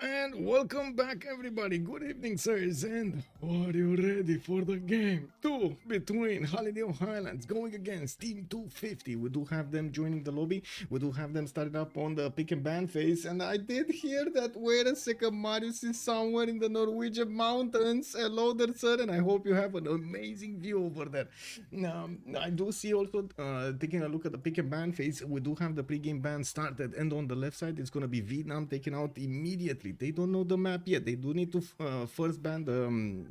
and welcome back everybody. Good evening, sirs, and are you ready for the game 2 between Holiday of Highlands going against Team 250? We do have them joining the lobby. We do have them started up on the pick and ban phase, and I did hear that, wait a second, Marius is somewhere in the Norwegian mountains. Hello there, sir, and I hope you have an amazing view over there. I do see also, taking a look at the pick and ban phase, we do have the pre-game ban started, and on the left side it's going to be Vietnam taken out immediately. They don't know the map yet. They do need to first ban the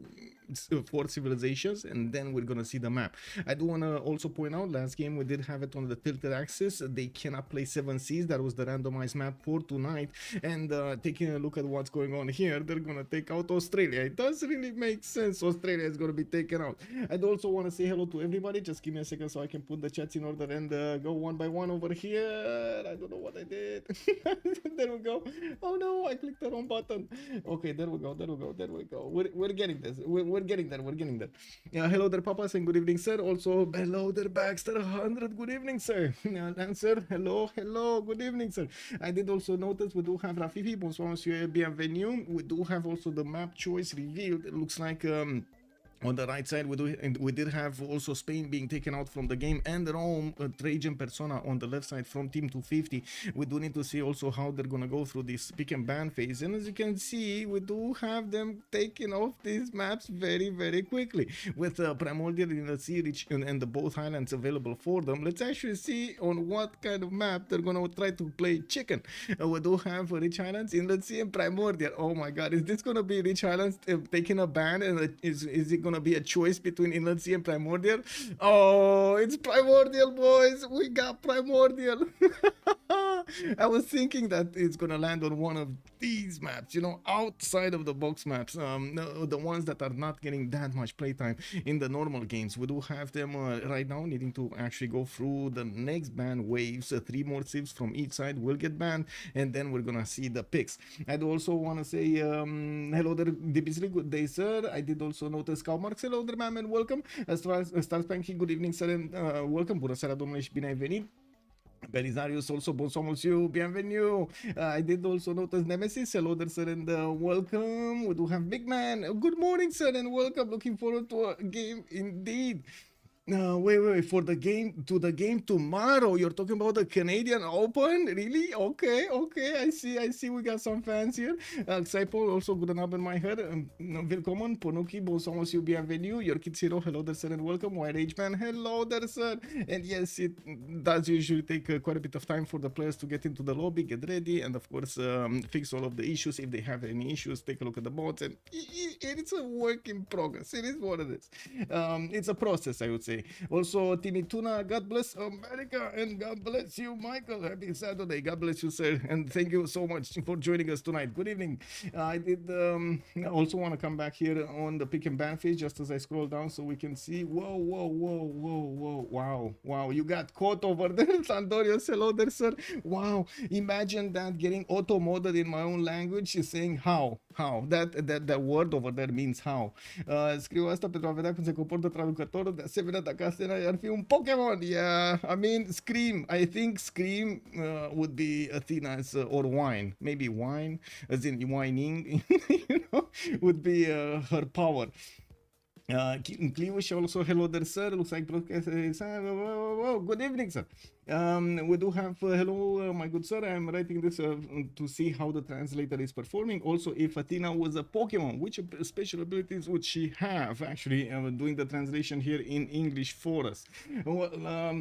4 civilizations, and then we're gonna see the map. I do want to also point out, last game we did have it on the tilted axis. They cannot play 7 seas. That was the randomized map for tonight. And taking a look at what's going on here, they're gonna take out Australia. It does really make sense. Australia is gonna be taken out. I'd also want to say hello to everybody. Just give me a second so I can put the chats in order and go one by one over here. I don't know what I did. There we go. Oh no, I clicked the wrong button. Okay, there we go. We're getting this. We're getting there. Hello there, Papas, and good evening, sir. Also, hello there, Baxter 100. Good evening, sir. Answer, hello, good evening, sir. I did also notice we do have Rafifi. Bonsoir, monsieur, bienvenue. We do have also the map choice revealed. It looks like on the right side we did have also Spain being taken out from the game, and Rome, Trajan Persona on the left side from Team 250. We do need to see also how they're gonna go through this pick and ban phase, and as you can see, we do have them taking off these maps very quickly with Primordial in the sea rich and the both Highlands available for them. Let's actually see on what kind of map they're gonna try to play chicken. We do have Rich Highlands, Inland Sea, and Primordial. Oh my god, is this gonna be Rich Highlands taking a ban, and is it gonna be a choice between Inland Sea and Primordial? Oh, it's Primordial, boys. We got Primordial. I was thinking that it's gonna land on one of these maps, you know, outside of the box maps, the ones that are not getting that much playtime in the normal games. We do have them right now needing to actually go through the next ban waves. 3 more civs from each side will get banned, and then we're gonna see the picks. I'd also want to say hello there, DBC, good day, sir. I did also notice Marks, hello there, ma'am, and welcome. Star Spanky, good evening, sir, and welcome. Bună seara, domnule, și bine ai venit. Belisarius also, bonsoir monsieur, bienvenue. I did also notice Nemesis, hello there, sir, and welcome. We do have Big Man, good morning, sir, and welcome. Looking forward to a game indeed. Wait, for the game tomorrow. You're talking about the Canadian Open? Really? Okay, I see we got some fans here. Xypo, also good Abend, my head. Willkommen, Ponuki, bonsoir monsieur, bienvenue. Your kids hero, hello there, sir, and welcome. White Age Man, hello there, sir. And yes, it does usually take quite a bit of time for the players to get into the lobby, get ready, and of course fix all of the issues. If they have any issues, take a look at the bots, and it's a work in progress. It is what it is. It's a process, I would say. Also, Timmy Tuna, God bless America, and God bless you, Michael. Happy Saturday. God bless you, sir, and thank you so much for joining us tonight. Good evening. I did also want to come back here on the pick and ban phase just as I scroll down so we can see. Whoa, wow, you got caught over there. Sandorius, hello there, sir. Wow, imagine that getting auto-modded in my own language is saying how that word over there means how. Scriu asta pentru a vedea cum se comportă traducătorul. De asemenea, dacă asta ar fi un Pokémon. Yeah, I mean, Scream. I think Scream would be Athena's or Wine. Maybe Wine, as in whining, you know, would be her power. Clewish also, hello there, sir. Looks like broadcast. Good evening, sir. We do have hello, my good sir. I'm writing this to see how the translator is performing. Also, if Athena was a Pokemon, which special abilities would she have? Actually, doing the translation here in English for us. Well,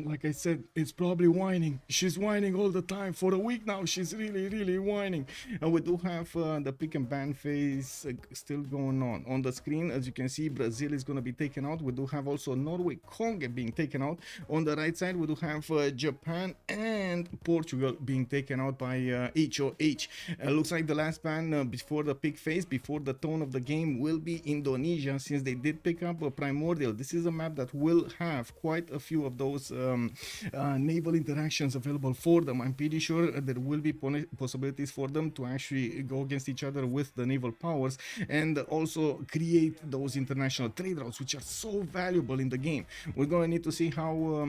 like I said, it's probably whining. She's whining all the time for a week now. She's really whining. We do have the pick and ban phase still going on the screen. As you can see, Brazil is going to be taken out. We do have also Norway, Congo being taken out. On the right side, we do have Japan and Portugal being taken out by HOH. Looks like the last ban before the pick phase, before the tone of the game, will be Indonesia, since they did pick up a Primordial. This is a map that will have quite a few of those naval interactions available for them. I'm pretty sure there will be possibilities for them to actually go against each other with the naval powers, and also create those international trade routes, which are so valuable in the game. We're going to need to see how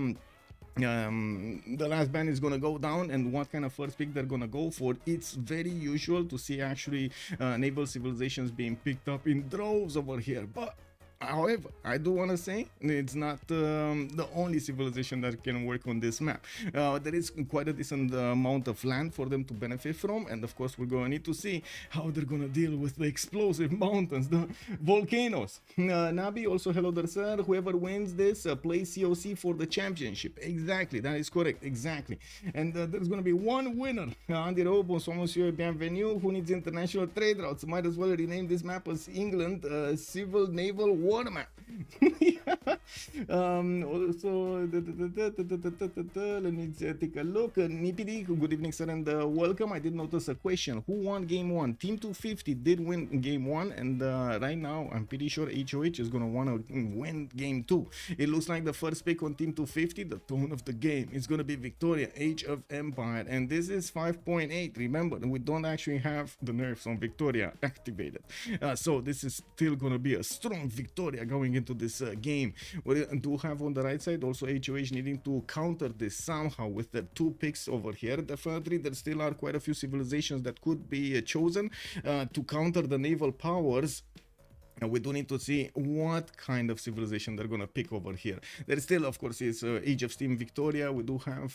the last ban is gonna go down, and what kind of first pick they're gonna go for. It's very usual to see actually naval civilizations being picked up in droves over here, but however, I do want to say it's not the only civilization that can work on this map. There is quite a decent amount of land for them to benefit from, and of course we're going to need to see how they're going to deal with the explosive mountains, the volcanoes. Nabi, also hello there, sir. Whoever wins this plays COC for the championship. Exactly, that is correct, exactly. And there's going to be one winner. Andy Rowe, bonsoir monsieur, bienvenue. Who needs international trade routes? Might as well rename this map as England Civil Naval War Map. Also, let me take a look. Nipidi, good evening, sir, and welcome. I did notice a question. Who won game 1? Team 250 did win game 1, and right now I'm pretty sure HOH is gonna wanna win game 2. It looks like the first pick on Team 250, the tone of the game, is gonna be Victoria, Age of Empire, and this is 5.8. Remember, we don't actually have the nerfs on Victoria activated, so this is still gonna be a strong Victoria going into this game. We do have on the right side also HOH needing to counter this somehow with the 2 picks over here. Definitely there still are quite a few civilizations that could be chosen to counter the naval powers. And we do need to see what kind of civilization they're gonna pick over here. There still, of course, is Age of Steam Victoria. We do have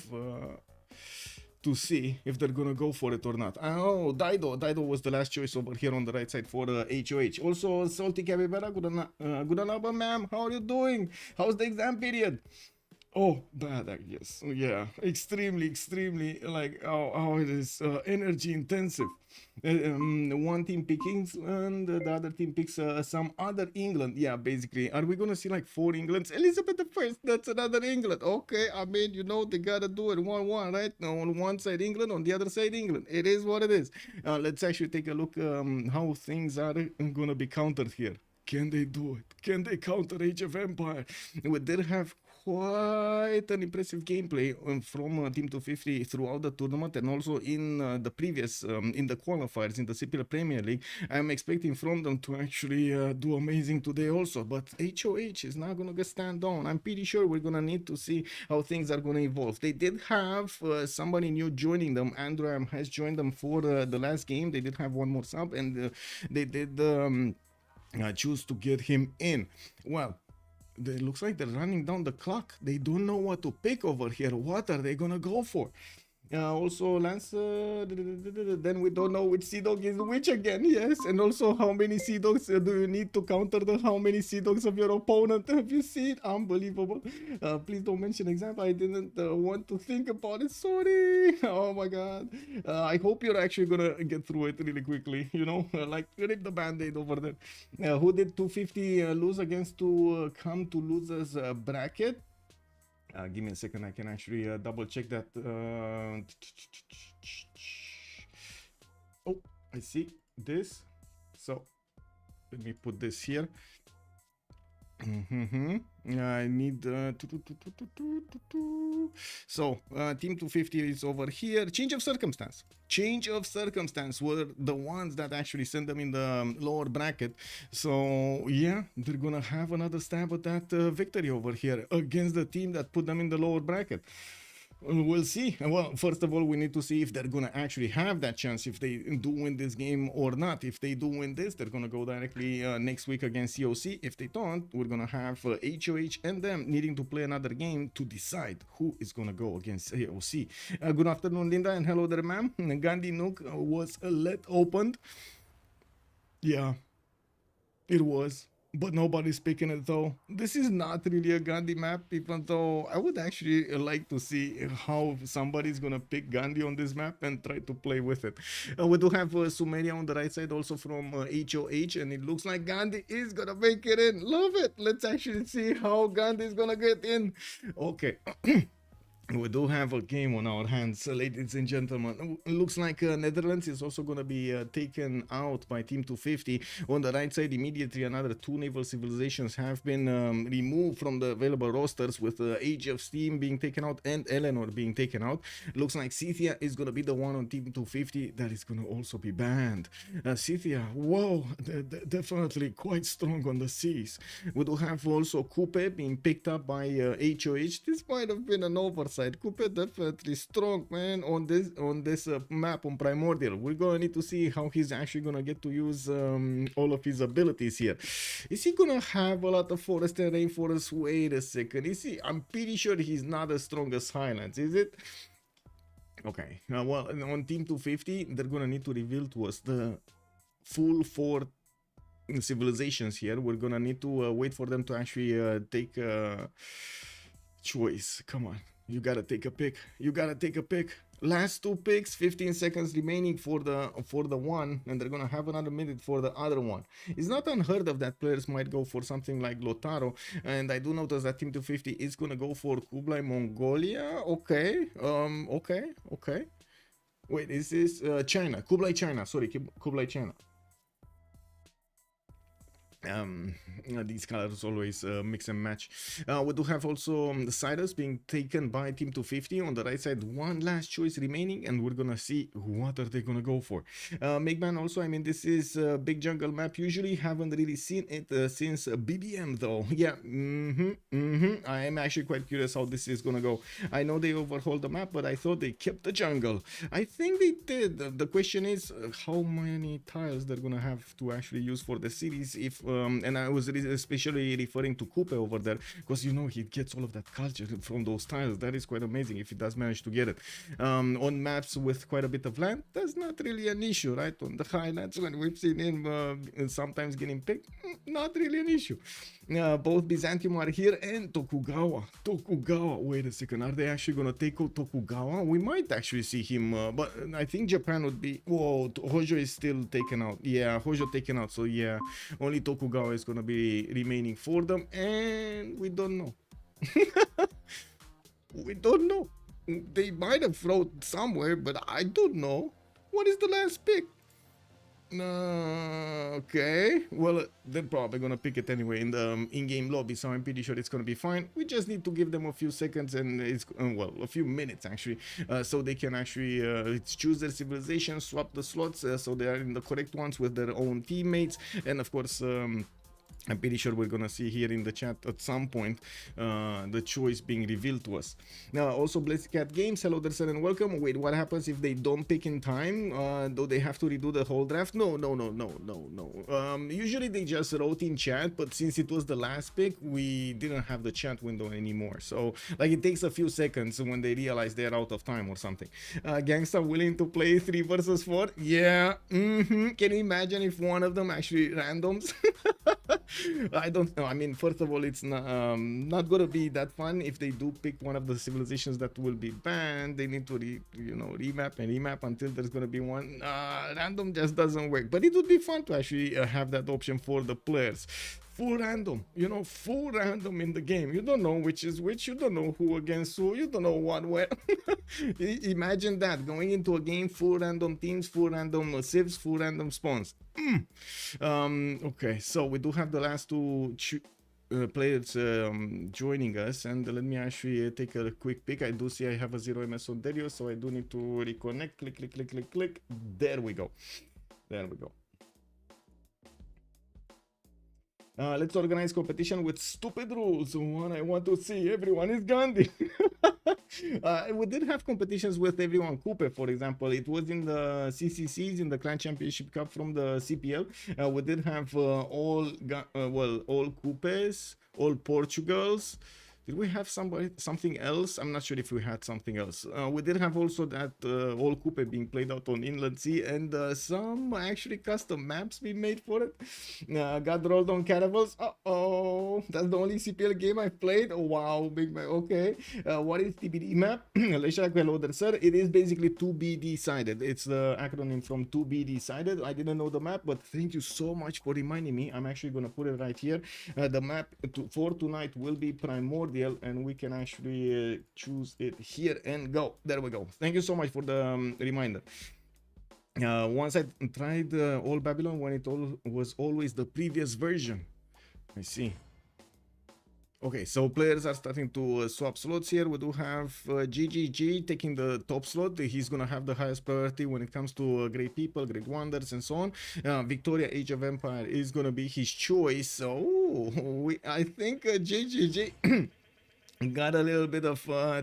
to see if they're gonna go for it or not. Oh, Dido was the last choice over here on the right side for HOH. Also, Salty Capybara, good on, ma'am. How are you doing? How's the exam period? Oh, bad, I guess. Yeah, extremely, like, how it is energy intensive. One team picks England, the other team picks some other England. Yeah, basically, are we gonna see like 4 Englands? Elizabeth I, that's another England. Okay, I mean, you know, they gotta do it 1-1, right? On one side England, on the other side England. It is what it is. Let's actually take a look how things are gonna be countered here. Can they do it? Can they counter Age of Empire? We did have quite an impressive gameplay from Team 250 throughout the tournament, and also in the previous, in the qualifiers in the CPL Premier League. I'm expecting from them to actually do amazing today also, but HOH is not gonna stand down. I'm pretty sure we're gonna need to see how things are gonna evolve. They did have somebody new joining them. Andrew has joined them for the last game. They did have one more sub, and they did choose to get him in. Well, it looks like they're running down the clock. They don't know what to pick over here. What are they gonna go for? Also, Lance, then we don't know which Sea Dog is which again. Yes, and also how many Sea Dogs do you need to counter the how many Sea Dogs of your opponent? Have you seen? Unbelievable. Please don't mention example. I didn't want to think about it. Sorry. Oh my god. I hope you're actually gonna get through it really quickly. You know, like rip the band-aid over there. Who did 250 lose against to come to losers bracket? Give me a second, I can actually double check that. Oh, I see this. So let me put this here. I need so Team 250 is over here. Change of circumstance were the ones that actually sent them in the lower bracket. So yeah, they're gonna have another stab at that victory over here against the team that put them in the lower bracket. We'll see. Well, first of all, we need to see if they're gonna actually have that chance, if they do win this game or not. If they do win this, they're gonna go directly next week against COC. If they don't, we're gonna have HOH and them needing to play another game to decide who is gonna go against COC. Good afternoon, Linda, and hello there, ma'am. Gandhi Nook was let opened. Yeah, it was. But nobody's picking it though. This is not really a Gandhi map, even though I would actually like to see how somebody's gonna pick Gandhi on this map and try to play with it. We do have Sumeria on the right side also from HOH, and it looks like Gandhi is gonna make it in. Love it. Let's actually see how Gandhi is gonna get in. Okay. We do have a game on our hands, ladies and gentlemen. It looks like Netherlands is also going to be taken out by Team 250. On the right side, immediately another two naval civilizations have been removed from the available rosters, with Age of Steam being taken out and Eleanor being taken out. Looks like Scythia is going to be the one on Team 250 that is going to also be banned. Scythia, whoa, definitely quite strong on the seas. We do have also Coupe being picked up by HOH. This might have been an oversight. Coupe definitely strong, man, on this map on Primordial. We're gonna need to see how he's actually gonna get to use all of his abilities here. Is he gonna have a lot of forest and rainforest? Wait a second. Is he? I'm pretty sure he's not as strong as Highlands, is it? Okay. Well, on Team 250, they're gonna need to reveal to us the full 4 civilizations here. We're gonna need to wait for them to actually take a choice. Come on. You gotta take a pick. You gotta take a pick. Last 2 picks, 15 seconds remaining for the one, and they're gonna have another minute for the other one. It's not unheard of that players might go for something like Lotaro, and I do notice that Team 250 is gonna go for Kublai Mongolia. Okay, okay. Wait, is this China? Kublai China. Sorry, Kublai China. These colors always mix and match. We do have also the Cyrus being taken by Team 250. On the right side, one last choice remaining, and we're gonna see what are they gonna go for. Megman also, I mean, this is a big jungle map. Usually haven't really seen it since BBM though. Yeah, I am actually quite curious how this is gonna go. I know they overhauled the map, but I thought they kept the jungle. I think they did. The question is how many tiles they're gonna have to actually use for the series. If and I was especially referring to Coupe over there, because you know he gets all of that culture from those tiles. That is quite amazing if he does manage to get it. On maps with quite a bit of land, that's not really an issue, right? On the Highlands, when we've seen him sometimes getting picked, not really an issue. Both Byzantium are here, and Tokugawa. Wait a second, are they actually gonna take out Tokugawa? We might actually see him, but I think Japan would be. Whoa, Hojo is still taken out. Yeah, Hojo taken out. So yeah, only Tokugawa is gonna be remaining for them, and we don't know. We don't know. They might have thrown somewhere, but I don't know. What is the last pick? Okay, well, they're probably gonna pick it anyway in the in-game lobby, so I'm pretty sure it's gonna be fine. We just need to give them a few seconds, and it's well, a few minutes actually, so they can actually choose their civilization, swap the slots, so they are in the correct ones with their own teammates, and of course I'm pretty sure we're gonna see here in the chat at some point the choice being revealed to us. Now, also Blitzcat Games, hello there, sir, and welcome. Wait, what happens if they don't pick in time? Do they have to redo the whole draft? No. Usually they just wrote in chat, but since it was the last pick, we didn't have the chat window anymore. So, like, it takes a few seconds when they realize they're out of time or something. Gangsta willing to play 3 versus 4? Yeah. Can you imagine if one of them actually randoms? I don't know. I mean, first of all, it's not gonna be that fun if they do pick one of the civilizations that will be banned. They need to remap until there's gonna be one. Random just doesn't work, but it would be fun to actually have that option for the players. Full random, full random in the game. You don't know which is which. You don't know who against who. You don't know what where. Imagine that, going into a game, full random teams, full random civs, full random spawns. Okay, so we do have the last 2 players joining us, and let me actually take a quick pick. I do see I have a 0 MS on Dario, so I do need to reconnect. Click. There we go. Let's organize competition with stupid rules. What I want to see, everyone is Gandhi. We did have competitions with everyone. Coupe, for example, it was in the CCCs, in the Clan Championship Cup from the CPL. We did have all Coupes, all Portugals. Did we have something else? I'm not sure if we had something else. We did have also that all Coupe being played out on Inland Sea, and some actually custom maps being made for it. Got rolled on Caravels. Uh-oh, that's the only CPL game I've played. Oh, wow, big man. Okay, what is TBD map? Hello there, sir. It is basically to be decided. It's the acronym from to be decided. I didn't know the map, but thank you so much for reminding me. I'm actually gonna put it right here. The map for tonight will be Primordial. cordial, and we can actually choose it here and go. There we go. Thank you so much for the reminder. Once I tried All Babylon when it was always the previous version. I see. Okay, so players are starting to swap slots here. We do have GGG taking the top slot. He's gonna have the highest priority when it comes to great people, great wonders, and so on. Victoria Age of Empire is gonna be his choice. So I think GGG got a little bit of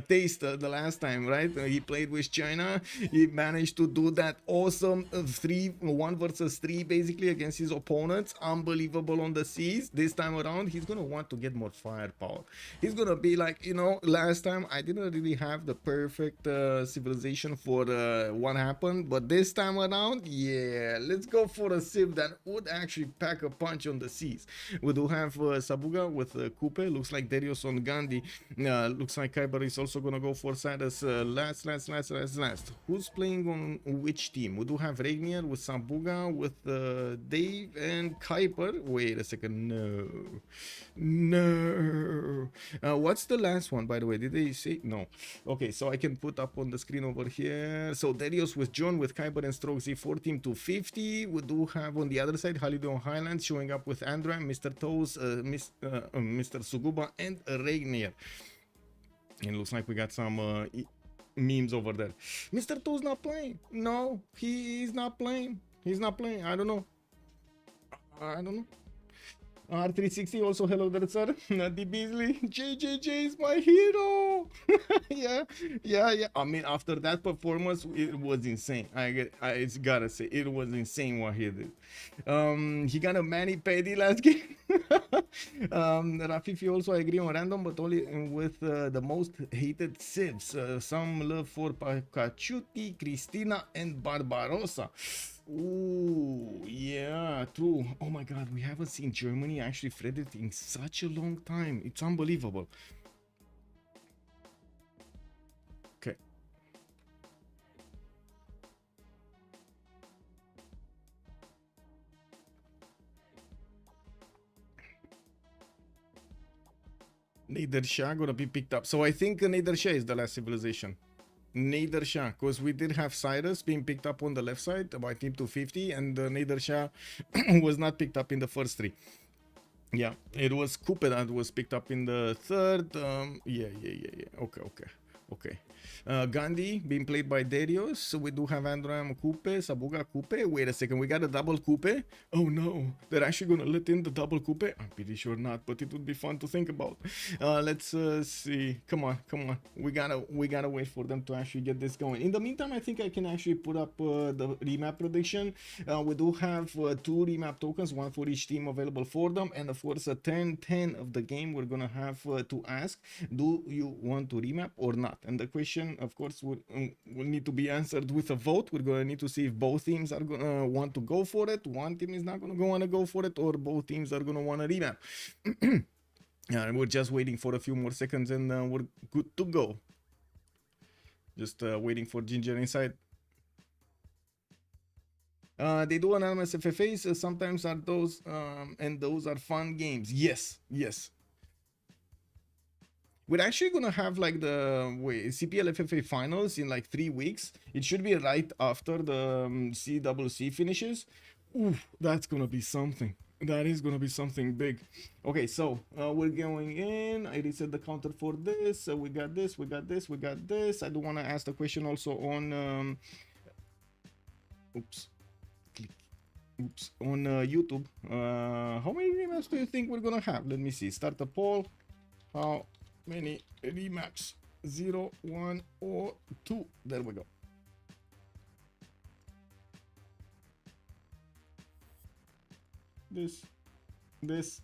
taste the last time, right? He played with China. He managed to do that awesome 1 versus 3 basically against his opponents. Unbelievable on the seas. This time around, he's gonna want to get more firepower. He's gonna be like, you know, last time I didn't really have the perfect civilization for what happened, but this time around, yeah, let's go for a civ that would actually pack a punch on the seas. We do have Sabuga with Kupe. Looks like Darius on Gandhi. Looks like Kyber is also gonna go for Sadus last. Who's playing on which team? We do have Rainier with Sambuga, with Dave and Kyber. Wait a second, no. What's the last one, by the way? Did they say no? Okay, so I can put up on the screen over here. So Darius with John, with Kyber and Stroke Z4 team 250. We do have on the other side Holiday on Highlands showing up with Andra, Mr. Toes, Mr. Suguba, and Rainier. It looks like we got some memes over there. Mr. Toe's not playing. No, he's not playing. He's not playing. I don't know. R360 also, hello there, sir. Nutty Beasley, JJJ is my hero. yeah. I mean, after that performance, it was insane. I gotta say, it was insane what he did. He got a mani-pedi last game. Rafifi also, I agree on random, but only with the most hated civs. Some love for Pacaciuti, Cristina, and Barbarossa. Ooh, yeah, true. Oh my god, we haven't seen Germany actually threaded in such a long time. It's unbelievable. Okay. Nader Shah gonna be picked up. So I think Nader Shah is the last civilization. Nader Shah, because we did have Cyrus being picked up on the left side by team 250, and Nader Shah was not picked up in the first 3. Yeah, it was Kupe that was picked up in the third. Yeah. Okay. Gandhi being played by Darius. So we do have Andram Kupe, Sabuga Kupe. Wait a second, we got a double Kupe. Oh no, they're actually gonna let in the double Kupe. I'm pretty sure not, but it would be fun to think about. Let's see. Come on. We gotta wait for them to actually get this going. In the meantime, I think I can actually put up the remap prediction. We do have 2 remap tokens, 1 for each team available for them, and of course a 10 of the game we're gonna have to ask, do you want to remap or not? And the question, of course, will need to be answered with a vote. We're going to need to see if both teams are going to want to go for it, one team is not going to want to go for it, or both teams are going to want to remap. We're just waiting for a few more seconds and we're good to go. Just waiting for Ginger inside. They do anonymous FFAs. Sometimes are those and those are fun games. Yes. We're actually gonna have like the CPL FFA finals in like 3 weeks. It should be right after the CWC finishes. Ooh, that's gonna be something. That is gonna be something big. Okay, so we're going in. I reset the counter for this. We got this. I do want to ask the question also on on YouTube. How many remaps do you think we're gonna have? Let me see. Start the poll. How many remaps? 0, 1, or 2? There we go. This is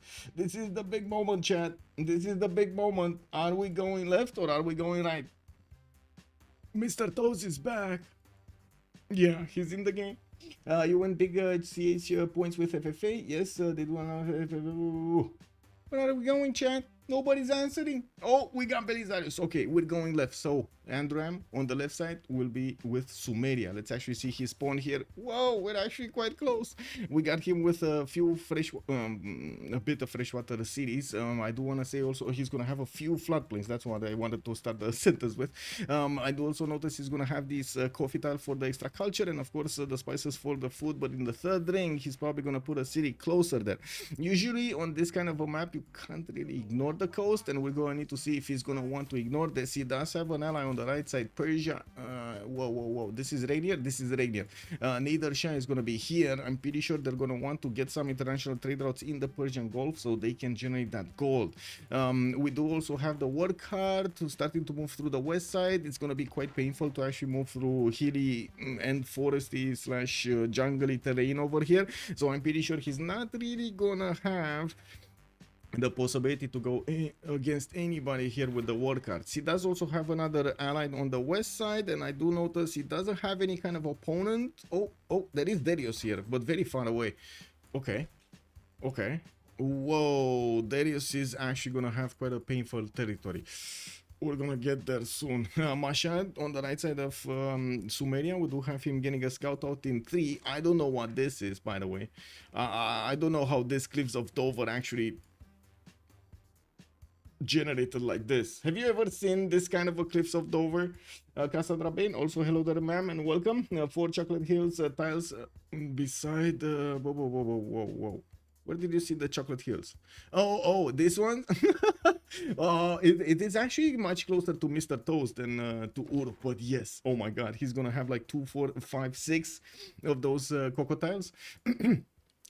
the big moment, chat. This is the big moment. Are we going left or are we going right? Mr. Toes is back. Yeah, he's in the game. You went big CH points with FFA. Yes, they do FFA. Where are we going, chat? Nobody's answering. Oh, we got Belisarius. Okay, we're going left. So Andram on the left side will be with Sumeria. Let's actually see his spawn here. Whoa, we're actually quite close. We got him with a few a bit of freshwater cities. I do want to say also he's gonna have a few floodplains. That's what I wanted to start the sentence with. I do also notice he's gonna have this coffee tile for the extra culture, and of course the spices for the food. But in the third ring, he's probably gonna put a city closer there. Usually on this kind of a map, you can't really ignore the coast, and we're gonna need to see if he's gonna want to ignore this. He does have an ally on the right side, Persia. Whoa, this is Rainier. Nader Shah is gonna be here. I'm pretty sure they're gonna want to get some international trade routes in the Persian Gulf so they can generate that gold. We do also have the work hard starting to move through the west side. It's gonna be quite painful to actually move through hilly and foresty slash jungly terrain over here. So I'm pretty sure he's not really gonna have the possibility to go against anybody here with the war cards. He does also have another ally on the west side, and I do notice he doesn't have any kind of opponent. Oh, there is Darius here, but very far away. Okay. Whoa, Darius is actually gonna have quite a painful territory. We're gonna get there soon. Mashad on the right side of Sumeria, we do have him getting a scout out in 3. I don't know what this is, by the way. I don't know how this Cliffs of Dover actually generated like this. Have you ever seen this kind of a Cliffs of Dover? Cassandra Bain, also hello there, ma'am, and welcome. 4 Chocolate Hills tiles beside whoa. Where did you see the Chocolate Hills? Oh, this one? It is actually much closer to Mr. Toast than to Ur, but yes, oh my god, he's gonna have like 2, 4, 5, 6 of those cocotiles.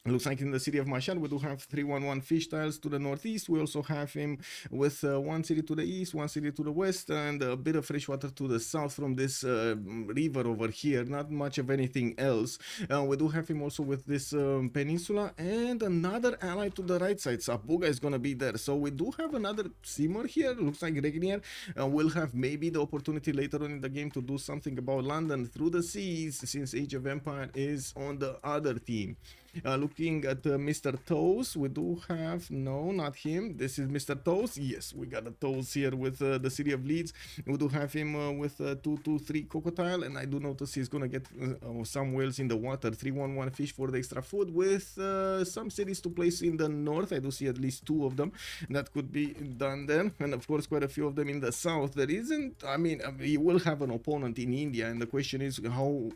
Looks like in the city of Mashhad, we do have 311 fish tiles to the northeast. We also have him with 1 city to the east, 1 city to the west, and a bit of fresh water to the south from this river over here. Not much of anything else. We do have him also with this peninsula and another ally to the right side. Sabuga is going to be there. So we do have another simmer here. Looks like Regnier will have maybe the opportunity later on in the game to do something about London through the seas, since Age of Empire is on the other team. Looking at Mr. Toes, we do have, no, not him. This is Mr. Toes. Yes, we got a Toes here with the city of Leeds. We do have him with 223 crocodile, and I do notice he's gonna get some whales in the water. 311 fish for the extra food, with some cities to place in the north. I do see at least 2 of them that could be done there, and of course quite a few of them in the south. There isn't, I mean, he will have an opponent in India, and the question is how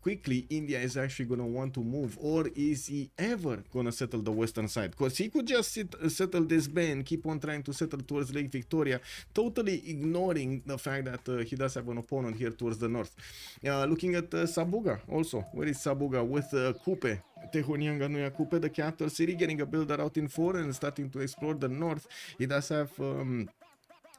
quickly India is actually gonna want to move, or is he ever gonna settle the western side? Because he could just settle this bay and keep on trying to settle towards Lake Victoria, totally ignoring the fact that he does have an opponent here towards the north. Looking at Sabuga also. Where is Sabuga with Kupe? Tehonianga Nuya Kupe, the capital city, getting a builder out in 4 and starting to explore the north. He does have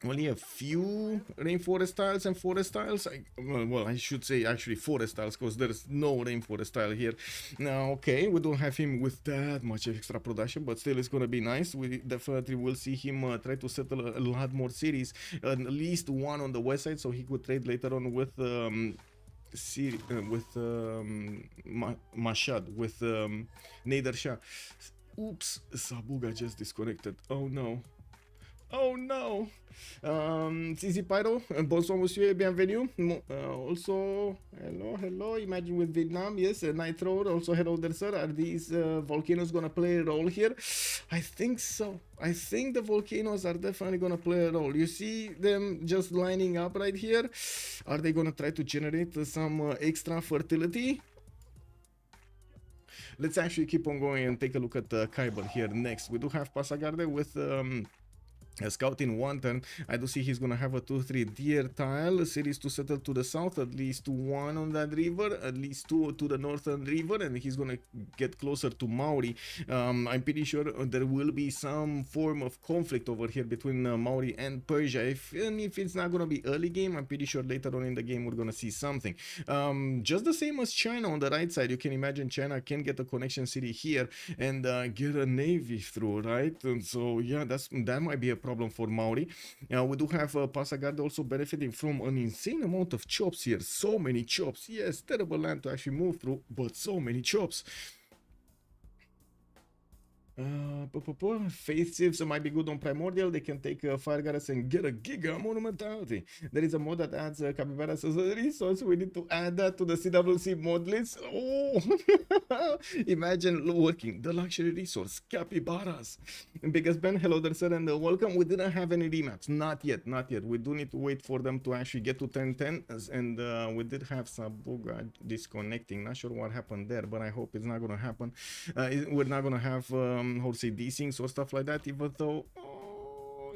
only a few rainforest tiles and forest tiles. Well, I should say actually forest tiles, because there's no rainforest tile here. Now, okay, we don't have him with that much extra production, but still it's gonna be nice. We definitely will see him try to settle a lot more cities, at least 1 on the west side, so he could trade later on with Mashhad, with Nader Shah. Oops, Sabuga just disconnected. Oh no. Zizi Pyro, bonsoir monsieur, bienvenue. Also, hello, imagine with Vietnam, yes, Nitro, also hello there sir. Are these volcanoes gonna play a role here? I think so. I think the volcanoes are definitely gonna play a role. You see them just lining up right here. Are they gonna try to generate some extra fertility? Let's actually keep on going and take a look at Khyber here next. We do have Pasagarde with a scout in 1 turn. I do see he's gonna have a 2-3 deer tile, cities to settle to the south, at least 1 on that river, at least 2 to the northern river, and he's gonna get closer to Maori. I'm pretty sure there will be some form of conflict over here between Maori and Persia. And if it's not gonna be early game, I'm pretty sure later on in the game we're gonna see something. Just the same as China on the right side. You can imagine China can get a connection city here and get a navy through, right? And so yeah, that might be a problem for Maori. We do have Pasagarde also benefiting from an insane amount of chops here. So many chops. Yes, terrible land to actually move through, but so many chops. Faith Civ6 might be good on Primordial. They can take Fire Goddess and get a Giga Monumentality. There is a mod that adds Capybaras as a resource. We need to add that to the CWC mod list. Oh, imagine working the luxury resource, Capybaras. Biggest Ben, hello there, sir, and welcome. We didn't have any remaps. Not yet, not yet. We do need to wait for them to actually get to 1010. And we did have Sabuga disconnecting. Not sure what happened there, but I hope it's not going to happen. We're not going to have how to say desyncs or stuff like that, even though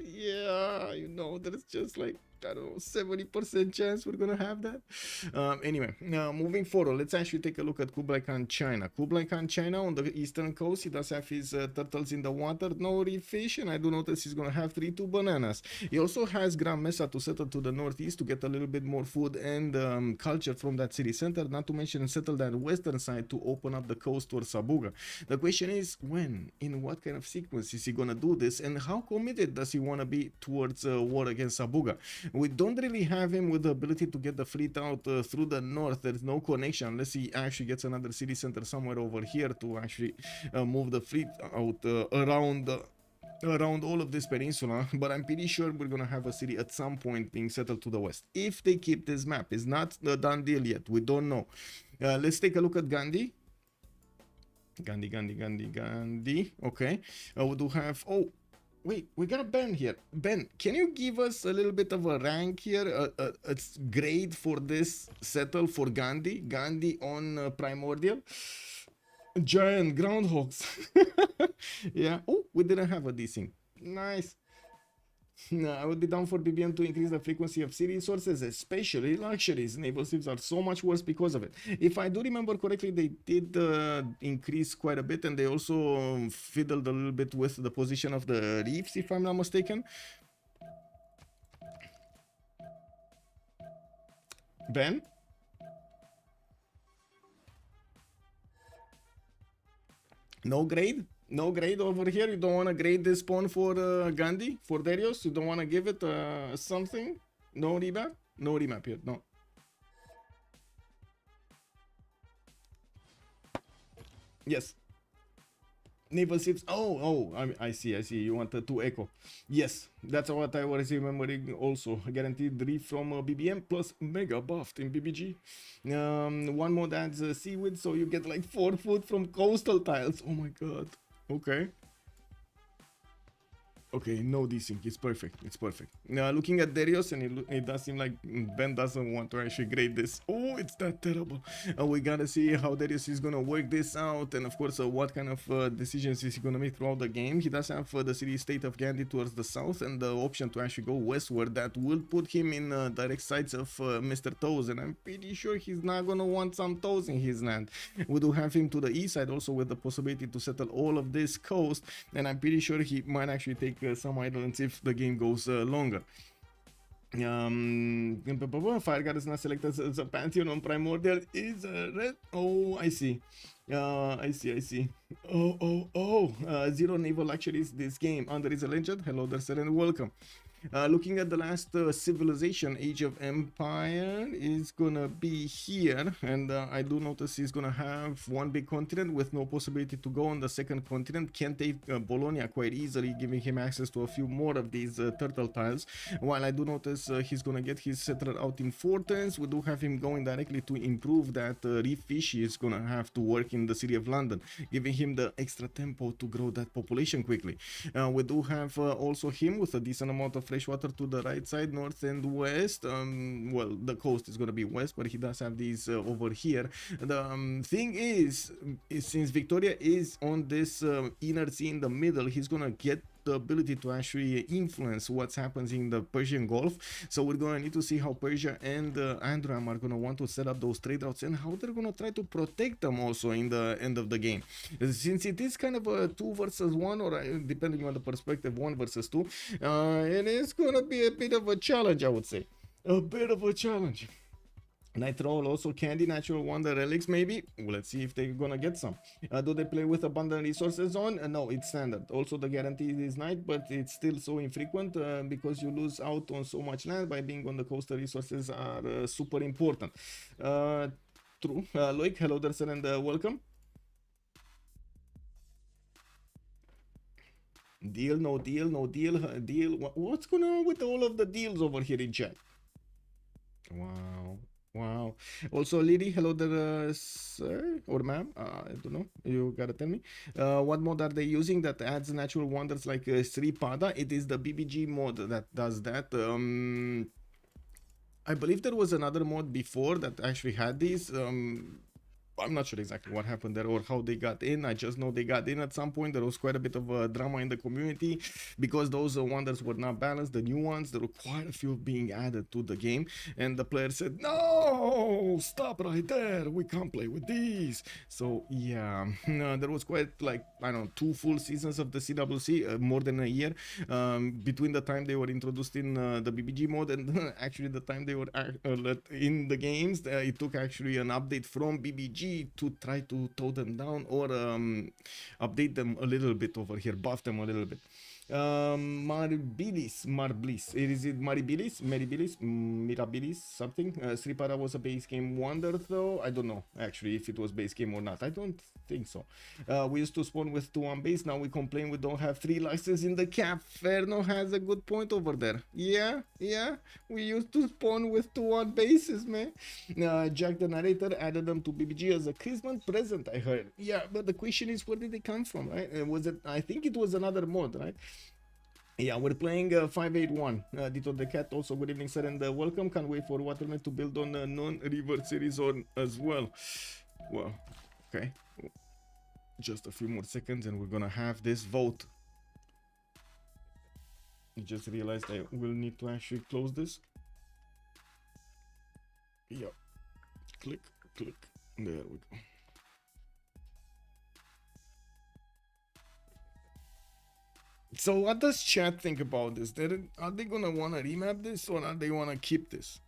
yeah, you know, there's just like, I don't know, 70% chance we're gonna have that. Anyway, now moving forward, let's actually take a look at Kublai Khan China. Kublai Khan China on the eastern coast, he does have his turtles in the water, no reef fish, and I do notice he's gonna have 3-2 bananas. He also has Grand Mesa to settle to the northeast to get a little bit more food and culture from that city center, not to mention settle that western side to open up the coast towards Sabuga. The question is when, in what kind of sequence is he gonna do this, and how committed does he want to be towards war against Sabuga? We don't really have him with the ability to get the fleet out through the north. There's no connection unless he actually gets another city center somewhere over here to actually move the fleet out around all of this peninsula. But I'm pretty sure we're gonna have a city at some point being settled to the west if they keep this map. It's not a done deal yet, we don't know. Let's take a look at Gandhi. Gandhi. Okay, we do have, oh wait, we got a Ben here. Ben, can you give us a little bit of a rank here, a grade for this settle for Gandhi on Primordial? Giant groundhogs. Yeah. Oh, we didn't have a desync. Nice. No, I would be down for BBM to increase the frequency of city resources, especially luxuries. Naval Civ are so much worse because of it. If I do remember correctly, they did increase quite a bit, and they also fiddled a little bit with the position of the reefs, if I'm not mistaken. Ben? No grade? No grade over here? You don't want to grade this pawn for Gandhi? For Darius? You don't want to give it something? No remap? No remap here, no. Yes. Naval Civ. Oh, I see. You wanted to echo. Yes, that's what I was remembering also. Guaranteed reef from BBM plus mega buffed in BBG. One more adds seaweed, so you get like 4 food from coastal tiles. Oh my god. Okay. Okay, no desync. It's perfect. It's perfect. Now, looking at Darius, and it does seem like Ben doesn't want to actually grade this. Oh, it's that terrible. We gotta see how Darius is gonna work this out, and of course, what kind of decisions is he gonna make throughout the game. He does have the city-state of Gandhi towards the south, and the option to actually go westward. That will put him in direct sights of Mr. Toes, and I'm pretty sure he's not gonna want some toes in his land. We do have him to the east side, also with the possibility to settle all of this coast, and I'm pretty sure he might actually take some islands if the game goes longer. Fire God is not selected as a Pantheon on Primordial. Is red. Oh, I see. I see. Zero naval luxuries this game. Under is a legend. Hello there, sir, and welcome. Looking at the last civilization, Age of Empire is gonna be here, and I do notice he's gonna have one big continent with no possibility to go on the second continent. Can take Bologna quite easily, giving him access to a few more of these turtle tiles. While I do notice he's gonna get his settler out in Fortens, we do have him going directly to improve that reef fish. He's gonna have to work in the city of London, giving him the extra tempo to grow that population quickly. We do have also him with a decent amount of fresh water to the right side, north and west. Well, the coast is going to be west, but he does have these over here. The thing is since Victoria is on this inner sea in the middle, he's going to get the ability to actually influence what's happens in the Persian Gulf. So we're going to need to see how Persia and Andram are going to want to set up those trade routes, and how they're going to try to protect them also in the end of the game. Since it is kind of a 2 versus 1, or depending on the perspective, 1 versus 2, it is going to be a bit of a challenge, I would say. A bit of a challenge. Nitro, also Candy, Natural Wonder Relics, maybe. Well, let's see if they're gonna get some. Do they play with abundant resources on? No, it's standard. Also, the guarantee is night, but it's still so infrequent because you lose out on so much land by being on the coast. The resources are super important. True. Loic, hello there, sir, and welcome. Deal, no deal, no deal, deal. What's going on with all of the deals over here in chat? Wow. Wow. Also, lady, hello there, sir or ma'am. I don't know. You gotta tell me. What mod are they using that adds natural wonders like Sripada? It is the BBG mod that does that. I believe there was another mod before that actually had these. I'm not sure exactly what happened there or how they got in. I just know they got in at some point. There was quite a bit of drama in the community because those wonders were not balanced. The new ones, there were quite a few being added to the game, and the player said, "No, stop right there. We can't play with these." So yeah, there was quite like I don't know 2 full seasons of the CWC, more than a year between the time they were introduced in the BBG mode and actually the time they were in the games. It took actually an update from BBG to try to tone them down or update them a little bit over here, buff them a little bit. Marbilis. Is it Maribilis? Mirabilis, something? Sripara was a base game wonder though. I don't know actually if it was base game or not. I don't think so. We used to spawn with 2 on base. Now we complain we don't have 3 licenses in the cap. Ferno has a good point over there. Yeah. We used to spawn with 2 on bases, man. Jack the narrator added them to BBG as a Christmas present, I heard. Yeah, but the question is where did they come from, right? Was it? I think it was another mod, right? Yeah, we're playing 581. Dito the Cat also, good evening, sir, and welcome. Can't wait for Waterman to build on a non-river series on as well. Well, okay. Just a few more seconds and we're gonna have this vote. I just realized I will need to actually close this. Yep. Click. There we go. So what does chat think about this? Are they gonna wanna remap this or are they wanna keep this?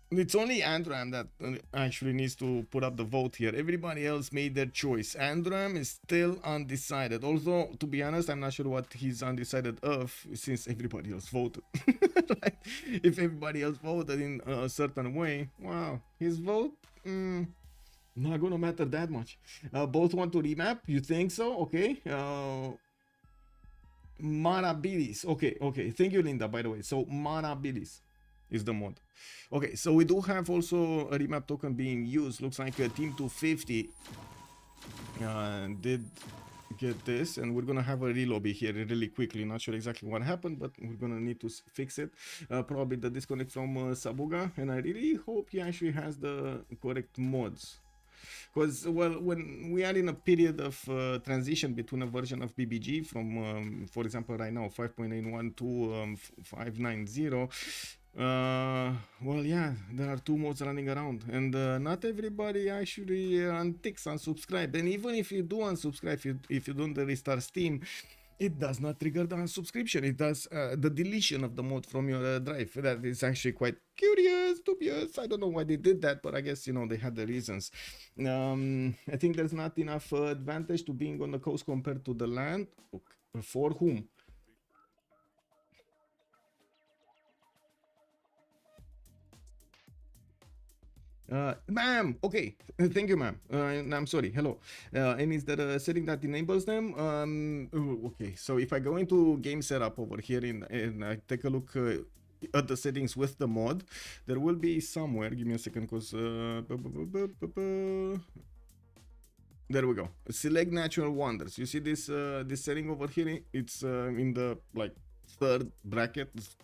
It's only Andram that actually needs to put up the vote here. Everybody else made their choice. Andram is still undecided. Although, to be honest, I'm not sure what he's undecided of since everybody else voted. Right? If everybody else voted in a certain way, wow, his vote, not gonna matter that much. Both want to remap? You think so? Okay. Marabilis. Okay. Thank you, Linda, by the way. So, Marabilis is the mod. Okay, so we do have also a remap token being used. Looks like Team 250 did get this, and we're gonna have a relobby here really quickly. Not sure exactly what happened, but we're gonna need to fix it. Probably the disconnect from Sabuga, and I really hope he actually has the correct mods. Because, well, when we are in a period of transition between a version of BBG from, for example, right now 5.81 to 5.90, well, yeah, there are 2 modes running around, and not everybody actually unticks unsubscribe. And even if you do unsubscribe, if you don't restart Steam, it does not trigger the unsubscription. It does the deletion of the mod from your drive. That is actually quite curious, dubious. I don't know why they did that, but I guess, you know, they had the reasons. I think there's not enough advantage to being on the coast compared to the land. Okay. For whom? Ma'am, okay, thank you, ma'am. I'm sorry, hello. And is there a setting that enables them? Okay, so if I go into game setup over here and I take a look at the settings with the mod, there will be somewhere, give me a second, because there we go. Select natural wonders. You see this this setting over here? It's in the like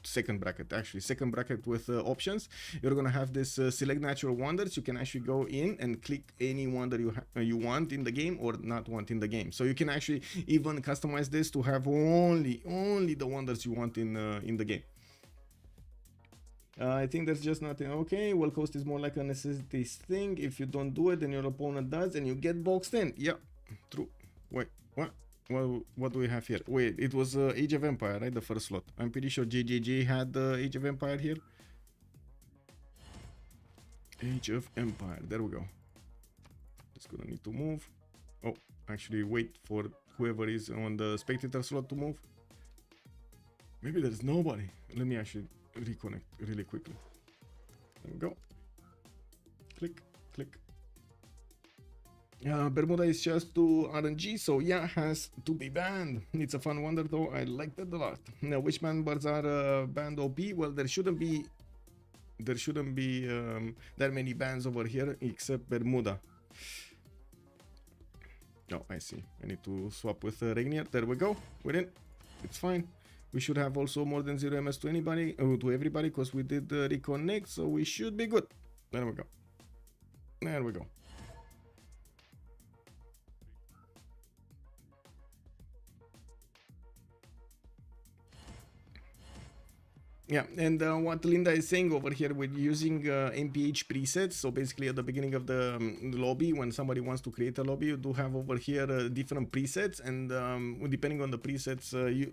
second bracket with options. You're gonna have this select natural wonders. You can actually go in and click any wonder you want in the game or not want in the game. So you can actually even customize this to have only the wonders you want in the game. I think there's just nothing. Okay, well, coast is more like a necessity thing. If you don't do it, then your opponent does, and you get boxed in. Yeah, true. Wait, what? Well, what do we have here? Wait, it was Age of Empire, right? The first slot. I'm pretty sure JJJ had Age of Empire here. Age of Empire. There we go. Just gonna need to move. Oh, actually, wait for whoever is on the spectator slot to move. Maybe there's nobody. Let me actually reconnect really quickly. There we go. Click. Bermuda is just to RNG, so yeah, has to be banned. It's a fun wonder though, I like that a lot. Now, which members are banned OP? Well, there shouldn't be that many bans over here except Bermuda. No, I see. I need to swap with Regnier. There we go. We're in. It's fine. We should have also more than 0 MS to anybody, to everybody, because we did reconnect, so we should be good. There we go. There we go. Yeah, and what Linda is saying over here with using MPH presets, so basically at the beginning of the lobby, when somebody wants to create a lobby, you do have over here different presets, and depending on the presets, you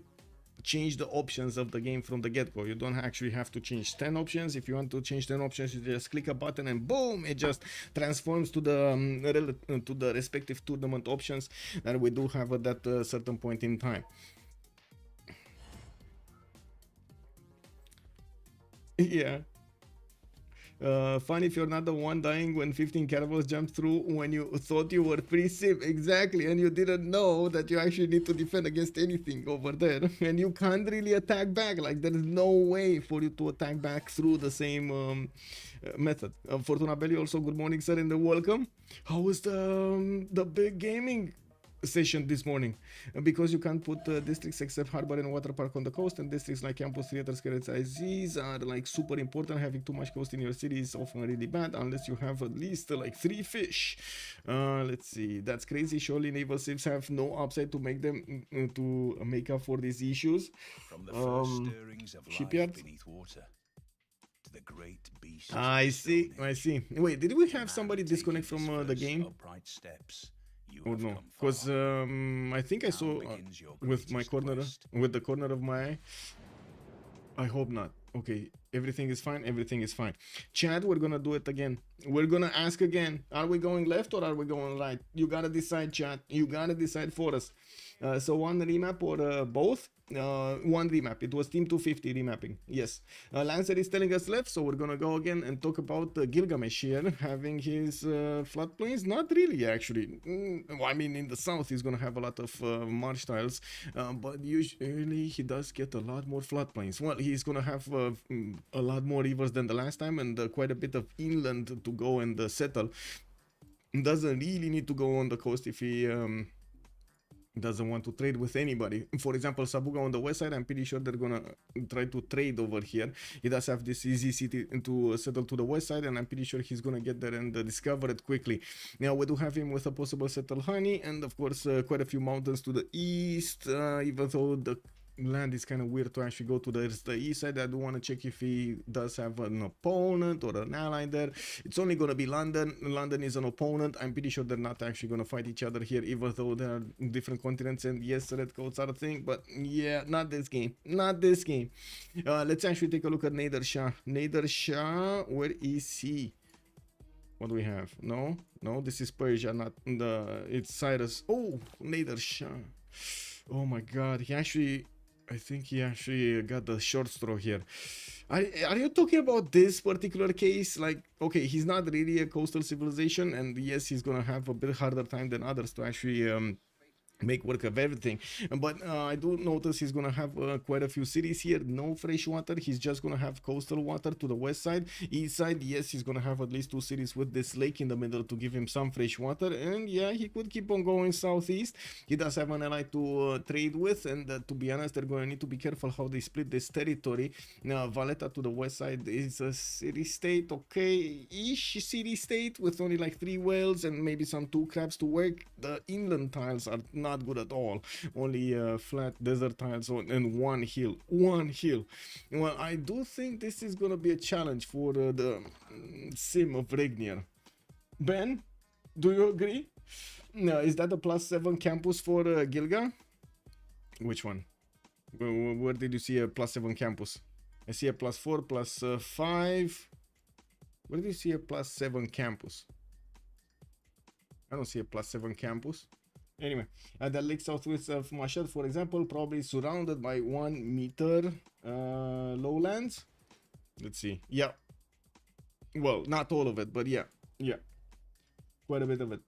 change the options of the game from the get-go. You don't actually have to change 10 options. If you want to change 10 options, you just click a button and boom, it just transforms to the respective tournament options that we do have at that certain point in time. Yeah. Fun if you're not the one dying when 15 caravels jumped through when you thought you were free Civ. Exactly, and you didn't know that you actually need to defend against anything over there. And you can't really attack back. Like, there is no way for you to attack back through the same method. Fortuna Belli also, good morning, sir, and welcome. How was the big gaming session this morning? Because you can't put districts except harbor and water park on the coast, and districts like campus, theaters, carrots, IZs are like super important. Having too much coast in your city is often really bad unless you have at least like 3 fish. Let's see, that's crazy. Surely naval ships have no upside to make them to make up for these issues. From the first stirrings of life beneath water to the great beasts. I see. Wait, did we have somebody disconnect from the game? Oh no, because I think I saw with my corner, with the corner of my eye. I hope not. Okay, everything is fine. Everything is fine. Chad, we're gonna do it again. We're gonna ask again. Are we going left or are we going right? You gotta decide, Chad. You gotta decide for us. So one remap or both? One remap. It was Team 250 remapping. Yes. Lancer is telling us left, so we're gonna go again and talk about Gilgamesh here having his floodplains. Not really, actually. Well, I mean, in the south he's gonna have a lot of marsh tiles, but usually he does get a lot more floodplains. Well, he's gonna have a lot more rivers than the last time, and quite a bit of inland to go and settle. Doesn't really need to go on the coast if he doesn't want to trade with anybody. For example, Sabuga on the west side, I'm pretty sure they're gonna try to trade over here. He does have this easy city to settle to the west side, and I'm pretty sure he's gonna get there and discover it quickly. Now we do have him with a possible settle honey, and of course quite a few mountains to the east, even though the land is kind of weird to actually go to the east side. I do want to check if he does have an opponent or an ally there. It's only going to be London. London is an opponent. I'm pretty sure they're not actually going to fight each other here, even though they are different continents, and yes, red coats are a thing, but yeah, not this game. Not this game. Let's actually take a look at Nader Shah. Nader Shah, where is he? What do we have? No, this is Persia, not it's Cyrus. Oh, Nader Shah. Oh my god, I think he actually got the short straw here. Are you talking about this particular case? Like, okay, he's not really a coastal civilization, and yes, he's gonna have a bit harder time than others to actually make work of everything, but I do notice he's gonna have quite a few cities here. No fresh water. He's just gonna have coastal water to the west side. East side, yes, he's gonna have at least 2 cities with this lake in the middle to give him some fresh water, and yeah, he could keep on going southeast. He does have an ally to trade with, and to be honest, they're gonna need to be careful how they split this territory. Now Valletta to the west side is a city-state, okay-ish city-state with only like 3 whales and maybe some 2 crabs to work. The inland tiles are not good at all. Only flat desert tiles and one hill. Well, I do think this is gonna be a challenge for the sim of Regnier. Ben, do you agree? No, is that a +7 campus for Gilga? Which one? Where did you see a +7 campus? I see a +4, +5. Where do you see a +7 campus? I don't see a +7 campus. Anyway, the lake southwest of Mashhad, for example, probably surrounded by 1 meter lowlands. Let's see. Yeah. Well, not all of it, but yeah. Quite a bit of it.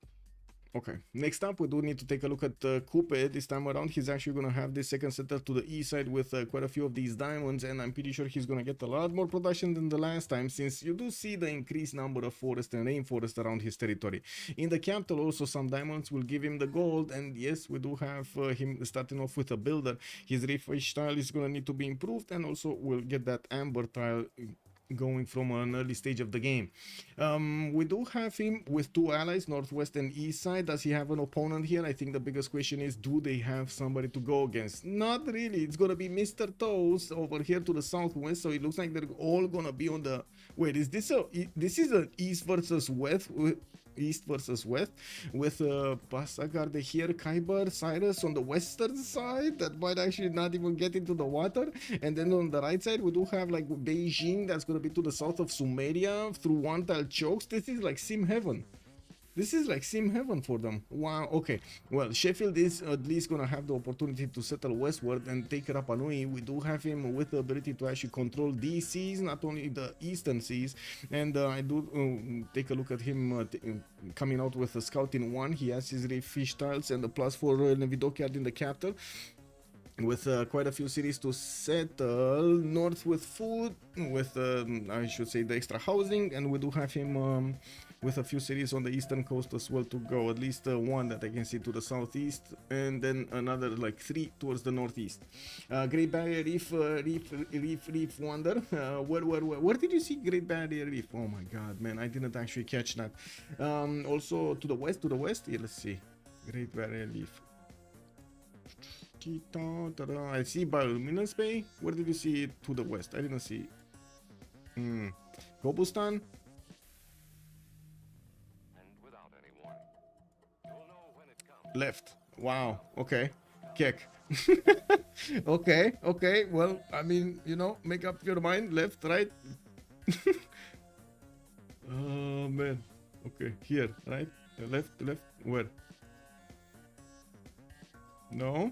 Okay, next up we do need to take a look at Coupe. This time around he's actually going to have this second setter to the east side with quite a few of these diamonds, and I'm pretty sure he's going to get a lot more production than the last time, since you do see the increased number of forest and rainforest around his territory. In the capital also some diamonds will give him the gold, and yes, we do have him starting off with a builder. His refresh tile is going to need to be improved, and also we'll get that amber tile going from an early stage of the game. We do have him with two allies, northwest and east side. Does he have an opponent here? I think the biggest question is, do they have somebody to go against? Not really. It's gonna be Mr. Toes over here to the southwest, so it looks like they're all gonna be on the... Wait, is this a... This is an east versus west with Pasagarde here, Khyber, Cyrus on the western side that might actually not even get into the water, and then on the right side we do have like Beijing that's going to be to the south of Sumeria through one tile chokes. This is like sim heaven. This is like sim heaven for them. Wow. Okay, well, Sheffield is at least gonna have the opportunity to settle westward and take Rapa Nui. We do have him with the ability to actually control these seas, not only the eastern seas, and I do take a look at him coming out with a scouting one. He has his fish tiles and the +4 Navy dockyard in the capital, with quite a few cities to settle. North with food, with I should say the extra housing, and we do have him with a few cities on the eastern coast as well to go, at least one that I can see to the southeast, and then another like 3 towards the northeast. Great Barrier Reef Wonder. Where did you see Great Barrier Reef? Oh my god, man, I didn't actually catch that. Also to the west, yeah, let's see. Great Barrier Reef. I see Bioluminescence Bay. Where did you see it to the west? I didn't see. Gobustan. Left. Wow. Okay. Kek. Okay. Well, I mean, you know, make up your mind. Left, right. Oh man. Okay. Here, right? Left. Where? No.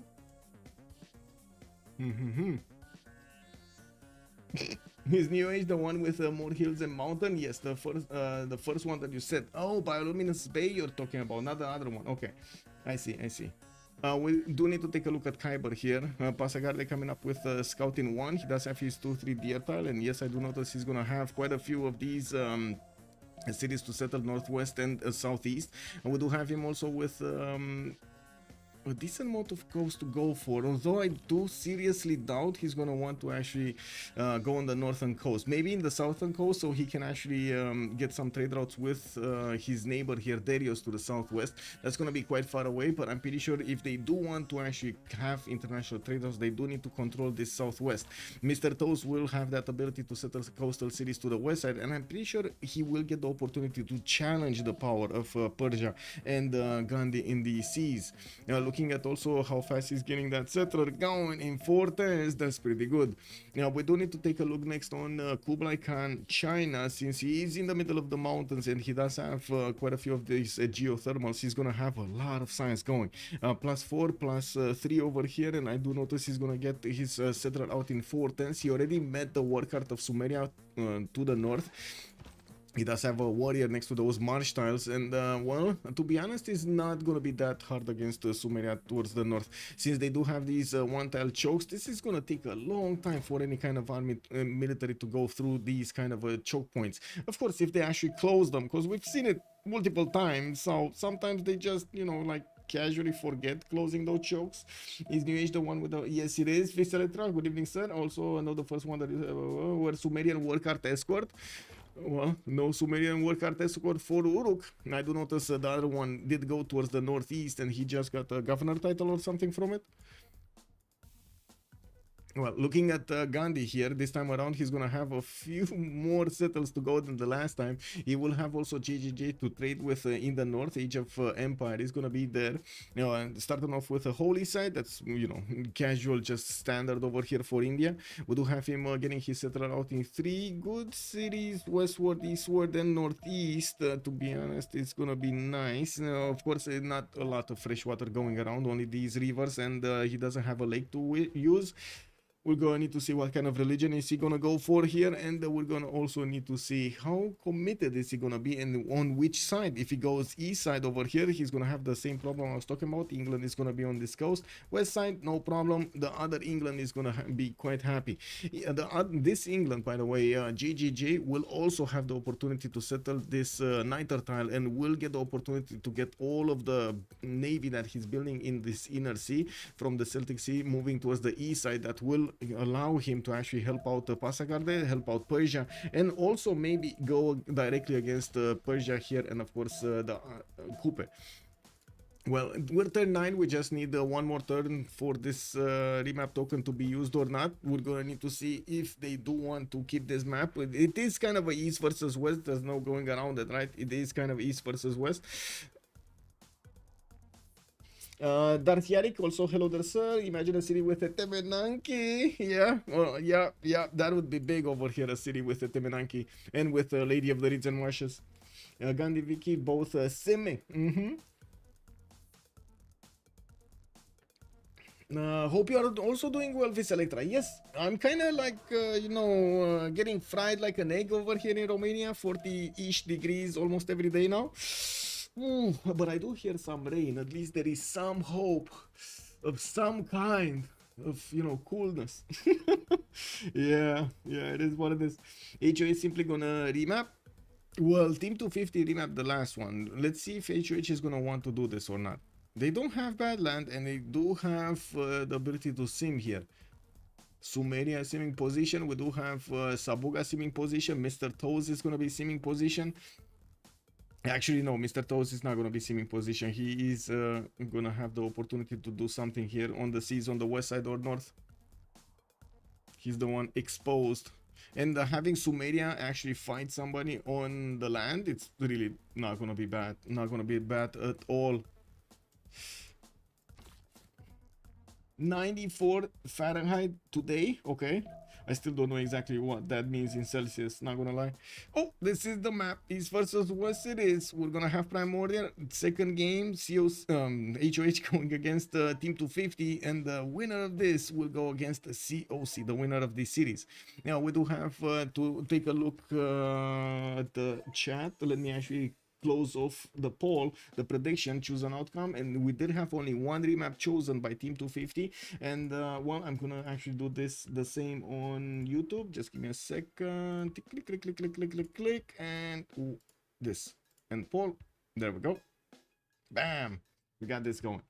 Is New Age the one with more hills and mountain? Yes, the first one that you said. Oh, Bioluminescence Bay you're talking about, not the other one. Okay, I see. We do need to take a look at Khyber here. Pasagarde coming up with scouting 1. He does have his 2-3 deer tile, and yes, I do notice he's gonna have quite a few of these cities to settle northwest and southeast. And we do have him also with a decent amount of coast to go for, although I do seriously doubt he's gonna want to actually go on the northern coast, maybe in the southern coast, so he can actually get some trade routes with his neighbor here, Darius, to the southwest. That's gonna be quite far away, but I'm pretty sure if they do want to actually have international trade routes, they do need to control this southwest. Mr. Toes will have that ability to settle coastal cities to the west side, and I'm pretty sure he will get the opportunity to challenge the power of Persia and Gandhi in the seas. Looking at also how fast he's getting that settler going in 4 turns, that's pretty good. Now we do need to take a look next on Kublai Khan, China, since he is in the middle of the mountains and he does have quite a few of these geothermals. He's gonna have a lot of science going. +4, +3 over here, and I do notice he's gonna get his settler out in 4 turns. He already met the work art of Sumeria to the north. He does have a warrior next to those marsh tiles, and well, to be honest, it's not gonna be that hard against Sumeria towards the north, since they do have these one tile chokes. This is gonna take a long time for any kind of army military to go through these kind of choke points. Of course, if they actually close them, because we've seen it multiple times, so sometimes they just, you know, like casually forget closing those chokes. Is New Age the one with the... Yes, it is. Fist Electral, good evening, sir. Also, I know the first one that is where Sumerian work art escort. Well, no Sumerian work art escort for Uruk. I do notice the other one did go towards the northeast and he just got a governor title or something from it. Well, looking at Gandhi here, this time around, he's going to have a few more settles to go than the last time. He will have also JJJ to trade with in the north. Age of Empire is going to be there. You know, and starting off with a holy side, that's, you know, casual, just standard over here for India. We do have him getting his settler out in 3 good cities, westward, eastward, and northeast. To be honest, it's going to be nice. Of course, not a lot of fresh water going around, only these rivers, and he doesn't have a lake to use. We're gonna need to see what kind of religion is he gonna go for here, and we're gonna also need to see how committed is he gonna be and on which side. If he goes east side over here, he's gonna have the same problem I was talking about. England is gonna be on this coast. West side, no problem. The other England is gonna be quite happy. This England, by the way, GGG will also have the opportunity to settle this Niter tile, and will get the opportunity to get all of the navy that he's building in this inner sea from the Celtic Sea moving towards the east side. That will allow him to actually help out Pasargade, help out Persia, and also maybe go directly against Persia here, and of course the Kupe. Well, we're turn 9, we just need one more turn for this remap token to be used or not. We're gonna need to see if they do want to keep this map. It is kind of a east versus west, there's no going around it, right? It is kind of east versus west. Darthiarik also, hello there sir, imagine a city with a Temenanki. Yeah, well, yeah, that would be big over here, a city with a Temenanki and with a Lady of the Reeds and Marshes. Gandhi Vicky, both Simi. Hope you are also doing well, Vis Electra. Yes, I'm kind of like, you know, getting fried like an egg over here in Romania, 40-ish degrees almost every day now. Ooh, but I do hear some rain. At least there is some hope of some kind of, you know, coolness. yeah, it is what it is. HO is simply gonna remap. Well, Team 250 remap the last one. Let's see if HOH is gonna want to do this or not. They don't have bad land, and they do have the ability to sim here. Sumeria simming position. We do have Sabuga simming position. Mr. Toes is gonna be simming position. Actually, no, Mr. Toes is not going to be simming position. He is going to have the opportunity to do something here on the seas on the west side or north. He's the one exposed. And having Sumeria actually fight somebody on the land, it's really not going to be bad. Not going to be bad at all. 94 Fahrenheit today, okay. I still don't know exactly what that means in Celsius, not gonna lie. Oh, this is the map, East versus West it is. We're gonna have Primordial, second game, HOH going against Team 250, and the winner of this will go against the COC, the winner of this series. Now, we do have to take a look at the chat. Let me actually close off the poll, the prediction, choose an outcome, and we did have only one remap chosen by Team 250. And well, I'm gonna actually do this the same on YouTube. Just give me a second. Click, and ooh, this and poll. There we go. Bam, we got this going.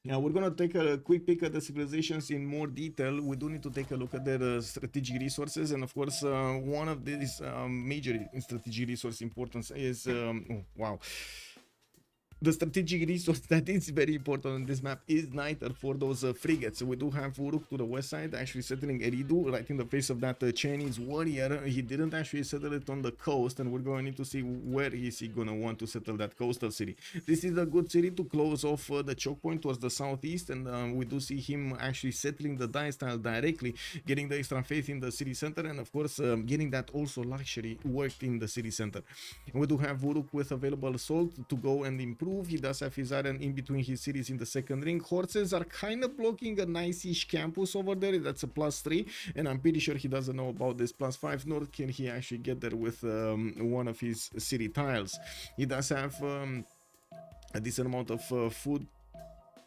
Now we're gonna take a quick peek at the civilizations in more detail. We do need to take a look at their strategic resources, and of course, one of these major strategic resource importance is oh, wow. The strategic resource that is very important on this map is Niter for those frigates. So we do have Uruk to the west side, actually settling Eridu right in the face of that Chinese warrior. He didn't actually settle it on the coast, and we're going to need to see where is he going to want to settle that coastal city. This is a good city to close off the choke point towards the southeast, and we do see him actually settling the dice tile directly, getting the extra faith in the city center, and of course getting that also luxury worked in the city center. We do have Uruk with available assault to go and improve. He does have his iron in between his cities in the second ring. Horses are kind of blocking a nice-ish campus over there. That's a +3, and I'm pretty sure he doesn't know about this +5, nor can he actually get there with one of his city tiles. He does have a decent amount of food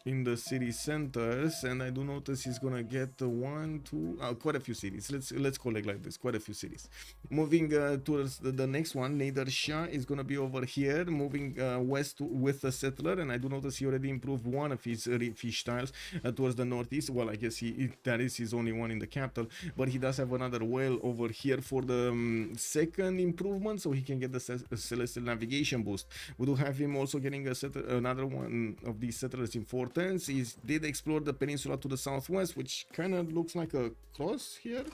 in the city centers, and I do notice he's gonna get quite a few cities. Let's collect like this, quite a few cities. Moving towards the next one, Nader Shah is gonna be over here, moving west with the settler, and I do notice he already improved one of his fish tiles towards the northeast. Well, I guess that is his only one in the capital, but he does have another whale over here for the second improvement, so he can get the celestial navigation boost. We do have him also getting another one of these settlers in 4 turns. He did explore the peninsula to the southwest, which kind of looks like a cross here.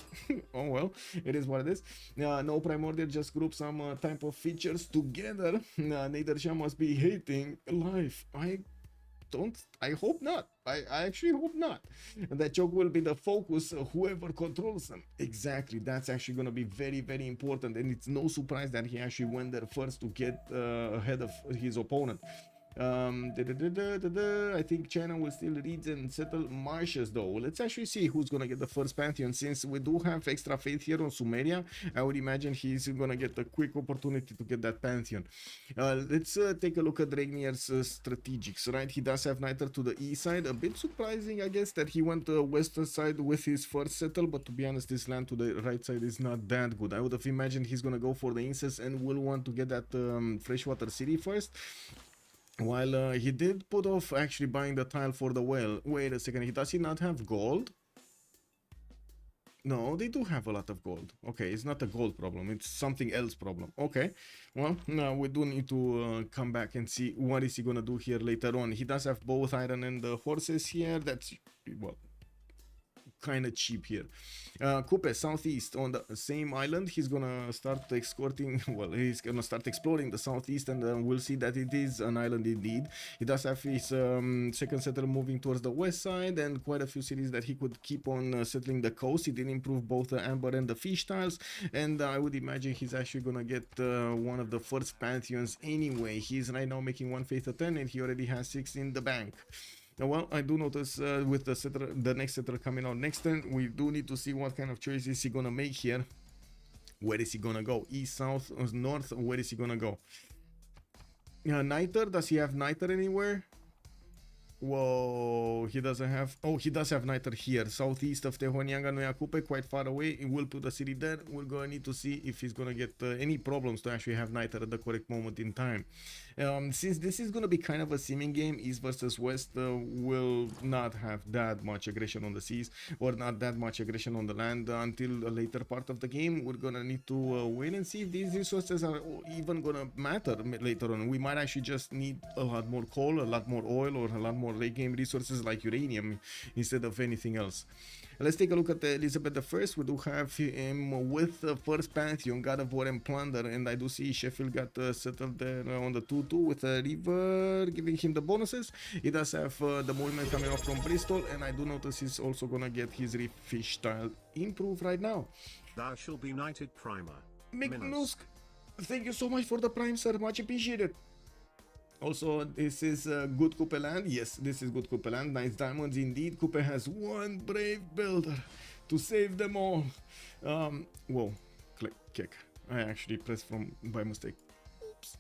Oh well, it is what it is. No Primordial, just group some type of features together. Nader Shah must be hating life. I hope not. I actually hope not. And that choke will be the focus of whoever controls them. Exactly. That's actually going to be very, very important. And it's no surprise that he actually went there first to get ahead of his opponent. I think China will still lead and settle marshes though. Let's actually see who's gonna get the first pantheon. Since we do have extra faith here on Sumeria, I would imagine he's gonna get a quick opportunity to get that pantheon. Let's take a look at Ragnier's strategics, right? He does have Niter to the east side. A bit surprising, I guess, that he went western side with his first settle, but to be honest, this land to the right side is not that good. I would have imagined he's gonna go for the incest and will want to get that freshwater city first. While he did put off actually buying the tile for the well. Wait a second, does he not have gold? No, they do have a lot of gold. Okay, it's not a gold problem, it's something else problem. Okay, well, now we do need to come back and see what is he gonna do here later on. He does have both iron and the horses here. That's, well, kind of cheap here. Coupe southeast on the same island. He's gonna start escorting, well, he's gonna start exploring the southeast, and we'll see that it is an island indeed. He does have his second settler moving towards the west side, and quite a few cities that he could keep on settling the coast. He did improve both the amber and the fish tiles, and I would imagine he's actually gonna get one of the first pantheons anyway. He's right now making 1 faith a 10, and he already has 6 in the bank. Well, I do notice with the settler, the next settler coming out next turn, we do need to see what kind of choices he gonna make here. Where is he gonna go? East, south, or north? Where is he gonna go? Niter, does he have Niter anywhere? Whoa, he doesn't have. Oh, he does have Niter here, southeast of Tehonianga Noyakupe, quite far away. We'll put the city there. We're gonna need to see if he's gonna get any problems to actually have Niter at the correct moment in time. Since this is gonna be kind of a seeming game, east versus west will not have that much aggression on the seas, or not that much aggression on the land until a later part of the game. We're gonna need to wait and see if these resources are even gonna matter later on. We might actually just need a lot more coal, a lot more oil, or a lot more late game resources like uranium instead of anything else. Let's take a look at Elizabeth I. We do have him with the first pantheon, God of War and Plunder, and I do see Sheffield got settled there on the 2-2 with a river giving him the bonuses. He does have the movement coming off from Bristol, and I do notice he's also gonna get his reef fish tile improved right now. Thou shall be knighted primer. Mignusk, thank you so much for the prime, sir, much appreciated. Also, this is good Coupe land. Yes, this is good Coupe land. Nice diamonds indeed. Coupe has one brave builder to save them all. Whoa, click, kick. I actually pressed from by mistake. Oops.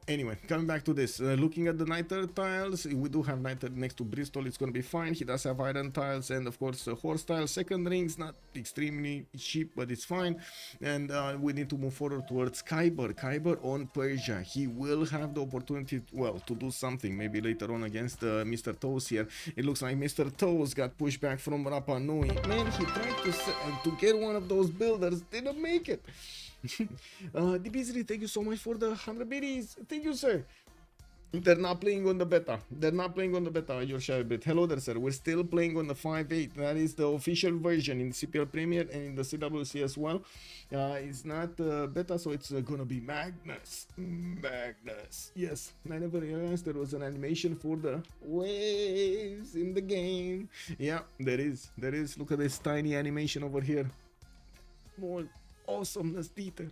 Anyway, coming back to this, looking at the Niter tiles, we do have Niter next to Bristol. It's gonna be fine. He does have iron tiles and of course horse tiles. Second ring's not extremely cheap, but it's fine. And we need to move forward towards Khyber on Persia. He will have the opportunity, well, to do something maybe later on against Mr. Toes here. It looks like Mr. Toes got pushed back from Rapa Nui. Man, he tried to get one of those builders, didn't make it. DBZ, thank you so much for the 100 biddies. Thank you, sir. They're not playing on the beta. They're not playing on the beta, your share bit. Hello there, sir. We're still playing on the 5.8. That is the official version in CPL Premier and in the CWC as well. It's not beta, so it's gonna be Magnus. Magnus. Yes, I never realized there was an animation for the waves in the game. Yeah, there is. There is. Look at this tiny animation over here. More awesomeness detail.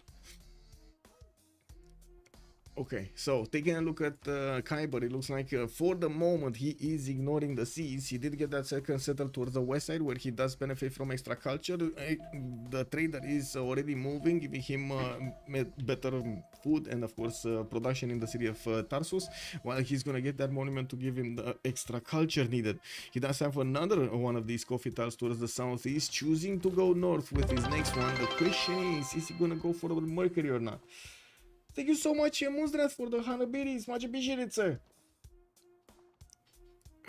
Okay, so taking a look at Khyber, it looks like for the moment he is ignoring the seas. He did get that second settle towards the west side where he does benefit from extra culture. The trader is already moving, giving him better food and of course production in the city of Tarsus, while he's gonna get that monument to give him the extra culture needed. He does have another one of these coffee tiles towards the southeast, choosing to go north with his next one. The question is he gonna go for the Mercury or not? Thank you so much, Moonstrath, for the 100 biddies. Much appreciated, sir.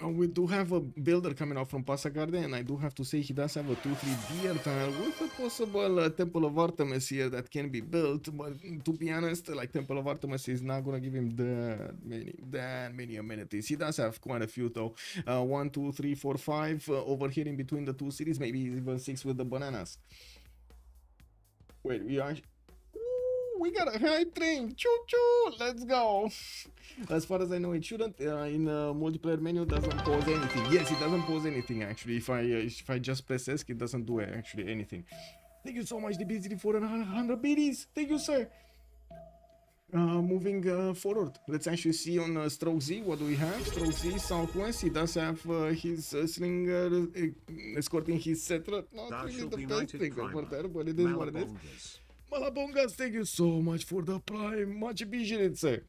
We do have a builder coming out from Pasagarde, and I do have to say he does have a 2-3 deer tile with a possible Temple of Artemis here that can be built. But to be honest, like Temple of Artemis is not gonna give him that many amenities. He does have quite a few though. 1, 2, 3, 4, 5 over here in between the two cities, maybe even 6 with the bananas. Wait, we got a hype train. Choo choo, let's go. As far as I know, it shouldn't. In multiplayer menu, doesn't pose anything. Yes, it doesn't pose anything actually. If I just press ESC, it doesn't do actually anything. Thank you so much, DBZ, for 100 biddies. Thank you, sir. Moving forward, let's actually see on Stroke Z what do we have. Stroke Z Southwest, he does have his slinger escorting his settler. Not Thou really shalt the be best knighted thing over Primer. there, but it is what it is. Malabongas. Malabongas, thank you so much for the prime. Much appreciated, sir.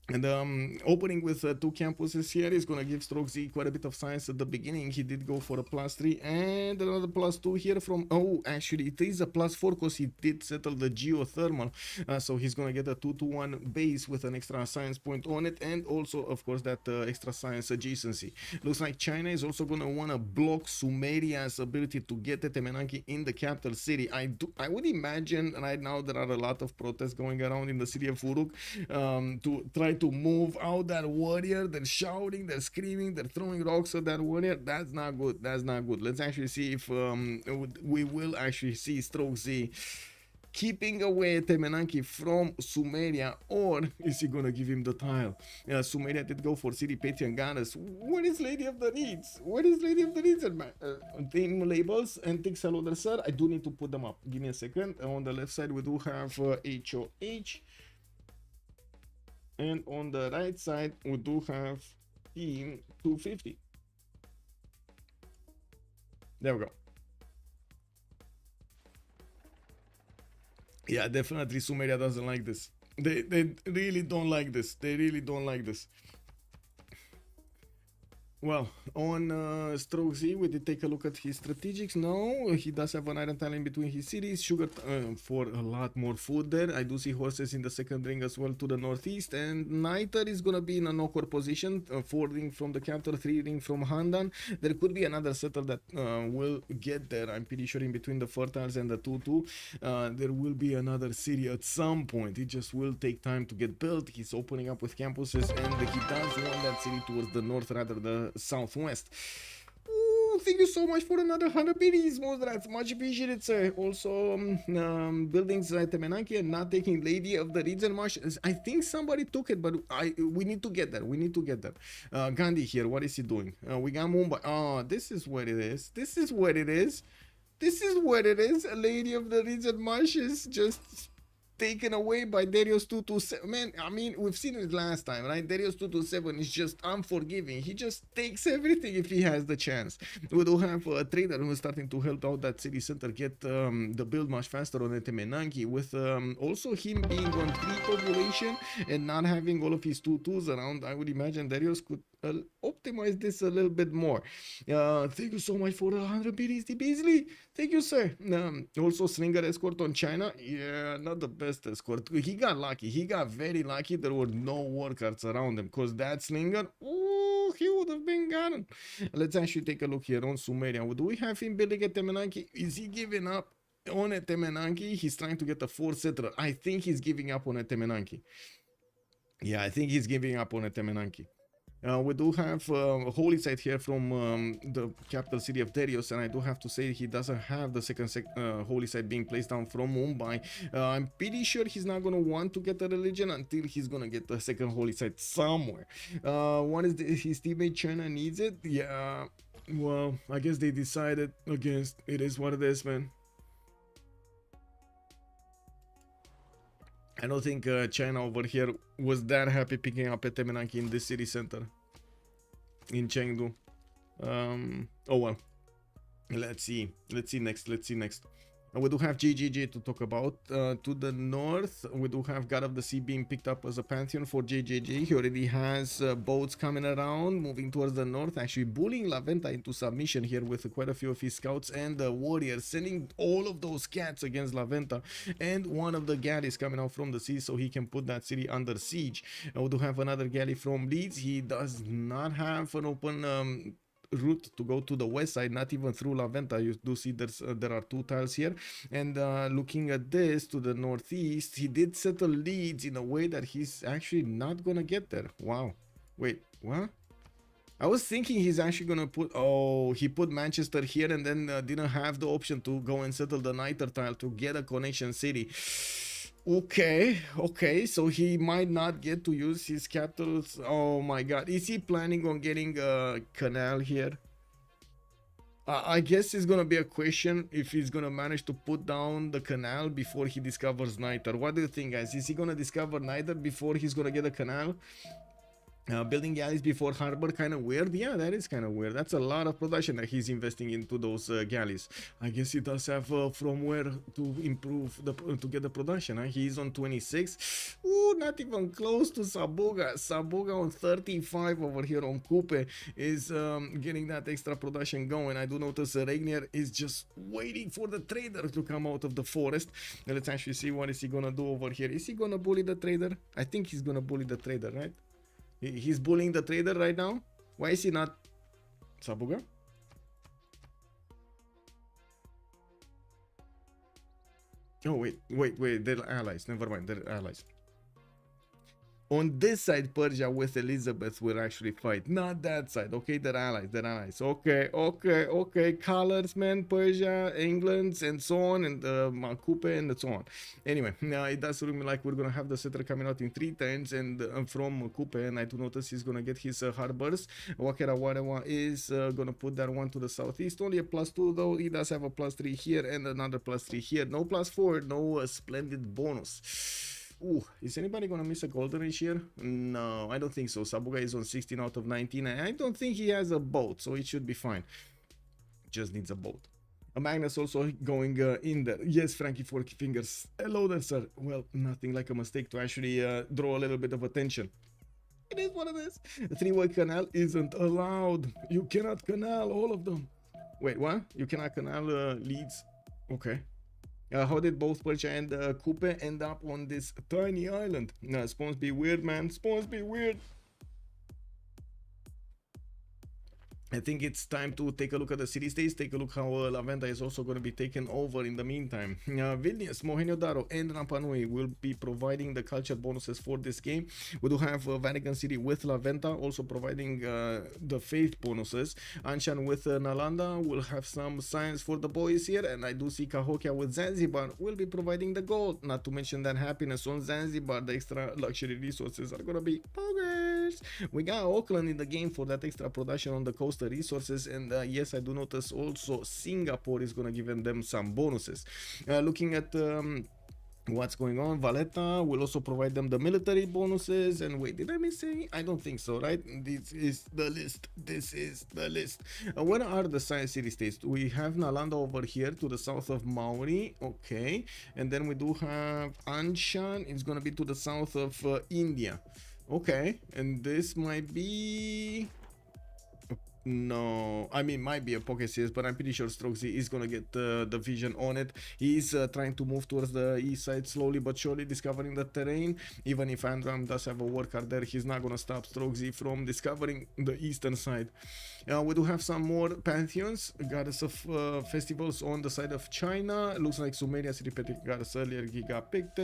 And opening with 2 campuses here is gonna give Stroke Z quite a bit of science at the beginning. He did go for a +3 and another +2 here from, oh, actually it is a +4 because he did settle the geothermal. So he's gonna get a 2-1 base with an extra science point on it, and also of course that extra science adjacency. Looks like China is also gonna wanna block Sumeria's ability to get Temenanki in the capital city. I would imagine right now there are a lot of protests going around in the city of Uruk to try to move out that warrior. They're shouting, they're screaming, they're throwing rocks at that warrior. That's not good. That's not good. Let's actually see if we will actually see Stroke Z keeping away Temenanki from Sumeria, or is he gonna give him the tile? Sumeria did go for City Patreon Goddess. What is Lady of the Reeds? What is Lady of the Reeds? Team labels and Tix hello there, sir. I do need to put them up. Give me a second. On the left side we do have HOH. And on the right side, we do have Team 250. There we go. Yeah, definitely Sumeria doesn't like this. They really don't like this. They really don't like this. Well, on Stroke Z, we did take a look at his strategics. No, he does have an iron tile in between his cities. Sugar for a lot more food there. I do see horses in the second ring as well to the northeast. And Niter is going to be in an awkward position. 4 ring from the capital, 3 ring from Handan. There could be another setter that will get there. I'm pretty sure in between the Fertiles and the 2-2. There will be another city at some point. It just will take time to get built. He's opening up with campuses, and he does want that city towards the north rather than southwest. Ooh, thank you so much for another 100 biddies, Modrats. Much appreciated, sir. Also, buildings at Temenanki and not taking Lady of the Reeds and Marsh. I think somebody took it, but we need to get there. We need to get there. Gandhi here, what is he doing? We got Mumbai. Oh, this is what it is. This is what it is. This is what it is. A Lady of the Reeds and Marsh is just taken away by Darius 227. Man, I mean, we've seen it last time, right? Darius 227 is just unforgiving. He just takes everything if he has the chance. We do have a trader who's starting to help out that city center get the build much faster on Temenanki, with also him being on 3 population and not having all of his 2-2s around. I would imagine Darius could optimize this a little bit more. Thank you so much for the 100 BDSD Beasley. Thank you, sir. Also Slinger escort on China. Yeah, not the best escort. He got lucky. He got very lucky. There were no workers around him, because that Slinger, ooh, he would have been gone. Let's actually take a look here on Sumeria. Do we have him building at Temenanki? Is he giving up on a Temenanki? He's trying to get a 4 settler. I think he's giving up on a Temenanki. Yeah, I think he's giving up on a Temenanki. We do have a holy site here from the capital city of Darius, and I do have to say he doesn't have the second holy site being placed down from Mumbai. I'm pretty sure he's not going to want to get a religion until he's going to get the second holy site somewhere. One is his teammate China needs it. Yeah, well, I guess they decided against. It is what it is, man. I don't think China over here was that happy picking up a Temenanki in this city center in Chengdu. Oh well. Let's see next. We do have JJJ to talk about. To the north, we do have God of the Sea being picked up as a pantheon for JJJ. He already has boats coming around, moving towards the north, actually bullying La Venta into submission here with quite a few of his scouts and the warriors, sending all of those cats against La Venta. And one of the galleys coming out from the sea so he can put that city under siege. We do have another galley from Leeds. He does not have an open route to go to the west side, not even through La Venta. You do see there are 2 tiles here, and looking at this to the northeast, he did settle Leeds in a way that he's actually not gonna get there. Wow, wait, what? I was thinking he's actually gonna put, oh, he put Manchester here and then didn't have the option to go and settle the Niter tile to get a connection city. Okay, so he might not get to use his capitals. Oh my god, is he planning on getting a canal here? I guess it's gonna be a question if he's gonna manage to put down the canal before he discovers Niter. What do you think, guys? Is he gonna discover Niter before he's gonna get a canal? Building galleys before harbor, kind of weird. Yeah, that is kind of weird. That's a lot of production that he's investing into those galleys. I guess he does have from where to improve to get the production. He's on 26. Ooh, not even close to Sabuga. Sabuga on 35 over here on Coupe is getting that extra production going. I do notice Regnier is just waiting for the trader to come out of the forest. Now, let's actually see what is he gonna do over here. Is he gonna bully the trader? I think he's gonna bully the trader, right? He's bullying the trader right now. Why is he not Sabuga? Oh, wait. They're allies. Never mind. They're allies. On this side, Persia with Elizabeth will actually fight. Not that side. Okay, they're allies. They're allies. Okay. Colors, man. Persia, England, and so on. And Coupe and so on. Anyway, now it does look like we're going to have the setter coming out in 3 turns. And from Coupe, and I do notice he's going to get his harbors. Wakera Warewa is going to put that one to the southeast. Only a +2 though. He does have a +3 here and another +3 here. No +4. No splendid bonus. Ooh, is anybody gonna miss a golden age here? No, I don't think so. Sabuga is on 16 out of 19. I don't think he has a boat, so it should be fine. Just needs a boat. A Magnus also going in there. Yes, Frankie Forky Fingers. Hello there, sir. Well, nothing like a mistake to actually draw a little bit of attention. It is what it is. A 3-way canal isn't allowed. You cannot canal all of them. Wait, what? You cannot canal leads? Okay. How did both Persia and Coupe end up on this tiny island? Spawns be weird, man. Spawns be weird. I think it's time to take a look at the city states, take a look how Laventa is also going to be taken over in the meantime. Vilnius, Mohenjo-Daro, and Rapa Nui will be providing the culture bonuses for this game. We do have Vatican City with Laventa also providing the faith bonuses. Anshan with Nalanda will have some science for the boys here, and I do see Cahokia with Zanzibar will be providing the gold. Not to mention that happiness on Zanzibar, the extra luxury resources are going to be poggers. We got Auckland in the game for that extra production on the coast resources, and yes, I do notice also Singapore is gonna give them some bonuses. Looking at what's going on, Valletta will also provide them the military bonuses. And wait, did I miss any? I don't think so, right? This is the list. Where are the science city states? We have Nalanda over here to the south of Maori. Okay, and then we do have Anshan. It's gonna be to the south of India. Okay, and this might be... No, I mean, might be a pocket series, but I'm pretty sure Stroxy is gonna get the vision on it. He's trying to move towards the east side slowly but surely, discovering the terrain. Even if Andram does have a worker there, he's not gonna stop Stroxy from discovering the eastern side. We do have some more pantheons, goddess of festivals on the side of China. Looks like Sumeria City goddess earlier, he got picked.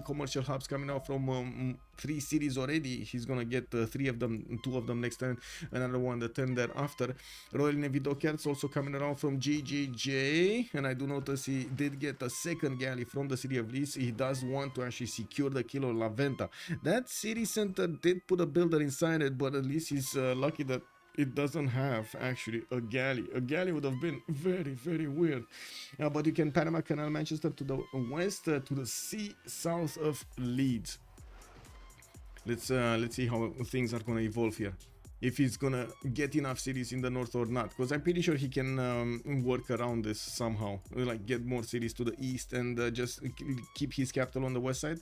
Commercial hubs coming out from 3 cities already. He's gonna get 3 of them, 2 of them next turn, another one the turn thereafter. Royal Navy Dockyards also coming around from GGJ, and I do notice he did get a second galley from the city of Leeds. He does want to actually secure the kill of Laventa. That city center did put a builder inside it, but at least he's lucky that it doesn't have actually a galley. A galley would have been very, very weird. But you can Panama Canal Manchester to the west, to the sea south of Leeds. Let's see how things are gonna evolve here. If he's gonna get enough cities in the north or not, because I'm pretty sure he can work around this somehow, like get more cities to the east and just keep his capital on the west side.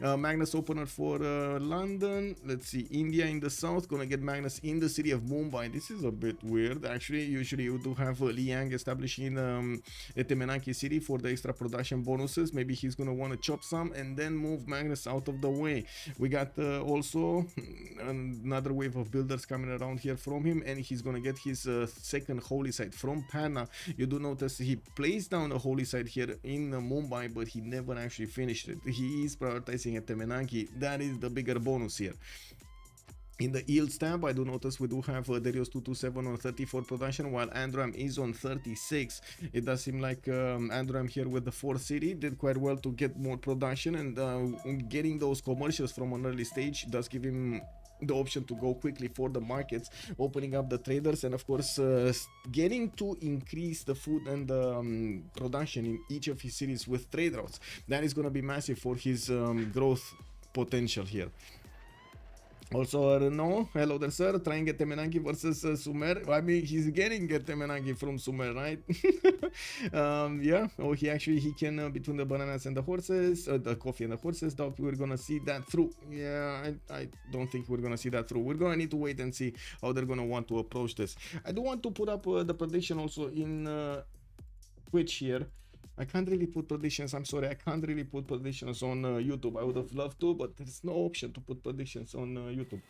Magnus opener for London. Let's see, India in the south, gonna get Magnus in the city of Mumbai. This is a bit weird actually. Usually you do have Liang establishing a Temenaki city for the extra production bonuses. Maybe he's gonna want to chop some and then move Magnus out of the way. We got also another wave of builders coming around here from him, and he's gonna get his second holy site from Panna. You do notice he placed down a holy site here in Mumbai, but he never actually finished it. He is prioritizing at Temenaki. That is the bigger bonus here. In the yields tab, I do notice we do have Darius 227 on 34 production, while Andram is on 36. It does seem like Andram here with the 4th city did quite well to get more production, and getting those commercials from an early stage does give him the option to go quickly for the markets, opening up the traders, and of course getting to increase the food and the production in each of his cities with trade routes. That is going to be massive for his growth potential here. Also, Renault, hello there, sir. Trying get Temenangi versus Sumer. I mean, he's getting Temenangi from Sumer, right? Yeah. Oh, he can between the bananas and the horses, the coffee and the horses. Doubt we're gonna see that through. Yeah, I don't think we're gonna see that through. We're gonna need to wait and see how they're gonna want to approach this. I do want to put up the prediction also in Twitch here. I can't really put predictions. I'm sorry, I can't really put predictions on YouTube. I would have loved to, but there's no option to put predictions on YouTube.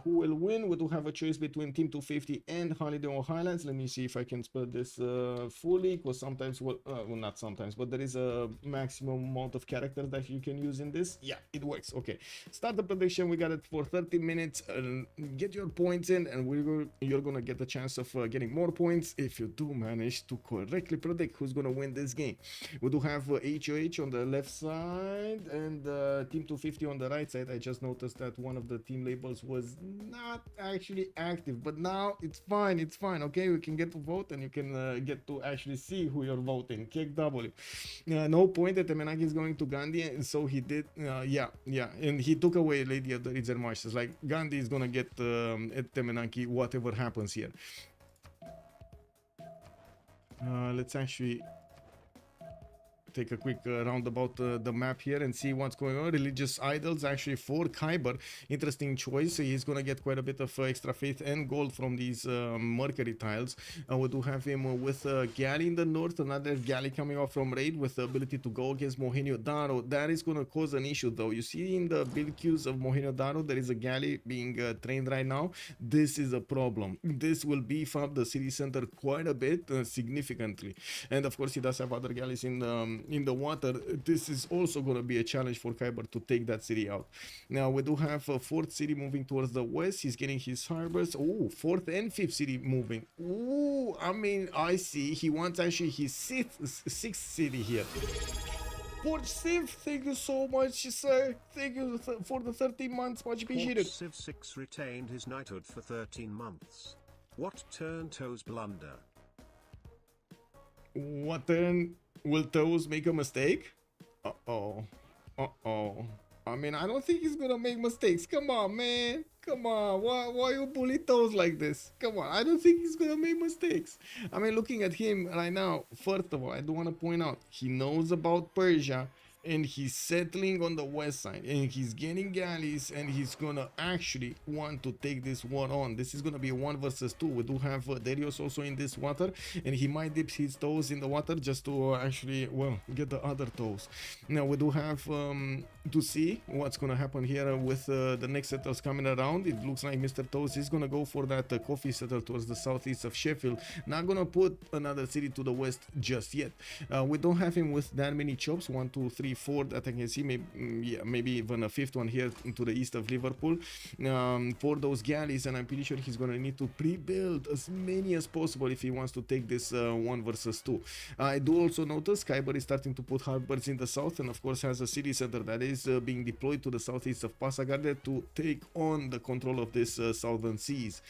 Who will win? We do have a choice between Team 250 and Holiday on Highlands. Let me see if I can spell this fully, because sometimes, well, not sometimes, but there is a maximum amount of characters that you can use in this. Yeah, it works. Okay, start the prediction. We got it for 30 minutes. Get your points in, and you're gonna get the chance of getting more points if you do manage to correctly predict who's gonna win this game. We do have HOH on the left side and Team 250 on the right side. I just noticed that one of the team labels was not actually active, but now it's fine. It's fine. Okay, we can get to vote, and you can get to actually see who you're voting. Kick W. No point that Temenaki is going to Gandhi, and so he did. Yeah, and he took away Lady of the Ridzer Marshes. Like, Gandhi is gonna get at Temenaki whatever happens here. Let's actually take a quick roundabout the map here and see what's going on. Religious idols actually for Kyber. Interesting choice. He's gonna get quite a bit of extra faith and gold from these Mercury tiles. We do have him with Galley in the north, another Galley coming off from raid with the ability to go against Mohenio Daro. That is gonna cause an issue though. You see in the build queues of Mohenio Daro there is a Galley being trained right now. This is a problem. This will beef up the city center quite a bit, significantly, and of course he does have other Galleys in the water. This is also going to be a challenge for Kyber to take that city out. Now we do have a 4th city moving towards the west. He's getting his harbors. Oh, 4th and 5th city moving. Oh, I mean, I see he wants actually his 6th city here. Port Civ, thank you so much, sir. Thank you for the 13 months. Much appreciated. Civ6 retained his knighthood for 13 months. What turn Toes blunder? What turn will Toes make a mistake? Uh-oh. I mean, I don't think he's gonna make mistakes. Come on, man. Come on. Why you bully Toes like this? Come on. I don't think he's gonna make mistakes. I mean, looking at him right now, first of all, I do want to point out, he knows about Persia, and he's settling on the west side, and he's getting galleys, and he's gonna actually want to take this war on. This is gonna be a 1 versus 2. We do have Darius also in this water, and he might dip his toes in the water just to actually, well, get the other toes. Now we do have to see what's gonna happen here with the next settlers coming around. It looks like Mr. Toes is gonna go for that coffee settle towards the southeast of Sheffield. Not gonna put another city to the west just yet. We don't have him with that many chops. 1, 2, 3, 4 that I can see. Maybe even a 5th one here to the east of Liverpool for those galleys, and I'm pretty sure he's gonna need to pre-build as many as possible if he wants to take this 1 versus 2. I do also notice Kyber is starting to put harbors in the south, and of course has a city center that is being deployed to the southeast of Passagarde to take on the control of this southern seas.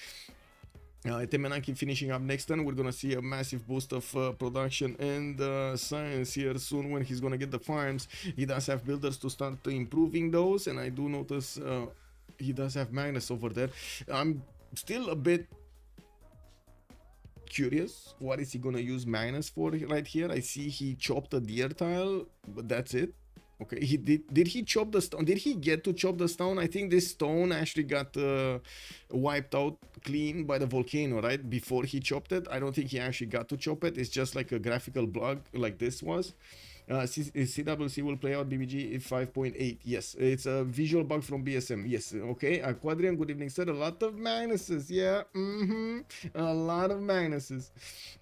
Temenaki finishing up next turn. We're gonna see a massive boost of production and science here soon when he's gonna get the farms. He does have builders to start improving those, and I do notice he does have Magnus over there. I'm still a bit curious, what is he gonna use Magnus for right here? I see he chopped a deer tile, but that's it. Okay, he did he chop the stone? Did he get to chop the stone? I think this stone actually got wiped out clean by the volcano, right? Before he chopped it. I don't think he actually got to chop it. It's just like a graphical block like this was. CWC will play out BBG 5.8. Yes, it's a visual bug from BSM. Yes, okay. Quadrian, good evening, sir. A lot of Magnuses. Yeah, a lot of Magnuses.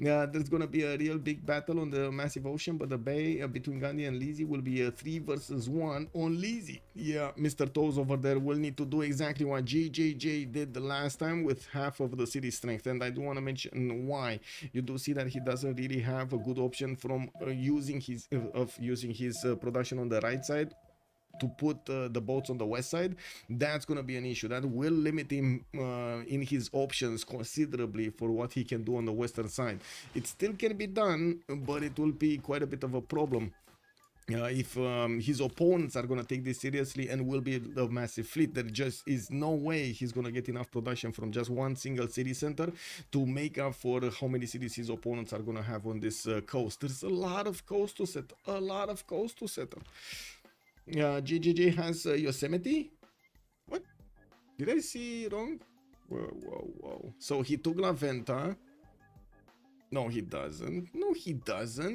Yeah, there's gonna be a real big battle on the massive ocean, but the bay between Gandhi and Lizzie will be a 3 versus 1 on Lizzie. Yeah, Mr. Toes over there will need to do exactly what JJJ did the last time with half of the city strength, and I do want to mention why. You do see that he doesn't really have a good option from using his production on the right side to put the boats on the west side. That's going to be an issue that will limit him in his options considerably for what he can do on the western side. It still can be done, but it will be quite a bit of a problem if his opponents are going to take this seriously and will be a massive fleet. There just is no way he's going to get enough production from just one single city center to make up for how many cities his opponents are going to have on this coast. There's a lot of coast to settle. GGG has Yosemite. What did I see wrong? Whoa. So he took La Venta. No, he doesn't.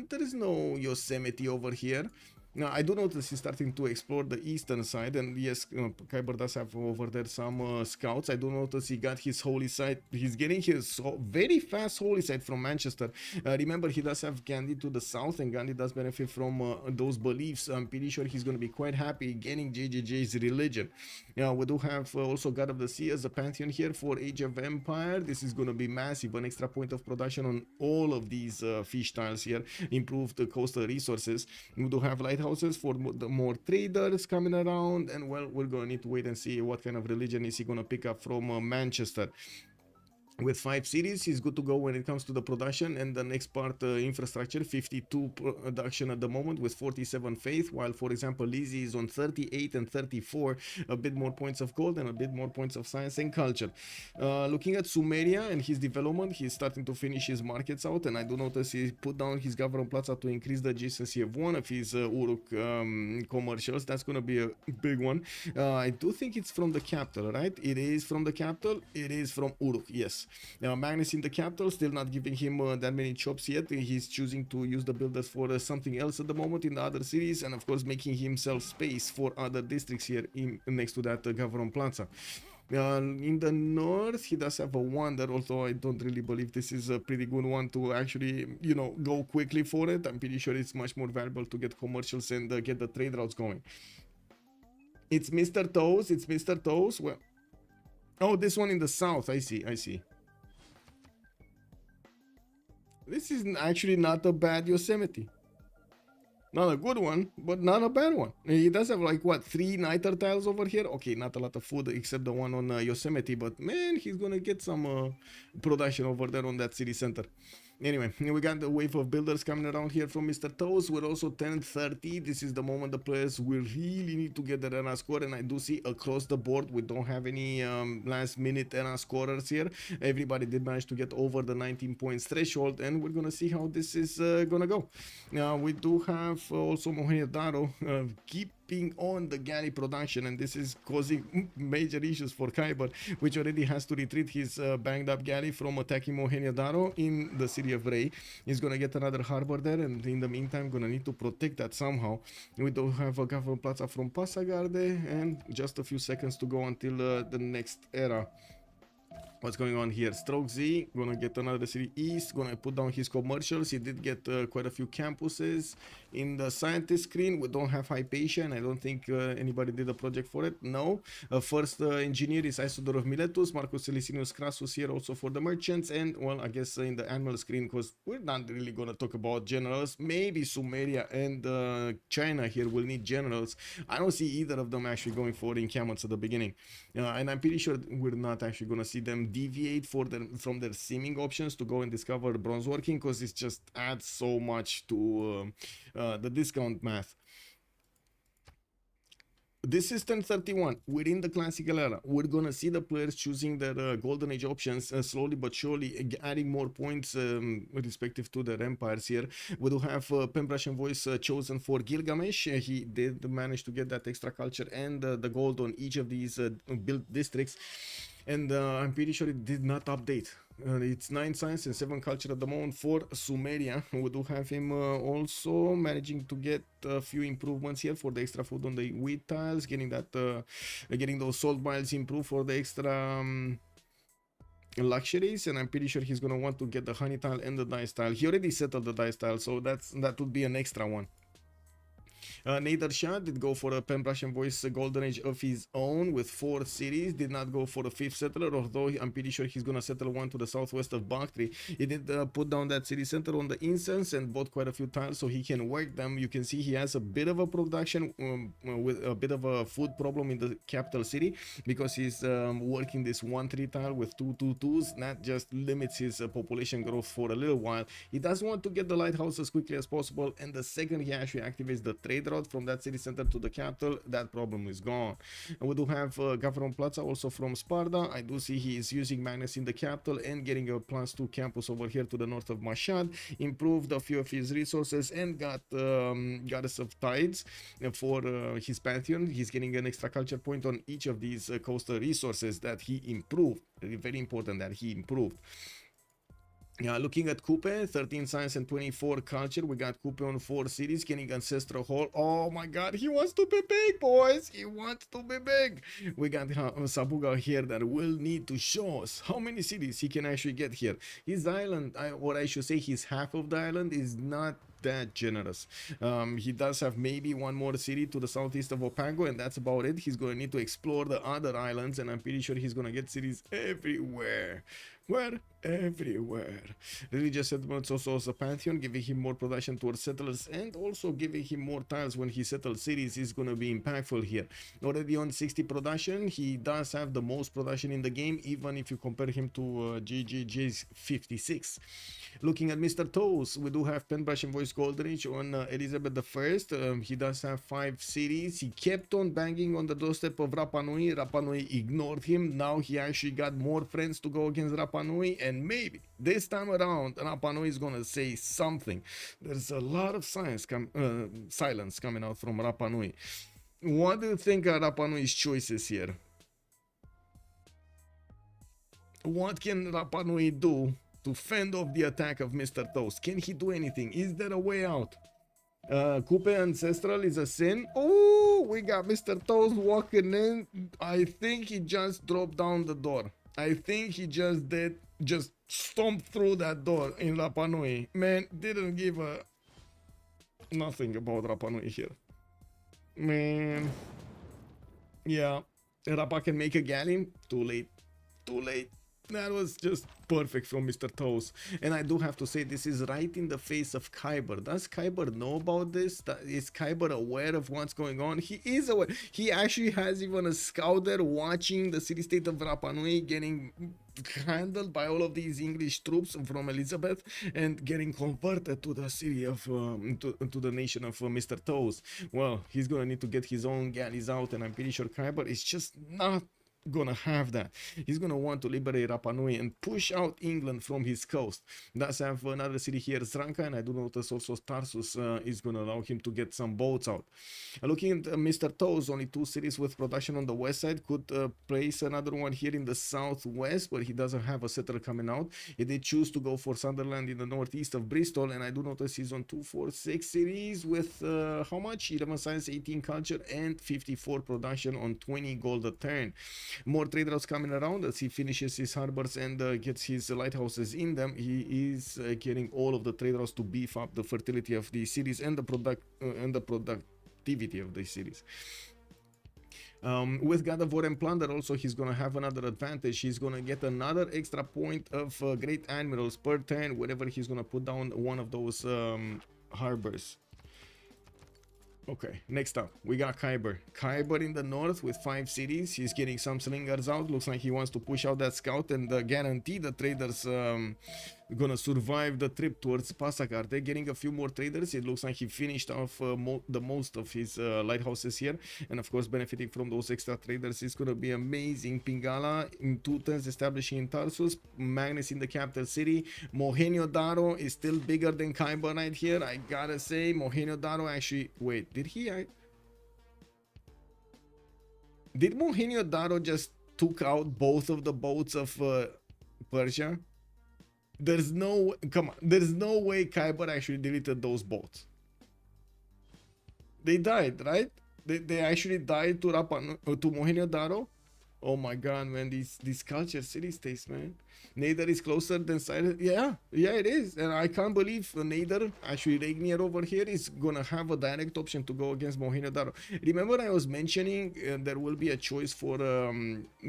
There is no Yosemite over here. Now, I do notice he's starting to explore the eastern side, and yes, Kyber does have over there some scouts. I do notice he got his holy site. He's getting his very fast holy site from Manchester. Remember, he does have Gandhi to the south, and Gandhi does benefit from those beliefs. I'm pretty sure he's going to be quite happy getting JJJ's religion. We do have also God of the Sea as a pantheon here for Age of Empire. This is going to be massive. An extra point of production on all of these fish tiles here. Improved the coastal resources. We do have lighthouses for the more traders coming around, and well, we're going to need to wait and see what kind of religion is he going to pick up from Manchester. With 5 cities, he's good to go when it comes to the production, and the next part, infrastructure, 52 production at the moment with 47 faith, while for example Lizzie is on 38 and 34, a bit more points of gold and a bit more points of science and culture. Looking at Sumeria and his development, he's starting to finish his markets out, and I do notice he put down his government plaza to increase the adjacency of one of his Uruk commercials. That's going to be a big one. I do think it's from the capital, right? It is from the capital. It is from Uruk, yes. Now Magnus in the capital, still not giving him that many chops yet. He's choosing to use the builders for something else at the moment in the other cities, and of course making himself space for other districts here next to that government plaza. In the north, he does have a wonder, although I don't really believe this is a pretty good one to actually, go quickly for it. I'm pretty sure it's much more valuable to get commercials and get the trade routes going. It's Mr. Toes. Well, oh, this one in the south. I see. This is actually not a bad Yosemite. Not a good one, but not a bad one. He does have like, what, 3 niter tiles over here? Okay, not a lot of food except the one on Yosemite, but man, he's gonna get some production over there on that city center. Anyway, we got the wave of builders coming around here from Mr. Toes. We're also 10:30. This is the moment the players will really need to get the arena score, and I do see across the board we don't have any last minute arena scorers here. Everybody did manage to get over the 19 points threshold, and we're gonna see how this is gonna go. Now we do have also Mohenjo-Daro keeping on the galley production, and this is causing major issues for Kyber, which already has to retreat his banged up galley from attacking Mohenjo-Daro in the city of Ray. He's gonna get another harbor there, and in the meantime gonna need to protect that somehow. We do have a government plaza from Passagarde, and just a few seconds to go until the next era. What's going on here? Stroke Z, gonna get another city east, gonna put down his commercials. He did get quite a few campuses. In the scientist screen, we don't have Hypatia, and I don't think anybody did a project for it. No. First engineer is Isodor of Miletus, Marcus Licinius Crassus here also for the merchants, and well, I guess in the animal screen, because we're not really gonna talk about generals. Maybe Sumeria and China here will need generals. I don't see either of them actually going for encampments at the beginning. And I'm pretty sure we're not actually gonna see them deviate from their seeming options to go and discover bronze working, because it just adds so much to the discount math. This is 1031. We're in the classical era. We're gonna see the players choosing their golden age options slowly but surely, adding more points respective to their empires here. We do have Pembrush and Voice chosen for Gilgamesh. He did manage to get that extra culture and the gold on each of these built districts. And I'm pretty sure it did not update. It's 9 science and 7 culture at the moment for Sumeria. We do have him also managing to get a few improvements here for the extra food on the wheat tiles, getting that getting those salt miles improved for the extra luxuries, and I'm pretty sure he's gonna want to get the honey tile and the dice tile. He already settled the dice tile, so that would be an extra one. Nader Shah did go for a pen brush and voice golden age of his own with 4 cities, did not go for a 5th settler, although I'm pretty sure he's gonna settle one to the southwest of Bakhtri. He did put down that city center on the incense and bought quite a few tiles so he can work them. You can see he has a bit of a production with a bit of a food problem in the capital city because he's working this 1-3 tile with 2-2-2s. That just limits his population growth for a little while. He does want to get the lighthouse as quickly as possible, and the second he actually activates the trade route from that city center to the capital, that problem is gone. And we do have Gavron Plaza also from Sparta. I do see he is using magnets in the capital and getting a +2 campus over here to the north of Mashhad. Improved a few of his resources and got Goddess of Tides for his pantheon. He's getting an extra culture point on each of these coastal resources that he improved. Very important that he improved. Looking at Kupe, 13 science and 24 culture. We got Kupe on 4 cities, getting Ancestral Hall. Oh my god, he wants to be big, boys. He wants to be big. We got Sabuga here that will need to show us how many cities he can actually get here. His island, or I should say his half of the island, is not that generous. He does have maybe one more city to the southeast of Opago, and that's about it. He's going to need to explore the other islands, and I'm pretty sure he's going to get cities everywhere. Where? Everywhere. Religious settlements also as a pantheon, giving him more production towards settlers and also giving him more tiles when he settles cities is going to be impactful here. Already on 60 production, he does have the most production in the game, even if you compare him to GGG's 56. Looking at Mr. Toes, we do have Penbrush and Voice Golden Age on Elizabeth I. He does have 5 cities. He kept on banging on the doorstep of Rapa Nui. Rapa Nui ignored him. Now he actually got more friends to go against Rapa Nui, and maybe this time around Rapa Nui is gonna say something. There's a lot of silence coming out from Rapa Nui. What do you think are Rapa Nui's choices here? What can Rapa Nui do to fend off the attack of Mr. Toast? Can he do anything? Is there a way out? Coupe Ancestral is a sin. Oh, we got Mr. Toast walking in. I think he just dropped down the door. I think he just stomped through that door in Rapa Nui. Man, didn't give a nothing about Rapa Nui here. Man. Yeah. Rapa can make a galley. Too late. Too late. That was just perfect from Mr. Toes. And I do have to say, this is right in the face of Kyber. Does Kyber know about this? Is Kyber aware of what's going on? He is aware. He actually has even a scout there watching the city-state of Rapa Nui getting handled by all of these English troops from Elizabeth and getting converted to the city of to the nation of Mr. Toes. Well, he's gonna need to get his own galleys out, and I'm pretty sure Kyber is just not gonna have that. He's gonna want to liberate Rapa Nui and push out England from his coast. Does have another city here, Zranka, and I do notice also Tarsus is gonna allow him to get some boats out. Looking at Mr. Toes, only 2 cities with production on the west side, could place another one here in the southwest, but he doesn't have a settler coming out. He did choose to go for Sunderland in the northeast of Bristol, and I do notice he's on 2, 4, 6 cities with how much? 11 science, 18 culture, and 54 production on 20 gold a turn. More trade routes coming around as he finishes his harbors and gets his lighthouses in them. He is getting all of the trade routes to beef up the fertility of these cities and the productivity of these cities. With God of War and Plunder also, he's gonna have another advantage. He's gonna get another extra point of Great Admirals per turn whenever he's gonna put down one of those harbors. Okay, next up, we got Kyber. Kyber in the north with 5 cities. He's getting some slingers out. Looks like he wants to push out that scout and guarantee the traders gonna survive the trip towards Pasakar. They're getting a few more traders. It looks like he finished off the most of his lighthouses here. And of course, benefiting from those extra traders is gonna be amazing. Pingala in 2 turns establishing in Tarsus. Magnus in the capital city. Mohenjo Daro is still bigger than Kyber right here. I gotta say, Mohenjo Daro actually... Wait, did he... Did Mohenjo Daro just took out both of the boats of Persia? There's no, come on, there's no way Khyber actually deleted those boats. They died, right? They actually died to Mohenjo-Daro. Oh my god, man, these culture city states, man. Nether is closer than Cyrus. Yeah, it is. And I can't believe Nether, actually Regnier over here, is gonna have a direct option to go against Mohenjo-Daro. Remember I was mentioning there will be a choice for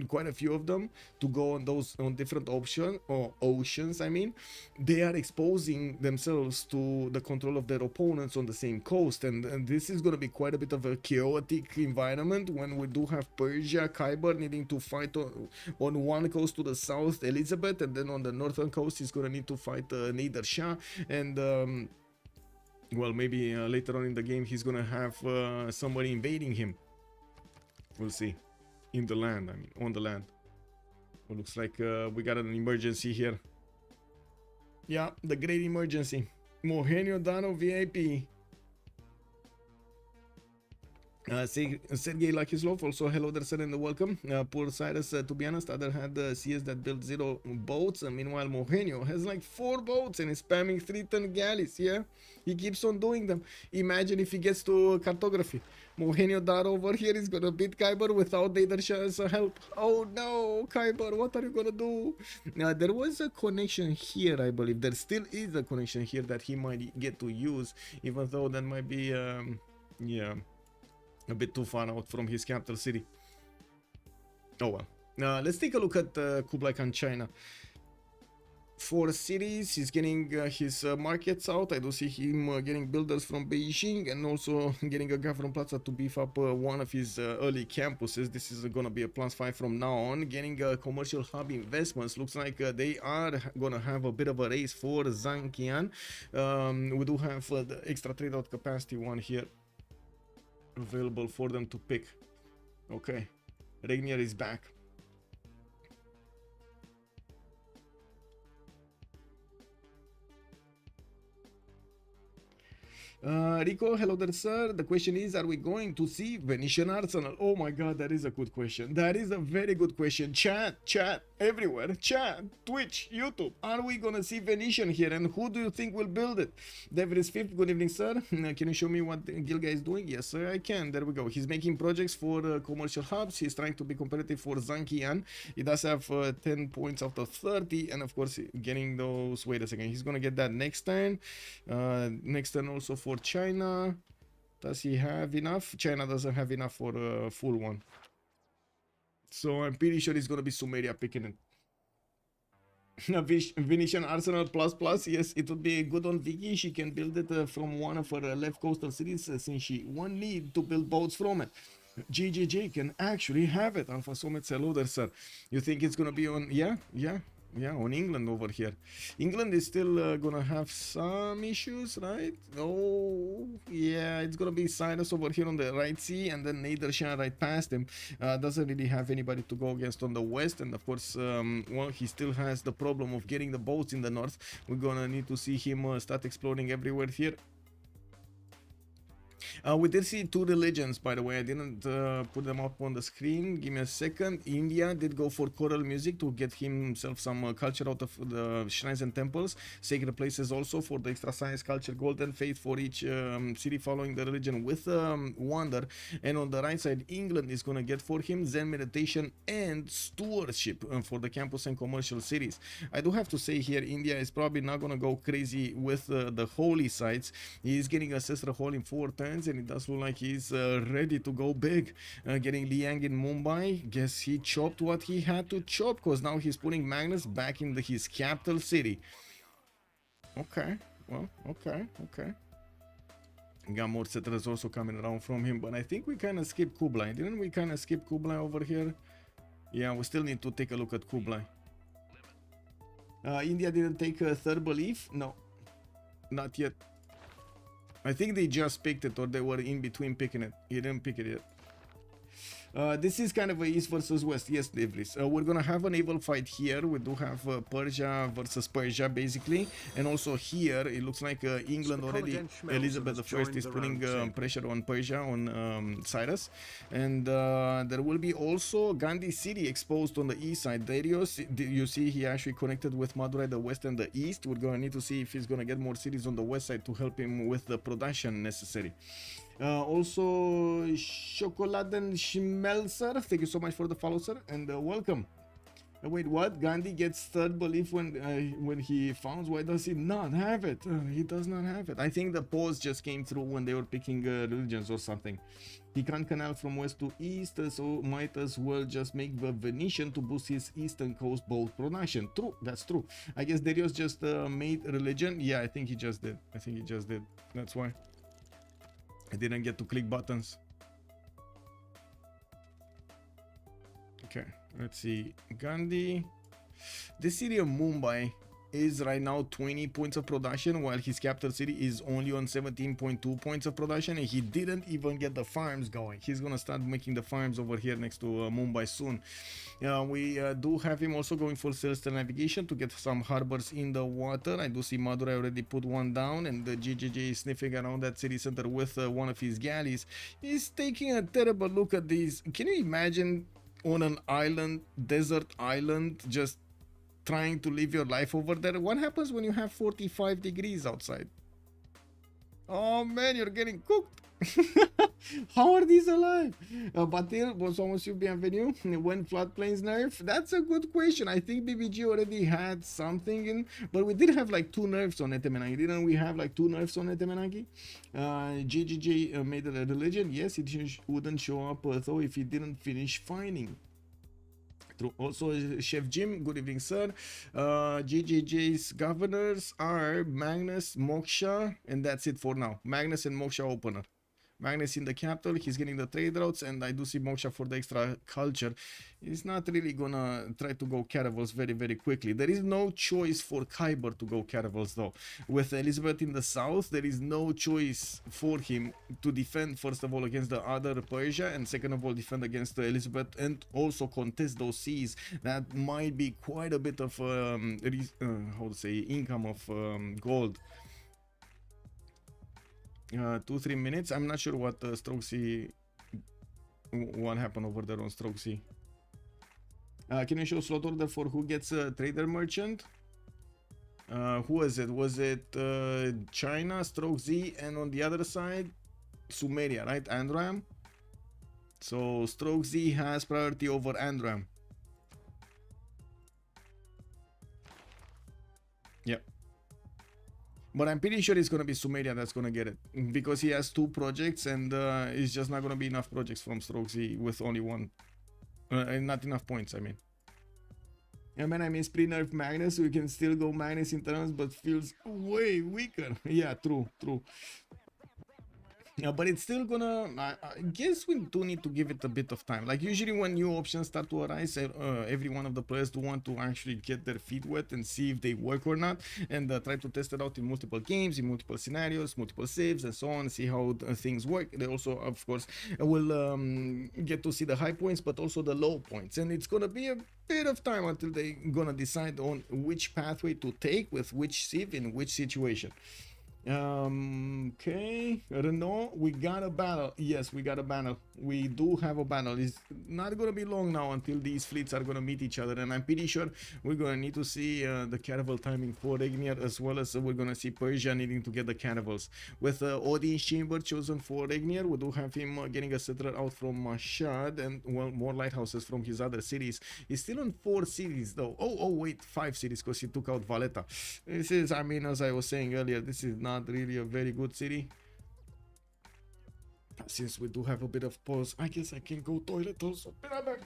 quite a few of them to go on different oceans. I mean, they are exposing themselves to the control of their opponents on the same coast, and this is gonna be quite a bit of a chaotic environment when we do have Persia, Khyber needing to fight on one coast to the south, Elizabeth, and then on the northern coast he's gonna need to fight Nader Shah, and well, maybe later on in the game he's gonna have somebody invading him. We'll see. In the land, I mean, on the land. Well, looks like we got an emergency here. Yeah, the great emergency. Mohenjo-Daro VIP. Sergey Lakislov also, hello there, sir, and welcome. Poor Cyrus, to be honest, other had CS that built 0 boats. Meanwhile, Mohenjo has like 4 boats and is spamming 3-ton galleys. Yeah, he keeps on doing them. Imagine if he gets to cartography. Mohenjo-Daro over here is gonna beat Khyber without Nadershah's help. Oh no, Khyber, what are you gonna do? There was a connection here, I believe. There still is a connection here that he might get to use, even though that might be, yeah, a bit too far out from his capital city. Oh well. Let's take a look at Kublai Khan China. 4 cities, he's getting his markets out. I do see him getting builders from Beijing and also getting a guy from Plaza to beef up one of his early campuses. This is gonna be a +5 from now on. Getting commercial hub investments. Looks like they are gonna have a bit of a race for Zhangqian. We do have the extra trade out capacity one here available for them to pick. Okay, Regnier is back. Rico, hello there, sir. The question is, are we going to see Venetian Arsenal? Oh my god, that is a good question. That is a very good question. Chat, everywhere. Chat, Twitch, YouTube. Are we gonna see Venetian here? And who do you think will build it? David is 5th. Good evening, sir. Can you show me what Gilga is doing? Yes, sir, I can. There we go. He's making projects for commercial hubs. He's trying to be competitive for Zhangqian. He does have 10 points out of 30. And of course, getting those... Wait a second. He's gonna get that next turn. Next turn also for China. Does he have enough? China doesn't have enough for a full one. So I'm pretty sure he's gonna be Sumeria picking it. Venetian Arsenal ++. Yes, it would be good on Vicky. She can build it from one of her left coastal cities since she won't need to build boats from it. GGG can actually have it. Alpha Summit, hello there, sir. You think it's gonna be on... Yeah, on England over here. England is still gonna have some issues, right? Oh, yeah, it's gonna be Cyrus over here on the right sea, and then Nader Shah right past him. Doesn't really have anybody to go against on the west, and of course, well, he still has the problem of getting the boats in the north. We're gonna need to see him start exploring everywhere here. We did see 2 religions, by the way. I didn't put them up on the screen. Give me a second. India did go for choral music to get himself some culture out of the shrines and temples. Sacred places also for the extra science, culture, golden faith for each city following the religion with wonder. And on the right side, England is going to get for him Zen meditation and stewardship for the campus and commercial cities. I do have to say here, India is probably not going to go crazy with the holy sites. He is getting Ancestral Hall in 4 turns, and it does look like he's ready to go big. Getting Liang in Mumbai. Guess he chopped what he had to chop, because now he's putting Magnus back in his capital city. Okay, well, okay. Got more settlers also coming around from him, but I think we kind of skipped Kublai. Didn't we kind of skip Kublai over here? Yeah, we still need to take a look at Kublai. India didn't take a third belief? No, not yet. I think they just picked it, or they were in between picking it. He didn't pick it yet. This is kind of a East versus West. Yes, Devlis. We're gonna have a naval fight here. We do have Persia versus Persia, basically. And also here, it looks like England already, Elizabeth I is putting pressure on Persia, on Cyrus. And there will be also Gandhi City exposed on the east side. Darius, you see he actually connected with Madurai, the west and the east. We're gonna need to see if he's gonna get more cities on the west side to help him with the production necessary. Also, Schokoladen Schmelzer, thank you so much for the follow, sir, and welcome. Wait, what? Gandhi gets third belief when he founds? Why does he not have it? He does not have it. I think the pause just came through when they were picking religions or something. He can't canal from west to east, so might as well just make the Venetian to boost his eastern coast boat production. True, that's true. I guess Darius just made religion. Yeah, I think he just did. I think he just did. That's why I didn't get to click buttons. Okay, let's see. Gandhi. This city of Mumbai is right now 20 points of production, while his capital city is only on 17.2 points of production, and he didn't even get the farms going. He's gonna start making the farms over here next to Mumbai soon. We do have him also going for celestial navigation to get some harbors in the water. I do see Madurai already put one down, and the GGG is sniffing around that city center with one of his galleys. He's taking a terrible look at these. Can you imagine on an island, desert island, just trying to live your life over there? What happens when you have 45 degrees outside? Oh man, you're getting cooked. How are these alive? Batil, bonsoir monsieur, bienvenue. When floodplains nerf? That's a good question. I think BBG already had something in, but we did have like 2 nerfs on Etemenagi. Didn't we have like 2 nerfs on Etemenagi? GGG made it a religion. Yes, it wouldn't show up though if he didn't finish fining. Also, Chef Jim, good evening, sir. GGJ's governors are Magnus, Moksha, and that's it for now. Magnus and Moksha opener. Magnus in the capital, he's getting the trade routes, and I do see Moksha for the extra culture. He's not really gonna try to go caravels very, very quickly. There is no choice for Khyber to go caravels though. With Elizabeth in the south, there is no choice for him to defend, first of all, against the other Persia, and second of all, defend against Elizabeth and also contest those seas. That might be quite a bit of, how to say, income of gold. 2-3 minutes. I'm not sure what Stroke C, what happened over there on Stroke C. Can you show slot order for who gets a trader merchant? Who was it? Was it China, Stroke Z, and on the other side, Sumeria, right? Andram. So Stroke Z has priority over Andram. Yep. But I'm pretty sure it's going to be Sumeria that's going to get it, because he has 2 projects, and it's just not going to be enough projects from Stroke Z with only 1. Not enough points, I mean. Yeah, man, I mean, pre-nerf Magnus, so you can still go Magnus in terms, but feels way weaker. Yeah, true, true. Yeah, but it's still gonna, I guess we do need to give it a bit of time. Like usually when new options start to arise, every one of the players do want to actually get their feet wet and see if they work or not, and try to test it out in multiple games, in multiple scenarios, multiple saves and so on, see how things work. They also, of course, will get to see the high points, but also the low points, and it's gonna be a bit of time until they gonna decide on which pathway to take with which civ in which situation. Okay, Renault, we got a battle. Yes, we got a battle. We do have a battle. It's not gonna be long now until these fleets are gonna meet each other, and I'm pretty sure we're gonna need to see the caravel timing for Regnier, as well as we're gonna see Persia needing to get the caravels. With Odin's chamber chosen for Regnier, we do have him getting a settler out from Mashhad, and well, more lighthouses from his other cities. He's still on 4 cities though. Oh wait, 5 cities, because he took out Valletta. This is, I mean, as I was saying earlier, this is not really a very good city. Since we do have a bit of pause, I guess I can go toilet also. Be right back.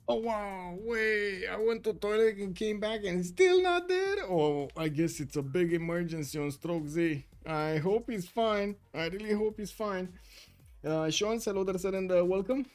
Oh wow, wait, I went to toilet and came back and still not dead? Oh, I guess it's a big emergency on Stroke Z. I hope he's fine. I really hope he's fine. Sean, hello there, sir, and welcome.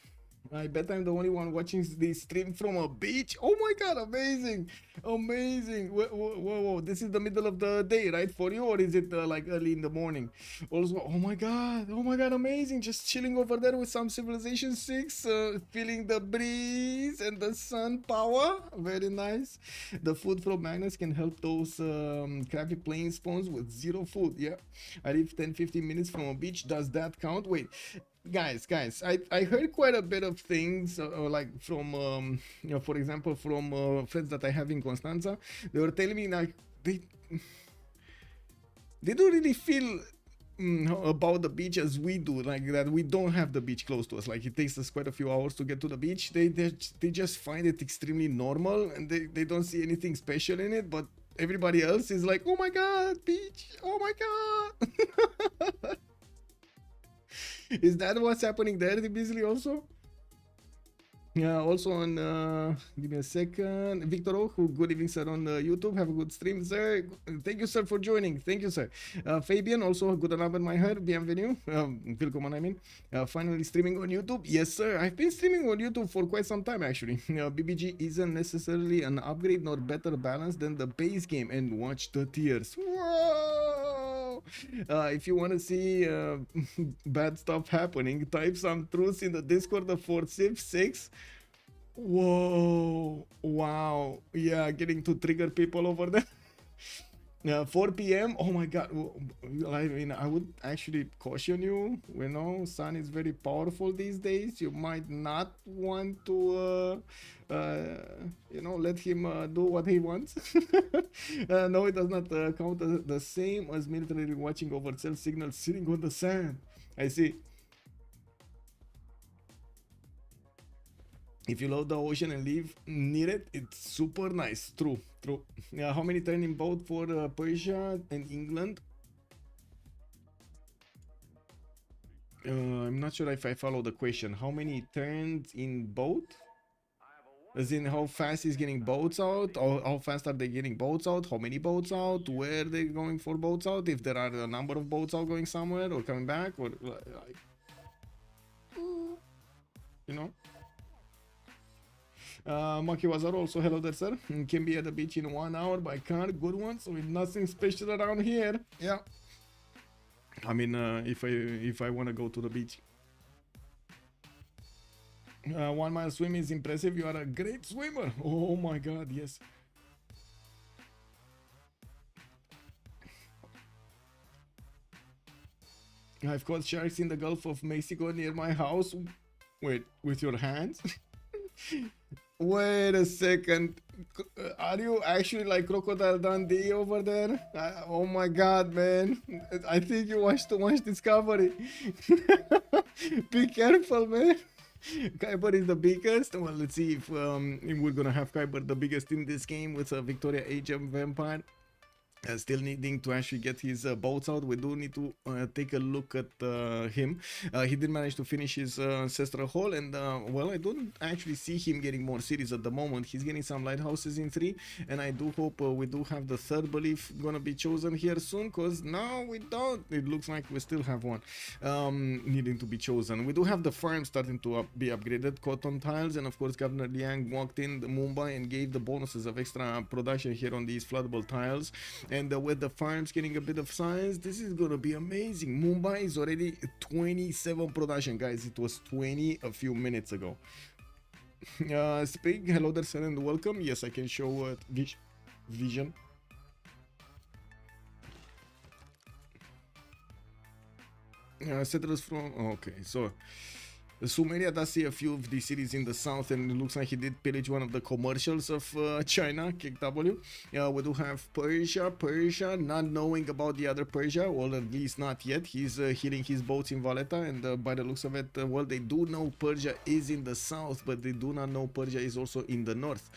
I bet I'm the only one watching this stream from a beach. Oh my god, amazing! Amazing! Whoa, whoa, whoa. This is the middle of the day, right? For you, or is it like early in the morning? Also, oh my god, amazing! Just chilling over there with some Civilization 6, feeling the breeze and the sun power. Very nice. The food from Magnus can help those crappy plane spawns with zero food. Yeah, I live 10-15 minutes from a beach. Does that count? Wait. Guys, I heard quite a bit of things like from for example from friends that I have in Constanza. They were telling me like they don't really feel about the beach as we do, like that we don't have the beach close to us. Like it takes us quite a few hours to get to the beach. They just find it extremely normal, and they don't see anything special in it. But everybody else is like, oh my god, beach, oh my god. Is that what's happening there, Beasley, also? Yeah, also on, give me a second. Victor O, good evening, sir, on YouTube. Have a good stream, sir. Thank you, sir, for joining. Thank you, sir. Fabian, also, good abend, my heart. Bienvenue. Willkommen, I mean. Finally streaming on YouTube. Yes, sir. I've been streaming on YouTube for quite some time, actually. BBG isn't necessarily an upgrade nor better balance than the base game. And watch the tiers. Whoa! If you want to see bad stuff happening, type some truths in the Discord for Civ6. Whoa, wow, yeah, getting to trigger people over there. 4 p.m. Oh my god. I mean, I would actually caution you, you know, sun is very powerful these days. You might not want to you know, let him do what he wants. No, it does not count the same as military watching over cell signals sitting on the sand. I see. If you love the ocean and live near it, it's super nice. True, true. How many turn in boat for Persia and England? I'm not sure if I follow the question. How many turns in boat? As in how fast is getting boats out? Or how fast are they getting boats out? How many boats out? Where they're going for boats out? If there are a number of boats out going somewhere or coming back, or like, you know? Maki Wazar also, hello there, sir. Can be at the beach in 1 hour by car. Good one. So nothing special around here. Yeah. I mean, if I want to go to the beach. 1 mile swim is impressive. You are a great swimmer. Oh my god, yes. I've caught sharks in the Gulf of Mexico near my house. Wait, with your hands? Wait a second. Are you actually like Crocodile Dundee over there? Oh my god, man. I think you watched too much Discovery. Be careful, man. Kyber is the biggest. Well, let's see if we're gonna have Kyber the biggest in this game with a Victoria Age Vampire. Still needing to actually get his boats out. We do need to take a look at him. He did manage to finish his ancestral haul, and well, I don't actually see him getting more cities at the moment. He's getting some lighthouses in 3, and I do hope we do have the third belief gonna be chosen here soon, because now we don't. It looks like we still have one needing to be chosen. We do have the farm starting to be upgraded, cotton tiles, and of course Governor Liang walked in Mumbai and gave the bonuses of extra production here on these floodable tiles. And with the farms getting a bit of size, this is gonna be amazing. Mumbai is already 27 production, guys. It was 20 a few minutes ago. Sprig, hello there, sir, and welcome. Yes, I can show vision. Settlers from, okay, so Sumeria does see a few of these cities in the south, and it looks like he did pillage one of the commercials of China, KW. We do have Persia, not knowing about the other Persia, well, at least not yet. He's hitting his boats in Valletta, and by the looks of it, well, they do know Persia is in the south, but they do not know Persia is also in the north.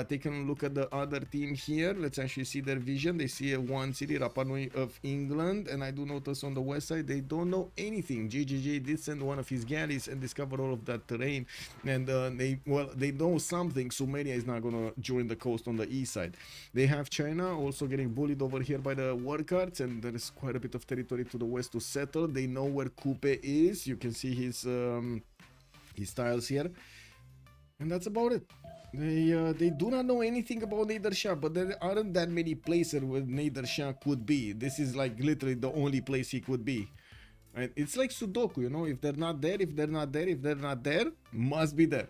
Taking a look at the other team here, let's actually see their vision. They see one city, Rapa Nui of England, and I do notice on the west side, they don't know anything. GGG did send one of his galleys, and discover all of that terrain, and they know something. Sumeria is not gonna join the coast on the east side. They have China also getting bullied over here by the war cards, and there is quite a bit of territory to the west to settle. They know where Kupe is. You can see his tiles here, and that's about it. They do not know anything about Nader Shah, but there aren't that many places where Nader Shah could be. This is like literally the only place he could be. Right? It's like Sudoku, you know, if they're not there, if they're not there, if they're not there, must be there.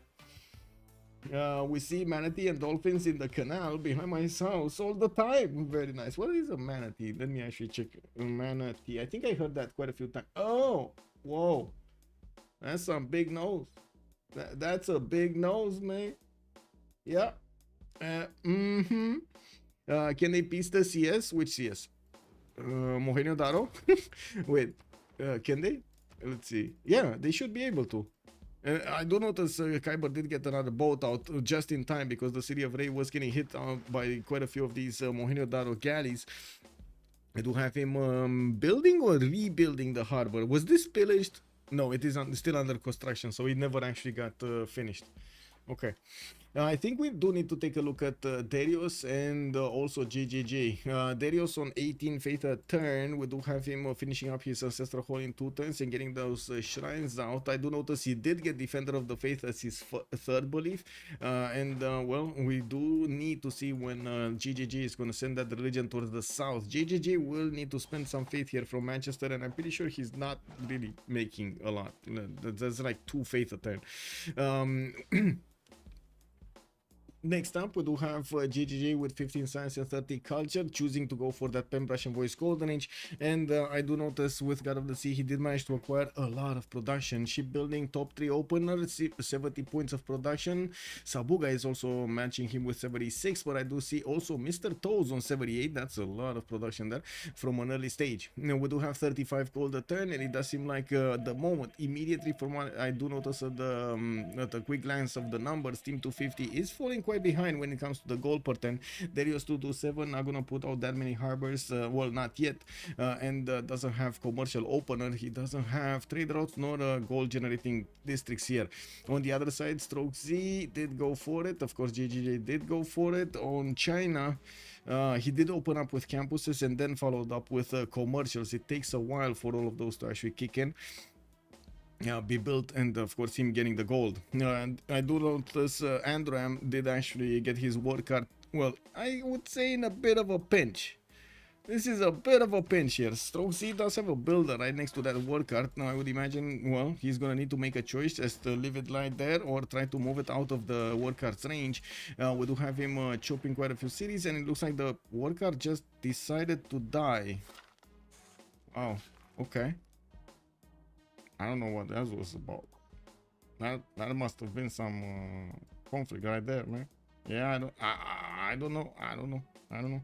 We see manatee and dolphins in the canal behind my house all the time. Very nice. What is a manatee? Let me actually check. A manatee. I think I heard that quite a few times. Oh, whoa. That's some big nose. That's a big nose, man. Yeah. Can they piece the CS? Which CS? Mohenio Daro? Wait. Can they? Let's see. Yeah, they should be able to. I do notice Kyber did get another boat out just in time, because the city of Ray was getting hit by quite a few of these Mohenio Daro galleys. I do have him building or rebuilding the harbor. Was this pillaged? No, it is still under construction, so it never actually got finished. Okay. I think we do need to take a look at Darius and also GGG. Darius on 18 faith a turn. We do have him finishing up his ancestral hall in 2 turns and getting those shrines out. I do notice he did get Defender of the Faith as his third belief. Well, we do need to see when GGG is going to send that religion towards the south. GGG will need to spend some faith here from Manchester, and I'm pretty sure he's not really making a lot. There's like 2 faith a turn. Next up, we do have GGG with 15 science and 30 culture, choosing to go for that Pembrush and Voice Golden Age. And I do notice with God of the Sea, he did manage to acquire a lot of production. Shipbuilding, top 3 opener, 70 points of production. Sabuga is also matching him with 76, but I do see also Mr. Toes on 78. That's a lot of production there from an early stage. Now, we do have 35 gold a turn, and it does seem like the moment, immediately from what I do notice at the quick glance of the numbers, Team 250 is falling quite behind when it comes to the gold per turn. Darius 227 not gonna put out that many harbors, well, not yet, and doesn't have commercial opener. He doesn't have trade routes nor gold generating districts here. On the other side, Stroke Z did go for it. Of course, GGJ did go for it. On China, he did open up with campuses and then followed up with commercials. It takes a while for all of those to actually kick in. Be built, and of course him getting the gold. And I do notice Andram did actually get his war card, well, I would say in a bit of a pinch. This is a bit of a pinch here. Stroke C does have a builder right next to that war card. Now I would imagine, well, he's gonna need to make a choice as to leave it right there or try to move it out of the war card's range. We do have him chopping quite a few cities, and it looks like the war card just decided to die. Oh, okay. I don't know what that was about. That must have been some conflict right there, man. Yeah, I don't know.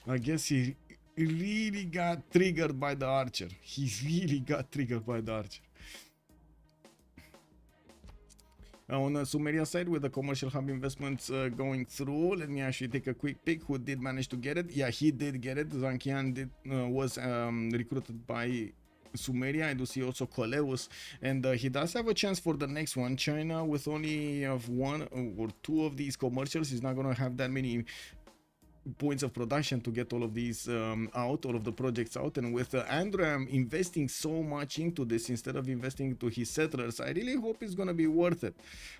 I guess he really got triggered by the archer. He really got triggered by the archer. On the Sumeria side, with the commercial hub investments going through, let me actually take a quick pick. Who did manage to get it? Yeah, he did get it. Zankian was recruited by Sumeria. I do see also Coleus, and he does have a chance for the next one. China, with only 1 or 2 of these commercials, is not going to have that many points of production to get all of these out, all of the projects out. And with Andram investing so much into this instead of investing into his settlers, I really hope it's going to be worth it.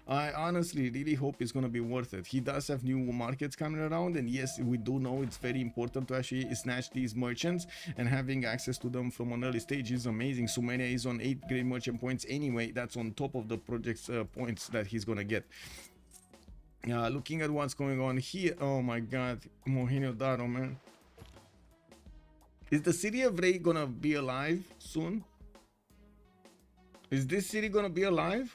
I honestly really hope it's going to be worth it. He does have new markets coming around, and yes, we do know it's very important to actually snatch these merchants, and having access to them from an early stage is amazing. Sumeria is on 8 great merchant points anyway. That's on top of the project's points that he's going to get. Looking at what's going on here, oh my god, Mohenio Daro, man. Is the city of Ray gonna be alive soon? Is this city gonna be alive?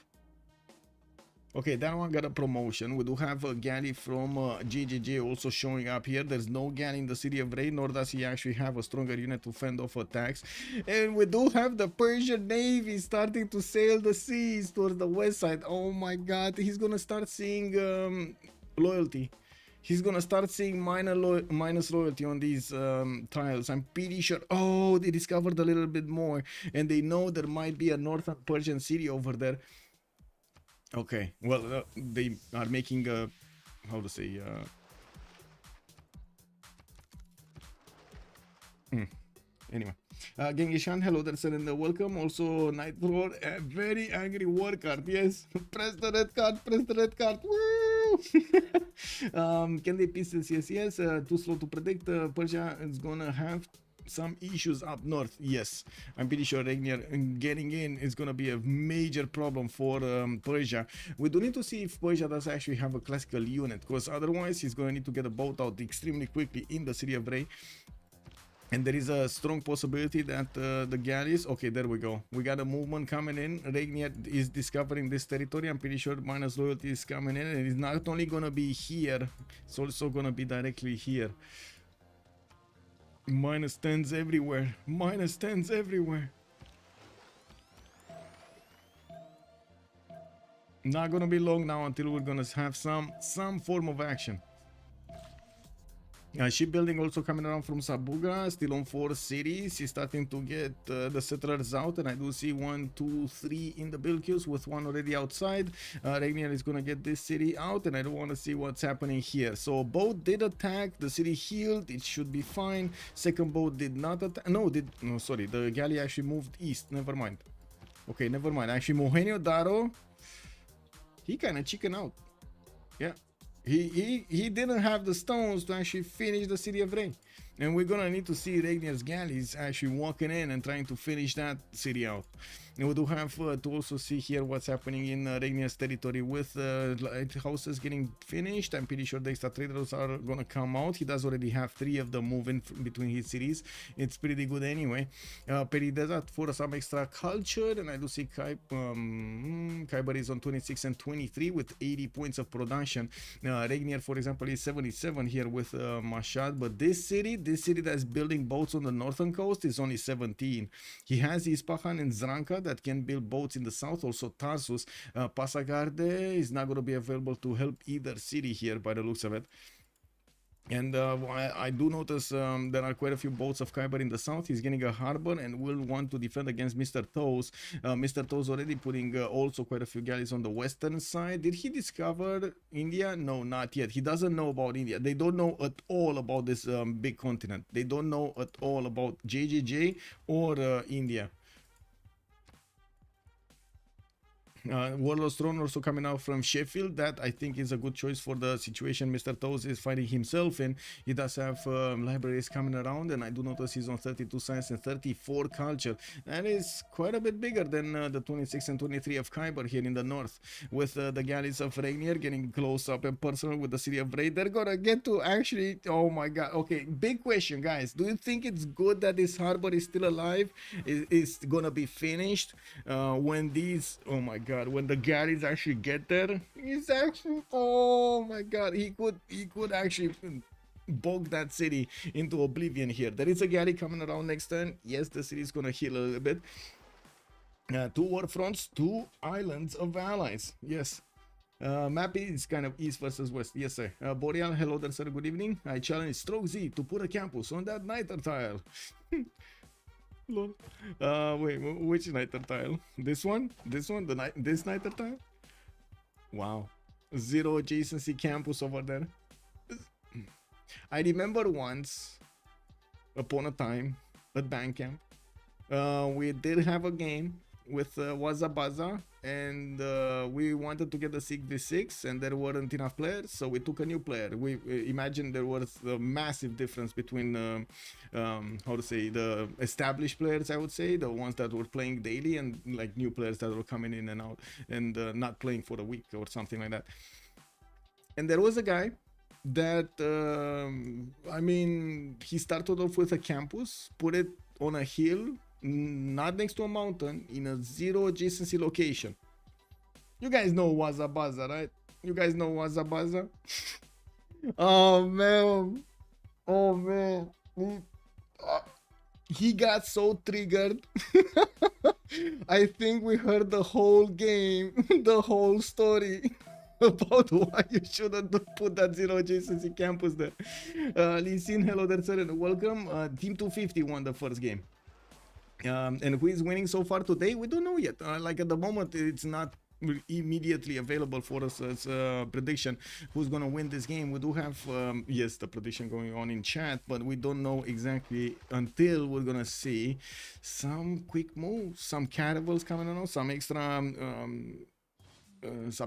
Okay, that one got a promotion. We do have a galley from GGG also showing up here. There's no galley in the city of Ray, nor does he actually have a stronger unit to fend off attacks. And we do have the Persian Navy starting to sail the seas towards the west side. Oh my god, he's gonna start seeing loyalty. he's gonna start seeing minus loyalty on these tiles. I'm pretty sure. Oh, they discovered a little bit more, and they know there might be a northern Persian city over there. Okay, well, they are making a, how to say, anyway. Gengishan, hello there, sir, and welcome. Also, Nightcrawler, a very angry war card. Yes, press the red card, press the red card. Woo! Can they pieces? Yes, yes. Too slow to predict. Persia is gonna have some issues up north. Yes, I'm pretty sure Rainier getting in is gonna be a major problem for Persia. We do need to see if Persia does actually have a classical unit, because otherwise he's gonna need to get a boat out extremely quickly in the city of Ray. And there is a strong possibility that the galleys, okay, there we go. We got a movement coming in. Rainier is discovering this territory. I'm pretty sure minus loyalty is coming in, and it's not only gonna be here, it's also gonna be directly here. Minus 10s everywhere. Minus 10s everywhere. Not gonna be long now until we're gonna have some form of action. Shipbuilding also coming around from Sabuga, still on 4 cities. He's starting to get the settlers out, and I do see 1, 2, 3 in the build queues with 1 already outside. Rainier is gonna get this city out, and I don't want to see what's happening here. So boat did attack, the city healed, it should be fine. Second boat did not attack. No, sorry, the galley actually moved east. Never mind. Okay, never mind. Actually, Mohenio Daro, he kind of chicken out. Yeah. He didn't have the stones to actually finish the city of Ray. And we're gonna need to see Rainier's galleys actually walking in and trying to finish that city out. And we do have to also see here what's happening in Rainier's territory with lighthouses getting finished. I'm pretty sure the extra traders are gonna come out. He does already have 3 of them moving between his cities. It's pretty good anyway. Peri Desert for some extra culture, and I do see Khyber is on 26 and 23 with 80 points of production. Rainier, for example, is 77 here with Mashhad, but this city that's building boats on the northern coast is only 17. He has Ispahan and Zranka that can build boats in the south, also Tarsus. Pasagarde is not going to be available to help either city here by the looks of it. And I do notice there are quite a few boats of Khyber in the south. He's getting a harbor and will want to defend against Mr. Toes. Mr. Toes already putting also quite a few galleys on the western side. Did he discover India? No, not yet. He doesn't know about India. They don't know at all about this big continent. They don't know at all about JJJ or India. Warlord's Throne also coming out from Sheffield. That I think is a good choice for the situation Mr. Toes is finding himself in. He does have libraries coming around, and I do notice he's on 32 science and 34 culture. That is quite a bit bigger than the 26 and 23 of Khyber here in the north. With the galleys of Rainier getting close up and personal with the city of Ray. They're gonna get to actually, oh my god. Okay, big question, guys. Do you think it's good that this harbor is still alive? Is gonna be finished when these, oh my god, when the galleys actually get there? He's actually, oh my god, he could actually bog that city into oblivion here. There is a galley coming around next turn. Yes, the city is gonna heal a little bit. 2 war fronts, 2 islands of allies. Yes. Map is kind of east versus west. Yes, sir. Boreal, hello there, sir. Good evening. I challenge Stroke Z to put a campus on that niter tile. Lol. Wait, which niter tile? This one? This one? This niter tile? Wow. 0 adjacency campus over there. I remember once, upon a time, at bank camp, we did have a game with Wazabaza, and we wanted to get the CWC, and there weren't enough players, so we took a new player. We imagined there was a massive difference between how to say, the established players, I would say, the ones that were playing daily, and like new players that were coming in and out and not playing for a week or something like that. And there was a guy that I mean, he started off with a campus, put it on a hill, not next to a mountain, in a 0 adjacency location. You guys know Wazabaza, right? You guys know Wazabaza? Oh man, oh man, he got so triggered. I think we heard the whole game, the whole story. about why you shouldn't put that zero adjacency campus there. Lee Sin, hello there, sir, and welcome. Team 250 won the first game. And who is winning so far today? We don't know yet. Like at the moment, it's not immediately available for us as a prediction who's gonna win this game. We do have yes, the prediction going on in chat, but we don't know exactly until we're gonna see some quick moves, some caravels coming on, some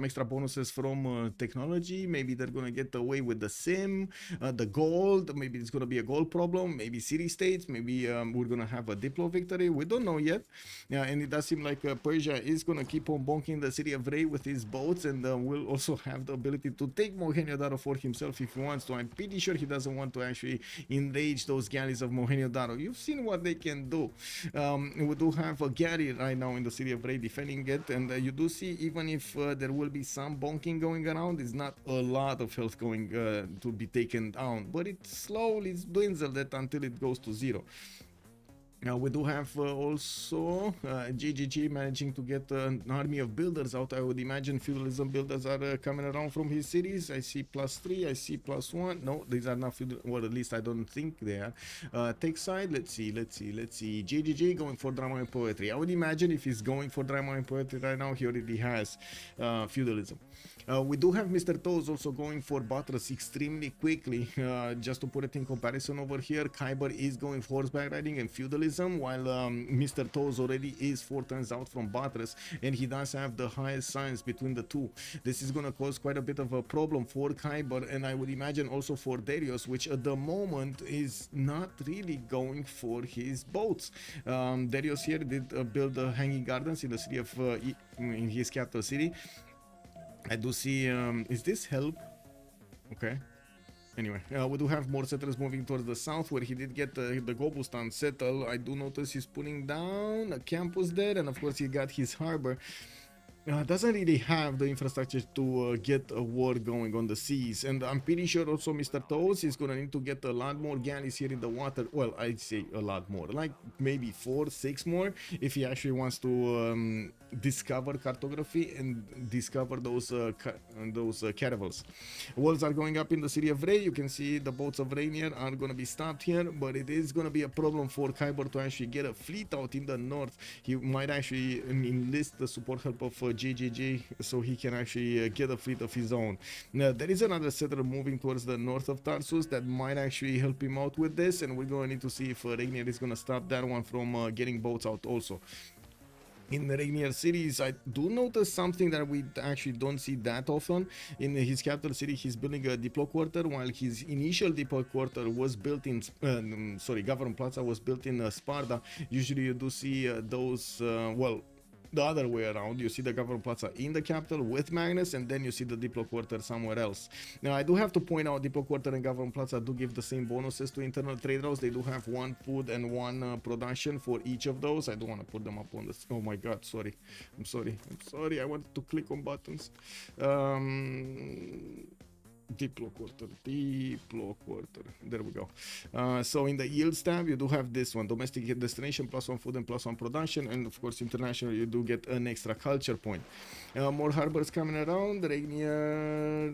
extra bonuses from technology. Maybe they're gonna get away with the sim, the gold. Maybe it's gonna be a gold problem. Maybe city states. Maybe we're gonna have a Diplo victory. We don't know yet. Yeah, and it does seem like Persia is gonna keep on bonking the city of Ray with his boats, and will also have the ability to take Mohenjo-Daro for himself if he wants to. I'm pretty sure he doesn't want to actually enrage those galleys of Mohenjo-Daro. You've seen what they can do. We do have a galley right now in the city of Ray defending it, and you do see, even if there will be some bonking going around, it's not a lot of health going to be taken down, but it slowly dwindles that until it goes to zero. Now we do have also GGG managing to get an army of builders out. I would imagine feudalism builders are coming around from his cities. I see +3, I see +1. No, these are not feudal, well, at least I don't think they are. Tech side, let's see. GGG going for drama and poetry. I would imagine if he's going for drama and poetry right now, he already has feudalism. We do have Mr. Toes also going for Buttress extremely quickly. Just to put it in comparison over here, Kyber is going for horseback riding and feudalism, while Mr. Toes already is 4 turns out from Buttress, and he does have the highest science between the two. This is going to cause quite a bit of a problem for Kyber, and I would imagine also for Darius, which at the moment is not really going for his boats. Darius here did build hanging gardens in the city of in his capital city. I do see, is this help? Okay. Anyway, we do have more settlers moving towards the south, where he did get the Gobustan settle. I do notice he's putting down a campus there, and of course he got his harbor. Doesn't really have the infrastructure to get a war going on the seas, and I'm pretty sure also Mr. Toes is gonna need to get a lot more galleys here in the water. Well, I'd say a lot more, like maybe 4, 6 more, if he actually wants to discover cartography and discover those caravels. Walls are going up in the city of Ray. You can see the boats of Rainier are gonna be stopped here, but it is gonna be a problem for Kyber to actually get a fleet out in the north. He might actually enlist the support help of GGG so he can actually get a fleet of his own. Now there is another settler moving towards the north of Tarsus that might actually help him out with this, and we're going to need to see if Rainier is going to stop that one from getting boats out also. In the Rainier cities, I do notice something that we actually don't see that often. In his capital city, he's building a Diplo quarter, while his initial Diplo quarter was built in, Government Plaza was built in Sparta. Usually you do see those, well, the other way around. You see the Government Plaza in the capital with Magnus, and then you see the Diplo quarter somewhere else. Now I do have to point out, Diplo quarter and Government Plaza do give the same bonuses to internal trade routes. They do have 1 food and 1 production for each of those. I don't want to put them up on this. Oh my god, sorry. I'm sorry. I wanted to click on buttons. Diplo quarter. There we go. So in the yields tab, you do have this one: domestic destination +1 food and +1 production, and of course international, you do get an extra culture point. More harbors coming around. Rainier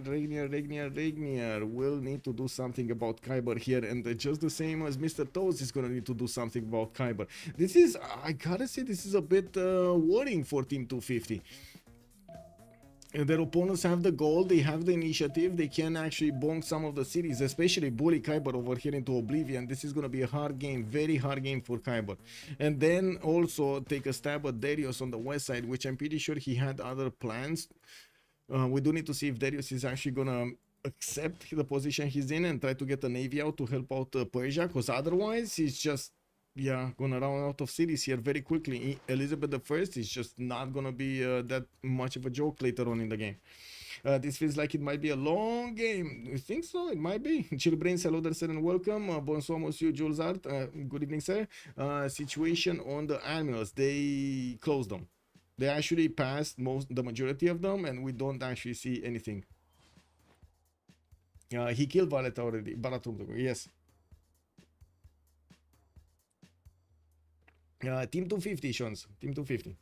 will need to do something about Kyber here, and just the same as Mr. Toes is gonna need to do something about Kyber. This is, I gotta say, this is a bit worrying for Team 250. Their opponents have the gold, they have the initiative, they can actually bonk some of the cities, especially bully Kyber over here into oblivion. This is going to be a hard game, very hard game for Kyber. And then also take a stab at Darius on the west side, which I'm pretty sure he had other plans. We do need to see if Darius is actually going to accept the position he's in and try to get the navy out to help out Persia, because otherwise he's just, yeah, gonna run out of cities here very quickly. Elizabeth I is just not gonna be that much of a joke later on in the game. This feels like it might be a long game. You think so? It might be. Chillbrains, hello there, sir, and welcome. Bonsoir, monsieur Jules Art. Good evening, sir. Situation on the admirals. They closed them. They actually passed the majority of them, and we don't actually see anything. He killed Valeta already. Baratum, yes. Team 250, Shons. Team 250.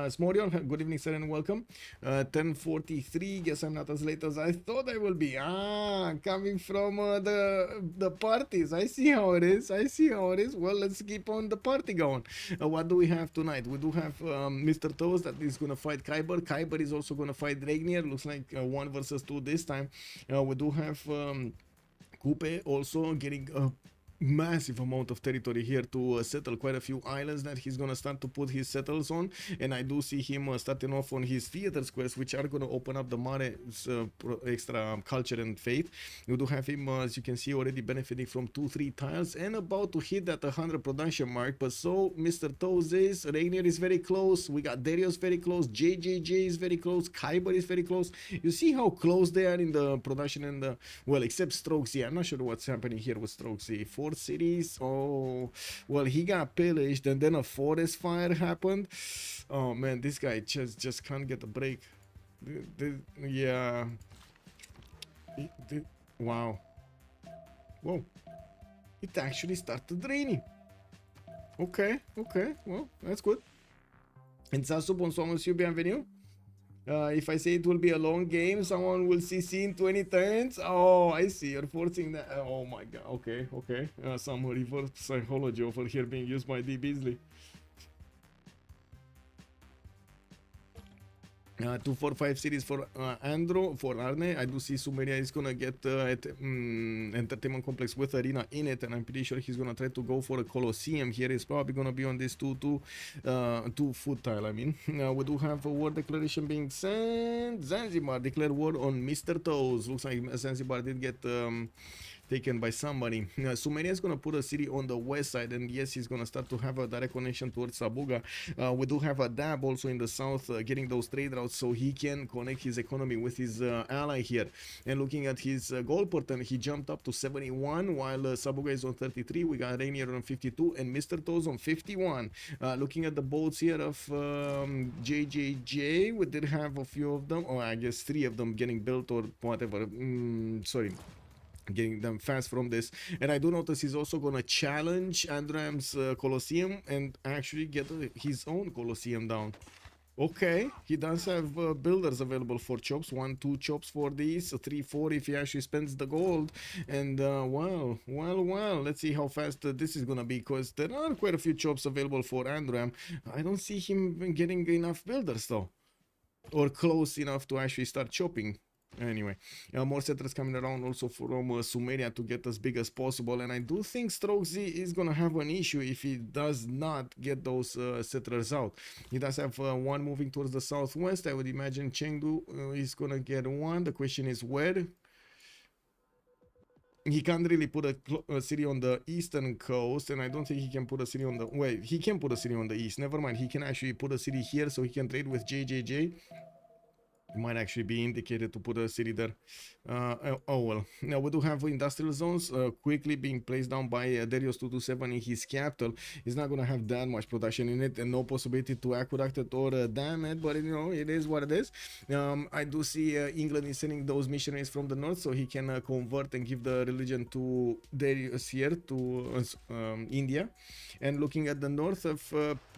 Smorion, good evening, sir, and welcome. 10:43. Guess I'm not as late as I thought I will be. Coming from the parties. I see how it is. I see how it is. Well, let's keep on the party going. What do we have tonight? We do have Mr. Toes that is gonna fight Kyber. Kyber is also gonna fight Regnier. Looks like 1 versus 2 this time. We do have Coupe also getting massive amount of territory here to settle quite a few islands that he's gonna start to put his settles on, and I do see him starting off on his theater squares, which are gonna open up the Mare's extra culture and faith. You do have him, as you can see, already benefiting from 2-3 tiles and about to hit that 100 production mark. But so Mr. Toes is, Rainier is very close, we got Darius very close, JJJ is very close, Kyber is very close. You see how close they are in the production and the, well, except Strokesy. I'm not sure what's happening here with Strokesy. 4 cities. Oh, well, he got pillaged and then a forest fire happened. Oh man, this guy just can't get a break. Yeah. Wow. Whoa. It actually started raining. Okay, well, that's good. And Sasu, bonsoir monsieur, bienvenue. If I say it will be a long game, someone will CC in 20 turns. Oh, I see. You're forcing that. Oh my god. Okay. Some reverse psychology over here being used by D. Beasley. 245 series for Andro, for Arne. I do see Sumeria is gonna get at Entertainment Complex with Arena in it, and I'm pretty sure he's gonna try to go for a Colosseum here. He's probably gonna be on this 2-foot tile. I mean, we do have a war declaration being sent. Zanzibar declared war on Mr. Toes. Looks like Zanzibar did get taken by somebody. Sumeria is going to put a city on the west side, and yes, he's going to start to have a direct connection towards Sabuga. We do have a dab also in the south, getting those trade routes so he can connect his economy with his ally here. And looking at his goal per turn, he jumped up to 71, while Sabuga is on 33. We got Rainier on 52 and Mr. Toes on 51. Looking at the boats here of JJJ, we did have a few of them, or I guess 3 of them getting built or whatever. Sorry, getting them fast from this. And I do notice he's also gonna challenge Andram's Colosseum and actually get his own Colosseum down. Okay, he does have builders available for chops. 1-2 chops for these, 3-4 if he actually spends the gold. And well, let's see how fast this is gonna be, because there are quite a few chops available for Andram. I don't see him getting enough builders though, or close enough to actually start chopping. Anyway, more settlers coming around also from Sumeria to get as big as possible, and I do think Strokesy is gonna have an issue if he does not get those settlers out. He does have one moving towards the southwest. I would imagine Chengdu is gonna get one. The question is where. He can't really put a city on the eastern coast, and I don't think he can put a city on the... Wait, he can put a city on the east. Never mind, he can actually put a city here so he can trade with JJJ. It might actually be indicated to put a city there. Oh well. Now we do have industrial zones quickly being placed down by Darius 227 in his capital. He's not gonna have that much production in it and no possibility to aqueduct it or dam it, but you know, it is what it is. I do see England is sending those missionaries from the north so he can convert and give the religion to Darius here to India. And looking at the north of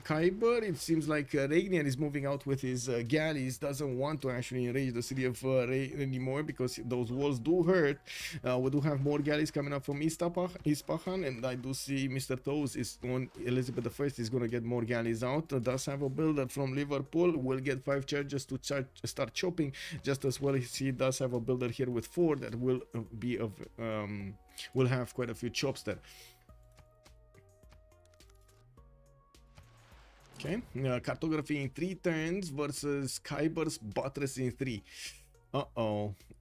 Khyber, it seems like Regnier is moving out with his galleys, doesn't want to actually enrage the city of Ray anymore because those walls do hurt. We do have more galleys coming up from Ispahan, and I do see Mr. Toes is on Elizabeth I is going to get more galleys out. Does have a builder from Liverpool, will get 5 charges to start chopping, just as well as he does have a builder here with 4 that will be of will have quite a few chops there. Okay, cartography in 3 turns versus Kyber's buttress in 3.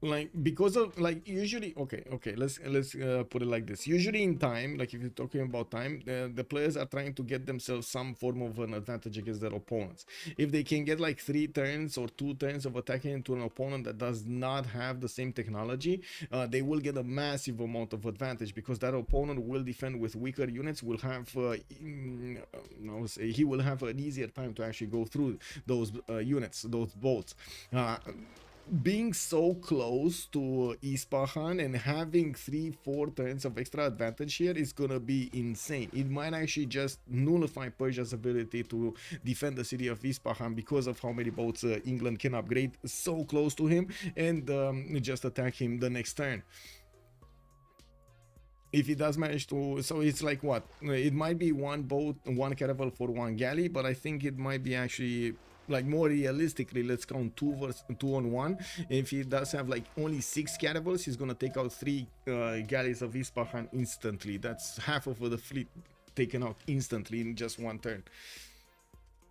Like, because of, like, usually, okay, let's put it like this. Usually in time, like if you're talking about time, the players are trying to get themselves some form of an advantage against their opponents. If they can get like 3 turns or 2 turns of attacking into an opponent that does not have the same technology, they will get a massive amount of advantage, because that opponent will defend with weaker units, will have he will have an easier time to actually go through those units, those boats. being so close to Ispahan and having 3-4 turns of extra advantage here is gonna be insane. It might actually just nullify Persia's ability to defend the city of Ispahan because of how many boats England can upgrade so close to him and just attack him the next turn. If he does manage to, so it's like what? It might be one boat, one caravel for one galley, but I think it might be actually like more realistically, let's count 2 on 1. If he does have like only 6 caravels, he's gonna take out 3 galleys of Ispahan instantly. That's half of the fleet taken out instantly in just one turn.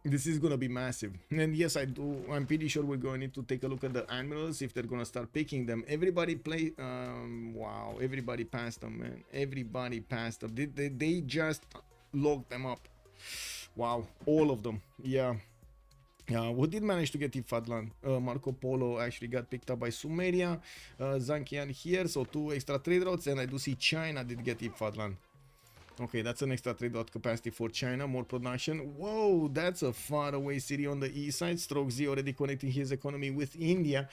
This is gonna be massive. And yes, I'm pretty sure we're going to need to take a look at the admirals if they're gonna start picking them. Everybody play wow, everybody passed them, man. Everybody passed them. They just locked them up. Wow, all of them. Yeah. Who did manage to get Ifadlan? Marco Polo actually got picked up by Sumeria. Zankian here, so 2 extra trade routes, and I do see China did get Ifadlan. Okay, that's an extra trade route capacity for China, more production. Whoa, that's a far away city on the east side. Stroke Z already connecting his economy with India.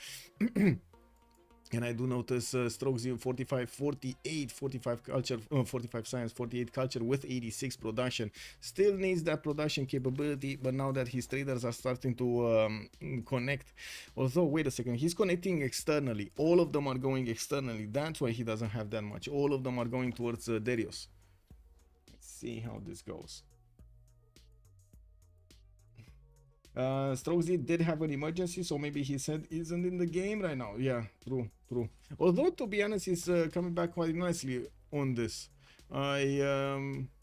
And I do notice Stroke Z 45, 48, 45 culture, 45 science, 48 culture with 86 production. Still needs that production capability, but now that his traders are starting to connect. Although, wait a second, he's connecting externally. All of them are going externally. That's why he doesn't have that much. All of them are going towards Darius. Let's see how this goes. Stroke Z did have an emergency, so maybe he said isn't in the game right now. Yeah, true. Although, to be honest, he's coming back quite nicely on this.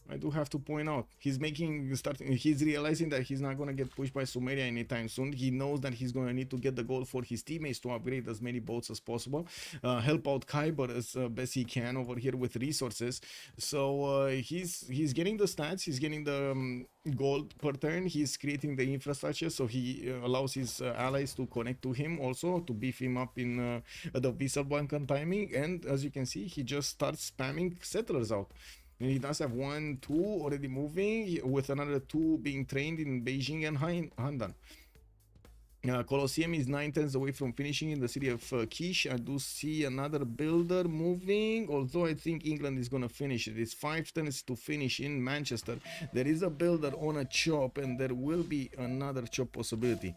I do have to point out he's realizing that he's not gonna get pushed by Sumeria anytime soon. He knows that he's gonna need to get the gold for his teammates to upgrade as many boats as possible, help out Khyber as best he can over here with resources. So he's getting the stats, he's getting the gold per turn, he's creating the infrastructure, so he allows his allies to connect to him also to beef him up in the vessel bunker timing. And as you can see, he just starts spamming settlers out. And he does have 1, 2 already moving, with another 2 being trained in Beijing and Handan. Colosseum is 9 turns away from finishing in the city of Kish. I do see another builder moving, although I think England is going to finish it. It's 5 turns to finish in Manchester. There is a builder on a chop, and there will be another chop possibility.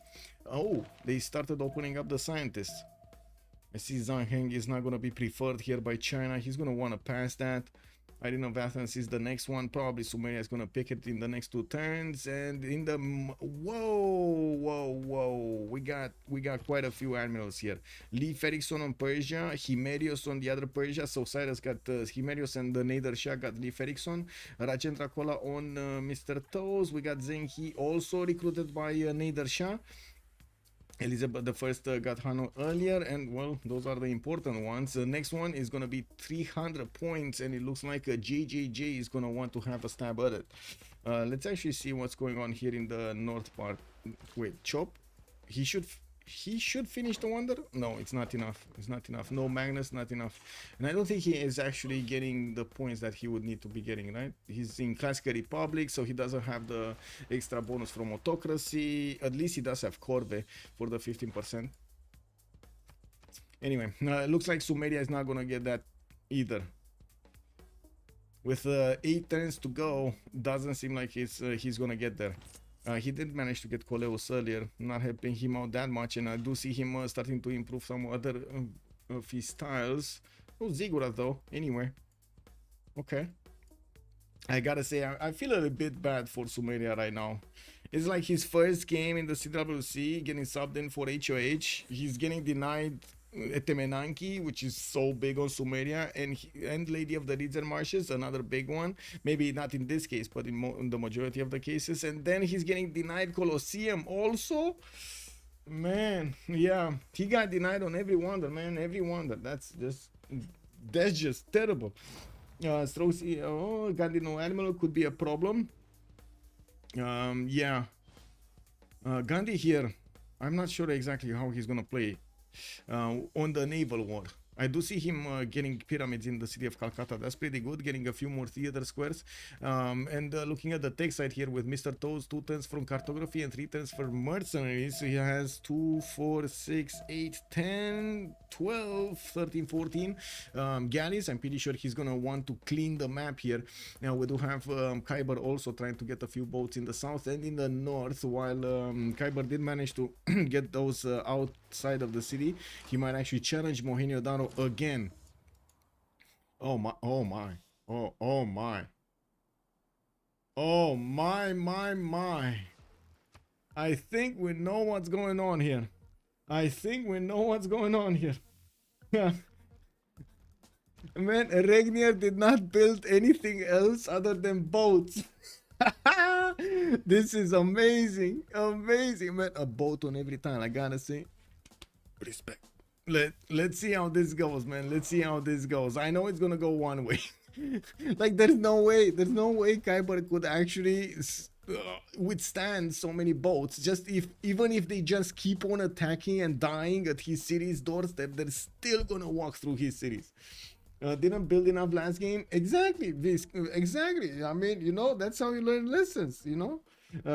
Oh, they started opening up the scientists. I see Zhang Heng is not going to be preferred here by China. He's going to want to pass that. Irene of Athens is the next one. Probably Sumeria is going to pick it in the next 2 turns. And in the whoa, we got quite a few admirals here. Lee Ferrickson on Persia, Himerios on the other Persia. So Cyrus got Himerios, and the Nader Shah got Lee Ferrickson. Rajendra Kola on Mr. Toes. We got Zheng He also recruited by Nader Shah. Elizabeth the First got Hano earlier, and well, those are the important ones. The next one is going to be 300 points, and it looks like a JJJ is going to want to have a stab at it. Let's actually see what's going on here in the north part. Wait, Chop? He should finish the wonder. No, it's not enough. It's not enough. No Magnus, not enough. And I don't think he is actually getting the points that he would need to be getting, right? He's in Classical Republic, so he doesn't have the extra bonus from Autocracy. At least he does have Corve for the 15%. Anyway, it looks like Sumeria is not going to get that either. With 8 turns to go, doesn't seem like he's going to get there. He did manage to get Coleus earlier, not helping him out that much, and I do see him starting to improve some other of his styles. Oh, Ziggurat though, anyway. Okay. I gotta say, I feel a little bit bad for Sumeria right now. It's like his first game in the CWC, getting subbed in for HOH. He's getting denied Etemenanki, which is so big on Sumeria, and Lady of the Reeds and Marshes, another big one. Maybe not in this case, but in the majority of the cases. And then he's getting denied Colosseum also. Man, yeah, he got denied on every wonder, man, every wonder. That's just terrible. Strauss, Gandhi no animal could be a problem. Yeah. Gandhi here, I'm not sure exactly how he's gonna play on the naval war. I do see him getting pyramids in the city of Calcutta. That's pretty good. Getting a few more theater squares. And looking at the tech side here with Mr. Toes, 2 turns from cartography and 3 turns for mercenaries. So he has 2, 4, 6, 8, 10, 12, 13, 14 galleys. I'm pretty sure he's gonna want to clean the map here. Now we do have Khyber also trying to get a few boats in the south and in the north, while Khyber did manage to get those outside of the city. He might actually challenge Mohenjo-Daro again. Oh my, oh my, oh my. Oh my. I think we know what's going on here. Yeah. Man, Regnier did not build anything else other than boats. This is amazing. Man, a boat on every time, I gotta say. Respect. Let's see how this goes, man. I know it's gonna go one way. Like there's no way Khyber could actually withstand so many boats. Even if they just keep on attacking and dying at his city's doorstep, they're still gonna walk through his cities. Didn't build enough last game. Exactly. I mean, you know, that's how you learn lessons, you know.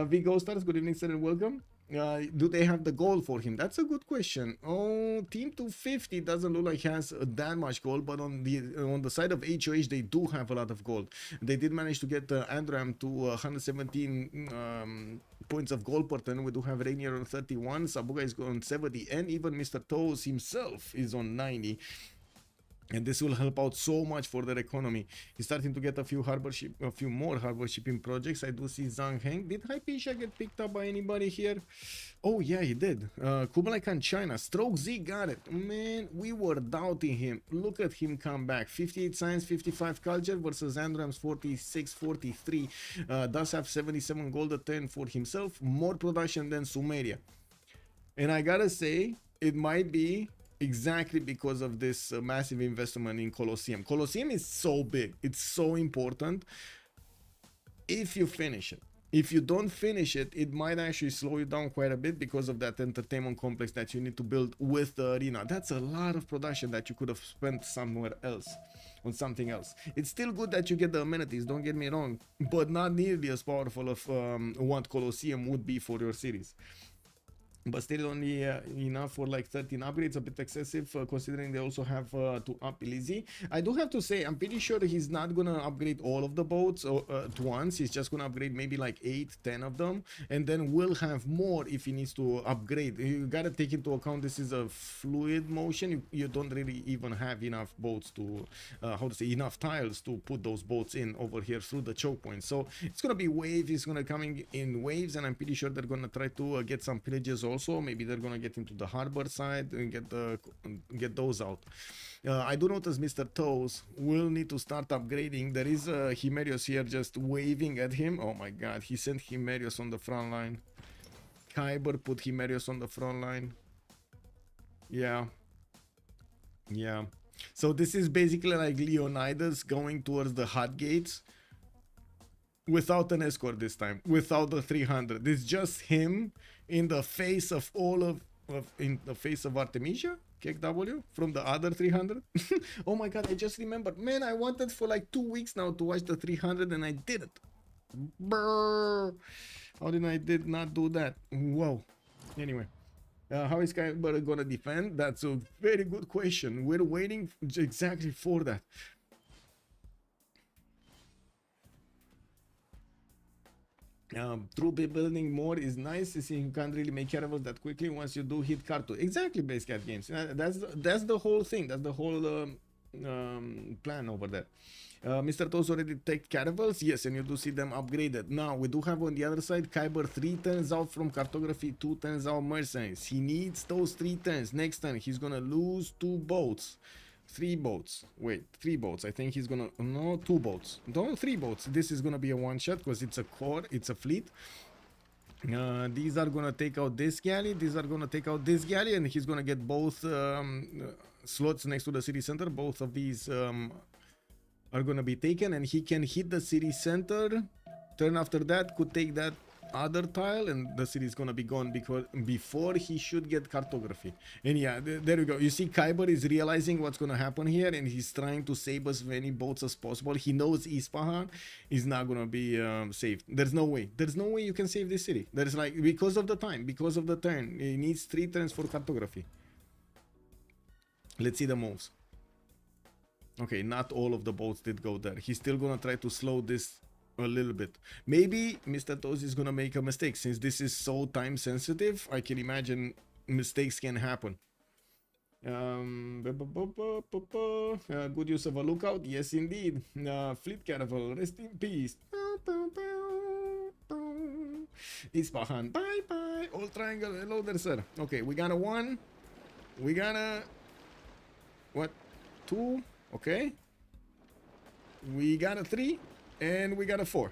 Vigo Stars, good evening, sir, and welcome. Do they have the gold for him? That's a good question. Oh, Team 250 doesn't look like he has that much gold, but on the side of HOH they do have a lot of gold. They did manage to get Andram to 117 points of gold per turn. We do have Rainier on 31, Sabuga is on 70, and even Mr. Toes himself is on 90. And this will help out so much for their economy. He's starting to get a few more harbor shipping projects. I do see Zhang Heng. Did Hypatia get picked up by anybody here? Oh yeah, he did. Kublai Khan China. Stroke Z got it. Man, we were doubting him. Look at him come back. 58 science, 55 culture versus Andram's 46, 43. Does have 77 gold a turn for himself. More production than Sumeria. And I gotta say, it might be exactly because of this massive investment in Colosseum. Colosseum is so big, it's so important if you finish it. If you don't finish it, it might actually slow you down quite a bit because of that entertainment complex that you need to build with the arena. That's a lot of production that you could have spent somewhere else, on something else. It's still good that you get the amenities, don't get me wrong, but not nearly as powerful of what Colosseum would be for your series. But still only enough for like 13 upgrades, a bit excessive considering they also have to up Elise. I do have to say, I'm pretty sure he's not gonna upgrade all of the boats at once. He's just gonna upgrade maybe like 8-10 of them, and then we'll have more if he needs to upgrade. You gotta take into account this is a fluid motion. You don't really even have enough boats to, enough tiles to put those boats in over here through the choke point. So it's gonna be wave, it's gonna come in waves, and I'm pretty sure they're gonna try to get some pillages also. Maybe they're gonna get into the harbor side and get those out. I do notice Mr. Toes will need to start upgrading. There is Himerios here just waving at him. Oh my god, he sent Himerios on the front line. Khyber put Himerios on the front line. Yeah. So this is basically like Leonidas going towards the hot gates without an escort this time, without the 300. It's just him in the face of in the face of Artemisia, KW from the other 300. Oh my god, I just remembered. Man, I wanted for like 2 weeks now to watch the 300 and I didn't. Brrr. How did I not do that? Whoa. Anyway, how is Khyber gonna defend? That's a very good question. We're waiting exactly for that. True building more is nice. You can't really make caravels that quickly once you do hit Carto. Exactly, base cat games. That's the whole thing. That's the whole plan over there. Mr. Toes already take caravels, yes, and you do see them upgraded. Now we do have on the other side Khyber 3 turns out from cartography, 2 turns out mercenaries. He needs those 3 turns. Next turn he's gonna lose 2 boats. 3 boats. Wait, 3 boats. I think he's gonna... No, 2 boats. No, 3 boats. This is gonna be a one-shot because it's a core, it's a fleet. These are gonna take out this galley. These are gonna take out this galley, and he's gonna get both slots next to the city center. Both of these are gonna be taken, and he can hit the city center. Turn after that could take that other tile and the city is gonna be gone because before he should get cartography. And yeah, there we go. You see Khyber is realizing what's gonna happen here and he's trying to save as many boats as possible. He knows Isfahan is not gonna be saved. There's no way you can save this city. There's like, because of the time, because of the turn, he needs 3 turns for cartography. Let's see the moves. Okay, not all of the boats did go there. He's still gonna try to slow this a little bit. Maybe Mr. Toes is gonna make a mistake. Since this is so time sensitive, I can imagine mistakes can happen. Good use of a lookout. Yes, indeed. Fleet Caravel, rest in peace. Isfahan, bye bye. Old triangle, hello there, sir. Okay, we got a 1. We got a... what? 2. Okay. We got a 3. And we got a 4.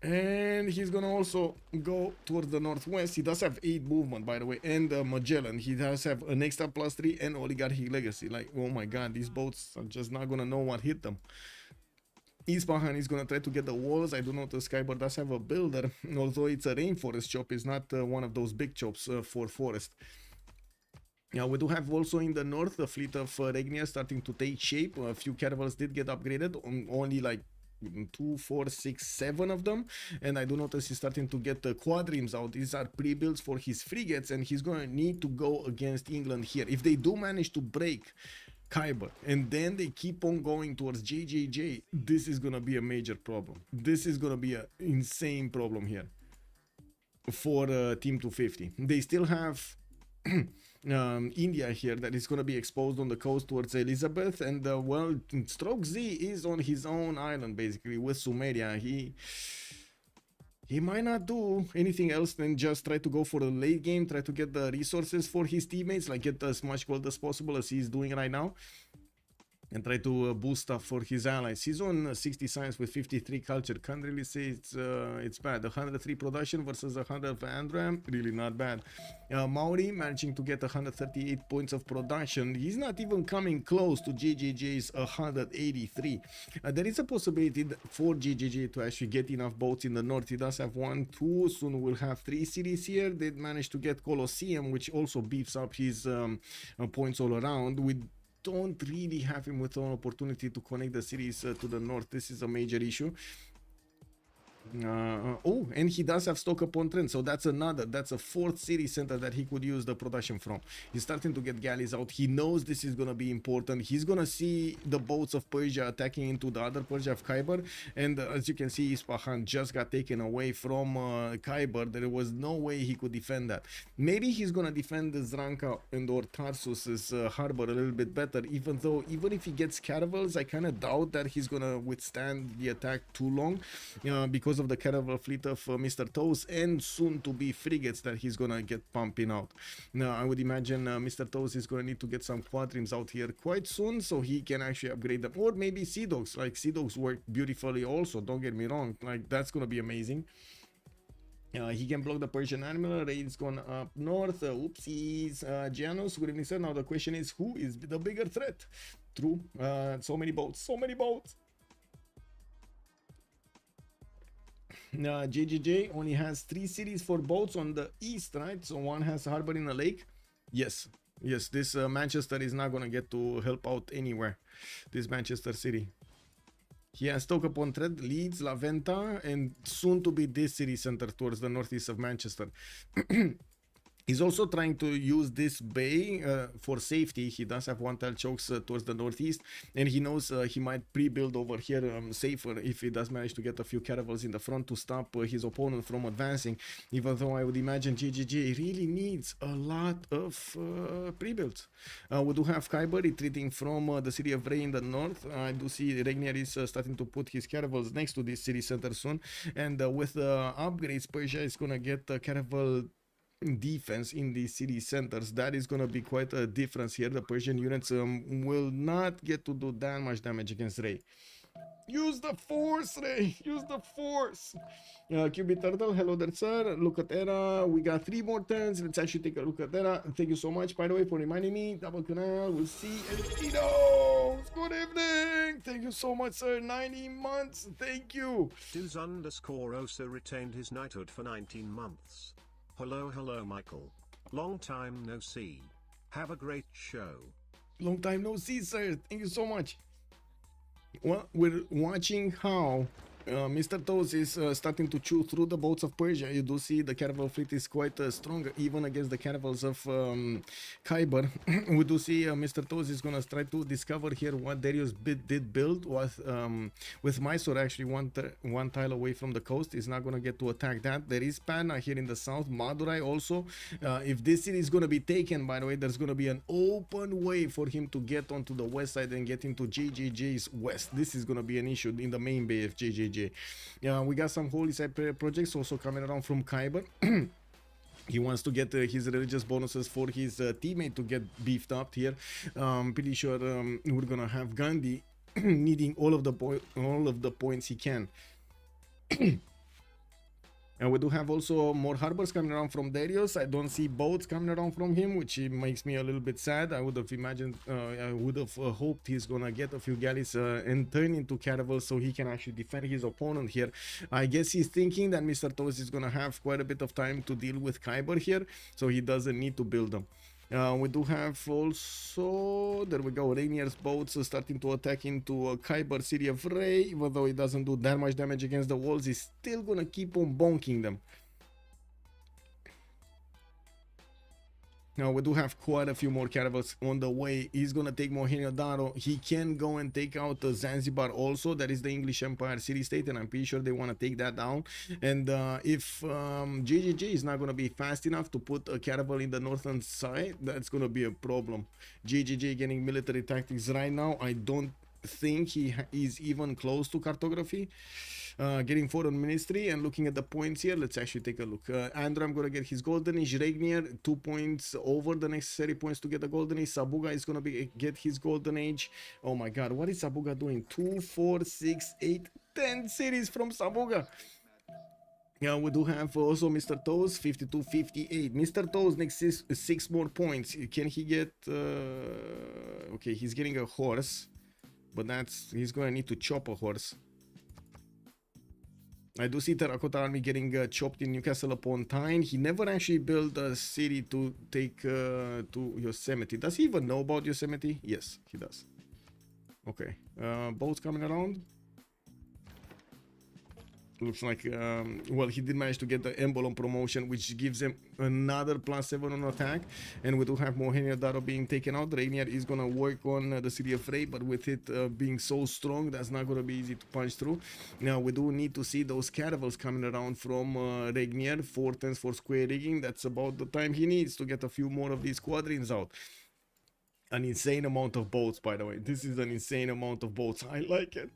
And he's gonna also go towards the northwest. He does have 8 movement, by the way, and Magellan. He does have an extra +3 and oligarchy legacy. Like, oh my god, these boats are just not gonna know what hit them. Isfahan is gonna try to get the walls. I do notice Khyber does have a builder, although it's a rainforest chop. It's not one of those big chops for forest. Yeah, we do have also in the north the fleet of Regnier starting to take shape. A few caravels did get upgraded, only like 2, 4, 6, 7 of them. And I do notice he's starting to get the quadrims out. These are pre-builds for his frigates, and he's going to need to go against England here. If they do manage to break Khyber and then they keep on going towards JJJ, this is going to be a major problem. This is going to be an insane problem here for Team 250. They still have... India here that is going to be exposed on the coast towards Elizabeth, and well, Stroke Z is on his own island basically with Sumeria. He might not do anything else than just try to go for the late game, try to get the resources for his teammates, like get as much gold as possible as he's doing right now, and try to boost stuff for his allies. He's on 60 science with 53 culture. Can't really say it's bad. 103 production versus 100 of Andram, really not bad. Maori managing to get 138 points of production. He's not even coming close to JJJ's 183. There is a possibility for JJJ to actually get enough boats in the north. He does have 1, 2, soon we'll have 3 cities here. They managed to get Colosseum, which also beefs up his points all around. With don't really have him with an opportunity to connect the cities to the north. This is a major issue. Oh, and he does have Stoke-upon-Trent, so that's a 4th city center that he could use the production from. He's starting to get galleys out. He knows this is gonna be important. He's gonna see the boats of Persia attacking into the other Persia of Khyber, and as you can see, Isfahan just got taken away from Khyber. There was no way he could defend that. Maybe he's gonna defend the Zranka and or Tarsus's harbor a little bit better, even if he gets caravels, I kind of doubt that he's gonna withstand the attack too long, because of the caravel fleet of Mr. Toes and soon to be frigates that he's gonna get pumping out. Now I would imagine Mr. Toes is gonna need to get some quadrims out here quite soon so he can actually upgrade them, or maybe Sea Dogs. Like Sea Dogs work beautifully also, don't get me wrong, like that's gonna be amazing. He can block the Persian animal. Raid's gone up north. Oopsies. Janus, good evening, sir. Now the question is, who is the bigger threat? True. So many boats. JJJ only has 3 cities for boats on the east, right? So one has harbor in a lake. Yes, this Manchester is not gonna get to help out anywhere, this Manchester city. He has Stoke-upon-Trent, Leeds, La Venta, and soon to be this city center towards the northeast of Manchester. He's also trying to use this bay for safety. He does have 1 tile chokes towards the northeast, and he knows he might pre-build over here safer if he does manage to get a few caravels in the front to stop his opponent from advancing, even though I would imagine JJJ really needs a lot of pre-builds. We do have Khyber retreating from the city of Ray in the north. I do see Regnier is starting to put his caravels next to this city center soon, and with the upgrades, Persia is going to get the caravel defense in the city centers. That is going to be quite a difference here. The Persian units will not get to do that much damage against Ray. Use the force, Ray. Use the force. QB Turtle, hello there, sir. Look at Era. We got 3 more turns. Let's actually take a look at Era. Thank you so much, by the way, for reminding me. Double canal. We'll see. And Tito's. Good evening. Thank you so much, sir. 90 months. Thank you. Diz_Osa retained his knighthood for 19 months. Hello, hello, Michael. Long time no see. Have a great show. Long time no see, sir. Thank you so much. Well, we're watching how Mr. Toes is starting to chew through the boats of Persia. You do see the caravel fleet is quite strong, even against the caravels of Khyber. We do see Mr. Toes is going to try to discover here what Darius did build with Mysore actually one tile away from the coast. He's not going to get to attack that. There is Panna here in the south, Madurai also. If this city is going to be taken, by the way, there's going to be an open way for him to get onto the west side and get into JJJ's west. This is going to be an issue in the main bay of JJJ. We got some holy side projects also coming around from Khyber. He wants to get his religious bonuses for his teammate to get beefed up here. Pretty sure we're gonna have Gandhi needing all of the points he can. And we do have also more harbors coming around from Darius. I don't see boats coming around from him, which makes me a little bit sad. I would have imagined, I would have hoped he's gonna get a few galleys and turn into caravels so he can actually defend his opponent here. I guess he's thinking that Mr. Toes is gonna have quite a bit of time to deal with Khyber here, so he doesn't need to build them. We do have also, there we go, Rainier's boats starting to attack into Khyber city of Ray. Even though it doesn't do that much damage against the walls, he's still gonna keep on bonking them. Now we do have quite a few more caravels on the way. He's gonna take Mohenjo Daro. He can go and take out Zanzibar also. That is the English Empire city-state, and I'm pretty sure they want to take that down. And if JJJ is not gonna be fast enough to put a caravel in the northern side, that's gonna be a problem. JJJ getting military tactics right now. I don't think he is even close to cartography. Getting foreign ministry and looking at the points here, let's actually take a look. Andrew, I'm gonna get his golden age. Regnier 2 points over the necessary points to get the golden age. Sabuga is gonna get his golden age. Oh my god, what is Sabuga doing? 2, 4, 6, 8, 10 cities from Sabuga. Yeah, we do have also Mr. Toes 52, 58. Mr. Toes next is 6 more points. Can he get okay, he's getting a horse, but he's gonna need to chop a horse. I do see Terracotta Army getting chopped in Newcastle upon Tyne. He never actually built a city to take to Yosemite. Does he even know about Yosemite? Yes, he does. Okay, boats coming around. Looks like, well, he did manage to get the Embolon promotion, which gives him another +7 on attack. And we do have Mohenjo Daro being taken out. Rainier is going to work on the city of Ray, but with it being so strong, that's not going to be easy to punch through. Now, we do need to see those caravels coming around from Rainier. 4 turns for square rigging. That's about the time he needs to get a few more of these squadrons out. An insane amount of boats, by the way. This is an insane amount of boats. I like it.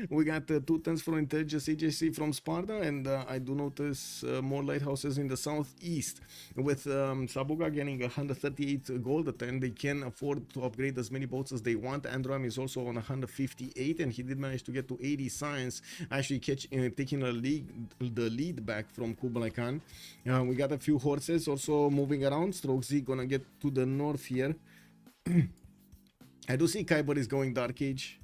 We got 2 turns for intelligence agency from Sparta, and I do notice more lighthouses in the southeast. With Sabuga getting 138 gold a turn, they can afford to upgrade as many boats as they want. Androm is also on 158, and he did manage to get to 80 science, actually taking the lead back from Kublai Khan. We got a few horses also moving around. Stroke Z gonna get to the north here. I do see Khyber is going Dark Age.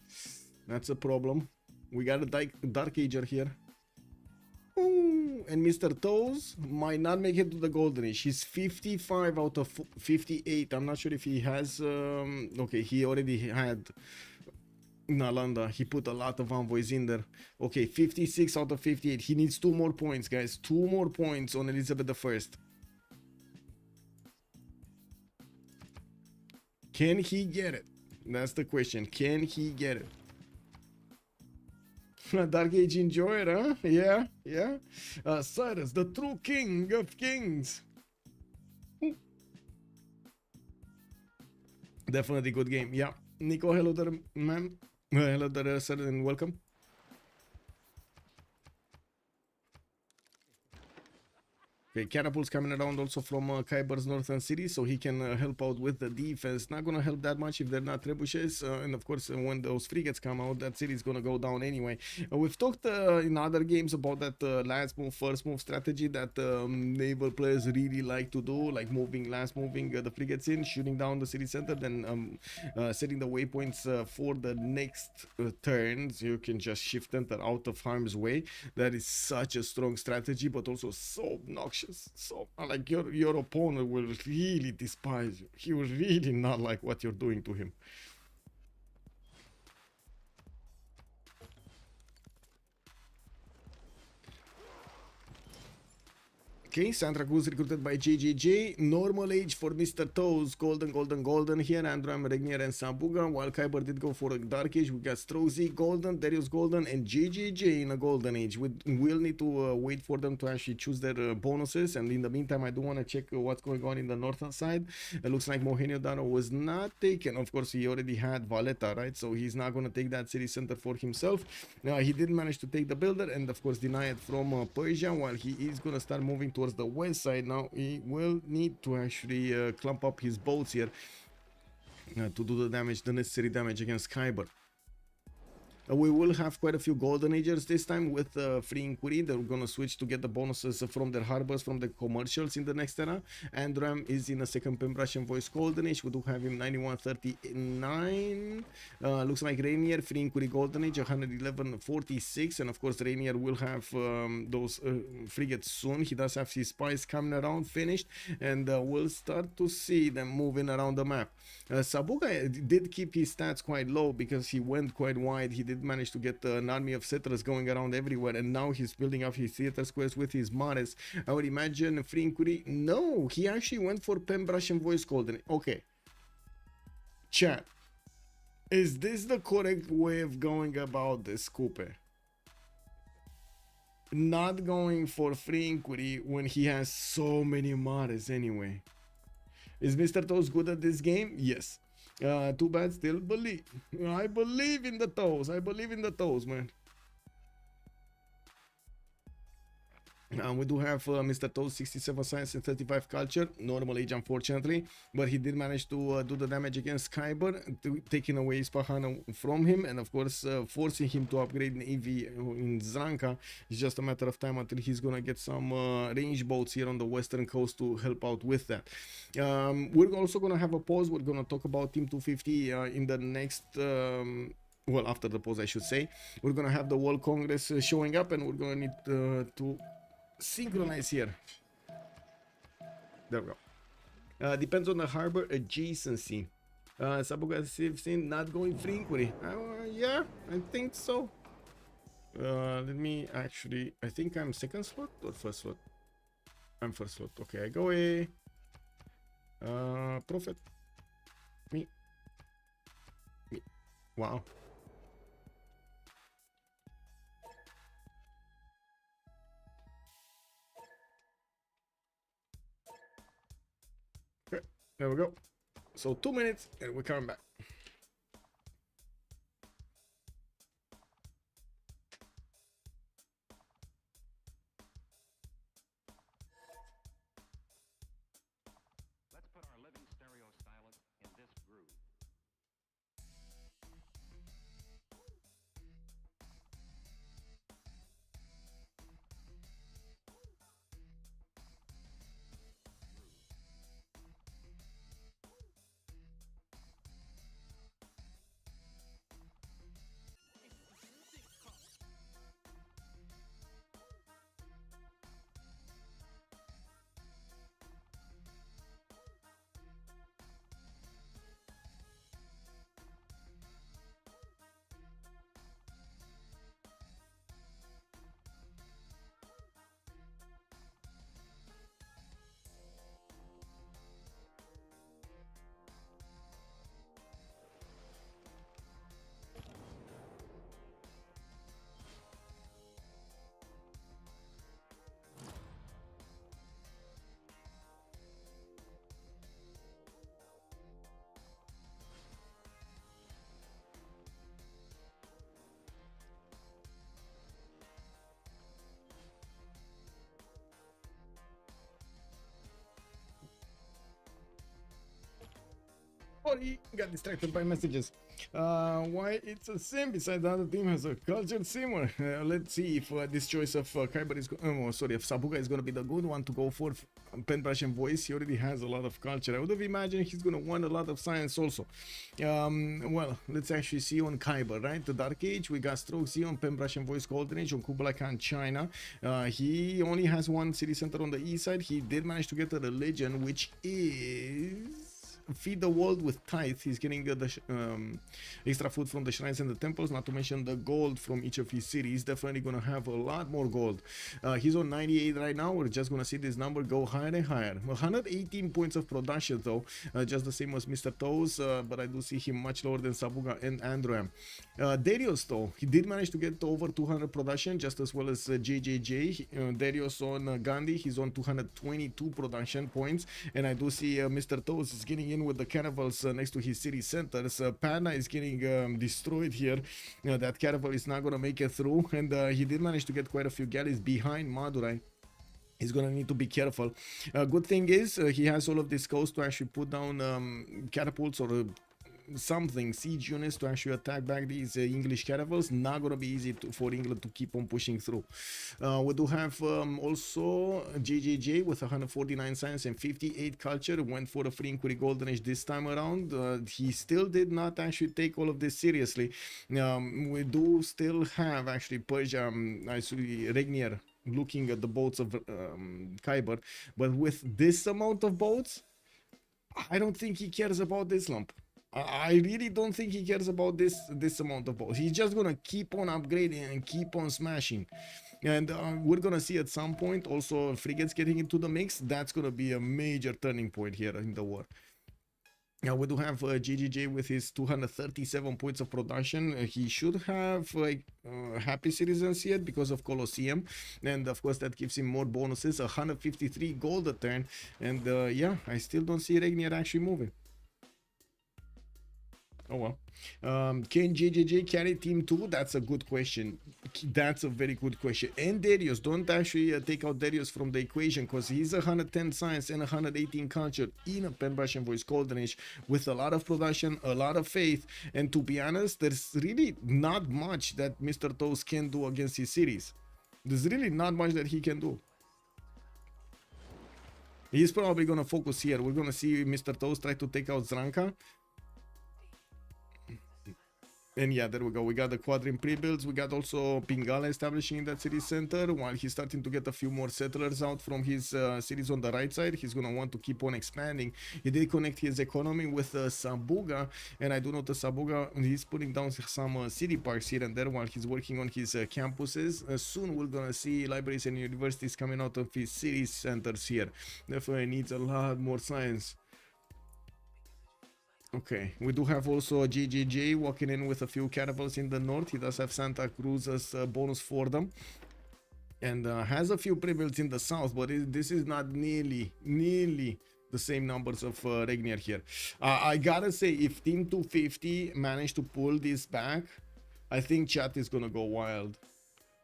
That's a problem. We got a Dark Ager here. Ooh, and Mr. Toes might not make it to the Golden Age. He's 55 out of 58. I'm not sure if he has... okay, he already had Nalanda. He put a lot of envoys in there. Okay, 56 out of 58. He needs 2 more points, guys. 2 more points on Elizabeth I. Can he get it? That's the question. Can he get it? Dark Age enjoyer, huh? Yeah, yeah. Cyrus, the true king of kings. Definitely good game. Yeah. Nico, hello there, ma'am. Hello there, sir, and welcome. Okay, catapults coming around also from Khyber's northern city, so he can help out with the defense. Not gonna help that much if they're not trebuchets, and of course when those frigates come out, that city is gonna go down anyway. We've talked in other games about that last move, first move strategy that naval players really like to do, like last moving the frigates in, shooting down the city center, then setting the waypoints for the next turns. You can just shift enter out of harm's way. That is such a strong strategy, but also so obnoxious. So like your opponent will really despise you. He will really not like what you're doing to him. Okay, Sandra was recruited by JJJ. Normal age for Mr. Toes. Golden here. Andram, Regnier, and Sambuga. While Khyber did go for a dark age, we got Strozy golden, Darius golden, and JJJ in a golden age. We'll need to wait for them to actually choose their bonuses. And in the meantime, I do want to check what's going on in the northern side. It looks like Mohenio Dano was not taken. Of course, he already had Valletta, right? So he's not going to take that city center for himself. He did manage to take the builder and, of course, deny it from Persia. While he is going to start moving towards the west side now, he will need to actually clump up his boats here to do the damage, the necessary damage against Khyber. We will have quite a few golden agers this time with free inquiry. They're gonna switch to get the bonuses from their harbors, from the commercials in the next era. Andram is in a second Pembrasian voice golden age. We do have him 9139. Looks like Rainier free inquiry golden age 11146, and of course Rainier will have those frigates soon. He does have his spies coming around finished, and we'll start to see them moving around the map. Sabuga did keep his stats quite low because he went quite wide. He did manage to get an army of settlers going around everywhere, and now he's building up his theater squares with his mares. I would imagine free inquiry. No, he actually went for Pembrasian voice golden. Okay, chat, is this the correct way of going about this, Coupe? Not going for free inquiry when he has so many mares anyway. Is Mr. Toes good at this game? Yes. Too bad, still believe. I believe in the Toes. I believe in the Toes, man. We do have Mr. Toes, 67 science and 35 culture, normal age unfortunately, but he did manage to do the damage against Khyber, taking away Isfahan from him, and of course forcing him to upgrade an EV in Zranka. It's just a matter of time until he's gonna get some range boats here on the western coast to help out with that. We're also gonna have a pause. We're gonna talk about Team 250 in the next well, after the pause I should say. We're gonna have the World Congress showing up, and we're gonna need to synchronize here. There we go. Depends on the harbor adjacency. Sabuga Civ6 not going free inquiry. Yeah, I think so. Let me actually, I think I'm second slot or first slot. I'm first slot. Okay, I go away. Prophet. Me. Wow. There we go. So 2 minutes and we're coming back. Let's put our living stereo stylus in this groove. Sorry, got distracted by messages. Why it's a sim besides the other team has a cultured simmer. Let's see if this choice of Kyber is if Sabuga is gonna be the good one to go for Penbrush and Voice. He already has a lot of culture. I would have imagined he's gonna want a lot of science also. Well, let's actually see on Kyber, right? The Dark Age, we got Stroke Xeon, Penbrush and Voice Golden Age on Kublai Khan, China. He only has one city center on the east side. He did manage to get a religion, which is feed the world with tithe. He's getting the extra food from the shrines and the temples, not to mention the gold from each of his cities. Definitely gonna have a lot more gold. He's on 98 right now. We're just gonna see this number go higher and higher. 118 points of production though, just the same as Mr. Toes, but I do see him much lower than Sabuga and Androam. Darius though, he did manage to get over 200 production, just as well as JJJ. Darius on Gandhi, he's on 222 production points, and I do see Mr. Toes is getting in with the caravels next to his city centers. Panda is getting destroyed here. That caravel is not gonna make it through, and he did manage to get quite a few galleys behind Madurai. He's gonna need to be careful. Good thing is he has all of this coast to actually put down catapults or something, siege units to actually attack back these English caravels. Not gonna be easy for England to keep on pushing through. We do have also JJJ with 149 science and 58 culture. Went for a free inquiry golden age this time around. He still did not actually take all of this seriously. We do still have actually Persia, I see Regnier looking at the boats of Khyber, but with this amount of boats, I don't think he cares about this lump. I really don't think he cares about this amount of boats. He's just gonna keep on upgrading and keep on smashing. And we're gonna see at some point also frigates getting into the mix. That's gonna be a major turning point here in the war. Now we do have GGJ with his 237 points of production. He should have happy citizens yet because of Colosseum, and of course that gives him more bonuses. 153 gold a turn, and yeah, I still don't see Regnier actually moving. Oh well. Can JJJ carry team 2? That's a good question. That's a very good question. And Darius, don't actually take out Darius from the equation, because he's 110 science and 118 culture in a Penbrush and Voice Golden Age with a lot of production, a lot of faith, and to be honest, there's really not much that Mr. Toes can do against his cities. There's really not much that he can do. He's probably gonna focus here. We're gonna see Mr. Toes try to take out Zranka. And yeah, there we go. We got the quadrim pre-builds. We got also Pingala establishing in that city center. While he's starting to get a few more settlers out from his cities on the right side, he's going to want to keep on expanding. He did connect his economy with Sabuga. And I do notice Sabuga, he's putting down some city parks here and there while he's working on his campuses. Soon we're going to see libraries and universities coming out of his city centers here. Definitely needs a lot more science. Okay, we do have also a JJJ walking in with a few caravels in the north. He does have Santa Cruz as a bonus for them. And has a few pre-builds in the south, but this is not nearly the same numbers of Regnier here. I gotta say, if Team 250 managed to pull this back, I think chat is gonna go wild.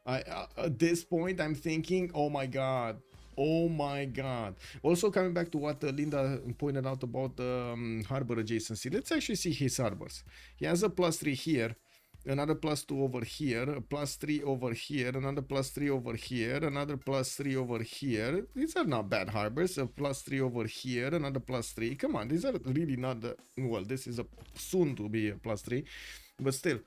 At this point, I'm thinking, oh my god. Oh my god. Also coming back to what Linda pointed out about the harbor adjacency, let's actually see his harbors. He has a +3 here, another +2 over here, a +3 over here, another +3 over here, another +3 over here. These are not bad harbors. A +3 over here, another +3. Come on, these are really not the, well, this is a soon to be a +3, but still.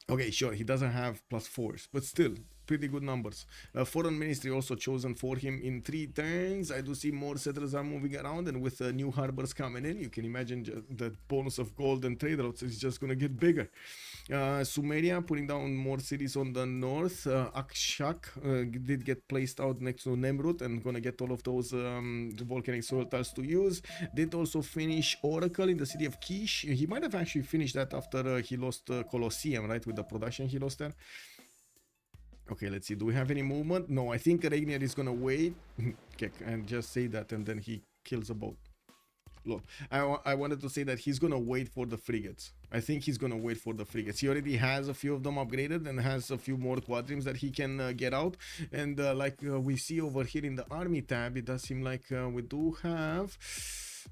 Okay, sure, he doesn't have +4s, but still pretty good numbers. Foreign ministry also chosen for him in 3 turns. I do see more settlers are moving around, and with new harbors coming in, you can imagine the bonus of gold and trade routes is just gonna get bigger. Sumeria putting down more cities on the north. Akshak did get placed out next to Nemrut and gonna get all of those volcanic soil tiles to use. Did also finish Oracle in the city of Kish. He might have actually finished that after he lost Colosseum, right, with the production he lost there. Okay, let's see. Do we have any movement? No, I think Regnier is gonna wait. Okay, and just say that, and then he kills a boat. Look, I wanted to say that he's gonna wait for the frigates. I think he's gonna wait for the frigates. He already has a few of them upgraded and has a few more quadrims that he can get out. And like we see over here in the army tab, it does seem like we do have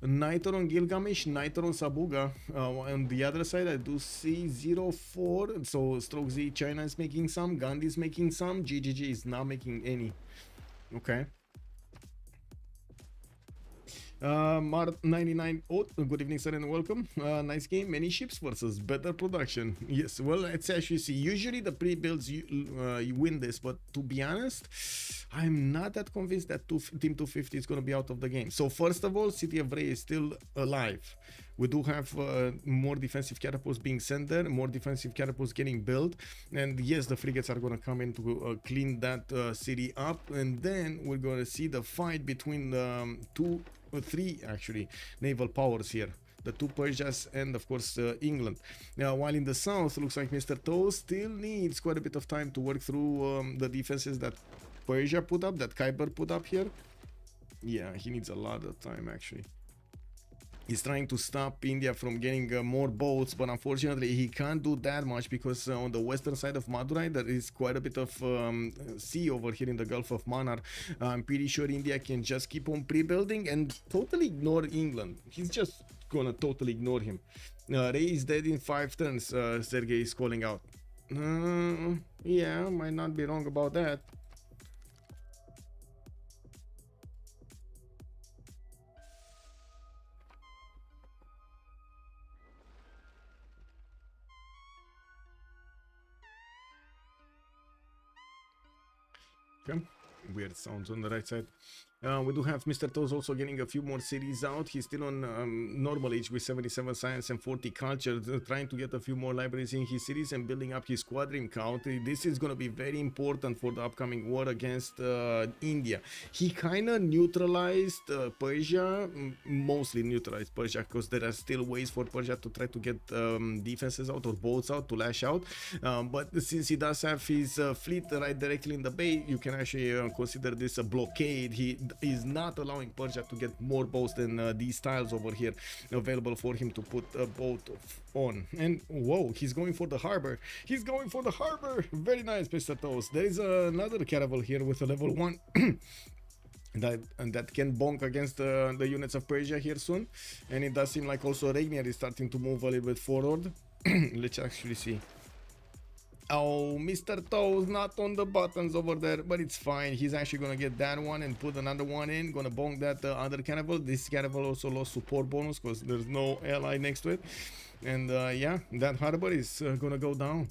Nitor on Gilgamesh, Nitor on Sabuga. On the other side, I do see 04. So Stroke Z, China is making some, Gandhi is making some, GGG is not making any. Okay. Mart 99. Oh, good evening, sir, and welcome. Nice game. Many ships versus better production. Yes, well, let's actually see. Usually the pre-builds you win this, but to be honest, I'm not that convinced that Team 250 is going to be out of the game. So first of all, City of Ray is still alive. We do have more defensive catapults being sent there, more defensive catapults getting built, and yes, the frigates are going to come in to clean that city up, and then we're going to see the fight between three actually naval powers here, the two Persias and of course England. Now, while in the south, looks like Mr. Toe still needs quite a bit of time to work through the defenses that Persia put up, that Khyber put up here. Yeah, he needs a lot of time actually. He's trying to stop India from getting more boats, but unfortunately he can't do that much because on the western side of Madurai there is quite a bit of sea over here in the Gulf of Mannar. I'm pretty sure India can just keep on pre-building and totally ignore England. He's just gonna totally ignore him. Ray is dead in 5 turns, Sergei is calling out. Yeah, might not be wrong about that. Okay. Weird sounds on the right side. We do have Mr. Toes also getting a few more cities out. He's still on normal age with 77 science and 40 culture, trying to get a few more libraries in his cities and building up his squadron count. This is going to be very important for the upcoming war against India. He kind of neutralized Persia, mostly neutralized Persia, because there are still ways for Persia to try to get defenses out or boats out to lash out. But since he does have his fleet right directly in the bay, you can actually consider this a blockade. He is not allowing Persia to get more boats than these tiles over here available for him to put a boat on. And whoa, he's going for the harbor. He's going for the harbor. Very nice, Mr. Toast. There is another caravel here with a level 1 that can bonk against the units of Persia here soon. And it does seem like also Rainier is starting to move a little bit forward. Let's actually see. Oh, Mr. Toes not on the buttons over there, but it's fine. He's actually gonna get that one and put another one in. Gonna bonk that other cannibal. This cannibal also lost support bonus because there's no ally next to it. And yeah, that harbor is gonna go down.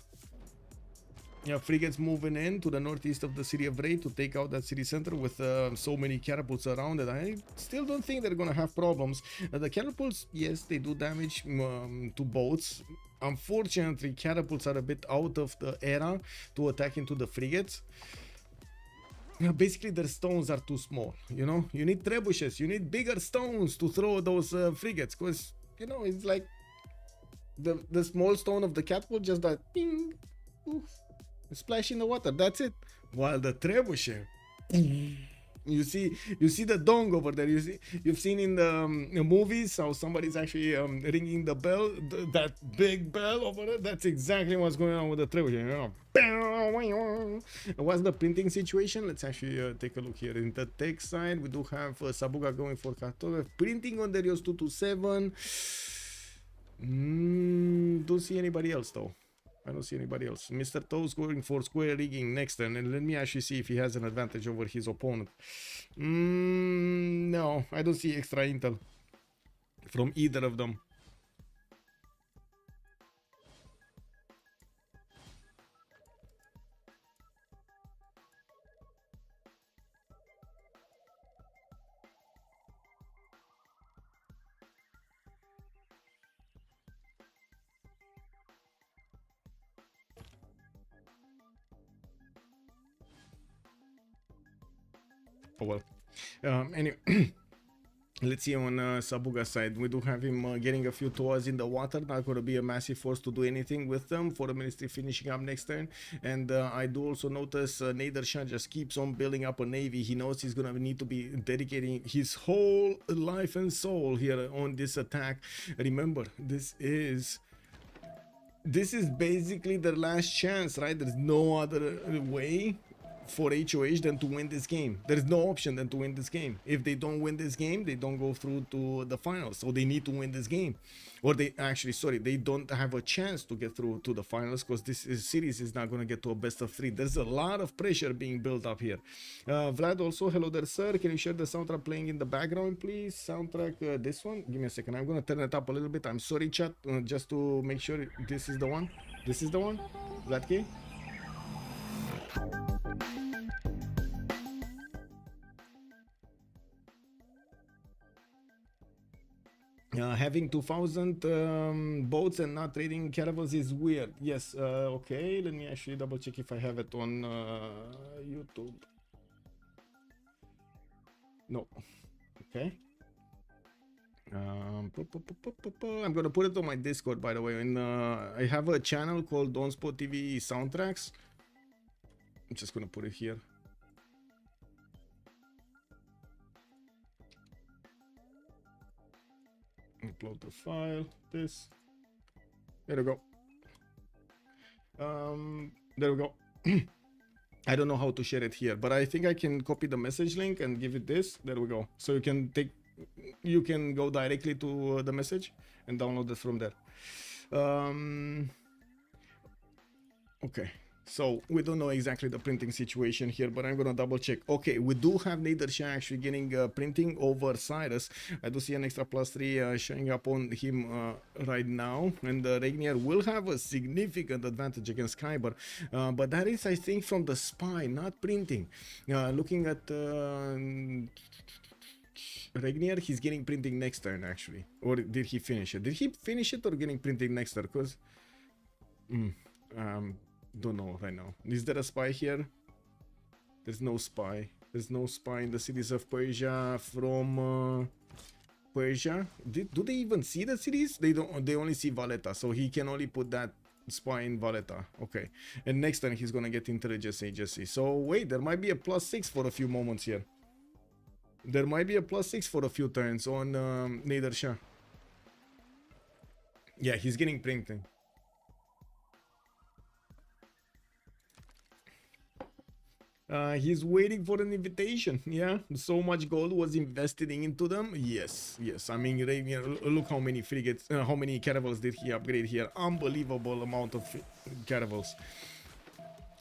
Yeah, frigates moving in to the northeast of the city of Ray to take out that city center with so many catapults around it. I still don't think they're gonna have problems. The catapults, yes, they do damage to boats. Unfortunately, catapults are a bit out of the era to attack into the frigates. Basically, their stones are too small, you know? You need trebuchets, you need bigger stones to throw those frigates, because, you know, it's like the small stone of the catapult, just that ping, oof, splash in the water, that's it. While the trebuchet, you see the dong over there. You've seen in the movies how somebody's actually ringing the bell, that big bell over there. That's exactly what's going on with the trebuchet. You know? What's the printing situation? Let's actually take a look here. In the tech side, we do have Sabuga going for Kartov, printing on the Rios 227. Don't see anybody else though. I don't see anybody else. Mr. Toes going for square rigging next turn, and let me actually see if he has an advantage over his opponent. No, I don't see extra intel from either of them. Oh well. Anyway, let's see on Sabuga's side. We do have him getting a few tours in the water. Not going to be a massive force to do anything with them. For the ministry finishing up next turn. And I do also notice Nader Shah just keeps on building up a navy. He knows he's going to need to be dedicating his whole life and soul here on this attack. Remember, this is basically their last chance, right? There's no other way for HOH than to win this game. There's no option than to win this game. If they don't win this game, they don't go through to the finals. So they need to win this game. Or they actually, sorry, they don't have a chance to get through to the finals because series is not going to get to a best of 3. There's a lot of pressure being built up here. Vlad also, hello there, sir. Can you share the soundtrack playing in the background, please? Soundtrack, this one? Give me a second. I'm going to turn it up a little bit. I'm sorry, chat, just to make sure this is the one. This is the one? Vlad K? Having 2,000 boats and not trading caravels is weird. Yes, okay, let me actually double check if I have it on YouTube. No. Okay. I'm gonna put it on my Discord, by the way. And I have a channel called OnSpotTV Soundtracks. I'm just gonna put it here. Upload the file. This. There we go. There we go. I don't know how to share it here, but I think I can copy the message link and give it this. There we go. So you can go directly to the message and download it from there. Okay. So we don't know exactly the printing situation here, but I'm gonna double check. Okay, we do have Nader actually getting printing over Cyrus. I do see an extra +3 showing up on him right now, and Regnier will have a significant advantage against Kyber, but that is, I think, from the spy, not printing. Looking at Regnier, he's getting printing next turn actually, or did he finish it? Did he finish it or getting printing next turn? Because don't know right now. Is there a spy here? There's no spy. There's no spy in the cities of Persia from Persia. Do they even see the cities? They don't. They only see Valletta, so he can only put that spy in Valletta. Okay, and next time he's gonna get intelligence agency. So wait, there might be a +6 for a few moments here. There might be a +6 for a few turns on Nader Shah. Yeah, he's getting printing. He's waiting for an invitation. Yeah, so much gold was invested into them. Yes. I mean, look how many frigates, how many caravels did he upgrade here? Unbelievable amount of caravels.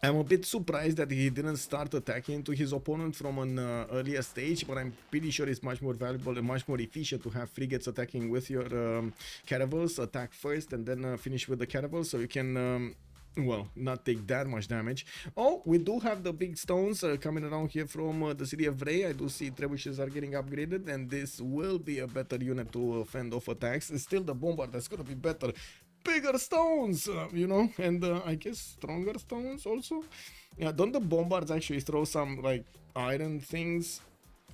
I'm a bit surprised that he didn't start attacking into his opponent from an earlier stage, but I'm pretty sure it's much more valuable and much more efficient to have frigates attacking with your caravels. Attack first and then finish with the caravels, so you can well, not take that much damage. Oh, we do have the big stones coming around here from the city of Ray. I do see trebuchets are getting upgraded, and this will be a better unit to fend off attacks. It's still the bombard that's gonna be better. Bigger stones, you know, and I guess stronger stones also. Yeah, don't the bombards actually throw some like iron things?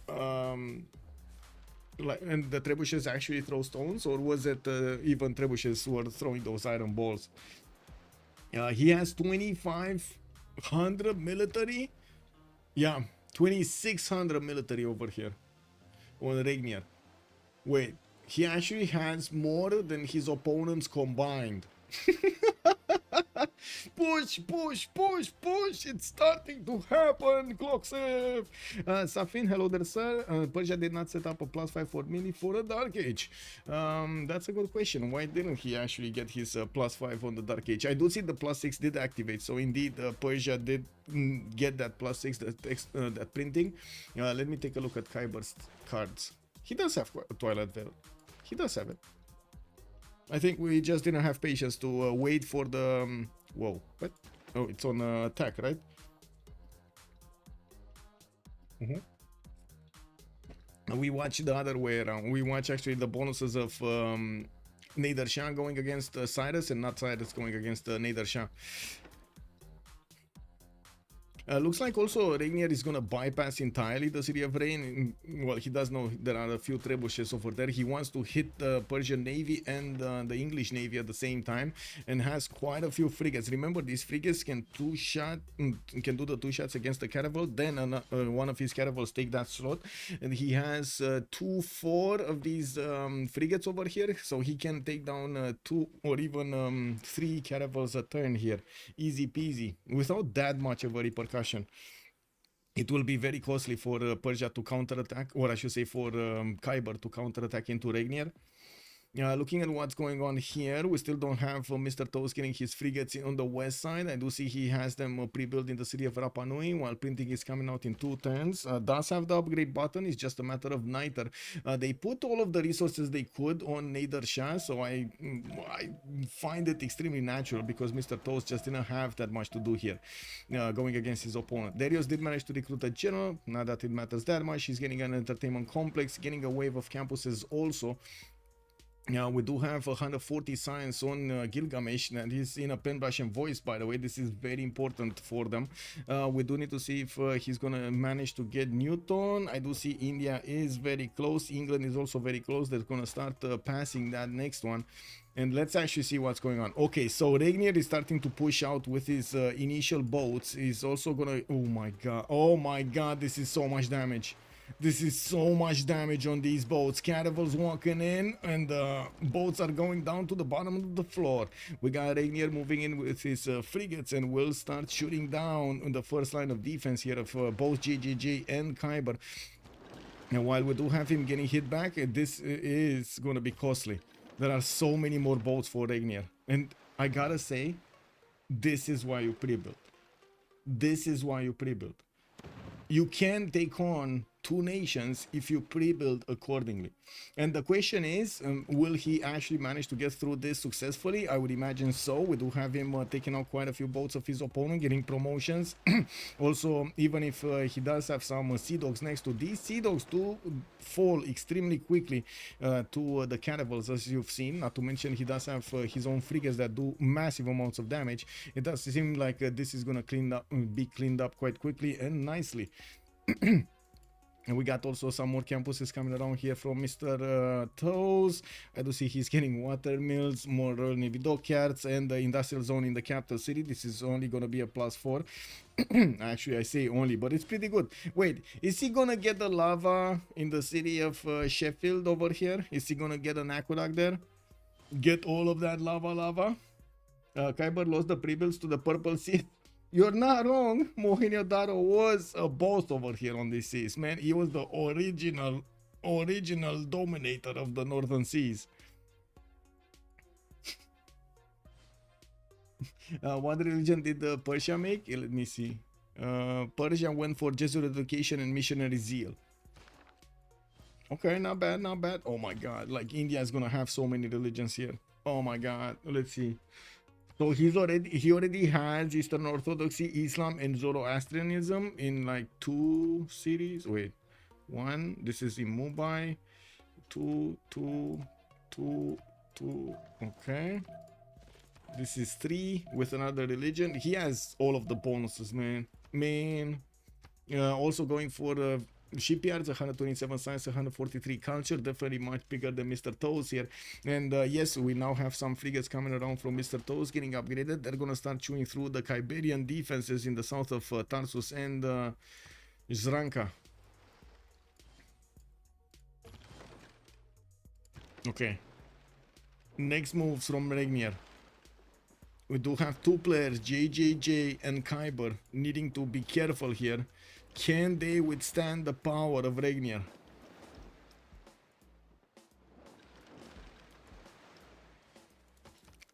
Like, and the trebuchets actually throw stones, or was it even trebuchets who were throwing those iron balls? He has 2,500 military. Yeah, 2,600 military over here on Regnier. Wait, he actually has more than his opponents combined. Push. It's starting to happen. Clocksev. Safin, hello there, sir. Persia did not set up a +5 for Mini for a Dark Age. That's a good question. Why didn't he actually get his +5 on the Dark Age? I do see the +6 did activate, so indeed Persia did get that +6, that printing. Let me take a look at Kyber's cards. He does have Twilight Veil. He does have it. I think we just didn't have patience to wait for the... whoa, what? Oh, it's on attack, right? We watch the other way around. We watch actually the bonuses of Nader Shah going against Cyrus, and not Cyrus going against Nader Shah. Looks like also Regnier is gonna bypass entirely the city of Rain. Well, he does know there are a few trebuchets over there. He wants to hit the Persian Navy and the English Navy at the same time, and has quite a few frigates. Remember, these frigates can do the 2 shots against the caravel. Then one of his caravels take that slot, and he has 4 of these frigates over here, so he can take down 2 or even 3 caravels a turn here, easy peasy, without that much of a repercussion. it will be very costly for Persia to counterattack, or I should say for Khyber to counterattack into Regnier. Looking at what's going on here, we still don't have Mr. Toast getting his frigates on the west side. I do see he has them pre-built in the city of Rapa Nui, while printing is coming out in 2 turns. Does have the upgrade button, it's just a matter of neither. They put all of the resources they could on Nader Shah, so I find it extremely natural because Mr. Toast just didn't have that much to do here going against his opponent. Darius did manage to recruit a general, not that it matters that much. He's getting an entertainment complex, getting a wave of campuses also. Now we do have 140 science on Gilgamesh, and he's in a pen brush and voice, by the way. This is very important for them. We do need to see if he's gonna manage to get Newton. I do see India is very close, England is also very close. They're gonna start passing that next one. And let's actually see what's going on. Okay, so Regnier is starting to push out with his initial boats. He's also gonna, oh my god, this is so much damage. This is so much damage on these boats. Caravels walking in, and boats are going down to the bottom of the floor. We got Regnier moving in with his frigates, and will start shooting down on the first line of defense here of both GGG and Khyber. And while we do have him getting hit back, this is going to be costly. There are so many more boats for Regnier. And I gotta say, this is why you pre-build. This is why you pre-build. You can take on 2 nations if you pre-build accordingly. And the question is, will he actually manage to get through this successfully? I would imagine so. We do have him taking out quite a few boats of his opponent, getting promotions. Also, even if he does have some Sea Dogs next to, these Sea Dogs do fall extremely quickly to the caravels, as you've seen. Not to mention he does have his own frigates that do massive amounts of damage. It does seem like this is going to be cleaned up quite quickly and nicely. And we got also some more campuses coming around here from Mr. Toes. I do see he's getting water mills, more Navy dockyards, and the industrial zone in the capital city. This is only going to be a +4. Actually, I say only, but it's pretty good. Wait, is he going to get the lava in the city of Sheffield over here? Is he going to get an aqueduct there? Get all of that lava? Khyber lost the pre-builds to the Purple Sea. You're not wrong. Mohenjo-daro was a boss over here on these seas, man. He was the original dominator of the northern seas. What religion did Persia make? Let me see. Persia went for Jesuit education and missionary zeal. Okay, not bad, not bad. Oh my god, like India is gonna have so many religions here. Oh my god, let's see. So he already has Eastern Orthodoxy, Islam, and Zoroastrianism in like 2 cities. Wait, 1. This is in Mumbai. 2. Okay. This is 3 with another religion. He has all of the bonuses, man. Also going for shipyards, 127 science, 143 culture, definitely much bigger than Mr. Toes here. And yes, we now have some frigates coming around from Mr. Toes getting upgraded. They're gonna start chewing through the Kyberian defenses in the south of Tarsus and Zranka. Okay, next moves from Regnier. We do have 2 players, JJJ and Khyber, needing to be careful here. Can they withstand the power of Regnier?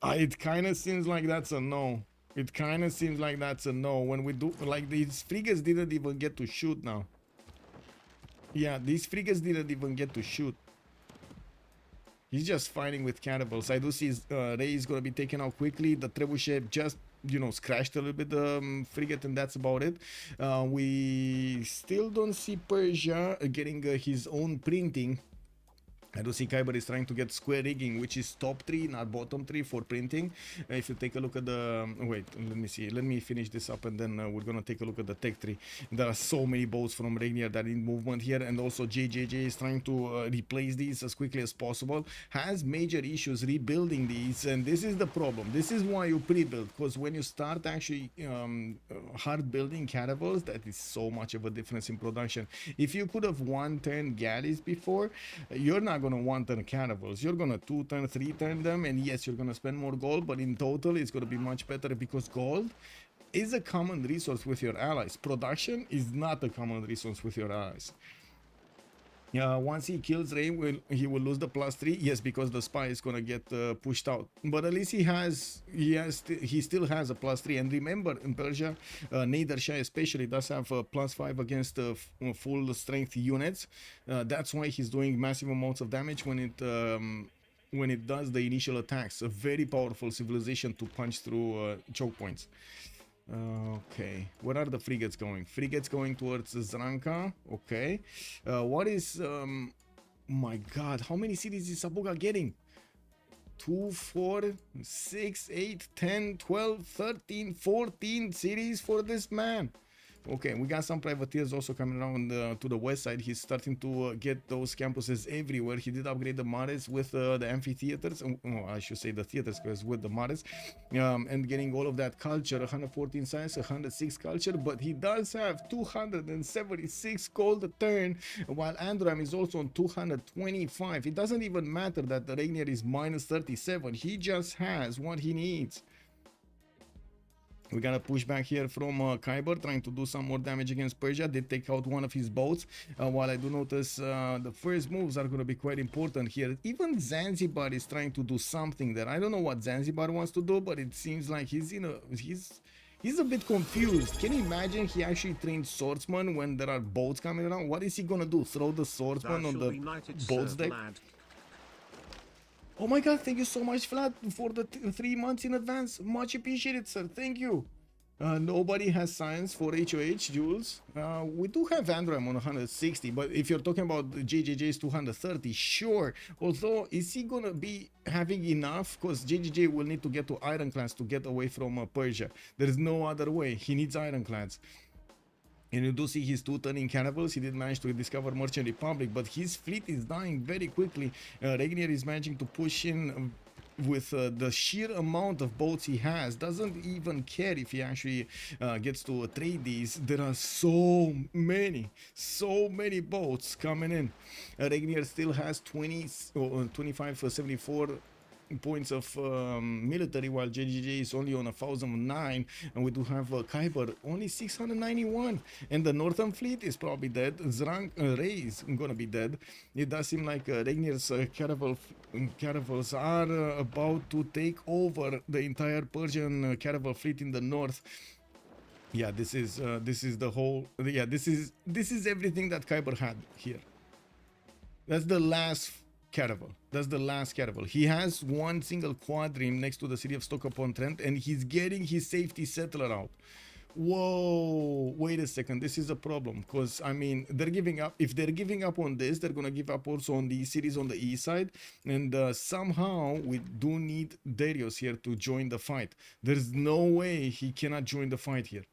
It kind of seems like that's a no. It kind of seems like that's a no. When we do, like, these frigates didn't even get to shoot now. Yeah, these frigates didn't even get to shoot. He's just fighting with cannibals. I do see Ray is going to be taken out quickly. The trebuchet just, you know, scratched a little bit the frigate, and that's about it. We still don't see Persia getting his own printing. I do see Khyber is trying to get square rigging, which is top 3, not bottom 3 for printing. If you take a look at the... wait, let me see. Let me finish this up, and then we're going to take a look at the tech tree. There are so many boats from Regnier that are in movement here, and also JJJ is trying to replace these as quickly as possible. Has major issues rebuilding these, and this is the problem. This is why you pre-build, because when you start actually hard building caravels, that is so much of a difference in production. If you could have 1-turn galleys before, you're not going to 1-turn caravels. You're going to 2-turn, 3-turn them, and yes, you're going to spend more gold, but in total it's going to be much better because gold is a common resource with your allies. Production is not a common resource with your allies. Once he kills Ray, he will lose the +3. Yes, because the spy is gonna get pushed out. But at least he still has a +3. And remember, in Persia, Nader Shah especially does have a +5 against full strength units. That's why he's doing massive amounts of damage when it does the initial attacks. A very powerful civilization to punch through choke points. Okay, where are the frigates going? Frigates going towards Zranka. Okay, what is my god, how many cities is Sabuga getting? 2, 4, 6, 8, 10, 12, 13, 14 cities for this man. Okay, we got some privateers also coming around to the west side. He's starting to get those campuses everywhere. He did upgrade the mares with the amphitheaters. I should say the theaters, because with the mares, and getting all of that culture. 114 science, 106 culture, but he does have 276 gold a turn, while Andram is also on 225. It doesn't even matter that the Rainier is -37. He just has what he needs. We got a push back here from Khyber, trying to do some more damage against Persia. They take out one of his boats. While I do notice the first moves are going to be quite important here. Even Zanzibar is trying to do something there. I don't know what Zanzibar wants to do, but it seems like he's a bit confused. Can you imagine he actually trained swordsman when there are boats coming around? What is he going to do? Throw the swordsman on the boats deck? Oh my god, thank you so much, Vlad, for the 3 months in advance. Much appreciated, sir. Thank you. Nobody has science for HOH, Jules. We do have Andram on 160, but if you're talking about JJJ's 230, sure. Although, is he gonna be having enough? Because JJJ will need to get to ironclads to get away from Persia. There is no other way. He needs ironclads. And you do see his 2 turning cannibals. He did manage to discover Merchant Republic, but his fleet is dying very quickly. Regnier is managing to push in with the sheer amount of boats he has. Doesn't even care if he actually gets to trade these. There are so many boats coming in. Regnier still has 25 for 74 points of military, while JJJ is only on 1009, and we do have Khyber only 691, and the northern fleet is probably dead. Ray is gonna be dead. It does seem like Regnier's caravels are about to take over the entire Persian caravel fleet in the north. Yeah, this is the whole. Yeah, this is everything that Khyber had here. That's the last caravel. That's the last caravel. He has one single quadrime next to the city of Stoke-upon-Trent, and he's getting his safety settler out. Whoa, wait a second. This is a problem, because I mean, they're giving up. If they're giving up on this, they're gonna give up also on these cities on the east side, and somehow we do need Darius here to join the fight. There's no way he cannot join the fight here.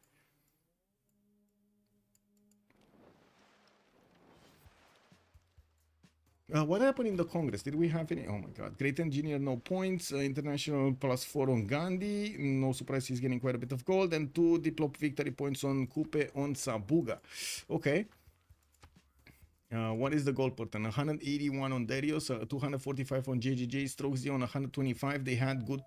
What happened in the Congress? Did we have any? Oh my god. Great engineer, no points. International +4 on Gandhi. No surprise, he's getting quite a bit of gold. And 2 diplop victory points on Kupe on Sabuga. Okay. What is the gold pattern? 181 on Darius, 245 on JJJ, Strokes on 125. They have good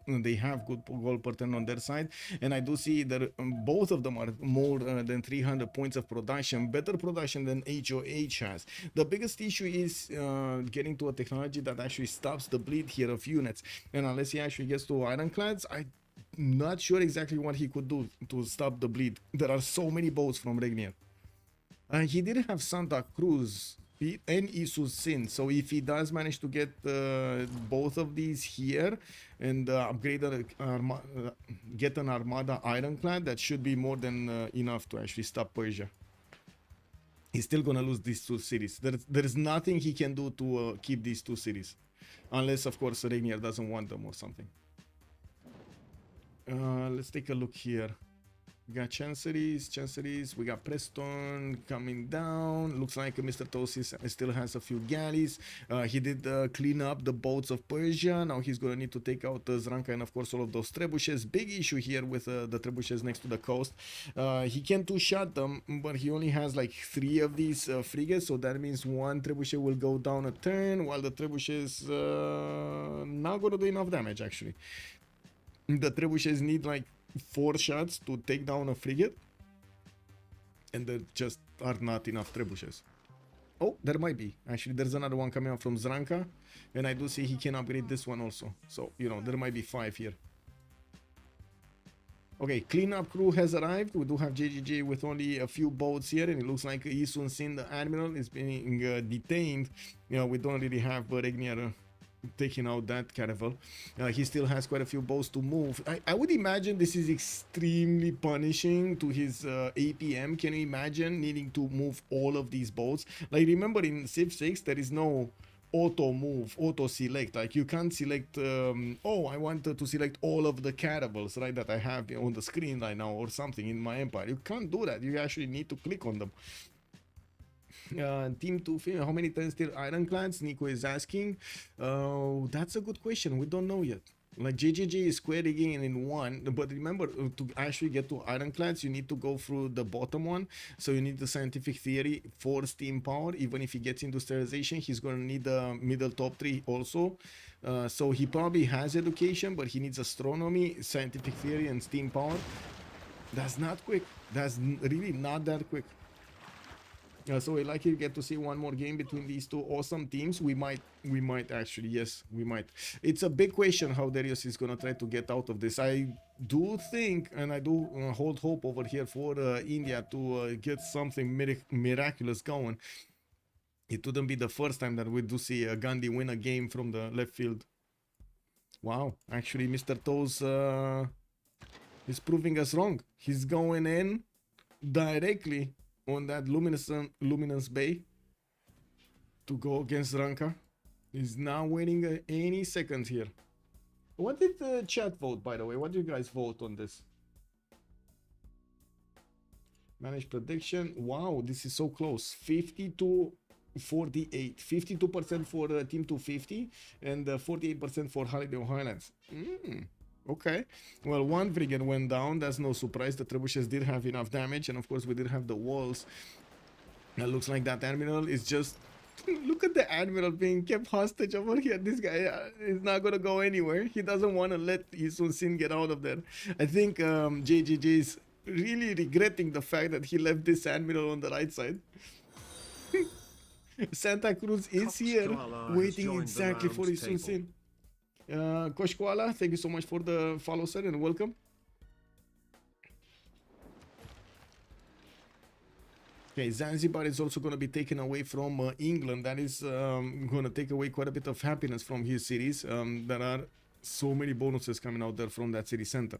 gold pattern on their side, and I do see that both of them are more than 300 points of production, better production than HOH has. The biggest issue is getting to a technology that actually stops the bleed here of units, and unless he actually gets to ironclads, I'm not sure exactly what he could do to stop the bleed. There are so many boats from Regnier. He didn't have Santa Cruz and Isus Sin, so if he does manage to get both of these here and upgrade get an Armada ironclad, that should be more than enough to actually stop Persia. He's still gonna lose these 2 cities. There is nothing he can do to keep these 2 cities, unless of course Rainier doesn't want them or something. Let's take a look here. We got Chanceries, we got Preston coming down. Looks like Mr. Tosis still has a few galleys. He did clean up the boats of Persia. Now he's going to need to take out Zranka and of course all of those trebuchets. Big issue here with the trebuchets next to the coast. He can 2-shot them, but he only has like 3 of these frigates, so that means 1 trebuchet will go down a turn, while the trebuchets not going to do enough damage actually. The trebuchets need like 4 shots to take down a frigate, and there just are not enough trebuchets. Oh, there might be. Actually, there's another one coming out from Zranka, and I do see he can upgrade this one also. So, you know, there might be 5 here. Okay, cleanup crew has arrived. We do have JJJ with only a few boats here, and it looks like Yi Sun Sin, the admiral, is being detained. You know, we don't really have Regnier taking out that caravel. He still has quite a few boats to move. I would imagine this is extremely punishing to his APM. Can you imagine needing to move all of these boats? Like, remember in Civ6 there is no auto move, auto select. Like, you can't select oh, I want to select all of the caravels, right, that I have on the screen right now or something in my empire. You can't do that. You actually need to click on them. Team 2, how many times still ironclads? Nico is asking. That's a good question. We don't know yet. Like, JJJ is squaring in 1, but remember, to actually get to ironclads, you need to go through the bottom one. So you need the scientific theory for steam power. Even if he gets industrialization, he's going to need the middle top 3 also. So he probably has education, but he needs astronomy, scientific theory, and steam power. That's not quick. That's really not that quick. So we're likely to get to see one more game between these two awesome teams. We might actually, yes, we might. It's a big question how Darius is gonna try to get out of this. I do think, and I do hold hope over here for India to get something miraculous going. It wouldn't be the first time that we do see Gandhi win a game from the left field. Wow, actually Mr. Toes is proving us wrong. He's going in directly on that luminous bay to go against Ranka. He's now waiting any second here. What did the chat vote, by the way? What do you guys vote on this? Manage prediction. Wow, this is so close. 52-48. 52% for Team 250 and 48% for Highlands. Okay, well, one frigate went down. That's no surprise. The trebuchets did have enough damage, and of course we did have the walls. It looks like that admiral is just look at the admiral being kept hostage over here. This guy is not gonna go anywhere. He doesn't want to let Yi Sun Sin get out of there. I think JJJ is really regretting the fact that he left this admiral on the right side. Santa Cruz is here waiting exactly for Yi Sun Sin. Koshkoala, thank you so much for the follow, sir, and welcome. Okay, Zanzibar is also going to be taken away from England. That is going to take away quite a bit of happiness from his cities. There are so many bonuses coming out there from that city center.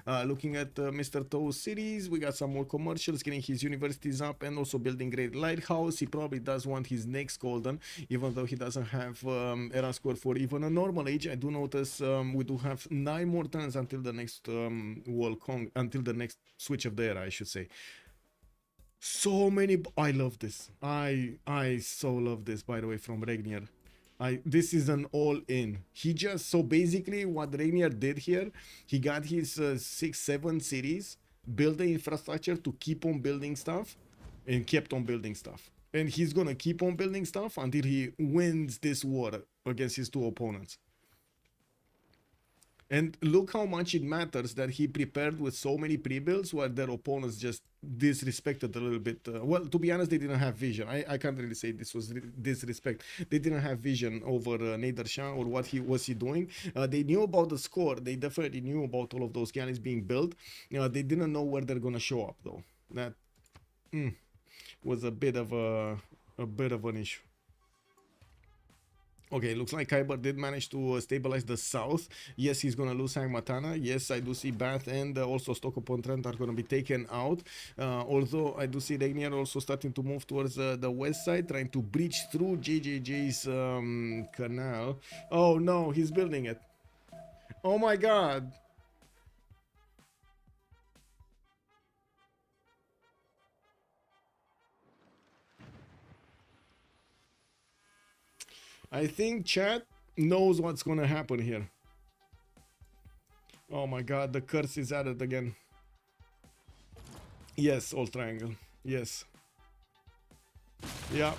Looking at Mr. Toe's cities, we got some more commercials, getting his universities up, and also building great lighthouse. He probably does want his next golden, even though he doesn't have era score for even a normal age. I do notice we do have 9 more turns until the next until the next switch of the era, I should say. So many. I love this. I so love this, by the way, from Regnier. This is an all-in. He just, so basically what Regnier did here, he got his 6-7 cities, built the infrastructure to keep on building stuff, and kept on building stuff. And he's gonna keep on building stuff until he wins this war against his 2 opponents. And look how much it matters that he prepared with so many pre-builds while their opponents just disrespected a little bit. Well, to be honest, they didn't have vision. I can't really say this was disrespect. They didn't have vision over Nader Shah or what was he doing. They knew about the score. They definitely knew about all of those galleys being built. They didn't know where they're gonna show up though. That was a bit of an issue. Okay, looks like Khyber did manage to stabilize the south. Yes, he's going to lose Hangmatana. Yes, I do see Bath and also Stoke-upon-Trent are going to be taken out. Although I do see Regnier also starting to move towards the west side, trying to breach through JJJ's canal. Oh no, he's building it. Oh my god. I think chat knows what's gonna happen here. Oh my god, the curse is added again. Yes, all triangle. Yes. Yeah.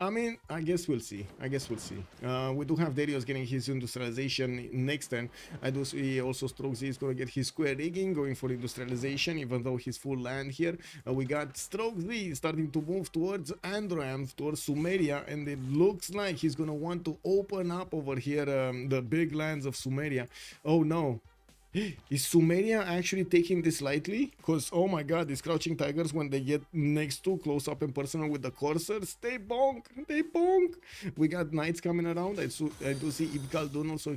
I mean, I guess we'll see. We do have Darius getting his industrialization next turn. I do see also Stroke Z is going to get his square rigging, going for industrialization, even though he's full land here. We got Stroke Z starting to move towards Andram, towards Sumeria, and it looks like he's going to want to open up over here the big lands of Sumeria. Oh no. Is Sumeria actually taking this lightly? Because, oh my god, these crouching tigers, when they get next to close up and personal with the coursers, they bonk. We got knights coming around. I do see Ibn Khaldun also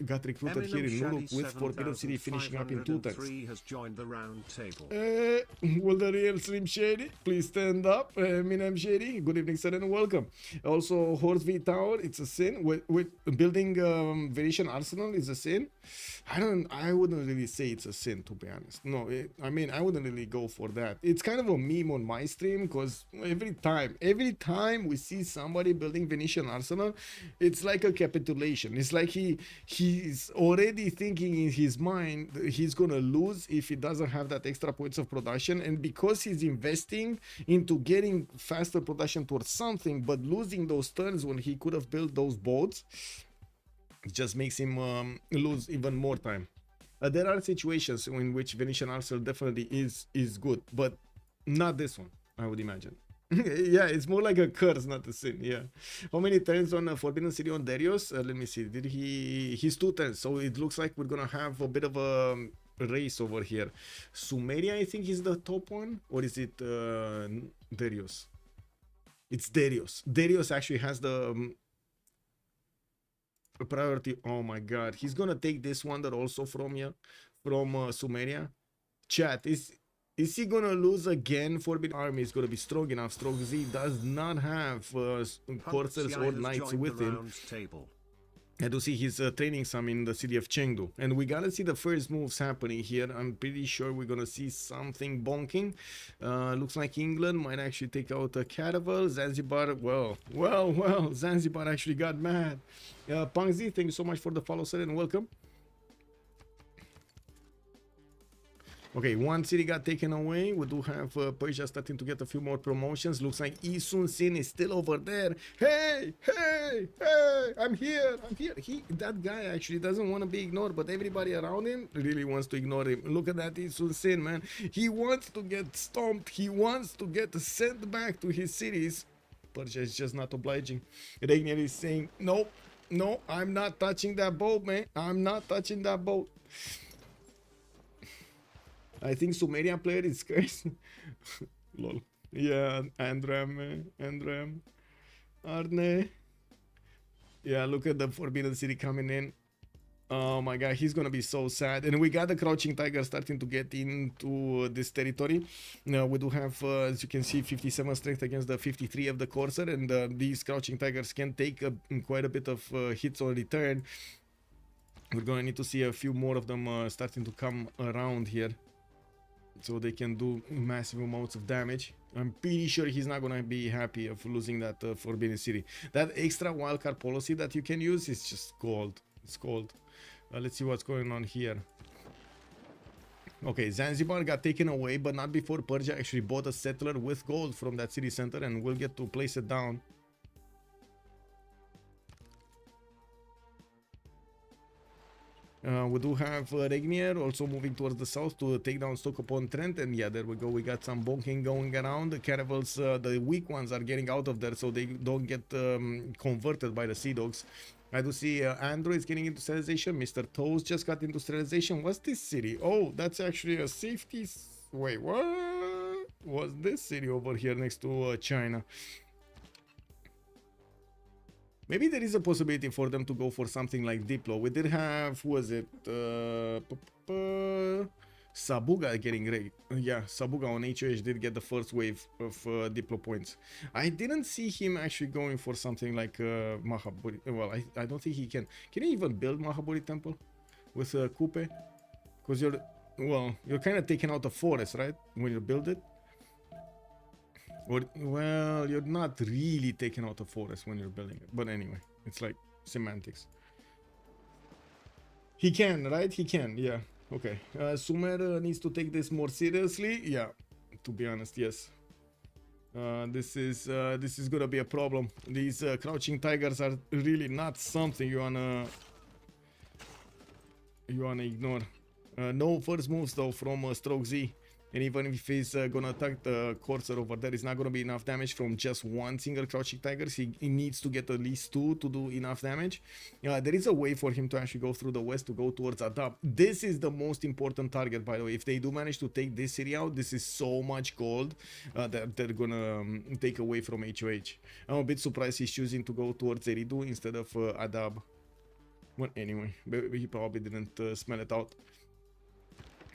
got recruited here in Nuruk with Forbidden City finishing up in 2 turns. Has joined the round table. Will the real Slim Shady please stand up? Minam Shady, good evening, sir, and welcome. Also, Horse V Tower, it's a sin. With building Venetian Arsenal is a sin. I wouldn't really say it's a sin, to be honest. No, I mean, I wouldn't really go for that. It's kind of a meme on my stream, because every time we see somebody building Venetian Arsenal, it's like a capitulation. It's like he's already thinking in his mind that he's gonna lose if he doesn't have that extra points of production, and because he's investing into getting faster production towards something, but losing those turns when he could have built those boats, it just makes him lose even more time. There are situations in which Venetian Arsenal definitely is good, but not this one, I would imagine. Yeah, it's more like a curse, not a sin. Yeah. How many turns on Forbidden City on Darius? Let me see. Did he's 2 turns, so it looks like we're gonna have a bit of a race over here. Sumeria, I think, is the top one, or is it Darius? It's Darius. Darius actually has the priority. Oh my god, he's gonna take this wonder also from Sumeria. Chat, is he gonna lose again? Forbidden Army is gonna be strong enough. Stroke Z does not have coursers or knights with him. I do see he's training some in the city of Chengdu, and we gotta see the first moves happening here. I'm pretty sure we're gonna see something bonking. Looks like England might actually take out a Caravel. Zanzibar, well, Zanzibar actually got mad. Pangzi, thank you so much for the follow, sir, and welcome. Okay, one city got taken away. We do have Persia starting to get a few more promotions. Looks like Isun Sin is still over there. Hey, I'm here. That guy actually doesn't want to be ignored, but everybody around him really wants to ignore him. Look at that Isun Sin, man. He wants to get stomped. He wants to get sent back to his cities. Persia is just not obliging. Regnier is saying, no, I'm not touching that boat, man. I'm not touching that boat. I think Sumerian player is cursed. Lol. Yeah, Andram. Arne. Yeah, look at the Forbidden City coming in. Oh my god, he's gonna be so sad. And we got the Crouching Tiger starting to get into this territory. Now we do have, as you can see, 57 strength against the 53 of the Corsair, and these Crouching Tigers can take quite a bit of hits on return. We're gonna need to see a few more of them starting to come around here, so they can do massive amounts of damage. I'm pretty sure he's not gonna be happy of losing that Forbidden City. That extra wildcard policy that you can use is just gold. It's gold. Let's see what's going on here. Okay, Zanzibar got taken away, but not before Persia actually bought a settler with gold from that city center, and we'll get to place it down. We do have Regnier also moving towards the south to take down Stoke-upon-Trent, and yeah, there we go. We got some bonking going around. The caravels, the weak ones, are getting out of there so they don't get converted by the Sea Dogs. I do see Androids getting industrialization. Mr. Toes just got industrialization. What's this city? Oh, that's actually a safety. Wait, what? What's this city over here next to China? Maybe there is a possibility for them to go for something like Diplo. We did have, who was it? Sabuga getting ready. Yeah, Sabuga on HOH did get the first wave of Diplo points. I didn't see him actually going for something like Mahaburi. Well, I don't think he can. Can you even build Mahaburi Temple with Kupe? Because you're kind of taking out the forest, right? When you build it. Or, well, you're not really taking out the forest when you're building it. But anyway, it's like semantics. He can, right? He can, yeah. Okay. Sumer needs to take this more seriously. Yeah, to be honest, yes. This is gonna be a problem. These crouching tigers are really not something you wanna ignore. No first moves though from Stroke Z, and even if he's gonna attack the courser over there, it's not gonna be enough damage from just one single crouching tiger. He needs to get at least two to do enough damage. There is a way for him to actually go through the west to go towards Adab. This is the most important target, by the way. If they do manage to take this city out, this is so much gold that they're gonna take away from HOH. I'm a bit surprised he's choosing to go towards Eridu instead of Adab. Well, anyway, he probably didn't smell it out.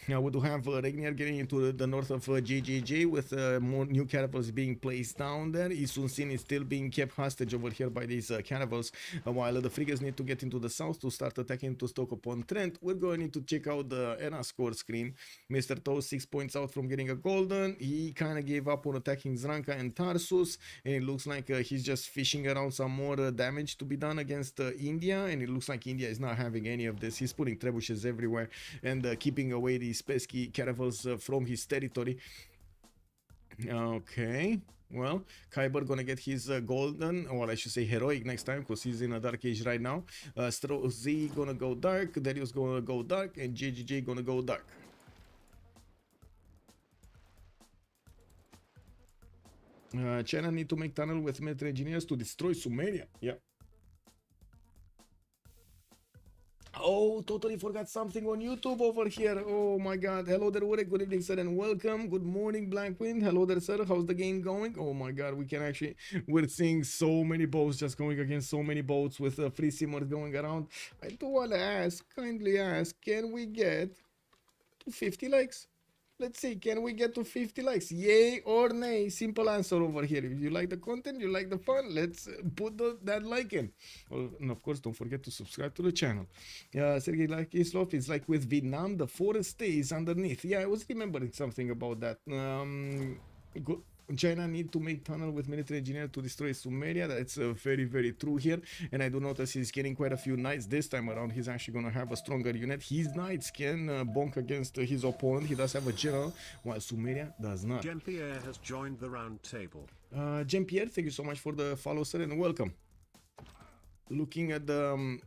Now we do have Regnier getting into the north of GGG with more new caravels being placed down there. Isun Sin is still being kept hostage over here by these caravels, while the frigates need to get into the south to start attacking to Stoke upon Trent. We're going to check out the ERA score screen. Mr. Toes 6 points out from getting a golden. He kind of gave up on attacking Zranka and Tarsus, and it looks like he's just fishing around some more damage to be done against India, and it looks like India is not having any of this. He's putting trebuchets everywhere and keeping away these pesky caravels from his territory. Okay, well, Kyber gonna get his golden, or I should say heroic next time, because he's in a dark age right now. Z gonna go dark, Darius gonna go dark, and JGJ gonna go dark. China need to make tunnel with military engineers to destroy Sumeria. Yeah. Oh, totally forgot something on YouTube over here. Oh my god. Hello there, Urek. Good evening, sir, and welcome. Good morning, Blackwind. Hello there, sir. How's the game going? Oh my god, we're seeing so many boats just going against so many boats with free simmers going around. I do want to ask, kindly ask, can we get to 50 likes? Let's see, can we get to 50 likes? Yay or nay? Simple answer over here. If you like the content, you like the fun, let's put that like in. Well, and of course, don't forget to subscribe to the channel. Sergey Lakislov is like with Vietnam, the forest stays underneath. Yeah, I was remembering something about that. China need to make tunnel with military engineer to destroy Sumeria. That's very, very true here. And I do notice he's getting quite a few knights this time around. He's actually going to have a stronger unit. His knights can bonk against his opponent. He does have a general, while Sumeria does not. Jean-Pierre has joined the round table. Jean-Pierre, thank you so much for the follow, sir, and welcome. Looking at the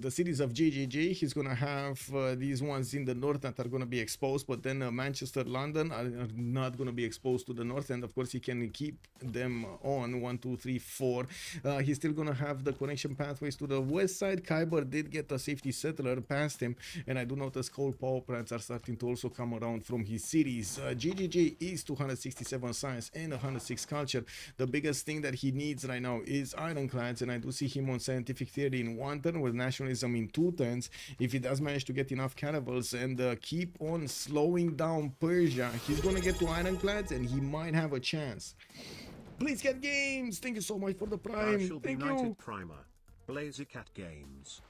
the cities of GGG, he's gonna have these ones in the north that are gonna be exposed, but then Manchester, London are not gonna be exposed to the north, and of course he can keep them on 1, 2, 3, 4. He's still gonna have the connection pathways to the west side. Kyber did get a safety settler past him, and I do notice coal power plants are starting to also come around from his cities. GGG is 267 science and 106 culture. The biggest thing that he needs right now is ironclads, and I do see him on scientific theory in 1 turn, with nationalism in 2 turns. If he does manage to get enough caravels and keep on slowing down Persia, he's gonna get to ironclads and he might have a chance. Please get games. Thank you so much for the prime. Thank you. Primer. Blazycat Games.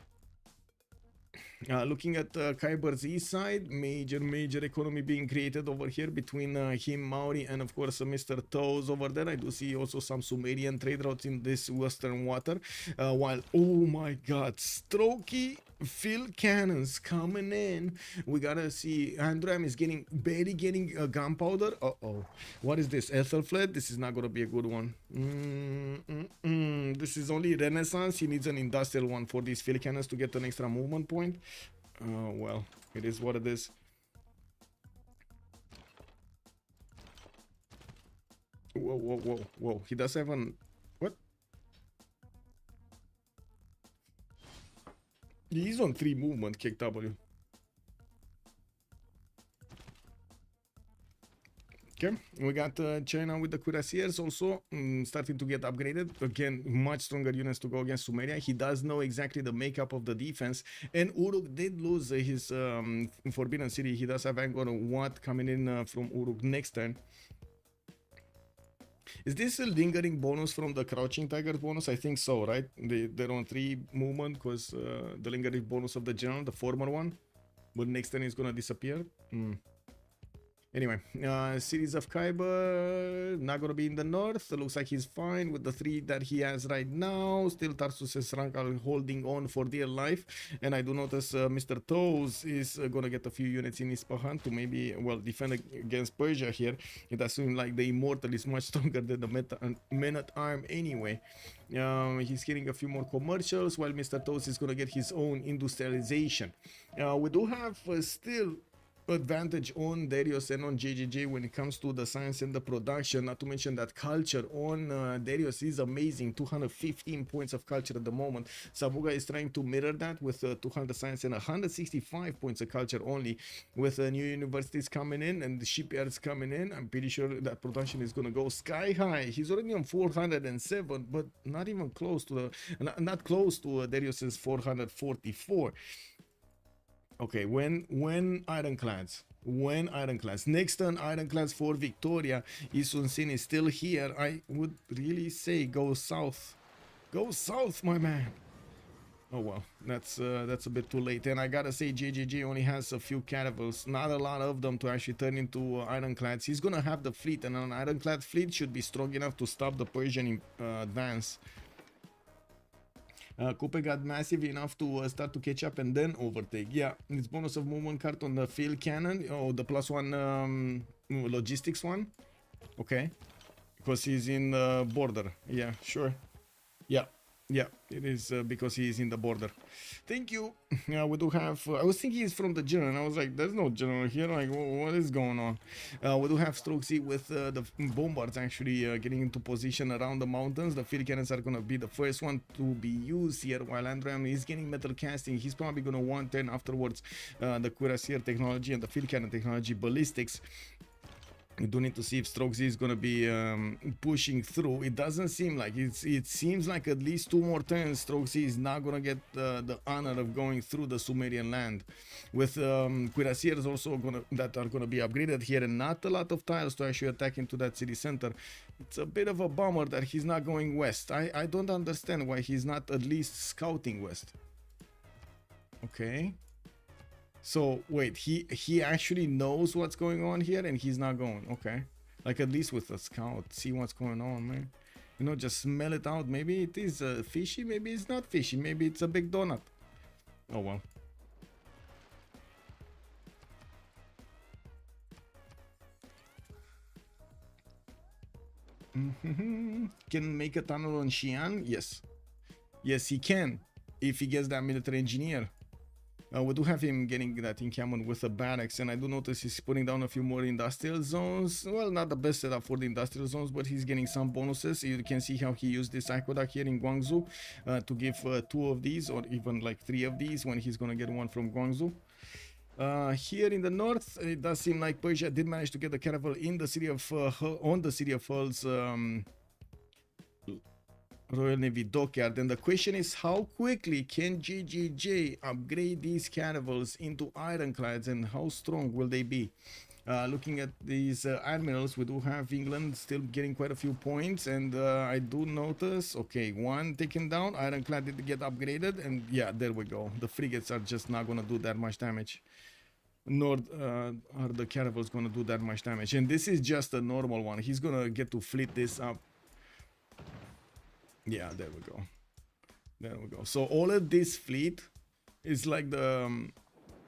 Looking at Kyber's east side, major economy being created over here between him, Maori, and of course Mr. Toes over there. I do see also some Sumerian trade routes in this western water, while, oh my god, Strokey field cannons coming in. We gotta see, Andram is barely getting gunpowder. Uh-oh, what is this, Ethelfled? This is not gonna be a good one. This is only Renaissance. He needs an industrial one for these field cannons to get an extra movement point. Well, it is what it is. Whoa. He does have an... What? He's on 3 movement, kick W. Okay, we got China with the cuirassiers also starting to get upgraded. Again, much stronger units to go against Sumeria. He does know exactly the makeup of the defense. And Uruk did lose his Forbidden City. He does have Angkor Wat coming in from Uruk next turn. Is this a lingering bonus from the Crouching Tiger bonus? I think so, right? They're on 3 movement because the lingering bonus of the general, the former one. But next turn is going to disappear. Anyway, cities of Khyber, not gonna be in the north. Looks like he's fine with the 3 that he has right now. Still Tarsus and Srankal holding on for dear life. And I do notice Mr. Toes is gonna get a few units in Isfahan to maybe, well, defend against Persia here. It does seem like the Immortal is much stronger than the Men-at-Arm anyway. He's getting a few more commercials, while Mr. Toes is gonna get his own industrialization. We do have still advantage on Darius and on JJJ when it comes to the science and the production, not to mention that culture on Darius is amazing. 215 points of culture at the moment. Sabuga is trying to mirror that with 200 science and 165 points of culture only, with new universities coming in and the shipyards coming in. I'm pretty sure that production is going to go sky high. He's already on 407, but not even close to the not close to Darius's 444. Okay, when ironclads, next turn ironclads for Victoria. Isun Sin is still here. I would really say go south, my man. Oh well, that's a bit too late. And I gotta say, JJJ only has a few caravels, not a lot of them to actually turn into ironclads. He's gonna have the fleet, and an ironclad fleet should be strong enough to stop the Persian advance. Coupe got massive enough to start to catch up and then overtake. Yeah, it's bonus of movement card on the field cannon. Oh, the +1 logistics one. Okay, because he's in the border. Yeah, sure. Yeah, it is because he is in the border. Thank you. Yeah, we do have. I was thinking he's from the general. I was like, there's no general here. Like, what is going on? We do have Stroxy with the bombards actually getting into position around the mountains. The field cannons are going to be the first one to be used here, while Andram is getting metal casting. He's probably going to want then afterwards the cuirassier technology and the field cannon technology ballistics. We do need to see if Stroxy is going to be pushing through. It doesn't seem like it seems like at least 2 more turns Stroxy is not going to get the honor of going through the Sumerian land, with cuirassiers also that are going to be upgraded here, and not a lot of tiles to actually attack into that city center. It's a bit of a bummer that he's not going west. I don't understand why he's not at least scouting west. Okay. So wait, he actually knows what's going on here and he's not going. Okay, like at least with a scout, see what's going on, man. You know, just smell it out. Maybe it is fishy, maybe it's not fishy, maybe it's a big donut. Oh well. Can make a tunnel on Xi'an? Yes he can, if he gets that military engineer. We do have him getting that encampment with a barracks, and I do notice he's putting down a few more industrial zones. Well, not the best setup for the industrial zones, but he's getting some bonuses. You can see how he used this aqueduct here in Guangzhou to give 2 of these, or even like 3 of these, when he's gonna get one from Guangzhou. Here in the north, it does seem like Persia did manage to get the caravel in the city of on the city of Hull's Royal Navy dockyard, and the question is, how quickly can JJJ upgrade these caravels into ironclads, and how strong will they be? Looking at these admirals, we do have England still getting quite a few points, and I do notice, okay, 1 taken down, ironclad did get upgraded, and yeah, there we go. The frigates are just not gonna do that much damage, nor are the caravels gonna do that much damage, and this is just a normal one. He's gonna get to fleet this up. Yeah, there we go. So all of this fleet is like the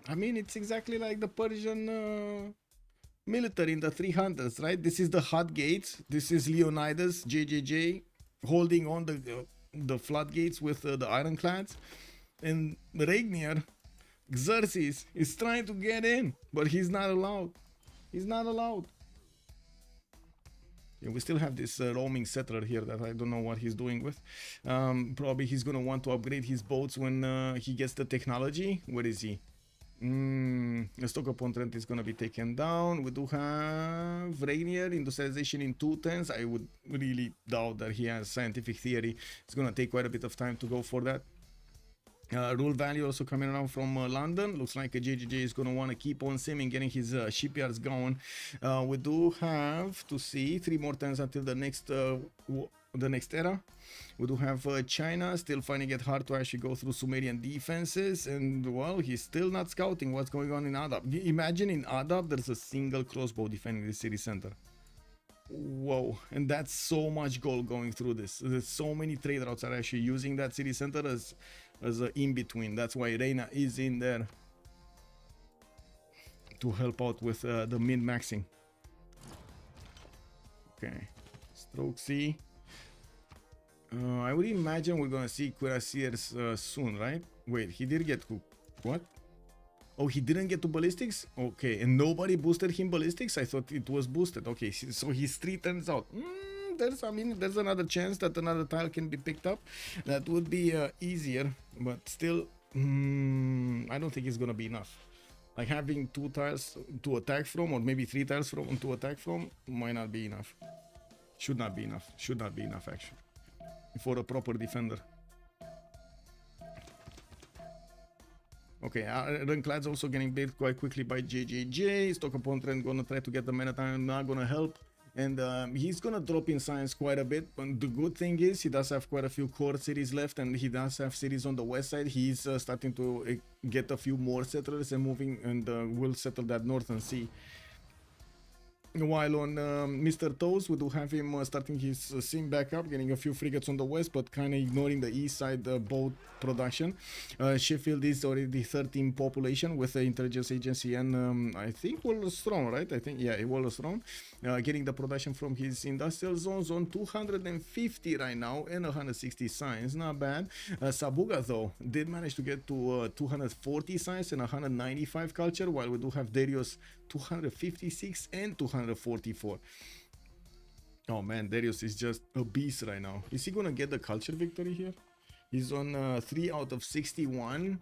I mean, it's exactly like the Persian military in the 300s, right? This is the hot gates. This is Leonidas, JJJ, holding on the floodgates with the ironclads, and Rainier, Xerxes, is trying to get in, but he's not allowed. Yeah, we still have this roaming settler here that I don't know what he's doing with. Probably he's gonna want to upgrade his boats when he gets the technology. Where is he? The stock upon Trent is gonna be taken down. We do have Rainier, industrialization in 2 turns. I would really doubt that he has scientific theory. It's gonna take quite a bit of time to go for that. Rule value also coming around from London. Looks like JJJ is going to want to keep on simming, getting his shipyards going. We do have to see 3 more turns until the next era. We do have China still finding it hard to actually go through Sumerian defenses, and well, he's still not scouting what's going on in Adab. Imagine in Adab there's a single crossbow defending the city center. Whoa, and that's so much gold going through this. There's so many trade routes are actually using that city center as an in-between. That's why Reina is in there to help out with the min-maxing. Okay, stroke C. I would imagine we're gonna see cuirassiers soon, right? Wait, he did get what? Oh, he didn't get to ballistics? Okay, and nobody boosted him ballistics? I thought it was boosted. Okay, so he's 3 turns out. There's another chance that another tile can be picked up. That would be easier, but still, I don't think it's gonna be enough. Like having 2 tiles to attack from, or maybe 3 tiles from to attack from, might not be enough. Should not be enough. Should not be enough actually, for a proper defender. Okay, Ironclad's also getting built quite quickly by JJJ. Stock upon trend gonna try to get the mana time, not gonna help. And he's gonna drop in science quite a bit. But the good thing is he does have quite a few core cities left, and he does have cities on the west side. He's starting to get a few more settlers and moving, and will settle that northern sea. While on Mr. Toes, we do have him starting his sim back up, getting a few frigates on the west, but kind of ignoring the east side boat production. Sheffield is already 13 population with the intelligence agency and I think Wallace Throne, right? I think, yeah, Wallace Throne. Getting the production from his industrial zones on 250 right now and 160 science, not bad. Sabuga though did manage to get to 240 science and 195 culture, while we do have Darius 256 and 244. Oh man, Darius is just a beast right now. Is he gonna get the culture victory here? He's on 3 out of 61.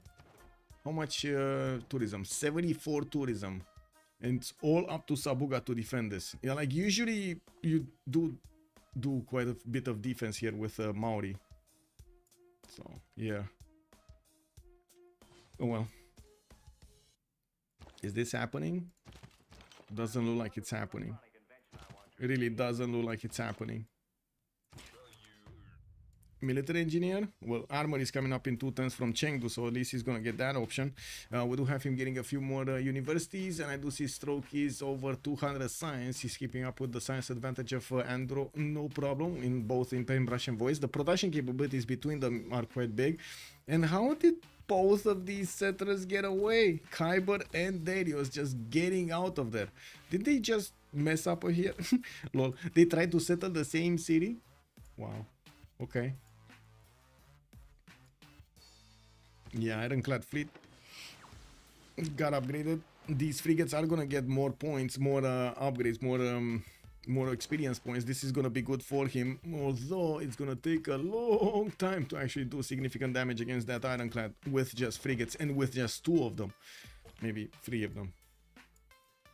How much tourism? 74 tourism. And it's all up to Sabuga to defend this. Yeah, like usually you do quite a bit of defense here with Maori. So yeah. Oh well. Is this happening? Doesn't look like it's happening. It really doesn't look like it's happening. Military engineer, well, armor is coming up in 2 turns from Chengdu, so at least he's gonna get that option. We do have him getting a few more universities, and I do see stroke is over 200 science. He's keeping up with the science advantage of Andro, no problem, in both in paintbrush and voice. The production capabilities between them are quite big. And how did both of these settlers get away? Kyber and Darius just getting out of there. Did they just mess up here? Lol, they tried to settle the same city? Wow, okay. Yeah, Ironclad fleet got upgraded. These frigates are gonna get more points, more upgrades, more experience points. This is gonna be good for him, although it's gonna take a long time to actually do significant damage against that Ironclad with just frigates and with just 2 of them, maybe 3 of them.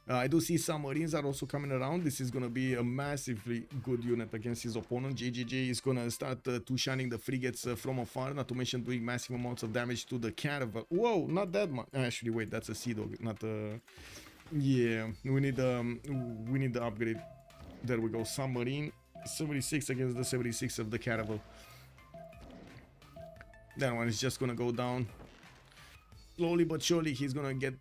I do see some Marines are also coming around. This is going to be a massively good unit against his opponent. JJJ is going to start two-shining the frigates from afar, not to mention doing massive amounts of damage to the caravel. Whoa, not that much. Actually, wait, that's a Sea Dog, not a... Yeah, we need the upgrade. There we go, submarine. 76 against the 76 of the caravel. That one is just going to go down. Slowly but surely he's gonna get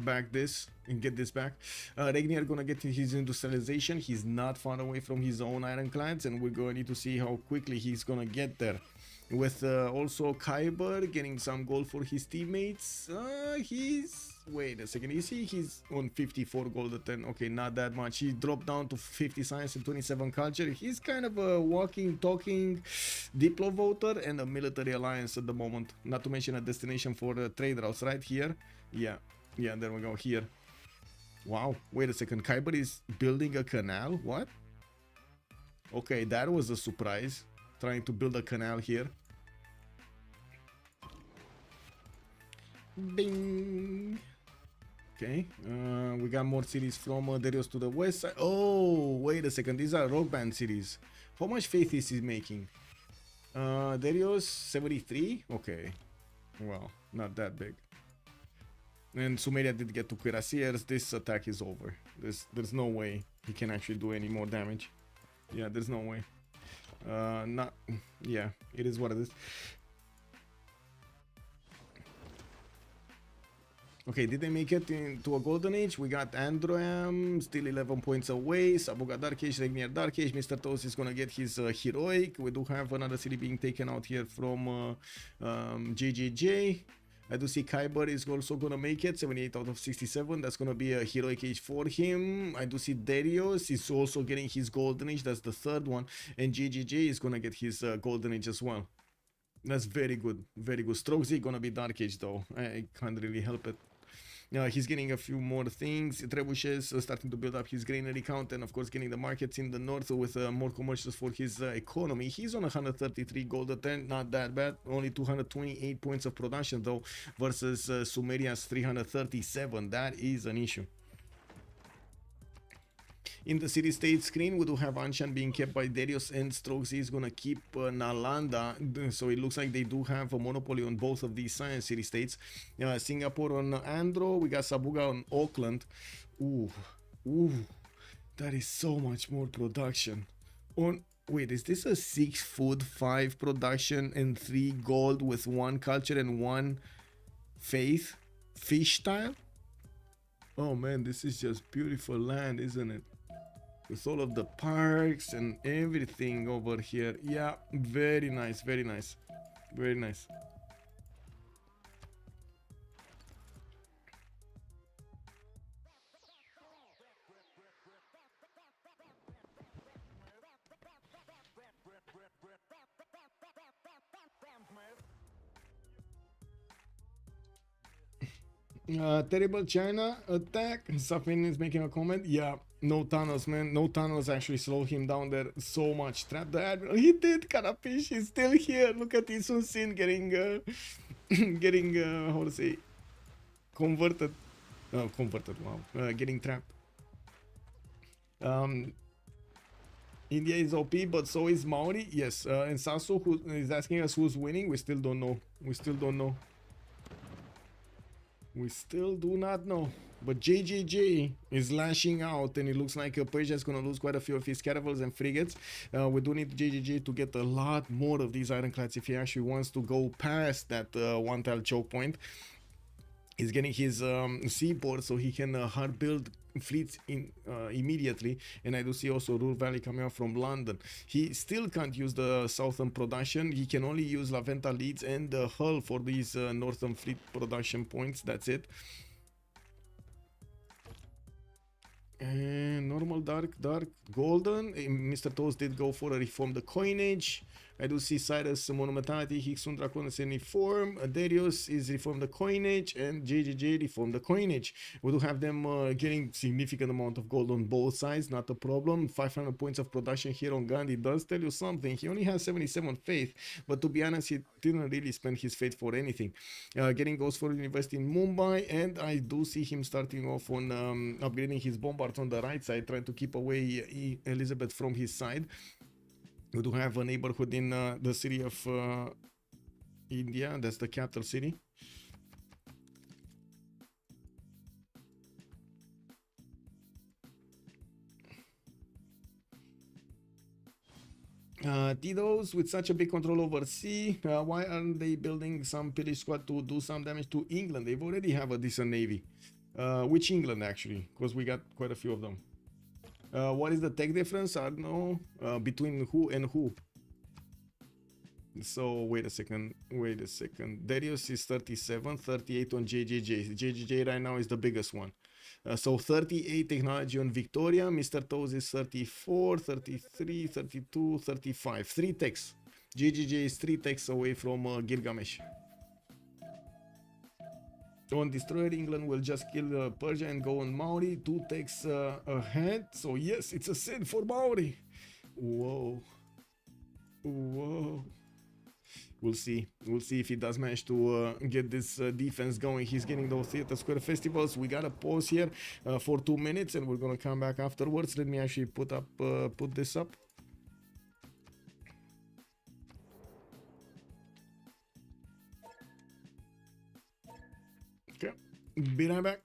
back this and get this back. Regnier gonna get his industrialization. He's not far away from his own ironclads, and we're gonna need to see how quickly he's gonna get there. With also Kyber getting some gold for his teammates. Wait a second, is he's on 54 gold at 10. Okay, not that much. He dropped down to 50 science and 27 culture. He's kind of a walking, talking Diplo voter and a military alliance at the moment. Not to mention a destination for trade routes right here. Yeah, there we go, here. Wow, wait a second, Kyber is building a canal? What? Okay, that was a surprise. Trying to build a canal here. Bing. Okay, we got more cities from Darius to the west side. Oh, wait a second, these are rock band cities. How much faith is he making? Darius 73? Okay. Well, not that big. And Sumeria did get to Cuirassiers. This attack is over. There's no way he can actually do any more damage. Yeah, there's no way. Not. Yeah, it is what it is. Okay, did they make it into a golden age? We got Androam, still 11 points away. Sabuga Dark Age, Regnier Dark Age. Mr. Toast is gonna get his heroic. We do have another city being taken out here from JJJ. I do see Kyber is also gonna make it, 78 out of 67. That's gonna be a heroic age for him. I do see Darius is also getting his golden age. That's the third one. And JJJ is gonna get his golden age as well. That's very good, very good. Strokesy gonna be dark age though. I can't really help it. He's getting a few more things. Trebuchet starting to build up his granary count, and of course getting the markets in the north with more commercials for his economy. He's on 133 gold a turn, not that bad. Only 228 points of production though, versus Sumeria's 337. That is an issue. In the city-state screen, we do have Anshan being kept by Darius, and Strokesy is gonna keep Nalanda. So it looks like they do have a monopoly on both of these city-states. Singapore on Andro, we got Sabuga on Auckland. Ooh, that is so much more production. Wait, is this a 6 food, 5 production, and 3 gold with 1 culture and 1 faith? Fish style? Oh man, this is just beautiful land, isn't it? With all of the parks and everything over here. Yeah, very nice, very nice, very nice. Terrible China attack. Safin is making a comment. Yeah, no tunnels, man. No tunnels actually slow him down there so much. Trap the admiral. He did. Carapish is still here. Look at Isun Sin getting how to say, converted. Converted. Wow. Getting trapped. India is OP, but so is Maori. Yes. And Sasu, who is asking us who's winning. We still don't know. We still don't know. We still do not know. But JJJ is lashing out, and it looks like Persia is going to lose quite a few of his caravels and frigates. We do need JJJ to get a lot more of these ironclads if he actually wants to go past that one-tile choke point. He's getting his seaport so he can hard build fleets in immediately. And I do see also Ruhr Valley coming out from London. He still can't use the southern production. He can only use La Venta Leeds and Hull for these northern fleet production points. That's it. And normal, dark, golden. Mr. Toast did go for a reform the coinage. I do see Cyrus Monumentality, Hixun Draconis and reform. Darius is reform the coinage, and JJJ reform the coinage. We do have them getting significant amount of gold on both sides, not a problem. 500 points of production here on Gandhi does tell you something. He only has 77 faith, but to be honest, he didn't really spend his faith for anything. Getting goals for University in Mumbai, and I do see him starting off on upgrading his bombards on the right side, trying to keep away Elizabeth from his side. We do have a neighborhood in the city of India. That's the capital city. Tidos, with such a big control over sea, why aren't they building some pillage squad to do some damage to England? They've already have a decent navy. Which England actually? Because we got quite a few of them. What is the tech difference? I don't know. Between who and who? So wait a second. Darius is 37, 38 on JJJ. JJJ right now is the biggest one. So 38 technology on Victoria. Mr. Toes is 34, 33, 32, 35. 3 techs. JJJ is 3 techs away from Gilgamesh. On Destroyer, England will just kill Persia and go on Maori. 2 techs ahead. So yes, it's a sin for Maori. Whoa. We'll see if he does manage to get this defense going. He's getting those Theater Square festivals. We got a pause here for 2 minutes, and we're gonna come back afterwards. Let me actually put this up. Okay, be right back.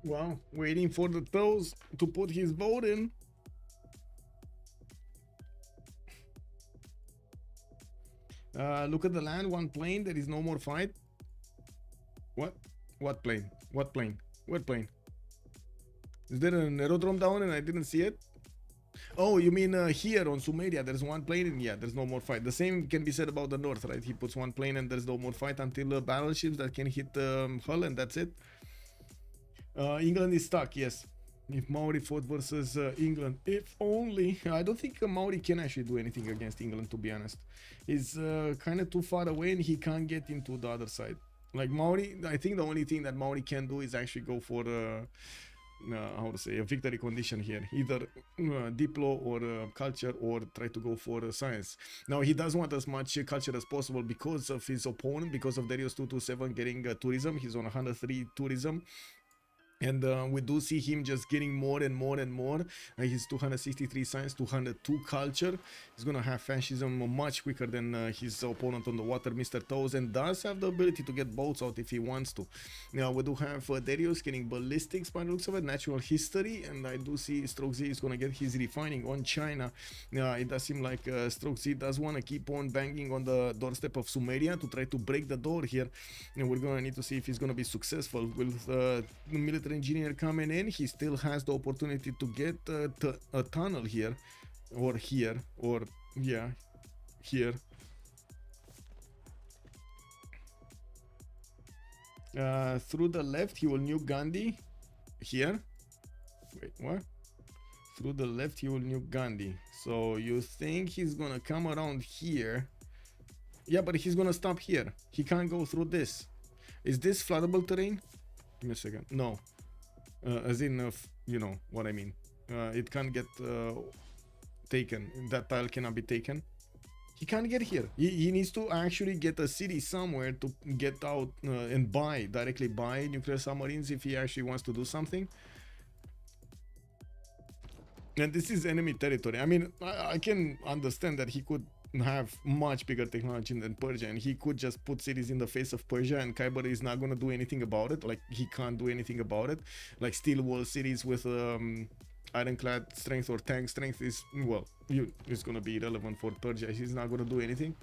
Wow, waiting for the toes to put his vote in. Look at the land, one plane, there is no more fight. What? What plane? What plane? What plane? Is there an aerodrome down and I didn't see it? Oh, you mean here on Sumeria, there's one plane and yeah, there's no more fight. The same can be said about the north, right? He puts one plane and there's no more fight until battleships that can hit Hull and that's it. England is stuck, yes. If Maori fought versus England, if only. I don't think Maori can actually do anything against England, to be honest. He's kind of too far away and he can't get into the other side. Like Maori, I think the only thing that Maori can do is actually go for how to say, a victory condition here, either diplo or culture, or try to go for science. Now he does want as much culture as possible because of his opponent, because of Darius 227 getting tourism. He's on 103 tourism. And we do see him just getting more and more and more. He's 263 science, 202 culture. He's gonna have fascism much quicker than his opponent on the water, Mr. Toes, and does have the ability to get boats out if he wants to. Now we do have Darius getting ballistics by the looks of it, natural history, and I do see Stroke Z is gonna get his refining on China. It does seem like Stroke Z does want to keep on banging on the doorstep of Sumeria to try to break the door here, and we're gonna need to see if he's gonna be successful. With military engineer coming in, he still has the opportunity to get a tunnel here, or here, or yeah, here. Through the left he will nuke Gandhi. Here, wait, what? Through the left he will nuke Gandhi. So you think he's gonna come around here? Yeah, but he's gonna stop here. He can't go through this. Is this floodable terrain? Give me a second. No. As in, you know what I mean. It can't get taken. That tile cannot be taken. He can't get here. He needs to actually get a city somewhere to get out and directly buy nuclear submarines if he actually wants to do something. And this is enemy territory. I mean, I can understand that he could have much bigger technology than Persia, and he could just put cities in the face of Persia, and Khyber is not gonna do anything about it. Like, he can't do anything about it. Like steel wall cities with ironclad strength or tank strength is, well, it's gonna be irrelevant for Persia. He's not gonna do anything.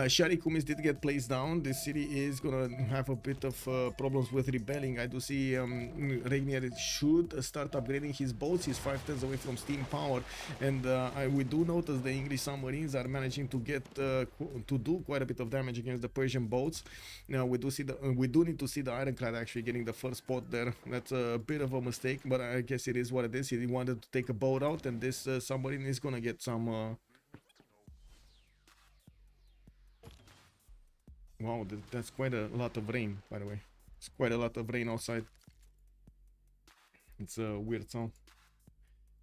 Shari Kumis did get placed down. This city is gonna have a bit of problems with rebelling. I do see Regnier should start upgrading his boats. He's 5 turns away from steam power, and we do notice the English submarines are managing to get to do quite a bit of damage against the Persian boats. Now we do need to see the ironclad actually getting the first spot there. That's a bit of a mistake, but I guess it is what it is. He wanted to take a boat out, and this submarine is gonna get some. Wow, that's quite a lot of rain, by the way. It's quite a lot of rain outside. It's a weird sound.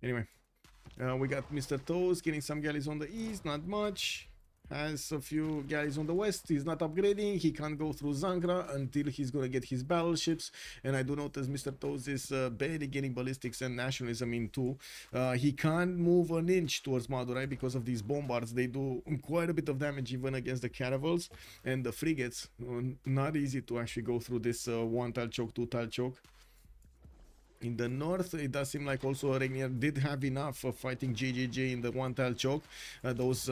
Anyway, we got Mr. Toes getting some galleys on the east, not much. has a few galleys on the west. He's not upgrading. He can't go through Zankra until he's gonna get his battleships. And I do notice Mr. Toes is barely getting ballistics and nationalism in too. He can't move an inch towards Madurai because of these bombards. They do quite a bit of damage even against the caravels and the frigates. Not easy to actually go through this one tile choke, two tile choke. In the north, it does seem like also Regnier did have enough of fighting JJJ in the one tile choke. Those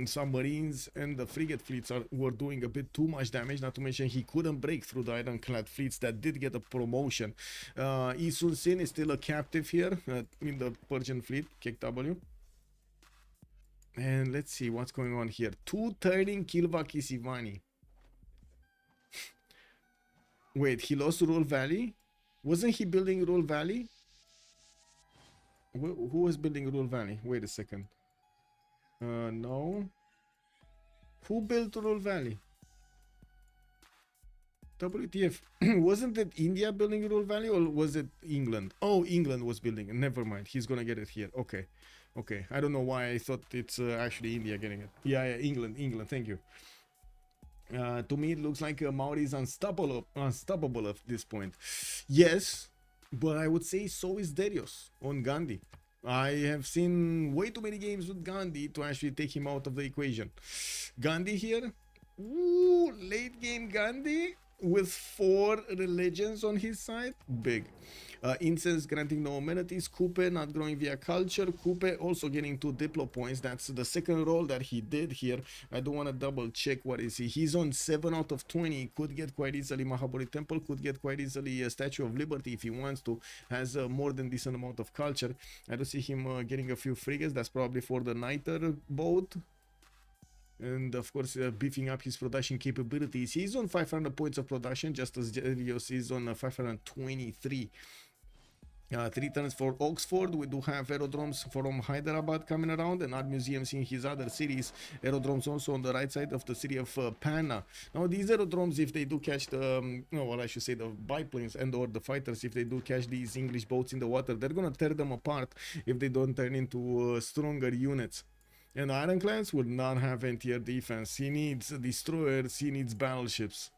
submarines and the frigate fleets were doing a bit too much damage, not to mention he couldn't break through the ironclad fleets that did get a promotion. Isun Sin is still a captive here in the Persian fleet, KW. And let's see what's going on here. 2 turning Kilvaki Sivani. Wait, he lost Rural Valley? Wasn't he building Rural Valley? Who was building Rural Valley? Wait a second. No. Who built Rural Valley? WTF. Wasn't it India building Rural Valley or was it England? Oh, England was building it. Never mind. He's gonna get it here. Okay. Okay. I don't know why I thought it's actually India getting it. Yeah, England. Thank you. To me, it looks like Maori is unstoppable at this point. Yes, but I would say so is Darius on Gandhi. I have seen way too many games with Gandhi to actually take him out of the equation. Gandhi here, ooh, late game Gandhi with 4 religions on his side, big. Incense granting no amenities, Kupe not growing via culture, Kupe also getting 2 diplo points. That's the second roll that he did here. I don't want to double check what is he. He's on 7 out of 20, could get quite easily Mahabodhi Temple, could get quite easily a Statue of Liberty if he wants to, has a more than decent amount of culture. I don't see him getting a few frigates, that's probably for the Niter boat. And of course beefing up his production capabilities. He's on 500 points of production, just as Darius is on 523. 3 turns for Oxford. We do have aerodromes from Hyderabad coming around and art museums in his other cities. Aerodromes also on the right side of the city of Panna. Now these aerodromes, if they do catch the, well, I should say the biplanes and or the fighters, if they do catch these English boats in the water, they're gonna tear them apart if they don't turn into stronger units. And Ironclads will not have anti-air defense. He needs destroyers, he needs battleships.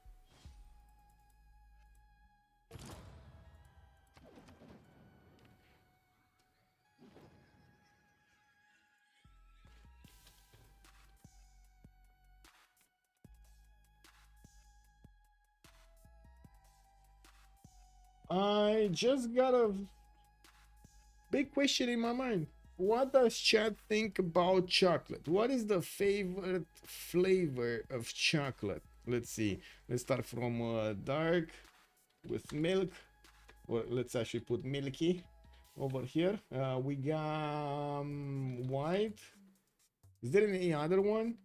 I just got a big question in my mind. What does chat think about chocolate? What is the favorite flavor of chocolate? Let's see. Let's start from dark with milk. Or let's actually put milky over here. We got white. Is there any other one?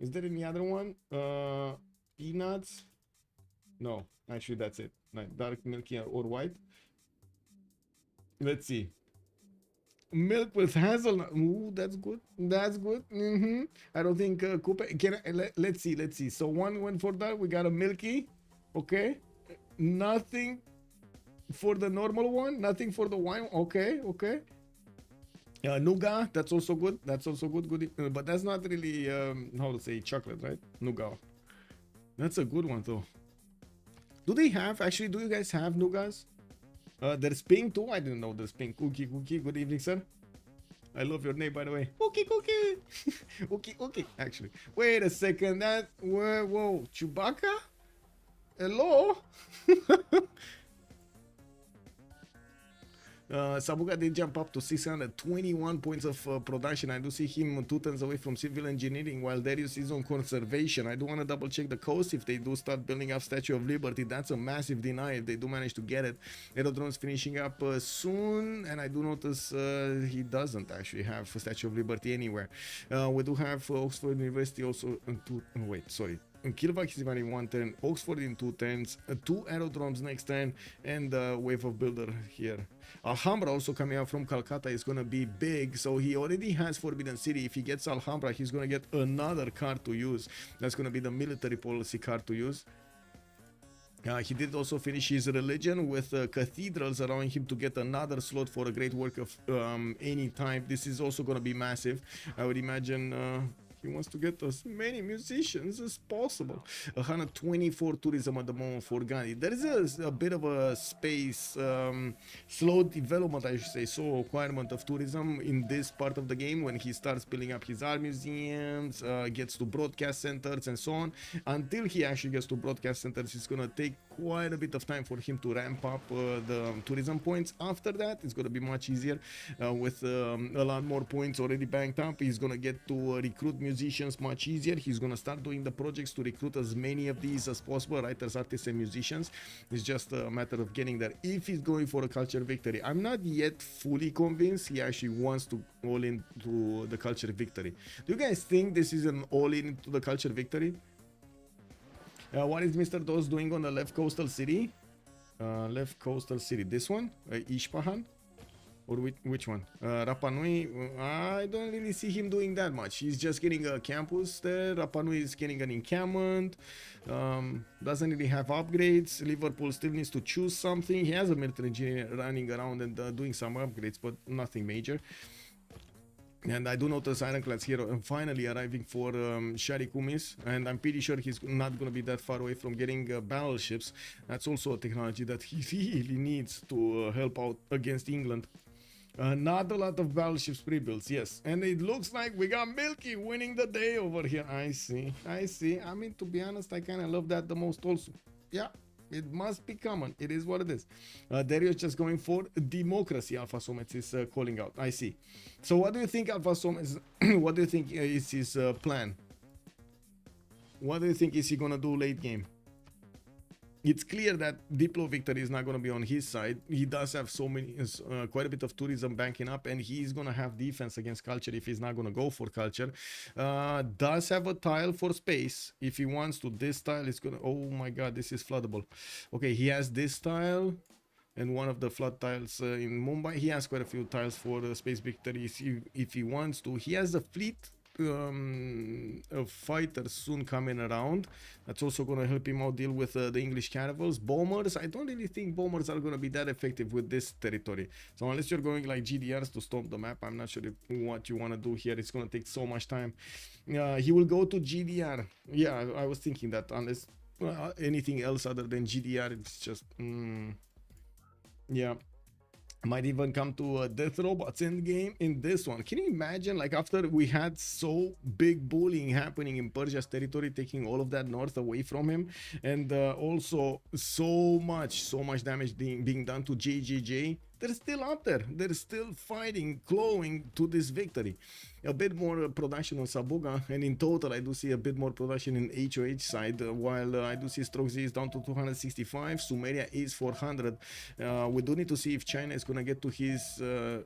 Peanuts? No, actually that's it. Like dark, milky, or white. Let's see. Milk with hazelnut. Ooh, that's good. I don't think Coupe can let's see. So one went for that. We got a milky. Okay. Nothing for the normal one. Nothing for the wine. Okay. Nougat. That's also good. Good. But that's not really how to say chocolate, right? Nougat. That's a good one though. Do they have actually? Do you guys have nougats? There's pink too. I didn't know there's pink. Cookie. Good evening, sir. I love your name, by the way. Cookie. Cookie. Actually, wait a second. That whoa, Chewbacca. Hello. Sabuga did jump up to 621 points of production. I do see him 2 turns away from civil engineering while Darius is on conservation. I do want to double check the coast. If they do start building up Statue of Liberty, that's a massive deny if they do manage to get it. Aerodrome's finishing up soon, and I do notice he doesn't actually have a Statue of Liberty anywhere. We do have Oxford University also. Kilvak is in 1 turn, Oxford in 2 turns, 2 aerodromes next turn, and wave of builder here. Alhambra also coming out from Calcutta is gonna be big, so he already has Forbidden City. If he gets Alhambra, he's gonna get another card to use. That's gonna be the military policy card to use. He did also finish his religion with cathedrals, allowing him to get another slot for a great work of any type. This is also going to be massive. I would imagine He wants to get as many musicians as possible. 124 tourism at the moment for Gandhi. There is a bit of a space, slow development, I should say, slow acquirement of tourism in this part of the game when he starts building up his art museums, gets to broadcast centers and so on. Until he actually gets to broadcast centers, it's gonna take quite a bit of time for him to ramp up the tourism points. After that, it's gonna be much easier with a lot more points already banked up. He's gonna get to recruit musicians much easier. He's gonna start doing the projects to recruit as many of these as possible, writers, artists, and musicians. It's just a matter of getting there. If he's going for a culture victory, I'm not yet fully convinced he actually wants to all into the culture victory. Do you guys think this is an all in into the culture victory? What is Mr. Dos doing on the left coastal city? Left coastal city. This one? Ispahan? Or which one? Rapa Nui? I don't really see him doing that much. He's just getting a campus there. Rapa Nui is getting an encampment. Doesn't really have upgrades. Liverpool still needs to choose something. He has a military engineer running around and doing some upgrades, but nothing major. And I do notice Ironclad's here finally arriving for Sharikumis, and I'm pretty sure he's not going to be that far away from getting battleships. That's also a technology that he really needs to help out against England. Not a lot of battleships pre-builds, yes. And it looks like we got Milky winning the day over here. I see. I mean, to be honest, I kind of love that the most also. Yeah. It must be common. It is what it is. Darius just going for democracy. Alpha Somets is calling out. I see. So what do you think, Alpha Somets? What do you think is his plan? What do you think is he gonna do late game? It's clear that Diplo victory is not going to be on his side. He does have quite a bit of tourism banking up, and he's going to have defense against culture if he's not going to go for culture. Does have a tile for space if he wants to. This tile is going to, oh my god, this is floodable. Okay, he has this tile and one of the flood tiles in Mumbai. He has quite a few tiles for space victories if he wants to. He has a fleet of fighters soon coming around. That's also going to help him out deal with the English caravels. Bombers, I don't really think bombers are going to be that effective with this territory. So unless you're going like GDRs to stomp the map, I'm not sure what you want to do here. It's going to take so much time. He will go to GDR. Yeah, I was thinking that unless anything else other than GDR, it's just yeah. Might even come to Death Robots end game in this one. Can you imagine, like, after we had so big bullying happening in Persia's territory, taking all of that north away from him, and also so much damage being done to JJJ, they're still up there. They're still fighting, clawing to this victory. A bit more production on Sabuga, and in total I do see a bit more production in HOH side, while I do see Stroke Z is down to 265, Sumeria is 400. We do need to see if China is gonna get to his to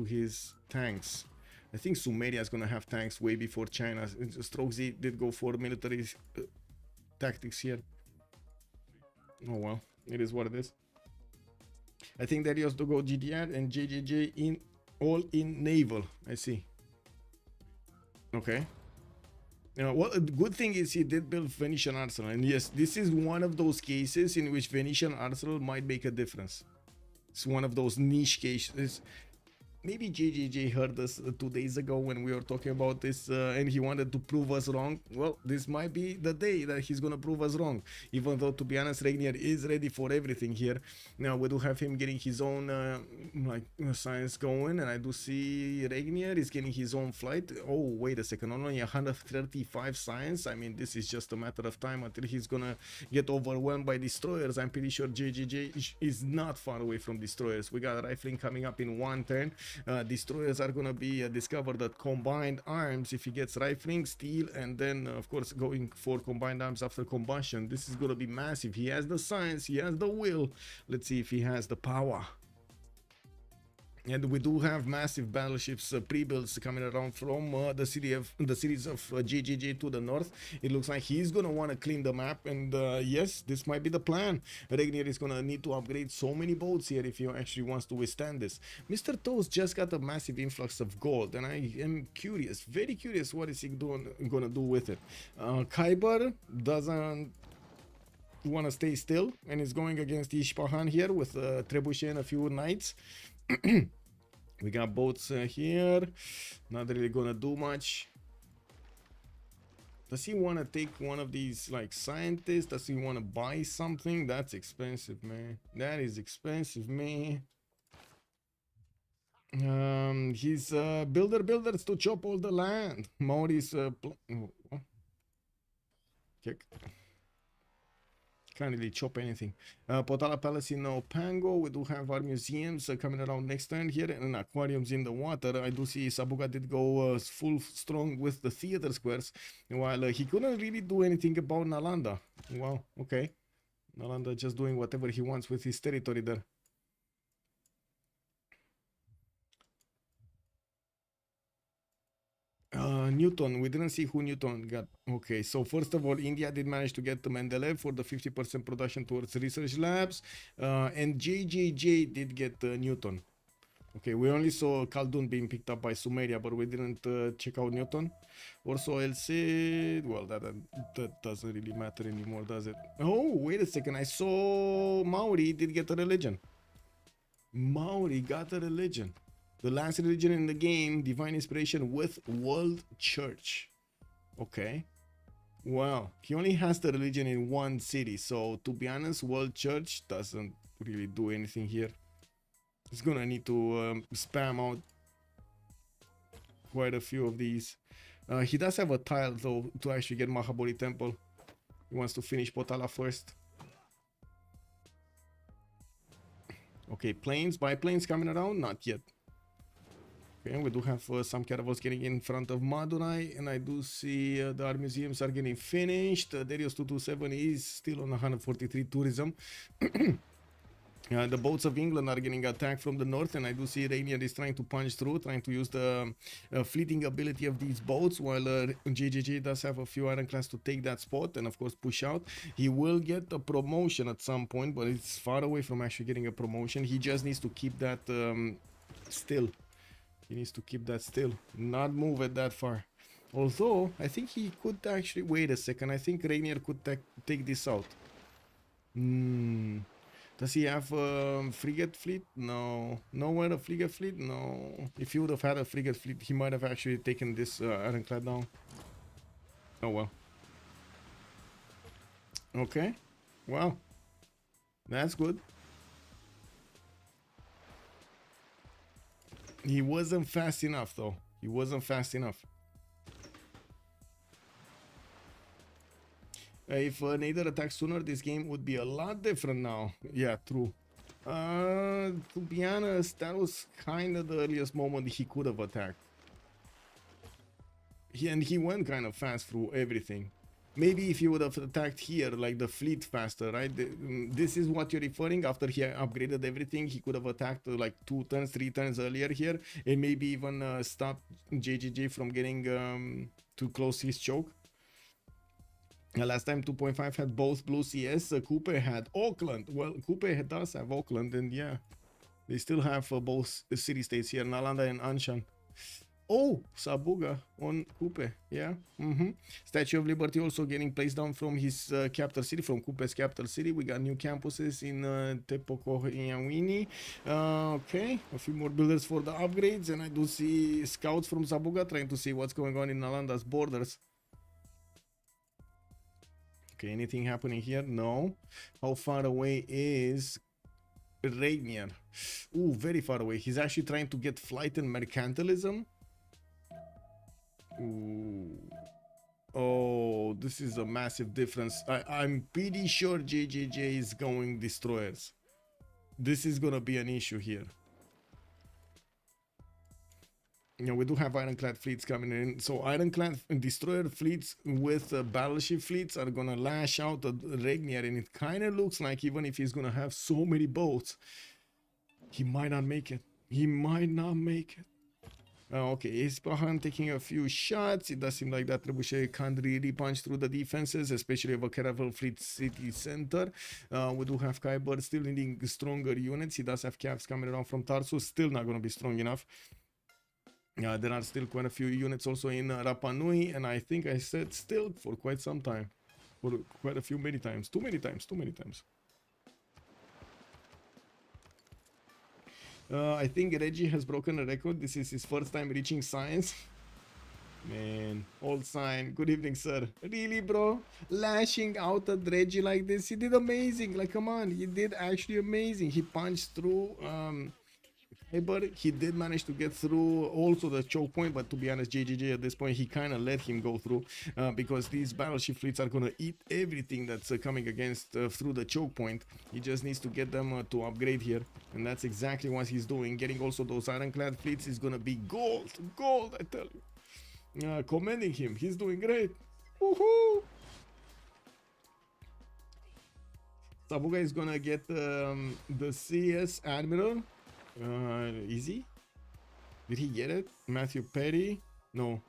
his tanks. I think Sumeria is gonna have tanks way before China. Stroke Z did go for military tactics here. Oh well, it is what it is. I think that he has to go GDR and JJJ in all in naval. I see. Okay. Well, a good thing is he did build Venetian Arsenal, and yes, this is one of those cases in which Venetian Arsenal might make a difference. It's one of those niche cases. Maybe JJJ heard us 2 days ago when we were talking about this and he wanted to prove us wrong. Well, this might be the day that he's gonna prove us wrong, even though, to be honest, Regnier is ready for everything here. Now we do have him getting his own science going, and I do see Regnier is getting his own flight. Oh, wait a second, only 135 science. I mean, this is just a matter of time until he's gonna get overwhelmed by destroyers. I'm pretty sure JJJ is not far away from destroyers. We got rifling coming up in 1 turn. Destroyers are gonna be discovered at combined arms if he gets rifling, steel, and then of course going for combined arms after combustion. This is gonna be massive. He has the science, he has the will. Let's see if he has the power. And we do have massive battleships pre-builds coming around from the cities of JJJ to the north. It looks like he's gonna want to clean the map, and yes, this might be the plan. Regnier is gonna need to upgrade so many boats here if he actually wants to withstand this. Mr. Toast just got a massive influx of gold, and I am curious, very curious, what is he gonna do with it. Khyber doesn't want to stay still and is going against Ispahan here with Trebuchet and a few knights. We got boats here. Not really gonna do much. Does he want to take one of these like scientists? Does he want to buy something? That's expensive, man. That is expensive, man. He's builders to chop all the land. Mauri's kick. Can't really chop anything. Potala Palace in Pango. We do have our museums coming around next turn here, and aquariums in the water. I do see Sabuga did go full strong with the theater squares, while he couldn't really do anything about Nalanda. Wow, okay. Nalanda just doing whatever he wants with his territory there. Newton, we didn't see who Newton got. Okay, so first of all, India did manage to get the Mendeleev for the 50% production towards research labs, and JJJ did get Newton. Okay, we only saw Khaldun being picked up by Sumeria, but we didn't check out Newton. Also, LC, well, that doesn't really matter anymore, does it? Oh, wait a second, I saw Maori did get a religion. Maori got a religion. The last religion in the game, Divine Inspiration with World Church. Okay. Well, he only has the religion in one city. So, to be honest, World Church doesn't really do anything here. He's gonna need to spam out quite a few of these. He does have a tile, though, to actually get Mahabodhi Temple. He wants to finish Potala first. Okay, planes, biplanes coming around? Not yet. Okay, we do have some caravels getting in front of Madurai, and I do see the art museums are getting finished. Darius 227 is still on 143 tourism. The boats of England are getting attacked from the north, and I do see Rainier is trying to punch through, trying to use the fleeting ability of these boats, while JJJ does have a few ironclads to take that spot and of course push out. He will get a promotion at some point, but it's far away from actually getting a promotion. He just needs to keep that still. He needs to keep that still, not move it that far. Although, I think he could actually... Wait a second, I think Rainier could take this out. Does he have a frigate fleet? No. Nowhere a frigate fleet? No. If he would have had a frigate fleet, he might have actually taken this ironclad down. Oh well. Okay. Wow. That's good. He wasn't fast enough, though. He wasn't fast enough. If Nader attacked sooner, this game would be a lot different now. Yeah, true. To be honest, that was kind of the earliest moment he could have attacked. And he went kind of fast through everything. Maybe if he would have attacked here, like the fleet faster, right? This is what you're referring. After he upgraded everything, he could have attacked like 2 turns, 3 turns earlier here, and maybe even stopped JJJ from getting to close his choke. Last time 2.5 had both blue CS. Coupe had Auckland. Well, Coupe does have Auckland, and yeah, they still have both city states here, Nalanda and Anshan. Oh, Sabuga on Coupe, yeah. Statue of Liberty also getting placed down from his capital city, from Coupe's capital city. We got new campuses in Tepokohiawini. Okay, a few more builders for the upgrades, and I do see scouts from Sabuga trying to see what's going on in Nalanda's borders. Okay, anything happening here? No. How far away is Rainier? Ooh, very far away. He's actually trying to get flight and mercantilism. Ooh. Oh, this is a massive difference. I'm pretty sure JJJ is going destroyers. This is gonna be an issue here. You know, we do have ironclad fleets coming in, so ironclad destroyer fleets with battleship fleets are gonna lash out at Rainier, and it kind of looks like even if he's gonna have so many boats, he might not make it. He might not make it. Okay, Ispahan taking a few shots. It does seem like that Trebuchet can't really punch through the defenses, especially of a Caravel Fleet City Center. We do have Khyber still needing stronger units. He does have caps coming around from Tarsus, still not going to be strong enough. There are still quite a few units also in Rapa Nui, and I think I said still for quite some time. For quite a few, many times. Too many times. I think Reggie has broken a record. This is his first time reaching science. Man, old sign. Good evening, sir. Really, bro? Lashing out at Reggie like this? He did amazing. Like, come on. He did actually amazing. He punched through but he did manage to get through also the choke point, but to be honest, JJJ at this point, he kind of let him go through because these battleship fleets are going to eat everything that's coming against through the choke point. He just needs to get them to upgrade here, and that's exactly what he's doing. Getting also those ironclad fleets is going to be gold, I tell you. Commending him, he's doing great. Woohoo! Sabuga is going to get the CS Admiral. Easy? Did he get it? Matthew Perry? No.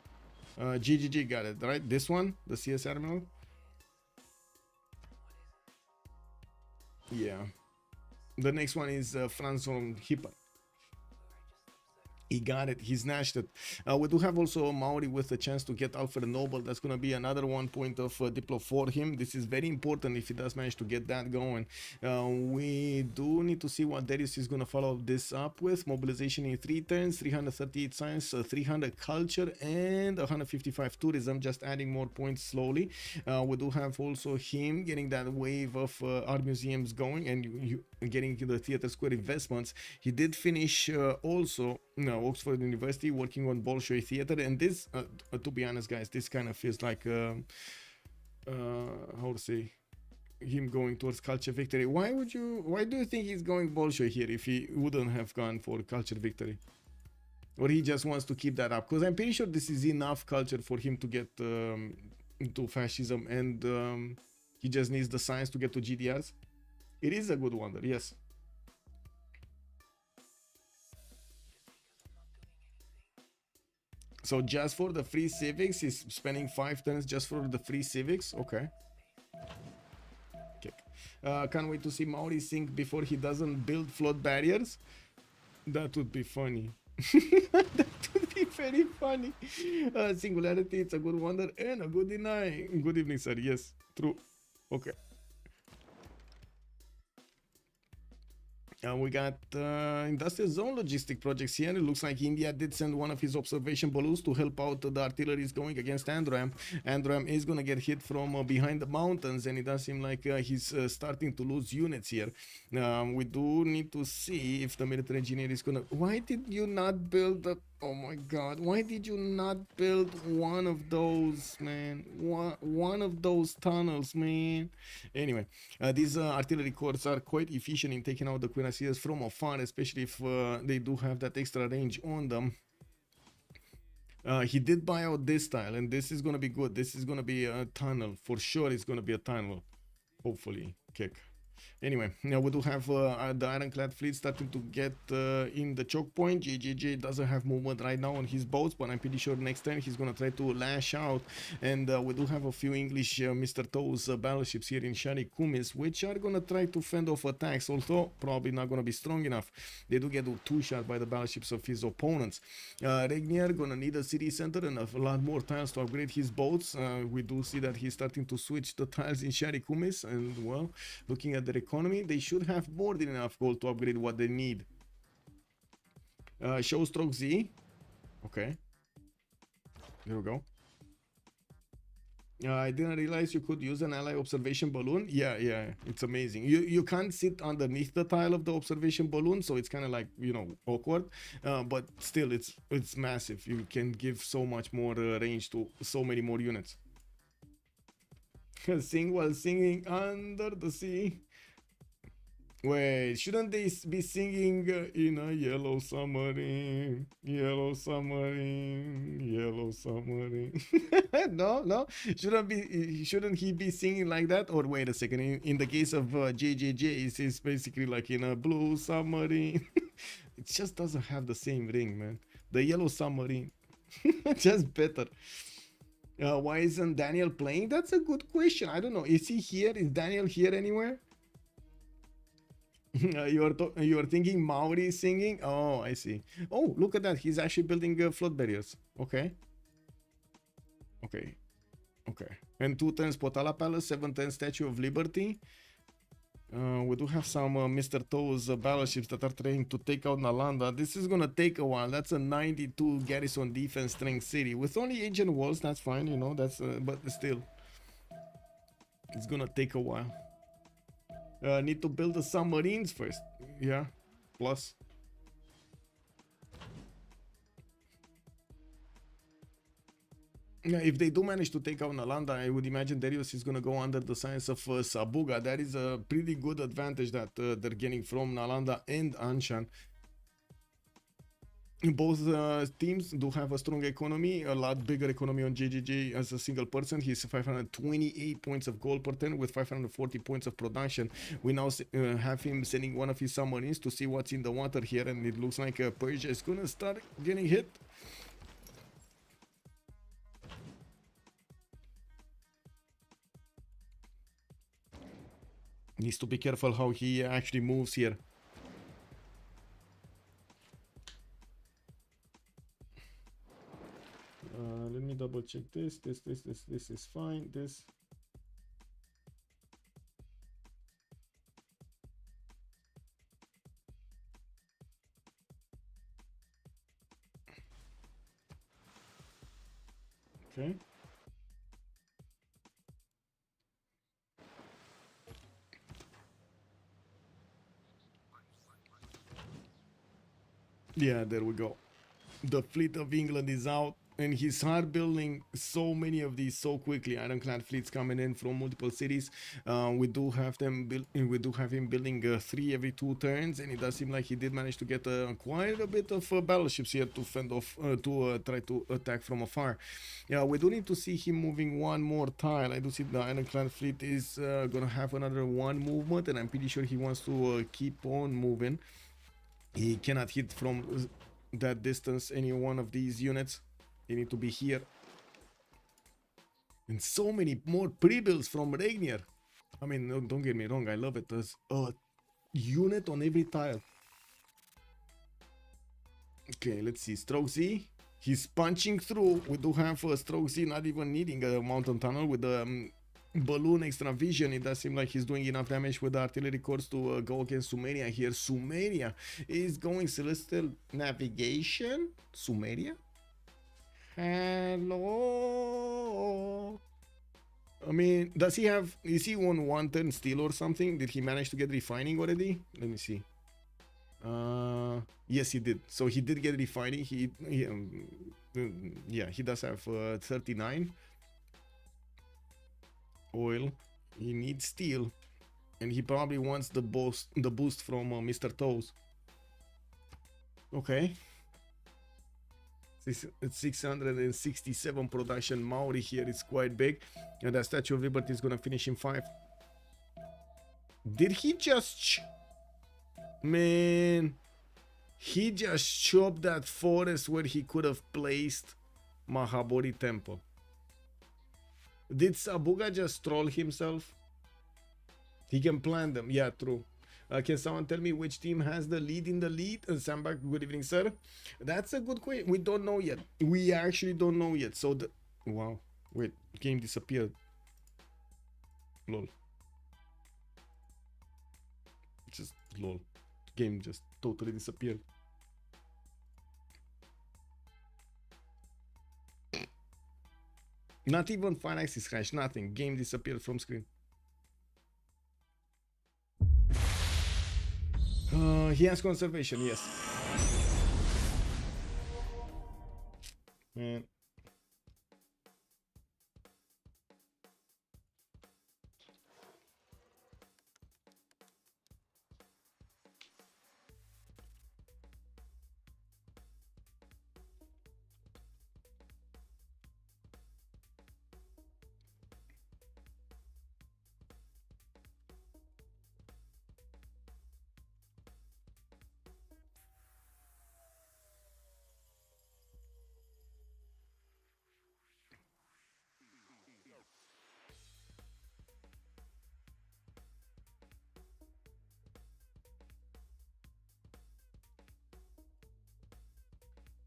GGG got it, right? This one? The CS Admiral? Yeah. The next one is Franz von Hipper. He got it. He snatched it. We do have also Maori with a chance to get Alfred Noble. That's going to be another 1 point of Diplo for him. This is very important if he does manage to get that going. We do need to see what Darius is going to follow this up with. Mobilization in 3 turns, 338 science, 300 culture, and 155 tourism. Just adding more points slowly. We do have also him getting that wave of art museums going and getting the theater square investments. He did finish also Oxford University working on Bolshoi theater, and this to be honest guys, this kind of feels like how to say, him going towards culture victory. Why do you think he's going Bolshoi here if he wouldn't have gone for culture victory? Or he just wants to keep that up? Because I'm pretty sure this is enough culture for him to get into fascism, and he just needs the science to get to GDRs. It is a good wonder, yes. So just for the free civics, he's spending 5 turns just for the free civics. Okay. Can't wait to see Maori sink before he doesn't build flood barriers. That would be funny. That would be very funny. Singularity, it's a good wonder and a good deny. Good evening, sir. Yes, true. Okay. We got industrial zone logistic projects here. It looks like India did send one of his observation balloons to help out the artilleries going against Andram. Andram is going to get hit from behind the mountains, and it does seem like he's starting to lose units here. We do need to see if the military engineer is going to... Why did you not build the... Oh my god, why did you not build one of those, man? One of those tunnels, man. Anyway, these artillery corps are quite efficient in taking out the cuirassiers from afar, especially if they do have that extra range on them. He did buy out this tile, and this is going to be good. This is going to be a tunnel. For sure it's going to be a tunnel. Hopefully. Kick. Anyway, now we do have the ironclad fleet starting to get in the choke point. JJJ doesn't have movement right now on his boats, but I'm pretty sure next turn he's going to try to lash out. And we do have a few English Mr. Toes battleships here in Shari Kumis, which are going to try to fend off attacks, although probably not going to be strong enough. They do get 2-shot by the battleships of his opponents. Regnier going to need a city center and a lot more tiles to upgrade his boats. We do see that he's starting to switch the tiles in Shari Kumis, and well, looking at the economy, they should have more than enough gold to upgrade what they need. Show stroke Z. Okay. There we go. I didn't realize you could use an ally observation balloon. Yeah, it's amazing. You can't sit underneath the tile of the observation balloon, so it's kind of like, you know, awkward. But still, it's massive. You can give so much more range to so many more units. Sing while singing under the sea. Wait, shouldn't they be singing in a yellow submarine, yellow submarine, yellow submarine? No, shouldn't he be singing like that? Or wait a second, in the case of JJJ, it's basically like in a blue submarine. It just doesn't have the same ring, man. The yellow submarine, just better. Why isn't Daniel playing? That's a good question. I don't know. Is he here? Is Daniel here anywhere? You are thinking Maori singing? Oh, I see. Oh, look at that. He's actually building flood barriers. Okay. And 2 turns Potala Palace, 7 turns Statue of Liberty. We do have some Mr. Toes battleships that are trying to take out Nalanda. This is gonna take a while. That's a 92 garrison defense strength city with only ancient walls. That's fine, you know. That's but still, it's gonna take a while. Need to build the submarines first. Yeah, plus. Yeah, if they do manage to take out Nalanda, I would imagine Darius is going to go under the science of Sabuga. That is a pretty good advantage that they're getting from Nalanda and Anshan. Both teams do have a strong economy, a lot bigger economy on JJJ as a single person. He's 528 points of gold per turn with 540 points of production. We now have him sending one of his submarines to see what's in the water here, and it looks like Persia is going to start getting hit. Needs to be careful how he actually moves here. Let me double check this. This is fine. This. Okay. Yeah, there we go. The fleet of England is out, and he's hard building so many of these so quickly. Ironclad fleets coming in from multiple cities. We do have them build. We do have him building 3 every 2 turns, and it does seem like he did manage to get quite a bit of battleships here to fend off, try to attack from afar. Yeah, we do need to see him moving one more tile. I do see the Ironclad fleet is gonna have another 1 movement, and I'm pretty sure he wants to keep on moving. He cannot hit from that distance any one of these units. They need to be here. And so many more pre-builds from Rainier. I mean, don't get me wrong, I love it. There's a unit on every tile. Okay, let's see. Stroke Z. He's punching through. We do have Stroke Z not even needing a mountain tunnel with the balloon extra vision. It does seem like he's doing enough damage with the artillery cores to go against Sumeria here. Sumeria is going celestial navigation. Sumeria? Hello? I mean, does he have, is he on 1 turn steel or something? Did he manage to get refining already? Let me see. Yes, he did. So he did get refining. Yeah, he does have 39 oil. He needs steel, and he probably wants the boost from Mr. Toes. Okay. It's 667 production. Maori here is quite big, and that Statue of Liberty is gonna finish in 5. Did he just man, he just chopped that forest where he could have placed Mahabodhi Temple. Did Sabuga just troll himself? He can plan them. Yeah, true. Can someone tell me which team has the lead in the lead? Sambak, good evening, sir. That's a good question. We don't know yet. We actually don't know yet. So the wow. Wait, game disappeared. Lol. Just lol. Game just totally disappeared. Not even fine axis crash, nothing. Game disappeared from screen. He has conservation, yes. Man.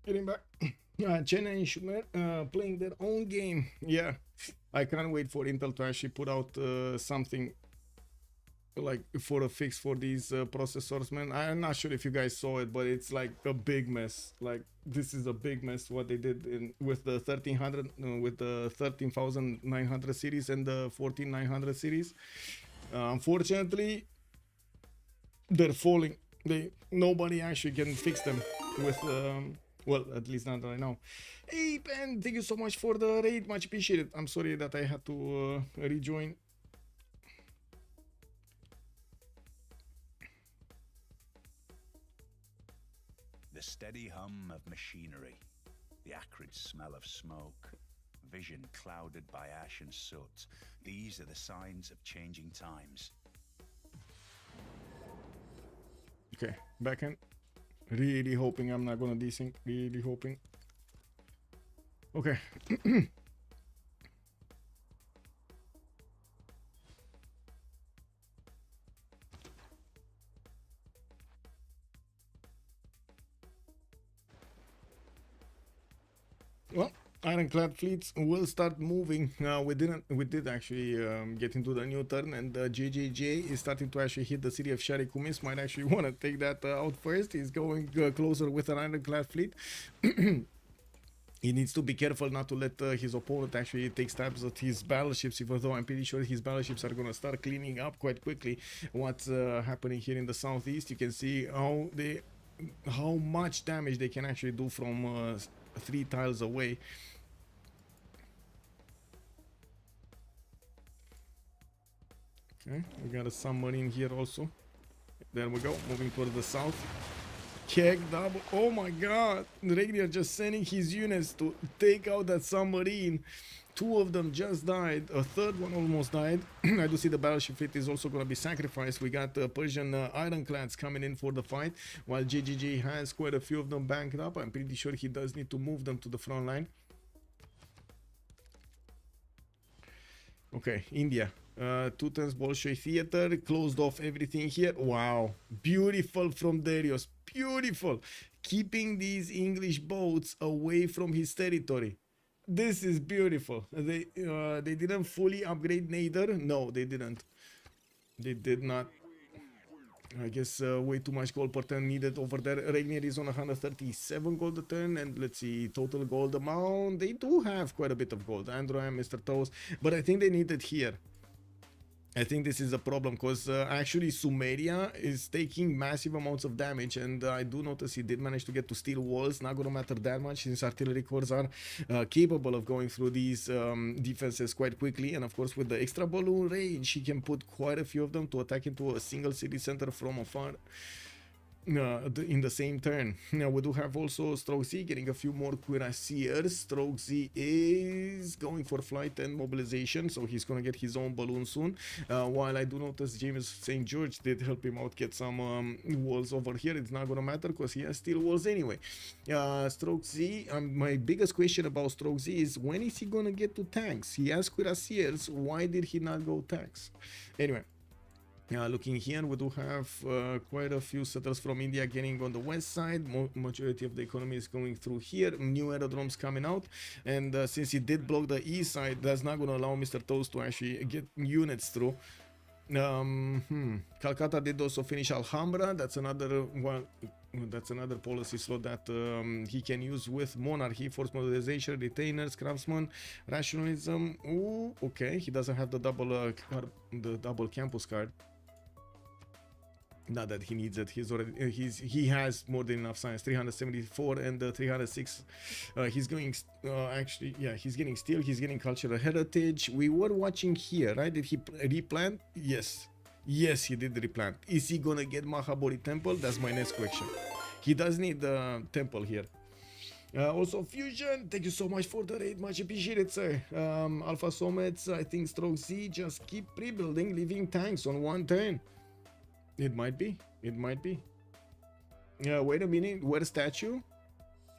Getting back. China and Schumer playing their own game. Yeah, I can't wait for Intel to actually put out something like for a fix for these processors, man. I'm not sure if you guys saw it, but it's like a big mess. Like this is a big mess what they did with the 1300 with the 13900 series and the 14900 series. Unfortunately, they're falling. Nobody actually can fix them with well, at least not right now. Hey Ben, thank you so much for the raid, much appreciated. I'm sorry that I had to rejoin. The steady hum of machinery, the acrid smell of smoke, vision clouded by ash and soot. These are the signs of changing times. Okay, backhand. Really hoping I'm not gonna desync. Really hoping. Okay. Well, ironclad fleets will start moving. We did actually get into the new turn, and JJJ is starting to actually hit the city of Shari Kumis. Might actually want to take that out first. He's going closer with an ironclad fleet. He needs to be careful not to let his opponent actually take stabs at his battleships, even though I'm pretty sure his battleships are going to start cleaning up quite quickly what's happening here in the southeast. You can see how much damage they can actually do from 3 tiles away. Okay, we got a submarine here also. There we go, moving towards the south. Keg double. Oh my god, Regnier just sending his units to take out that submarine. 2 of them just died, a 3rd one almost died. I do see the battleship fleet is also going to be sacrificed. We got Persian ironclads coming in for the fight, while JGG has quite a few of them banked up. I'm pretty sure he does need to move them to the front line. Okay, India. 2 turns Bolshoi theater, closed off everything here. Wow, beautiful from Darius, beautiful. Keeping these English boats away from his territory. This is beautiful. They didn't fully upgrade neither. No, they didn't. They did not. I guess way too much gold per turn needed over there. Regnier is on 137 gold a turn, and let's see, total gold amount. They do have quite a bit of gold. Andrew and Mr. Toast, but I think they need it here. I think this is a problem because actually Sumeria is taking massive amounts of damage, and I do notice he did manage to get to steel walls. Not gonna matter that much since artillery cores are capable of going through these defenses quite quickly, and of course with the extra balloon range he can put quite a few of them to attack into a single city center from afar. In the same turn. Now we do have also Stroke Z getting a few more cuirassiers. Stroke Z is going for flight and mobilization, so he's gonna get his own balloon soon. While I do notice James St. George did help him out get some walls over here. It's not gonna matter because he has steel walls anyway. Stroke Z, my biggest question about Stroke Z is when is he gonna get to tanks? He has cuirassiers, why did he not go tanks? Anyway. Looking here, we do have quite a few settlers from India getting on the west side. Majority of the economy is going through here. New aerodromes coming out, and since he did block the east side, that's not going to allow Mr. Toast to actually get units through. Calcutta did also finish Alhambra. That's another one. That's another policy slot that he can use with monarchy, force modernization, retainers, craftsman, rationalism. Ooh, okay, he doesn't have the double campus card. Not that he needs it. He has more than enough science. 374 and 306. He's going actually, yeah, he's getting steel. He's getting cultural heritage. We were watching here, right? Did he replant? Yes, yes, he did replant. Is he gonna get Mahabodhi Temple? That's my next question. He does need the temple here. Also Fusion, thank you so much for the raid, much appreciated, sir. Alpha Somets, I think Stroke Z, just keep rebuilding, leaving tanks on 1 turn. It might be. It might be. Wait a minute. Where's statue?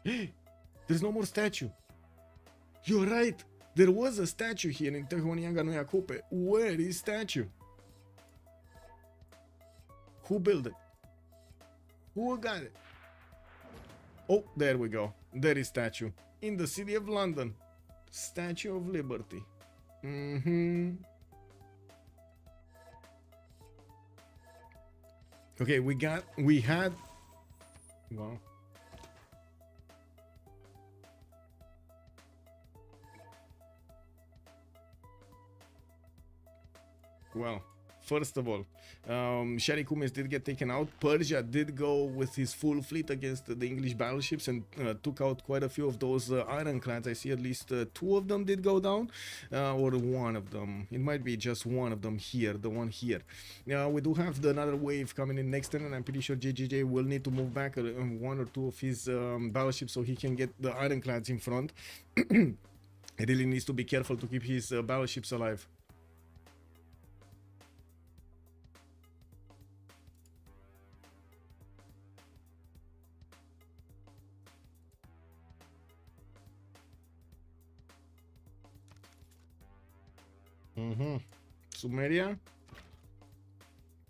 There's no more statue. You're right. There was a statue here in Tehonianga no Yakupe. Where is statue? Who built it? Who got it? Oh, there we go. There is statue. In the city of London. Statue of Liberty. Okay, we had. Well. Well, first of all, Shari Kumis did get taken out. Persia did go with his full fleet against the English battleships and took out quite a few of those ironclads. I see at least 2 of them did go down, or 1 of them. It might be just 1 of them here, the one here. We do have another wave coming in next turn, and I'm pretty sure JJJ will need to move back 1 or 2 of his battleships so he can get the ironclads in front. He really needs to be careful to keep his battleships alive. Sumeria.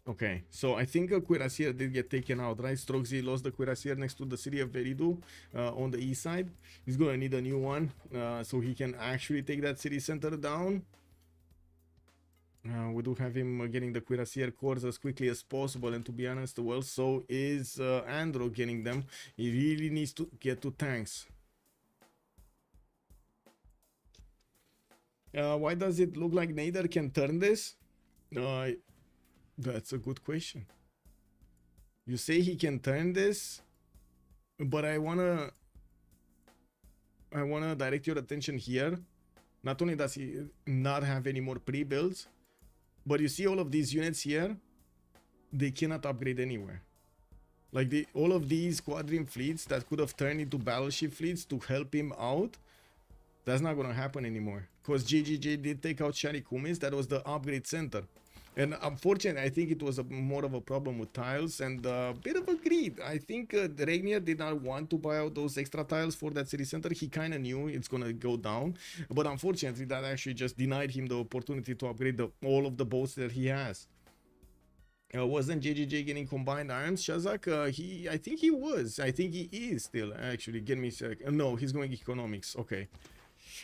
Okay, so I think a cuirassier did get taken out, right? Stroxy lost the cuirassier next to the city of Veridu on the east side. He's gonna need a new one so he can actually take that city center down. We do have him getting the cuirassier cores as quickly as possible, and to be honest, well, so is Andro getting them. He really needs to get to tanks. Why does it look like Nader can turn this? That's a good question. You say he can turn this, but I wanna direct your attention here. Not only does he not have any more pre-builds, but you see all of these units here, they cannot upgrade anywhere. Like all of these quadrime fleets that could have turned into battleship fleets to help him out, that's not gonna happen anymore. Because JGJ did take out Shari Kumis, that was the upgrade center. And unfortunately, I think it was more of a problem with tiles and a bit of a greed. I think Regnier did not want to buy out those extra tiles for that city center. He kind of knew it's going to go down. But unfortunately, that actually just denied him the opportunity to upgrade all of the boats that he has. Wasn't JJJ getting combined arms, Shazak? I think he was. I think he is still, actually. Get me a sec. No, he's going economics. Okay.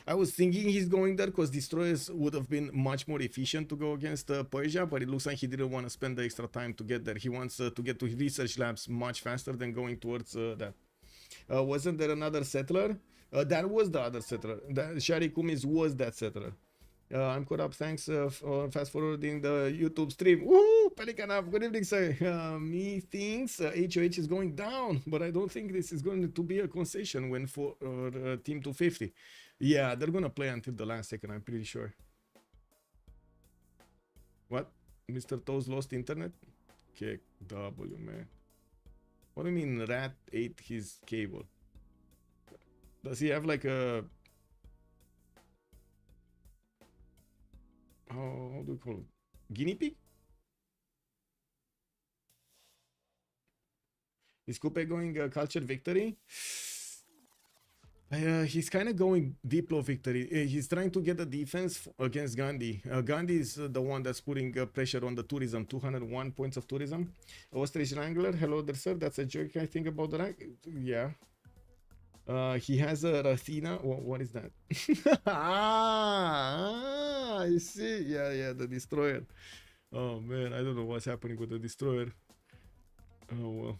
I was thinking he's going there because destroyers would have been much more efficient to go against Persia, but it looks like he didn't want to spend the extra time to get there. He wants to get to research labs much faster than going towards that. Wasn't there another settler? That was the other settler. Shari Kumis was that settler. I'm caught up. Thanks for fast forwarding the YouTube stream. Woo! Pelikanov, good evening, sir. Me thinks HOH is going down, but I don't think this is going to be a concession win for Team 250. Yeah, they're gonna play until the last second, I'm pretty sure. What? Mr. Toes lost internet? Kick W, man. What do you mean Rat ate his cable? Does he have like a... how do you call it? Guinea pig? Is Coupe going culture victory? He's kind of going Diplo victory. He's trying to get a defense against Gandhi. Gandhi is the one that's putting pressure on the tourism. 201 points of tourism. Ostrich Wrangler, hello there, sir. That's a joke, I think, about the rank. Yeah. He has a Rathina. What is that? I see. Yeah, the destroyer. Oh man, I don't know what's happening with the destroyer. Oh well.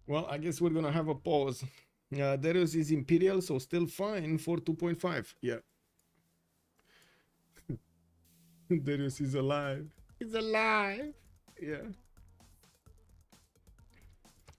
Well, I guess we're gonna have a pause. Darius is Imperial, so still fine for 2.5. Yeah. Darius is alive. He's alive. Yeah.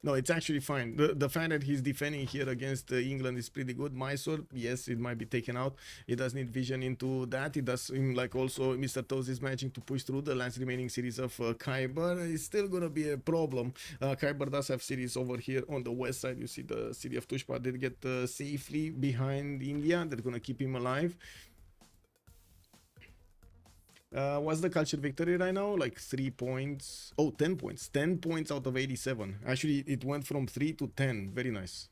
No, it's actually fine. The fact that he's defending here against England is pretty good. Mysore, yes, it might be taken out. It does need vision into that. It does seem like also Mr. Toes is managing to push through the last remaining series of Khyber. It's still going to be a problem. Khyber does have cities over here on the west side. You see the city of Tushpa did get safely behind India. They're going to keep him alive. What's the culture victory right now? Like 3 points. Oh, 10 points. 10 points out of 87. Actually, it went from 3 to 10. Very nice.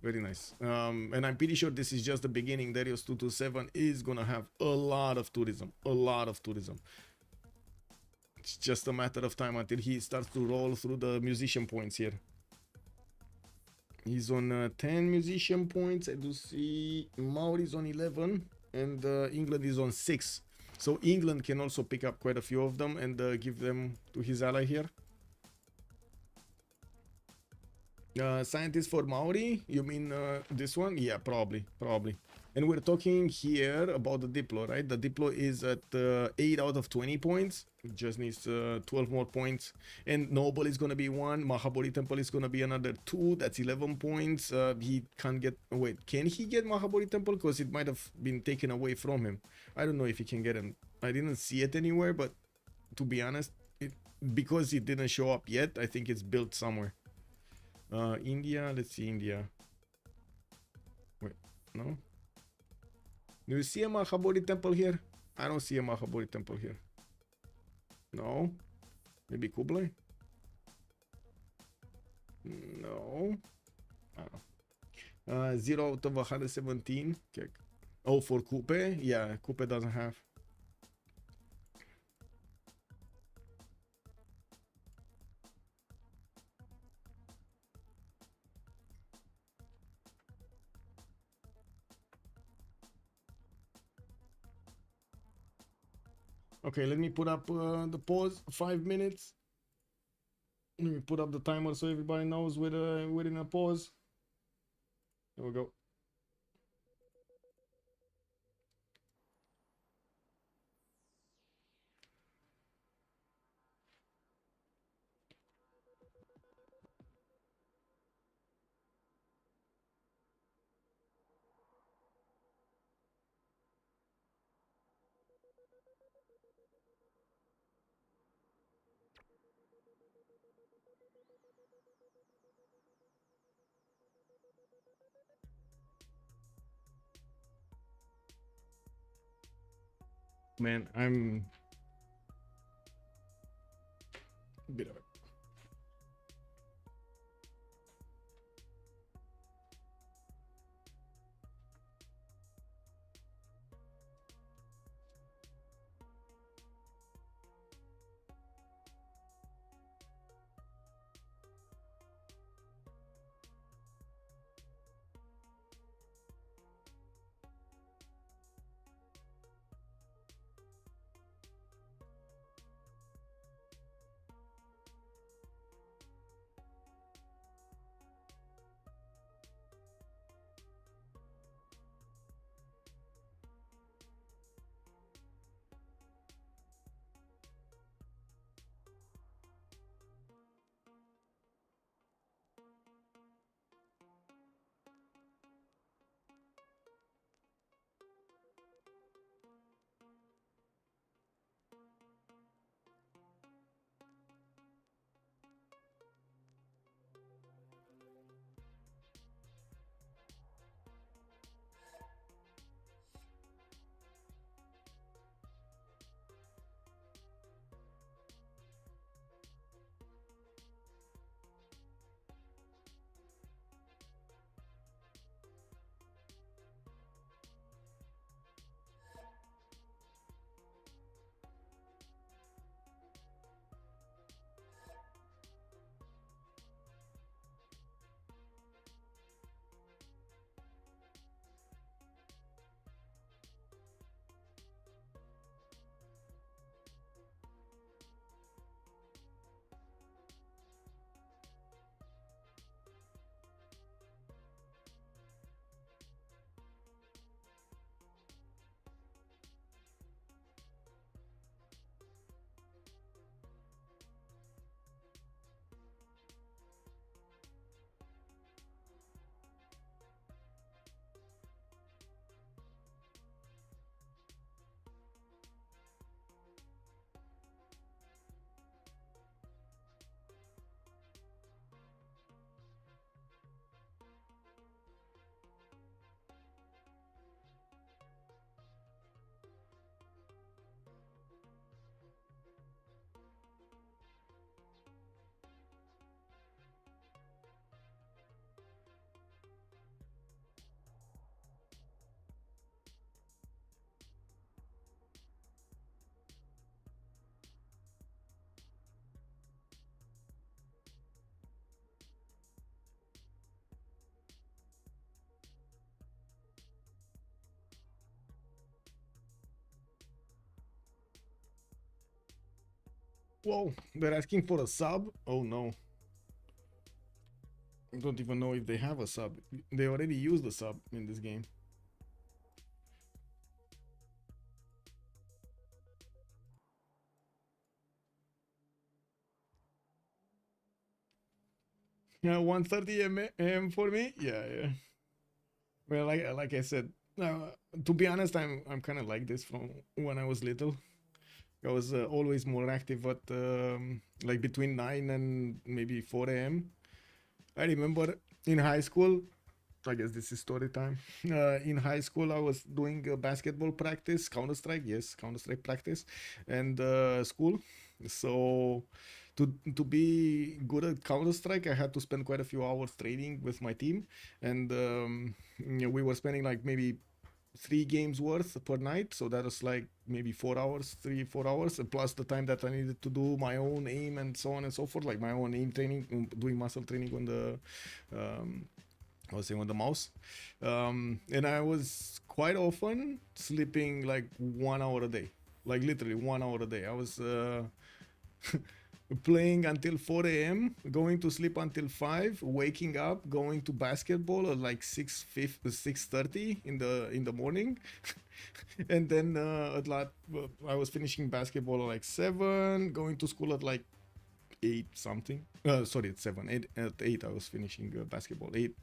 Very nice. And I'm pretty sure this is just the beginning. Darius 227 is gonna have a lot of tourism. A lot of tourism. It's just a matter of time until he starts to roll through the musician points here. He's on 10 musician points. I do see Maori's on 11 and England is on 6. So England can also pick up quite a few of them and give them to his ally here. Scientist for Maori? You mean this one? Yeah, probably. And we're talking here about the Diplo, right? The Diplo is at 8 out of 20 points. It just needs 12 more points. And Noble is going to be 1. Mahabodhi Temple is going to be another 2. That's 11 points. He can't get... Wait, can he get Mahabodhi Temple? Because it might have been taken away from him. I don't know if he can get him. I didn't see it anywhere, but to be honest, because it didn't show up yet, I think it's built somewhere. India, let's see India. Wait, no? Do you see a Mahabodhi temple here? I don't see a Mahabodhi temple here. No? Maybe Kublai? No. I don't know. 0 out of 117. Okay. Oh, for Kupe? Yeah, Kupe doesn't have. Okay, let me put up the pause. 5 minutes. Let me put up the timer so everybody knows we're in a pause. There we go. Man, I'm a bit of it. Whoa, they're asking for a sub? Oh no. I don't even know if they have a sub. They already used the sub in this game. Yeah, 1:30 a.m. for me. Yeah, yeah. Well, like I said, to be honest, I'm kind of like this from when I was little. I was always more active at like between 9 and maybe 4 a.m. I remember in high school. I guess this is story time. In high school, I was doing basketball practice, Counter Strike, yes, Counter Strike practice, and school. So to be good at Counter Strike, I had to spend quite a few hours training with my team, and we were spending like maybe 3 games worth per night. So that was like maybe 4 hours, 3 4 hours, plus the time that I needed to do my own aim and so on and so forth, like my own aim training, doing muscle training on the. I was saying on the mouse, and I was quite often sleeping like 1 hour a day, like literally 1 hour a day. I was playing until 4 a.m., going to sleep until 5, waking up, going to basketball at like 6:30 in the morning, and then I was finishing basketball at like 7, going to school at like 8 something. Sorry, it's 7. 8 at 8 I was finishing basketball. 8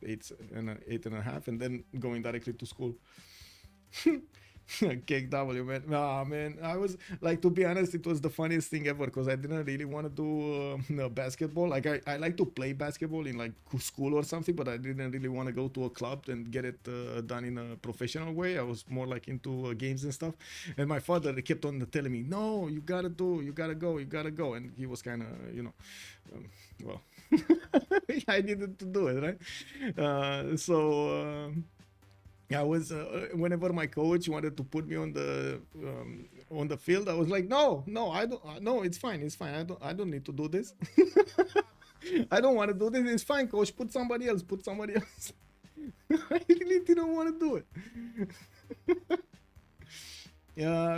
and a half, and then going directly to school. KW, man. Ah, man, I was like, to be honest, it was the funniest thing ever because I didn't really want to do basketball. Like, I like to play basketball in like school or something, but I didn't really want to go to a club and get it done in a professional way. I was more like into games and stuff. And my father kept on telling me, "No, you gotta go," and he was kind of, well, I needed to do it, right? I was whenever my coach wanted to put me on the field, I was like, no, I don't, no, it's fine, I don't need to do this. I don't want to do this. It's fine, coach. Put somebody else. I really didn't want to do it.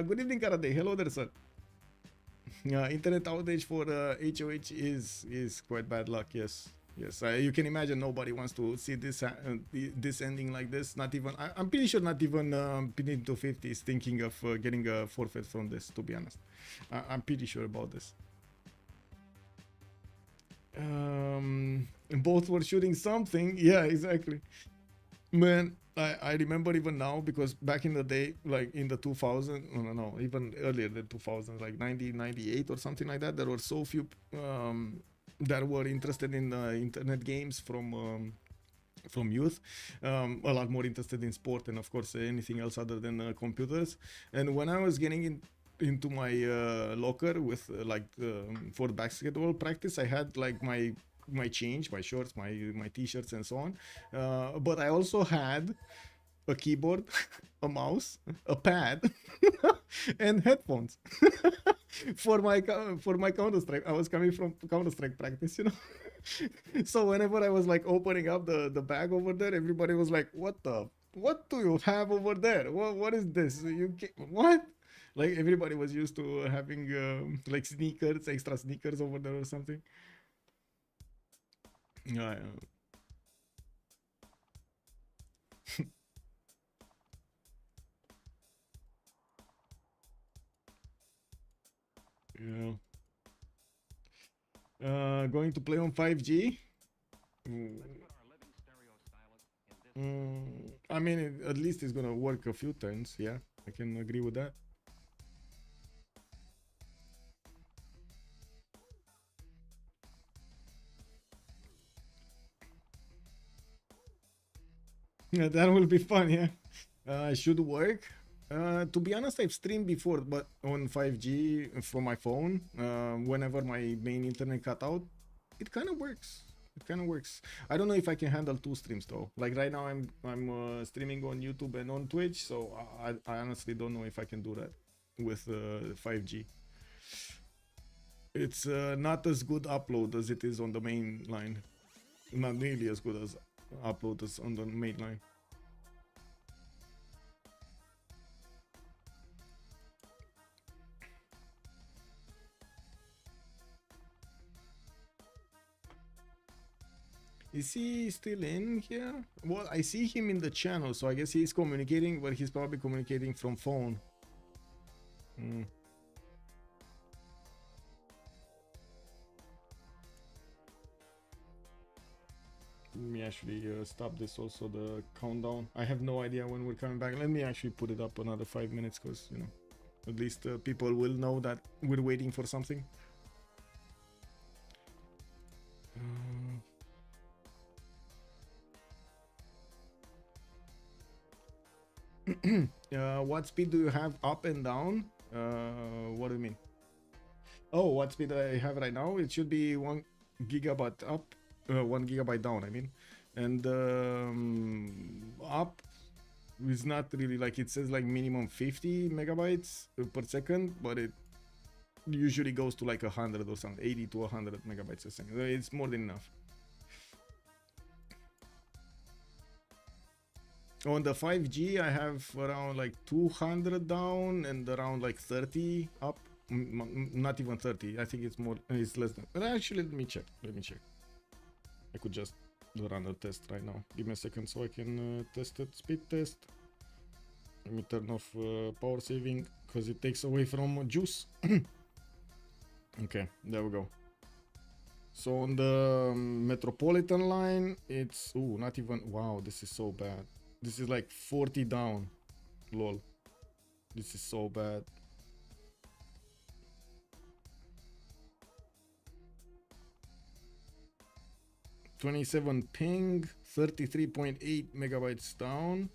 Good evening, Karate. Hello there, sir. Internet outage for HOH is quite bad luck. Yes. Yes, you can imagine nobody wants to see this ending like this. Not even I'm pretty sure not even Pinito 250 is thinking of getting a forfeit from this. To be honest, I'm pretty sure about this. Both were shooting something. Yeah, exactly. Man, I remember even now because back in the day, like in the 2000, no, even earlier than 2000, like 1998 or something like that, there were so few that were interested in internet games from youth, a lot more interested in sport and of course anything else other than computers. And when I was getting into my locker with for basketball practice, I had like my change, my shorts, my t-shirts and so on, but I also had a keyboard, a mouse, a pad, and headphones for my Counter-Strike. I was coming from Counter-Strike practice, So whenever I was like opening up the bag over there, everybody was like, what do you have over there? What is this? What? Like everybody was used to having like sneakers, extra sneakers over there or something. Yeah. Yeah. Going to play on 5G. I mean, at least it's gonna work a few turns. Yeah, I can agree with that. Yeah, that will be fun. Yeah, should work. To be honest, I've streamed before, but on 5G from my phone. Whenever my main internet cut out, it kind of works. I don't know if I can handle 2 streams though. Like right now, I'm streaming on YouTube and on Twitch, so I honestly don't know if I can do that with 5G. It's not as good upload as it is on the main line. Not nearly as good as upload as on the main line. Is he still in here? Well, I see him in the channel, so I guess he's communicating, but he's probably communicating from phone. Hmm. Let me actually stop this also, the countdown. I have no idea when we're coming back. Let me actually put it up another 5 minutes, because, you know, at least people will know that we're waiting for something. What speed do you have up and down? What do you mean? Oh, what speed I have right now? It should be 1 gigabyte up, 1 gigabyte down, I mean. And up is not really, like, it says like minimum 50 megabytes per second, but it usually goes to like 100 or something, 80 to 100 megabytes a second. It's more than enough. On the 5G, I have around like 200 down and around like 30 up. Not even 30. I think it's more. It's less than. But actually, let me check. I could just run a test right now. Give me a second so I can test it. Speed test. Let me turn off power saving because it takes away from juice. Okay, there we go. So on the Metropolitan line, it's not even. Wow, this is so bad. This is like 40 down. Lol. This is so bad. .27 ping, 33.8 megabytes down,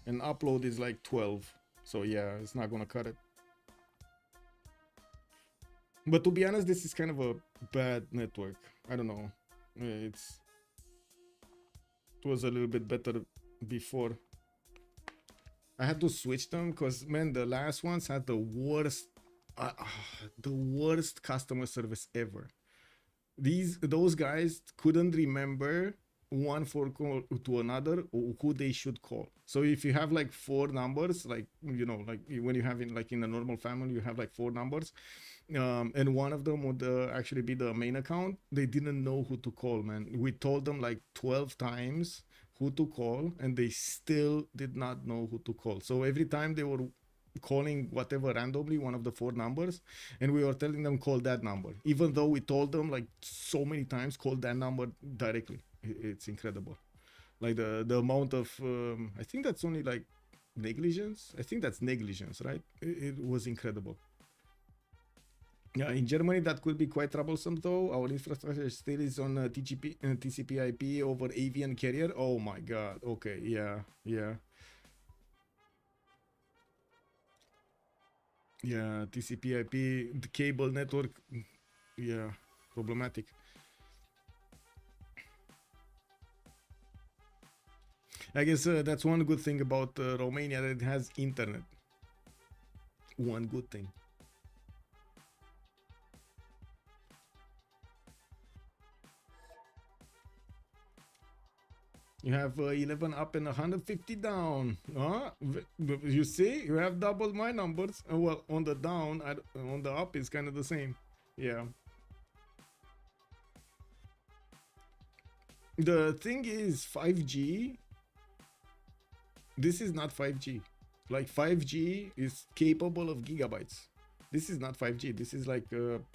and upload is like 12. So yeah, it's not gonna cut it. But to be honest, this is kind of a bad network. I don't know. It was a little bit better before. I had to switch them because, man, the last ones had the worst customer service ever. Those guys couldn't remember one phone call to another or who they should call. So if you have like 4 numbers, like, you know, like when you have in a normal family, you have like 4 numbers, and one of them would actually be the main account. They didn't know who to call, man. We told them like 12 times who to call, and they still did not know who to call. So every time they were calling whatever randomly, one of the 4 numbers, and we were telling them call that number, even though we told them like so many times call that number directly. It's incredible, like the amount of I think that's only like negligence. I think that's negligence, right? It was incredible. Yeah, in Germany that could be quite troublesome though. Our infrastructure still is on TCP/IP over avian carrier. Oh my god. Okay, yeah. Yeah, TCP/IP, the cable network, yeah, problematic. I guess that's one good thing about Romania, that it has internet. One good thing. You have 11 up and 150 down. You see, you have doubled my numbers. Well, on the down, on the up is kind of the same. Yeah. The thing is, 5G. This is not 5G. Like 5G is capable of gigabytes. This is not 5G. This is like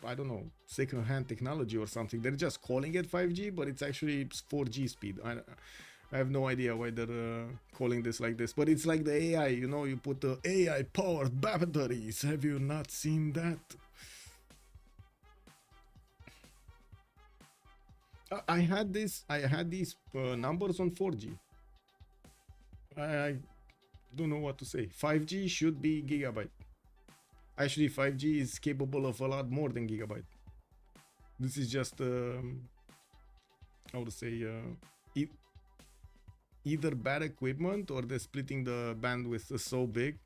I don't know, second-hand technology or something. They're just calling it 5G, but it's actually 4G speed. I have no idea why they're calling this like this, but it's like the AI, you know, you put the AI powered batteries. Have you not seen that? I had these numbers on 4G. I don't know what to say. 5G should be gigabyte. Actually, 5G is capable of a lot more than gigabyte. This is just how to say, either bad equipment or they're splitting the bandwidth so big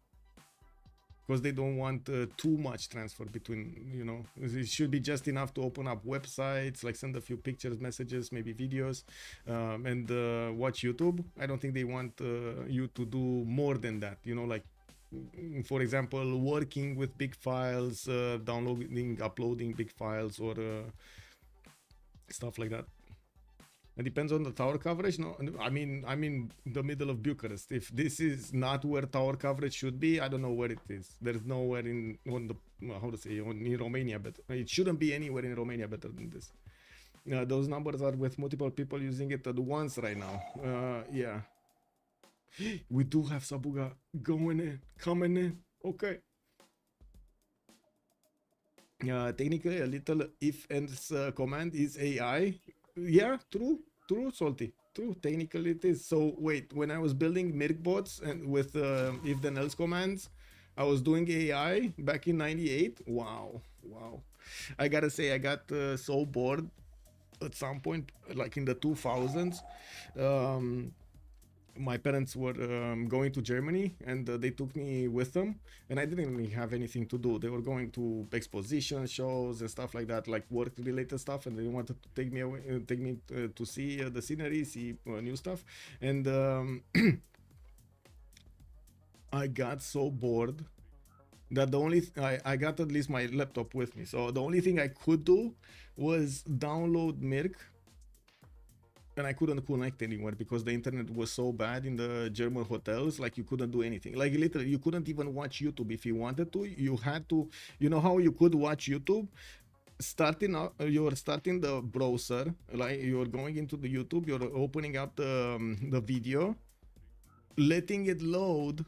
because they don't want too much transfer between, you know. It should be just enough to open up websites, like send a few pictures, messages, maybe videos, and watch YouTube. I don't think they want you to do more than that, you know, like, for example, working with big files, downloading, uploading big files, or stuff like that. It depends on the tower coverage. No, I'm in the middle of Bucharest. If this is not where tower coverage should be, I don't know where it is. There's nowhere in in Romania, but it shouldn't be anywhere in Romania better than this. Those numbers are with multiple people using it at once right now. Yeah. We do have Sabuga coming in. Okay. Technically, a little if ends command is AI. Yeah, true, Salty. True, technically it is. So wait, when I was building Mirk bots and with if then else commands, I was doing AI back in '98. Wow. I gotta say, I got so bored at some point, like in the 2000s. My parents were going to Germany and they took me with them, and I didn't really have anything to do. They were going to exposition shows and stuff like that, like work related stuff, and they wanted to take me away, to see the scenery, see new stuff. And I got so bored that I got at least my laptop with me, so the only thing I could do was download Mirk. And I couldn't connect anywhere because the internet was so bad in the German hotels. Like, you couldn't do anything. Like, literally, you couldn't even watch YouTube if you wanted to. You had to, you know how you could watch YouTube? You were starting the browser, like you're going into the YouTube, you're opening up the video, letting it load,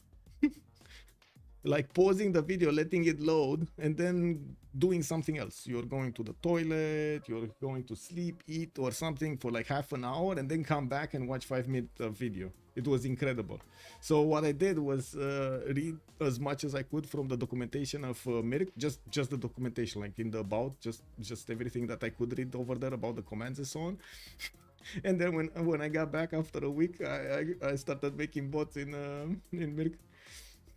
like pausing the video, letting it load, and then doing something else. You're going to the toilet, you're going to sleep, eat or something for like half an hour, and then come back and watch 5 minutes of video. It was incredible. So what I did was read as much as I could from the documentation of Mirk, just the documentation, like in the about, just everything that I could read over there about the commands and so on. And then when I got back after a week, I started making bots in Mirk.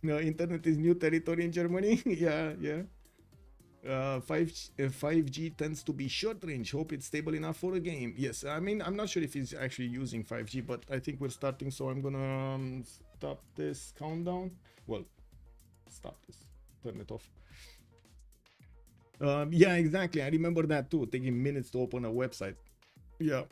No, internet is new territory in Germany. Yeah. 5G tends to be short range. Hope it's stable enough for a game. Yes, I mean, I'm not sure if he's actually using 5G, but I think we're starting, so I'm gonna stop this countdown. Well, stop this. Turn it off. Yeah, exactly. I remember that too. Taking minutes to open a website. Yeah.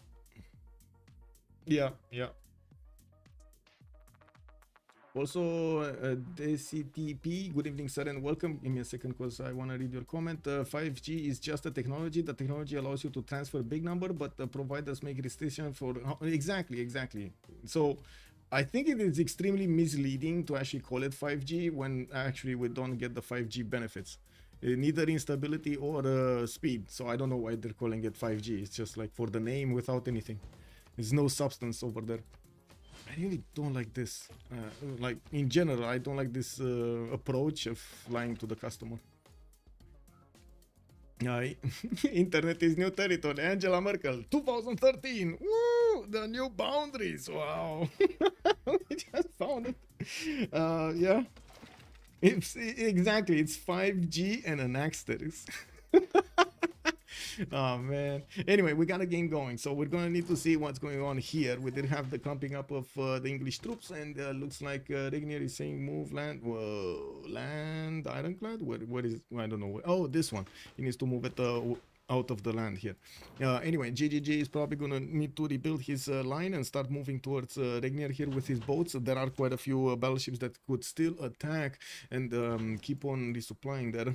Also, DCTP, good evening, sir, and welcome. Give me a second because I want to read your comment. 5G is just a technology. The technology allows you to transfer big number, but the providers make restriction for... Exactly. So I think it is extremely misleading to actually call it 5G when actually we don't get the 5G benefits. Neither instability or speed. So I don't know why they're calling it 5G. It's just like for the name without anything. There's no substance over there. I really don't like this. Like in general, I don't like this approach of lying to the customer. Internet is new territory. Angela Merkel, 2013. Woo! The new boundaries. Wow. We just found it. Yeah. Exactly. It's 5G and an asterisk. Oh man. Anyway, we got a game going, so we're gonna need to see what's going on here. We did have the clumping up of the English troops, and looks like Regnier is saying move land. Whoa, land ironclad. Where is? I don't know. Oh, this one. He needs to move it out of the land here. Anyway, JJJ is probably gonna need to rebuild his line and start moving towards Regnier here with his boats. There are quite a few battleships that could still attack and keep on resupplying there.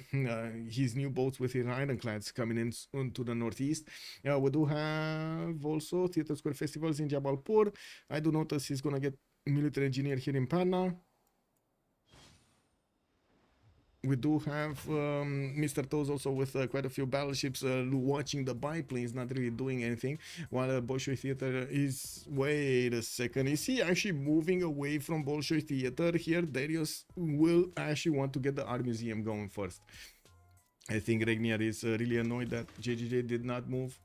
His new boats with his ironclads coming in to the northeast. We do have also Theatre Square festivals in Jabalpur. I do notice he's gonna get military engineer here in Patna. We do have Mr. Toes also with quite a few battleships watching the biplanes, not really doing anything, while Bolshoi Theater is... Wait a second, is he actually moving away from Bolshoi Theater here? Darius will actually want to get the art museum going first. I think Regnier is really annoyed that JJJ did not move.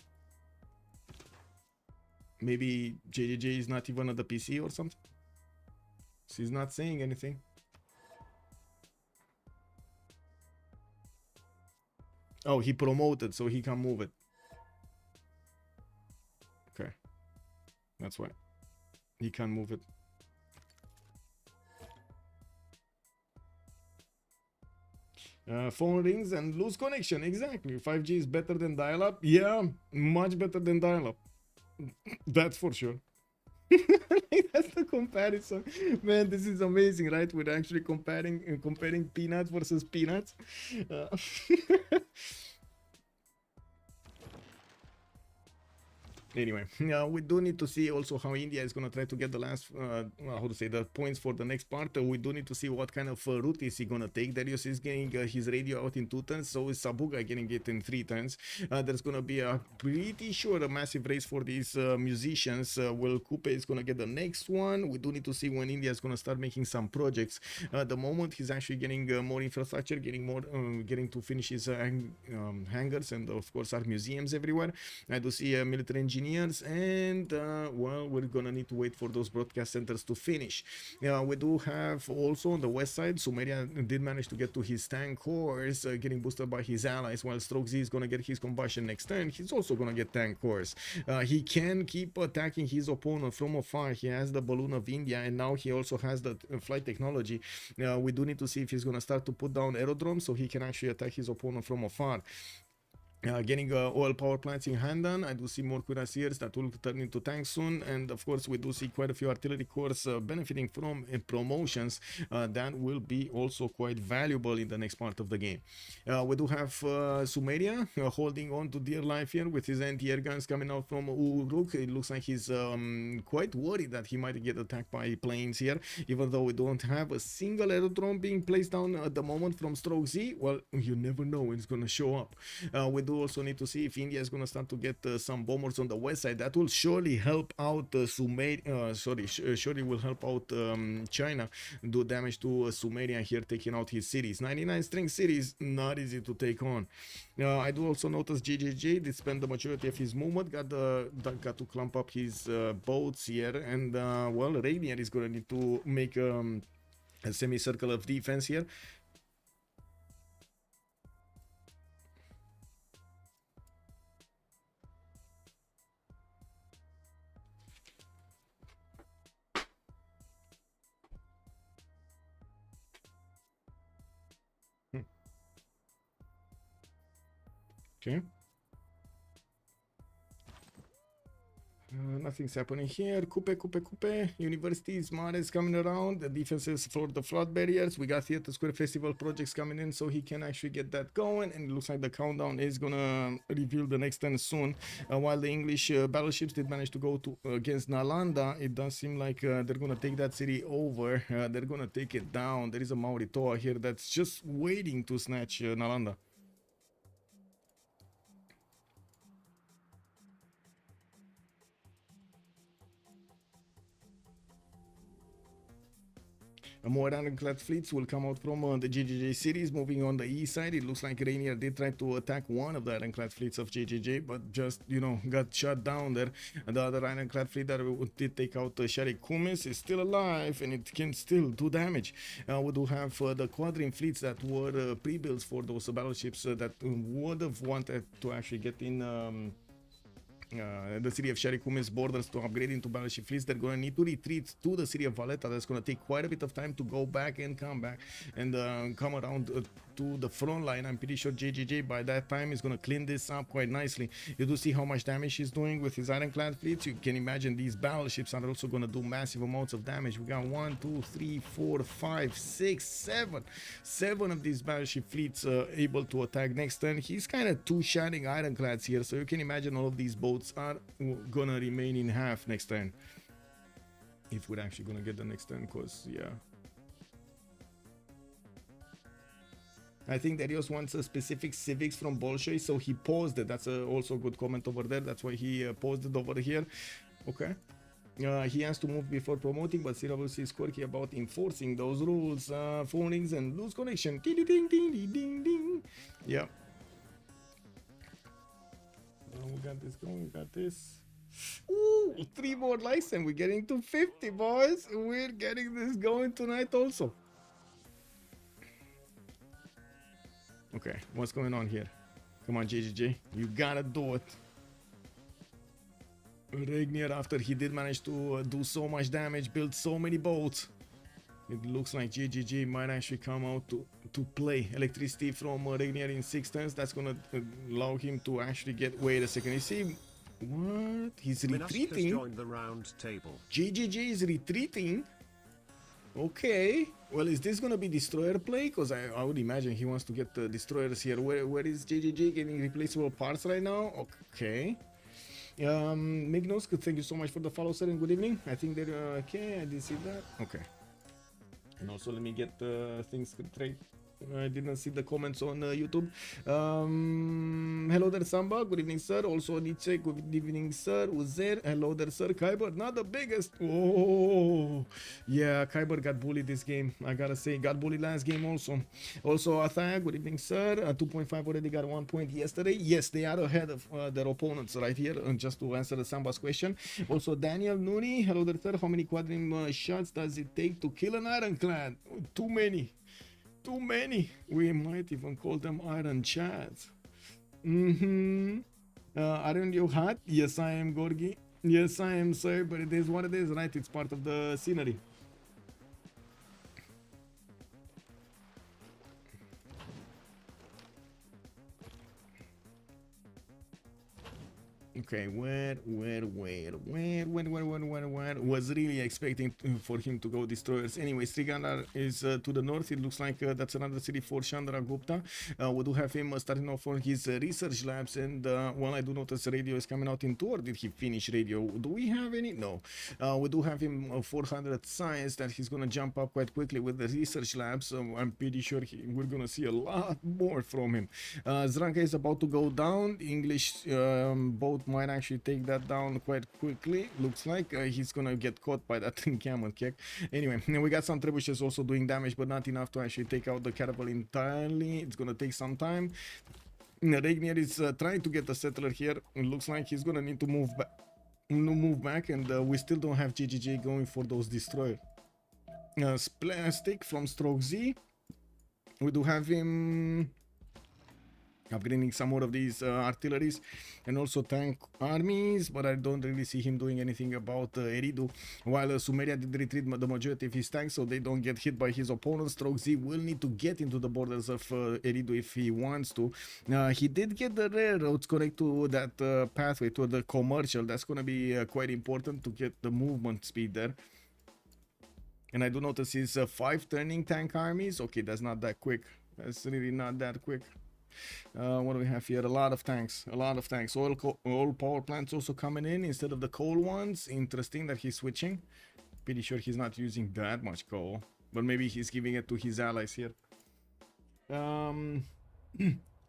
Maybe JJJ is not even at the PC or something. So he's not saying anything. Oh, he promoted, so he can move it. Okay. That's why. He can move it. Phone rings and lose connection. Exactly. 5G is better than dial-up. Yeah, much better than dial-up. That's for sure. That's the comparison, man. This is amazing, right? We're actually comparing peanuts versus peanuts. Uh, Anyway, we do need to see also how India is going to try to get the last, how to say, the points for the next part. We do need to see what kind of route is he going to take. Darius is getting his radio out in 2 turns, so is Sabuga getting it in 3 turns. There's going to be a pretty sure a massive race for these musicians. Will Coupe is going to get the next one. We do need to see when India is going to start making some projects. At the moment, he's actually getting more infrastructure, getting to finish his hangars and of course our museums everywhere. I do see military engineers and well, we're gonna need to wait for those broadcast centers to finish. We do have also on the west side, Sumeria did manage to get to his tank cores, getting boosted by his allies, while Stroke Z is gonna get his combustion next turn. He's also gonna get tank cores. He can keep attacking his opponent from afar. He has the balloon of India, and now he also has the flight technology. We do need to see if he's gonna start to put down aerodromes so he can actually attack his opponent from afar. Getting oil power plants in Handan. I do see more cuirassiers that will turn into tanks soon, and of course we do see quite a few artillery corps benefiting from promotions that will be also quite valuable in the next part of the game. We do have Sumeria holding on to dear life here with his anti-air guns coming out from Uruk. It looks like he's quite worried that he might get attacked by planes here, even though we don't have a single aerodrome being placed down at the moment from Stroke Z. Well, you never know when it's gonna show up. We do also need to see if India is going to start to get some bombers on the west side. That will surely help out surely will help out China do damage to Sumeria here, taking out his cities. 99 strength cities, not easy to take on. I do also notice GGG did spend the majority of his movement, got to clump up his boats here, and well, Rainier is going to need to make a semicircle of defense here. Okay. Nothing's happening here. Coupe. Universities, Mares coming around. The defenses for the flood barriers. We got Theater Square Festival projects coming in, so he can actually get that going. And it looks like the countdown is gonna reveal the next turn soon. While the English battleships did manage to go to against Nalanda, it does seem like they're gonna take that city over. They're gonna take it down. There is a Mauritoa here that's just waiting to snatch Nalanda. More ironclad fleets will come out from the GGJ cities. Moving on the east side, it looks like Rainier did try to attack one of the ironclad fleets of GGJ, but just, you know, got shot down there. And the other ironclad fleet that did take out Sharik Kumis is still alive, and it can still do damage. We do have the quadrine fleets that were pre-builds for those battleships that would have wanted to actually get in the city of Sharikume's borders to upgrade into battleship fleets. They're going to need to retreat to the city of Valletta. That's going to take quite a bit of time to go back and come back and come around to the front line. I'm pretty sure JJJ by that time is going to clean this up quite nicely. You do see how much damage he's doing with his ironclad fleets. You can imagine these battleships are also going to do massive amounts of damage. We got 1, 2, 3, 4, 5, 6, 7. 7 of these battleship fleets able to attack next turn. He's kind of two shining ironclads here, so you can imagine all of these boats are gonna remain in half next turn. If we're actually gonna get the next turn, because yeah. I think Darius wants a specific Civ6 from Bolshoi, so he paused it. That's also a good comment over there. That's why he paused it over here. Okay. He has to move before promoting, but CWC is quirky about enforcing those rules. Phone rings and lose connection. Ding, ding, ding, ding, ding, ding. Yeah. We got this going, we got this. Ooh, 3 more likes and we're getting to 50, boys. We're getting this going tonight also. Okay, what's going on here? Come on, JJJ, you gotta do it. Regnier, after he did manage to do so much damage, build so many boats, it looks like JGG might actually come out to play. Electricity from Regnier in 6 turns. That's gonna allow him to actually get... Wait a second. You see What? He's Minus has retreating? joined the round table. GGG is retreating? Okay. Well, is this gonna be destroyer play? Because I would imagine he wants to get the destroyers here. Where is GGG getting replaceable parts right now? Okay. Mignos, thank you so much for the follow, sir, and good evening. I think they're okay. I did see that. Okay. And also, let me get things straight. I didn't see the comments on YouTube. Hello there, Samba. Good evening, sir. Also, Nietzsche. Good evening, sir. Uzer. Hello there, sir. Kyber, not the biggest. Oh, yeah. Kyber got bullied this game. I gotta say, got bullied last game also. Also, Athaya. Good evening, sir. 2.5 already got 1 point yesterday. Yes, they are ahead of their opponents right here. Just to answer the Samba's question. Also, Daniel Nooney. Hello there, sir. How many quadrim shots does it take to kill an ironclad? Too many. Too many. We might even call them Iron Chads. Aren't you hot? Yes, I am, Gorgi. Yes, I am, sir. But it is what it is, right? It's part of the scenery. Okay, where was really expecting for him to go destroyers. Anyway, Srigandar is to the north. It looks like that's another city for Chandra Gupta. We do have him starting off on his research labs, and well, I do notice radio is coming out in 2, or did he finish radio? Do we have any? No. We do have him 400 science that he's gonna jump up quite quickly with the research labs, so I'm pretty sure we're gonna see a lot more from him. Zranka is about to go down. English boat might actually take that down quite quickly. Looks like he's gonna get caught by that camel kick. Anyway, we got some trebuchets also doing damage, but not enough to actually take out the caravel entirely. It's gonna take some time. Regnier is trying to get the settler here. It looks like he's gonna need to move back, and we still don't have GGG going for those destroyers. Plastic from Stroke Z. We do have him upgrading some more of these artilleries and also tank armies, but I don't really see him doing anything about Eridu. While Sumeria did retreat the majority of his tanks, so they don't get hit by his opponents. Stroke Z will need to get into the borders of Eridu if he wants to. He did get the railroads connect to that pathway to the commercial. That's going to be quite important to get the movement speed there. And I do notice his 5 turning tank armies. Okay, that's not that quick. That's really not that quick. What do we have here? A lot of tanks. Oil power plants also coming in instead of the coal ones. Interesting that he's switching. Pretty sure he's not using that much coal, but maybe he's giving it to his allies here.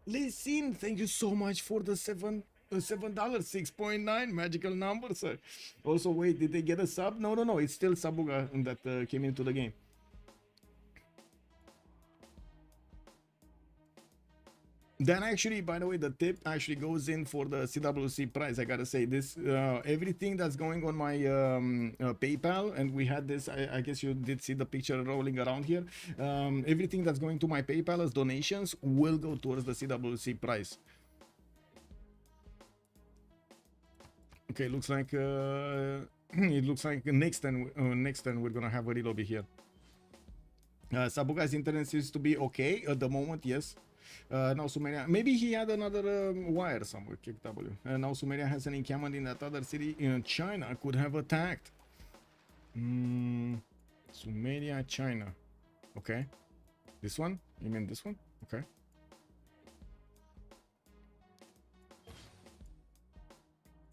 Listen, thank you so much for the $7, 6.9 magical number, sir. Also, wait, did they get a sub? No, it's still Sabuga that came into the game. Then actually, by the way, the tip actually goes in for the CWC prize. I gotta say this, everything that's going on my PayPal, and we had this, I guess you did see the picture rolling around here. Everything that's going to my PayPal as donations will go towards the CWC prize. Okay, looks like it looks like next time we're gonna have a relobby here. Sabuga's internet seems to be okay at the moment, yes. Now Sumeria, maybe he had another wire somewhere, kick W. Now Sumeria has an encampment in that other city in China, could have attacked. Sumeria, China. Okay. This one? You mean this one? Okay.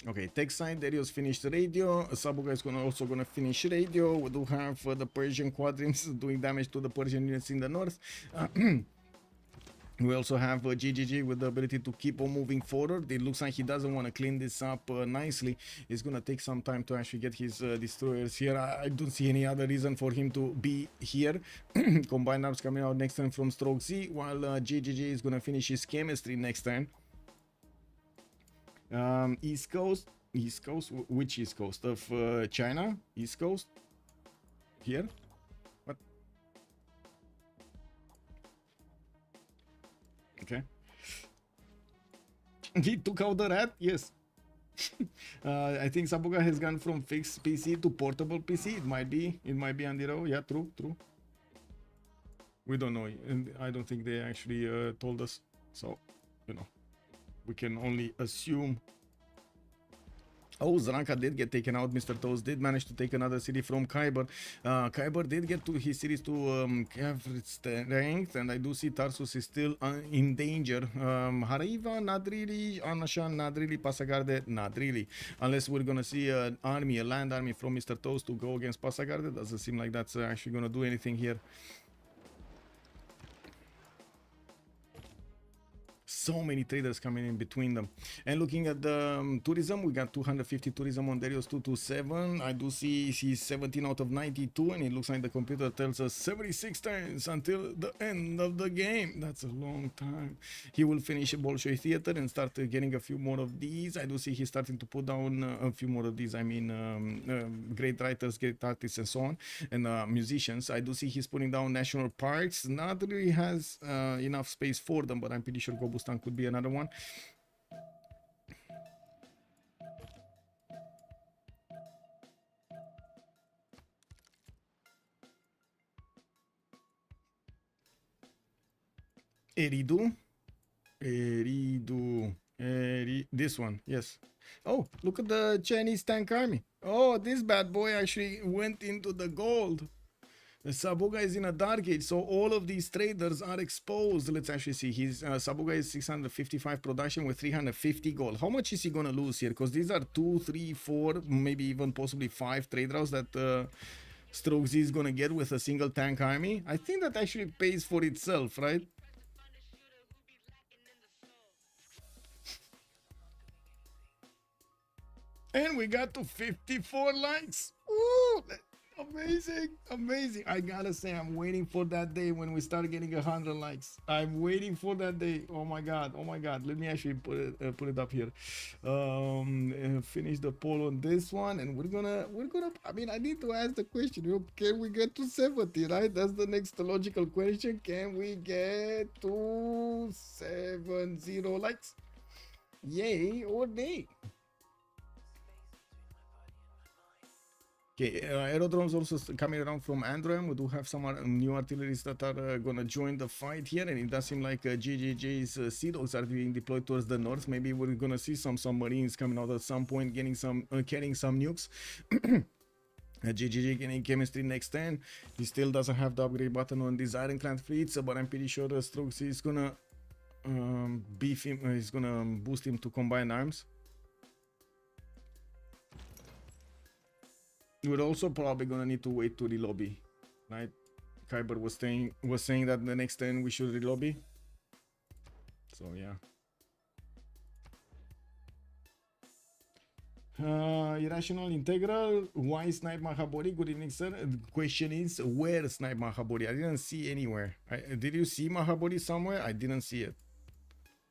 Okay, tech side, Darius finished radio. Sabuga is also gonna finish radio. We do have the Persian quadrants doing damage to the Persian units in the north. We also have GGG with the ability to keep on moving forward. It looks like he doesn't want to clean this up nicely. It's going to take some time to actually get his destroyers here. I don't see any other reason for him to be here. Combined arms coming out next turn from Stroke Z, while GGG is going to finish his chemistry next turn. East Coast, which East Coast? Of China? East Coast? Here? What? Okay. He took out the rat? Yes. I think Sabuga has gone from fixed PC to portable PC. It might be on the road. Yeah, true. We don't know, and I don't think they actually told us. So, you know, we can only assume. Oh, Zranka did get taken out. Mr. Toast did manage to take another city from Khyber. Khyber did get to his cities to Kiev strength, and I do see Tarsus is still in danger. Haraiva, not really. Anashan, not really. Pasagarde, not really. Unless we're gonna see an army, a land army from Mr. Toast to go against Pasagarde. Doesn't seem like that's actually gonna do anything here. So many traders coming in between them. And looking at the tourism, we got 250 tourism on Darius 227. I do see he's 17 out of 92, and it looks like the computer tells us 76 turns until the end of the game. That's a long time. He will finish Bolshoi Theater and start getting a few more of these. I do see he's starting to put down a few more of these. I mean, great writers, great artists, and so on, and musicians. I do see he's putting down national parks. Not really has enough space for them, but I'm pretty sure Gobustan could be another one. Eridu. This one, yes. Oh, look at the Chinese tank army. Oh, this bad boy actually went into the gold. Sabuga is in a dark age, so all of these traders are exposed. Let's actually see. His Sabuga is 655 production with 350 gold. How much is he gonna lose here? Because these are 2, 3, 4, maybe even possibly 5 trade routes that Strokes is gonna get with a single tank army. I think that actually pays for itself, right? And we got to 54 likes. Woo! Amazing, amazing. I gotta say, I'm waiting for that day when we start getting 100 likes. I'm waiting for that day. Oh my god, oh my god. Let me actually put it up here. Finish the poll on this one, and we're gonna. I mean, I need to ask the question. Can we get to 70? Right? That's the next logical question. Can we get to 70 likes? Yay or nay? Okay, aerodromes also coming around from Androm. We do have some new artilleries that are gonna join the fight here, and it does seem like GGG's Sea Dogs are being deployed towards the north. Maybe we're gonna see some submarines coming out at some point, getting some carrying some nukes. GGG getting chemistry next turn. He still doesn't have the upgrade button on these Ironclad fleets, but I'm pretty sure the Strokes is gonna beef him. He's gonna boost him to combine arms. We're also probably gonna need to wait to relobby, right? Khyber was saying that the next turn we should relobby. So yeah. Irrational Integral, why Snipe Mahabori? Good evening, sir. The question is, where Snipe Mahabori? I didn't see anywhere. Did you see Mahabori somewhere? I didn't see it.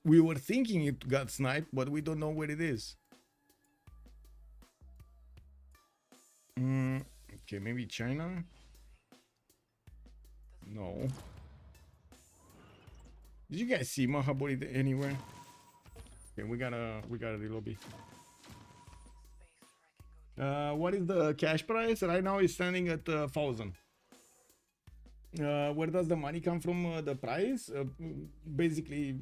We were thinking it got sniped, but we don't know where it is. Okay, maybe China? No. Did you guys see Mahabori anywhere? Okay, we gotta relobby. What is the cash price? Right now it's standing at 1,000. Where does the money come from? The price? Basically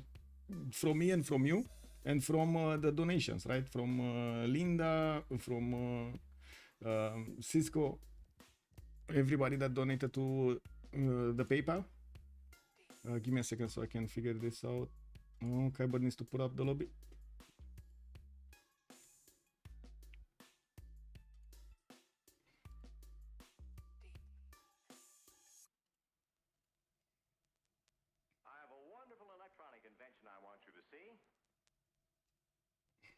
from me and from you, and from the donations, right? From Linda, from Cisco, everybody that donated to the PayPal. Give me a second so I can figure this out. Oh, Khyber needs to put up the lobby. I have a wonderful electronic invention I want you to see.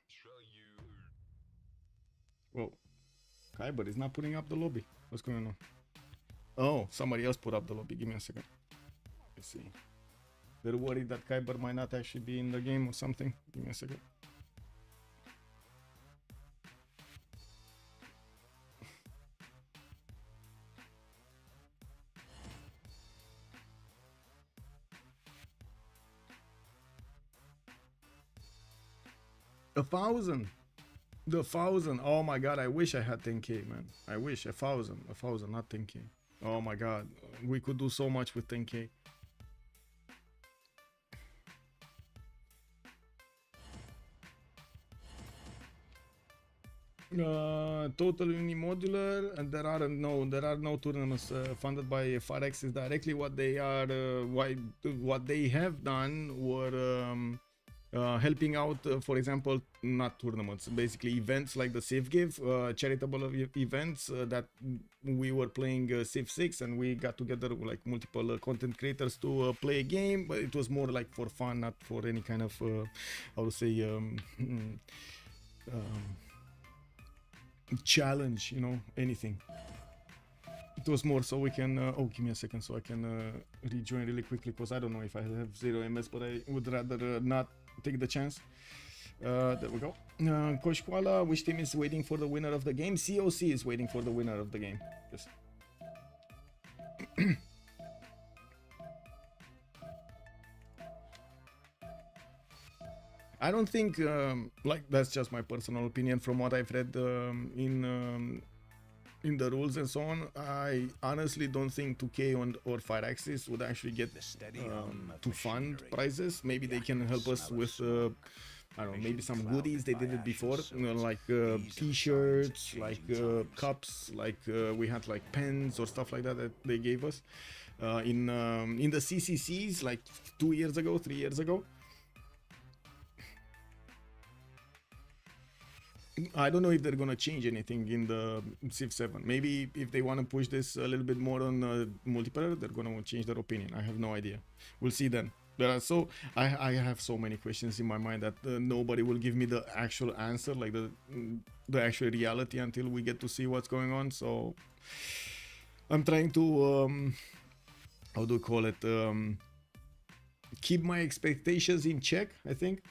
Show you. Whoa. Khyber is not putting up the lobby. What's going on? Oh, somebody else put up the lobby. Give me a second. Let's see. They're worried that Khyber might not actually be in the game or something. Give me a second. A 1,000. The 1,000. Oh my god, I wish I had 10k, man. I wish. 1,000, not 10k. Oh my god, we could do so much with 10k. Totally unimodular, and there are no tournaments funded by Fireaxis directly. What they are, what they have done were helping out, for example, not tournaments, basically events like the Civ6, charitable events that we were playing Civ6, and we got together like multiple content creators to play a game, but it was more like for fun, not for any kind of, how to say, challenge, you know, anything. It was more so we can oh, give me a second so I can rejoin really quickly, because I don't know if I have 0 ms, but I would rather not take the chance. There we go. Coach Koala, which team is waiting for the winner of the game? COC is waiting for the winner of the game. Yes. I don't think, like, that's just my personal opinion from what I've read in the rules and so on. I honestly don't think 2K or Fireaxis would actually get to fund prizes. Maybe they can help us with, I don't know, maybe some goodies. They did it before, you know, like t-shirts, like cups, like we had like pens or stuff like that that they gave us in the CCCs like 2 years ago, 3 years ago. I don't know if they're gonna change anything in the Civ7. Maybe if they want to push this a little bit more on multiplayer, they're gonna change their opinion. I have no idea. We'll see then. There are I have so many questions in my mind that nobody will give me the actual answer, like the actual reality, until we get to see what's going on. So I'm trying to how do you call it? Keep my expectations in check. I think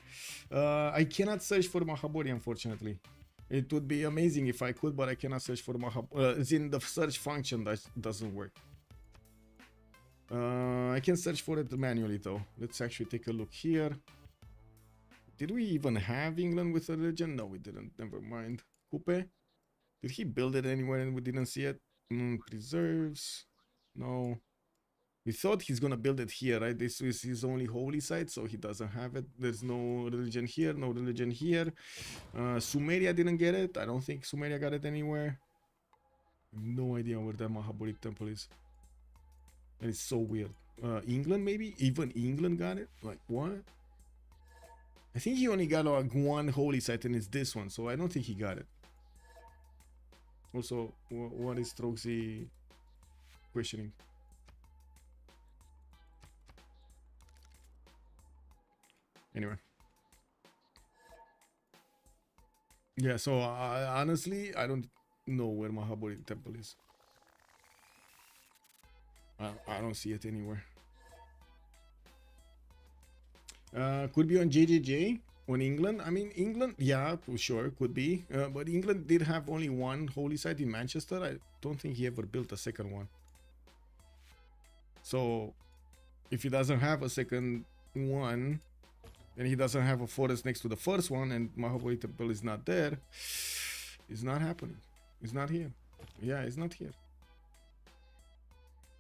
I cannot search for Mahabori, unfortunately. It would be amazing if I could, but I cannot search for Mahabori. It's in the search function that doesn't work. I can search for it manually though. Let's actually take a look here. Did we even have England with a religion? No, we didn't. Never mind. Coupe? Did he build it anywhere and we didn't see it? Preserves? No. We thought he's gonna build it here, right? This is his only holy site, so he doesn't have it. There's no religion here, no religion here. Sumeria didn't get it. I don't think Sumeria got it anywhere. I have no idea where that Mahabori temple is. That is so weird. England, maybe? Even England got it? Like, what? I think he only got like one holy site, and it's this one, so I don't think he got it. Also, what is Stroxy questioning? Anyway. Yeah, so honestly, I don't know where Mahabori temple is. I don't see it anywhere. Could be on JJJ, on England. I mean, England, yeah, sure, could be. But England did have only one holy site in Manchester. I don't think he ever built a second one. So, if he doesn't have a second one, and he doesn't have a forest next to the first one, and Mahabori temple is not there, it's not happening. It's not here. Yeah, it's not here.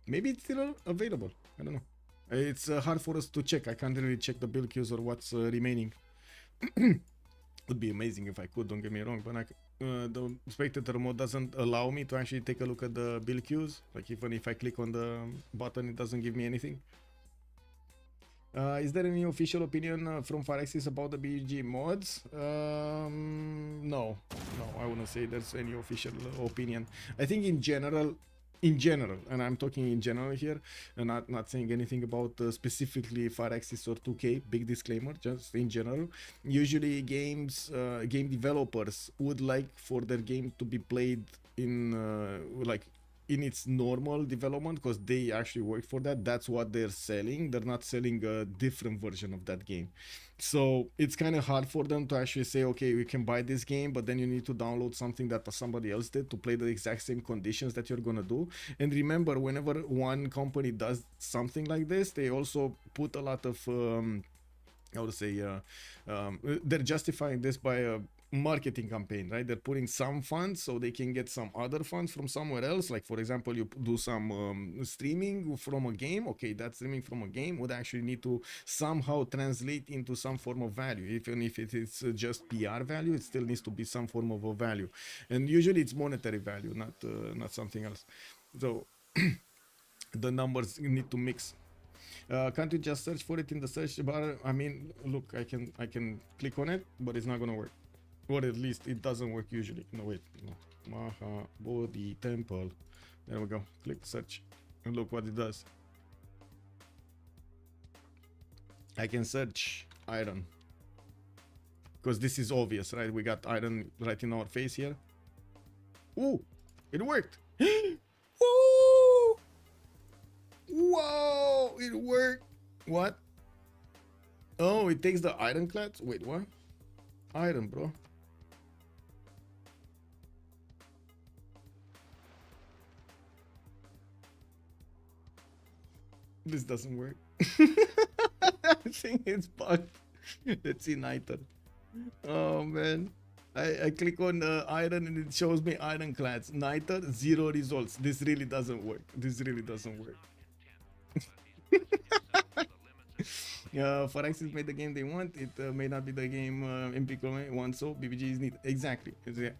Maybe it's still available. I don't know. It's hard for us to check. I can't really check the build queues or what's remaining. Would be amazing if I could, don't get me wrong, but the spectator mode doesn't allow me to actually take a look at the build queues. Like, even if I click on the button, it doesn't give me anything. Is there any official opinion from Fireaxis about the BG mods? No, I wouldn't say there's any official opinion. I think in general, and I'm talking in general here, and not saying anything about specifically Fireaxis or 2K, big disclaimer, just in general. Usually game developers would like for their game to be played in like in its normal development, because they actually work for that. That's what they're selling. They're not selling a different version of that game. So it's kind of hard for them to actually say, okay, we can buy this game, but then you need to download something that somebody else did to play the exact same conditions that you're gonna do. And remember, whenever one company does something like this, they also put a lot of how to say, they're justifying this by marketing campaign, right? They're putting some funds so they can get some other funds from somewhere else. Like for example, you do some streaming from a game. Okay, that streaming from a game would actually need to somehow translate into some form of value. Even if it is just PR value, it still needs to be some form of a value, and usually it's monetary value, not something else. So the numbers need to mix. Can't you just search for it in the search bar? I mean, look, I can click on it, but it's not gonna work, or at least it doesn't work usually. No, wait, no. Maha Bodhi Temple. There we go. Click search, and look what it does. I can search iron, because this is obvious, right? We got iron right in our face here. Ooh, it worked. Ooh! Whoa, it worked. What? Oh, it takes the ironclads. Wait, what? Iron, bro. This doesn't work. I think it's bugged. Let's see Niter. Oh man. I click on iron and it shows me ironclads. Niter, 0 results. This really doesn't work. This really doesn't work. Forex made the game they want. It may not be the game MPCO wants, so BBG is needed. Exactly,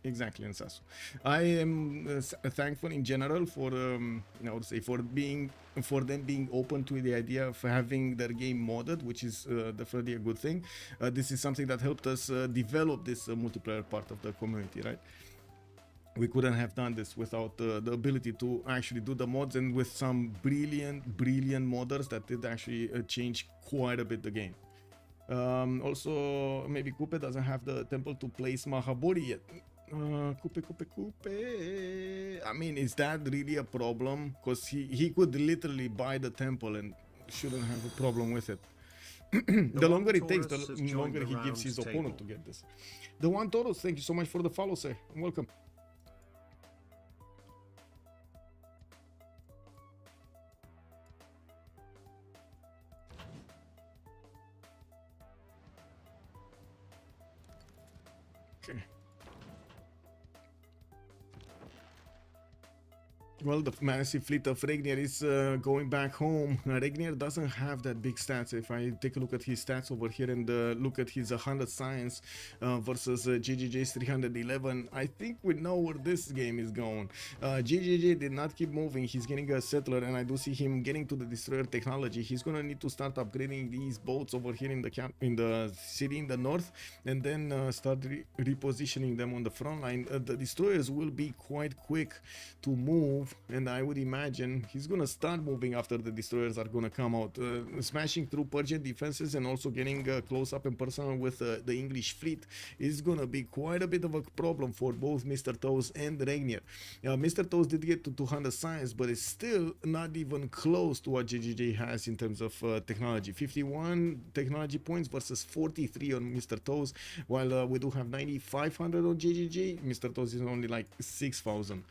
exactly, Ansasu. I am thankful in general for I would say for them being open to the idea of having their game modded, which is definitely a good thing. This is something that helped us develop this multiplayer part of the community, right? We couldn't have done this without the ability to actually do the mods, and with some brilliant modders that did actually change quite a bit the game. Also, maybe Coupe doesn't have the temple to place Mahabori yet. Coupe. I mean, is that really a problem? Because he could literally buy the temple and shouldn't have a problem with it. The longer it takes, the longer he gives his opponent to get this. The One Taurus, thank you so much for the follow, sir. Welcome. Okay. Well, the massive fleet of Regnier is going back home. Regnier doesn't have that big stats. If I take a look at his stats over here and look at his 100 science versus GGJ's 311, I think we know where this game is going. GGJ did not keep moving. He's getting a settler, and I do see him getting to the destroyer technology. He's gonna need to start upgrading these boats over here in the camp, in the city in the north, and then start repositioning them on the front line. The destroyers will be quite quick to move, and I would imagine he's gonna start moving after the destroyers are gonna come out, smashing through Persian defenses and also getting close up and personal with the English fleet is gonna be quite a bit of a problem for both Mr. Toes and Regnier. Mr. Toes did get to 200 science, but it's still not even close to what GGJ has in terms of technology. 51 technology points versus 43 on Mr. Toes, while we do have 9,500 on GGJ. Mr. Toes is only like 6,000.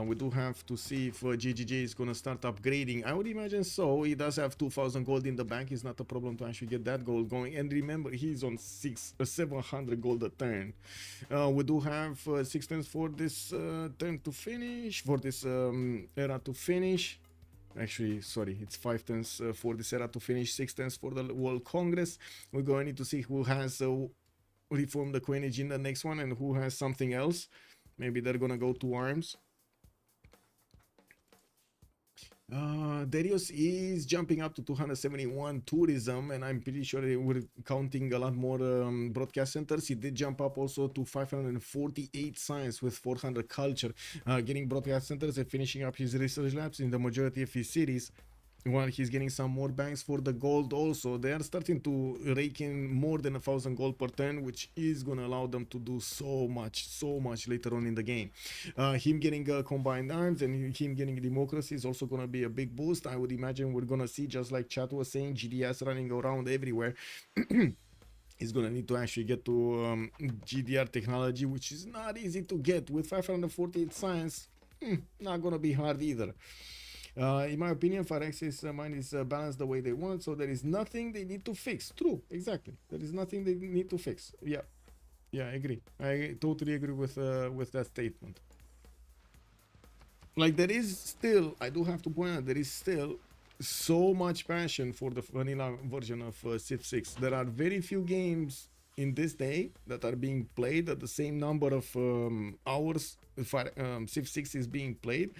We do have to see if GGJ is gonna start upgrading. I would imagine so. He does have 2,000 gold in the bank. It's not a problem to actually get that gold going. And remember, he's on 700 gold a turn. We do have 6 turns for this turn to finish, for this era to finish. Actually, sorry, it's 5 turns for this era to finish, 6 turns for the World Congress. We're going to need to see who has reformed the coinage in the next one and who has something else. Maybe they're gonna go to arms. Darius is jumping up to 271 tourism, and I'm pretty sure we're counting a lot more broadcast centers. He did jump up also to 548 science with 400 culture, getting broadcast centers and finishing up his research labs in the majority of his cities, while he's getting some more banks for the gold also. They are starting to rake in more than 1,000 gold per turn, which is going to allow them to do so much later on in the game. Him getting combined arms and him getting democracy is also going to be a big boost. I would imagine we're going to see, just like chat was saying, GDS running around everywhere. He's going to need to actually get to GDR technology, which is not easy to get. With 548 science, not going to be hard either. In my opinion, Phyrexis mind is balanced the way they want, so there is nothing they need to fix. True, exactly. There is nothing they need to fix. Yeah. Yeah, I agree. I totally agree with that statement. Like, there is still, I do have to point out, there is still so much passion for the vanilla version of Civ6. There are very few games in this day that are being played at the same number of hours Civ6 is being played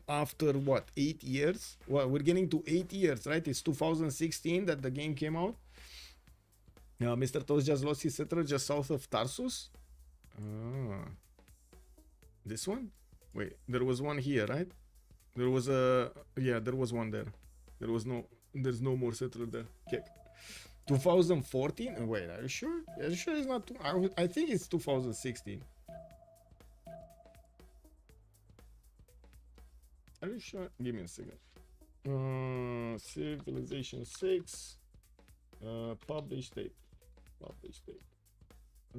after what, 8 years? Well, we're getting to 8 years, right? It's 2016 that the game came out. Mr. Toast just lost his settler just south of Tarsus. This one? Wait, there was one here, right? There was a, yeah, there was one there. There's no more settler there. Okay. 2014? Wait, are you sure? Are you sure it's not? I think it's 2016. Are you sure? Give me a second. Civilization 6. Published date.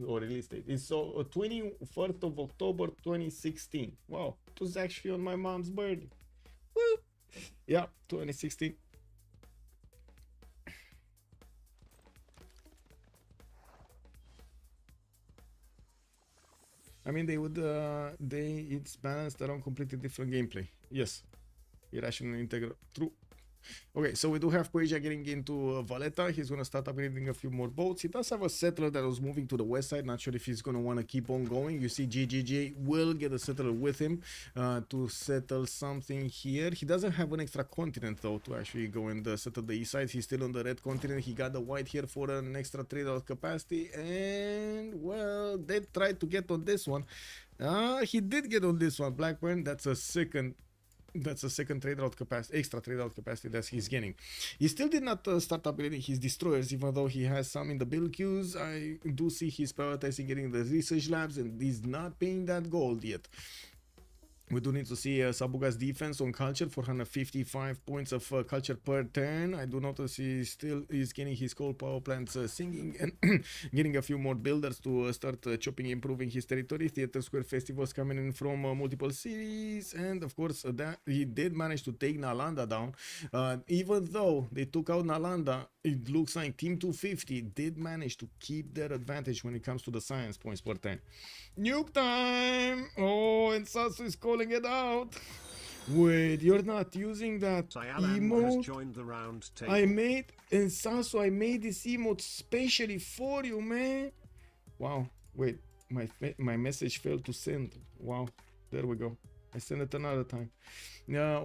Or release date. It's so 21st of October 2016. Wow, it was actually on my mom's birthday. Woo! Yeah, 2016. I mean, it's balanced around completely different gameplay. Yes, irrational integral. True. Okay, so we do have Quasia getting into Valletta. He's going to start upgrading a few more boats. He does have a settler that was moving to the west side. Not sure if he's going to want to keep on going. You see GGG will get a settler with him to settle something here. He doesn't have an extra continent, though, to actually go and settle the east side. He's still on the red continent. He got the white here for an extra trade out capacity. And, well, they tried to get on this one. He did get on this one. Blackburn, that's a second trade route capacity, extra trade route capacity that he's getting. He still did not start upgrading his destroyers, even though he has some in the build queues. I do see he's prioritizing getting the research labs, and he's not paying that gold yet. We do need to see Sabuga's defense on culture, 455 points of culture per turn. I do notice he still is getting his coal power plants singing and getting a few more builders to start chopping, improving his territory. Theater Square festivals coming in from multiple cities, and of course that he did manage to take Nalanda down. Even though they took out Nalanda, it looks like Team 250 did manage to keep their advantage when it comes to the science points per turn. Nuke time! Oh, and Sasu is calling it out. Wait, you're not using that emote? Has joined the round table. I made this emote specially for you, man. Wow. Wait, my message failed to send. Wow. There we go. I send it another time.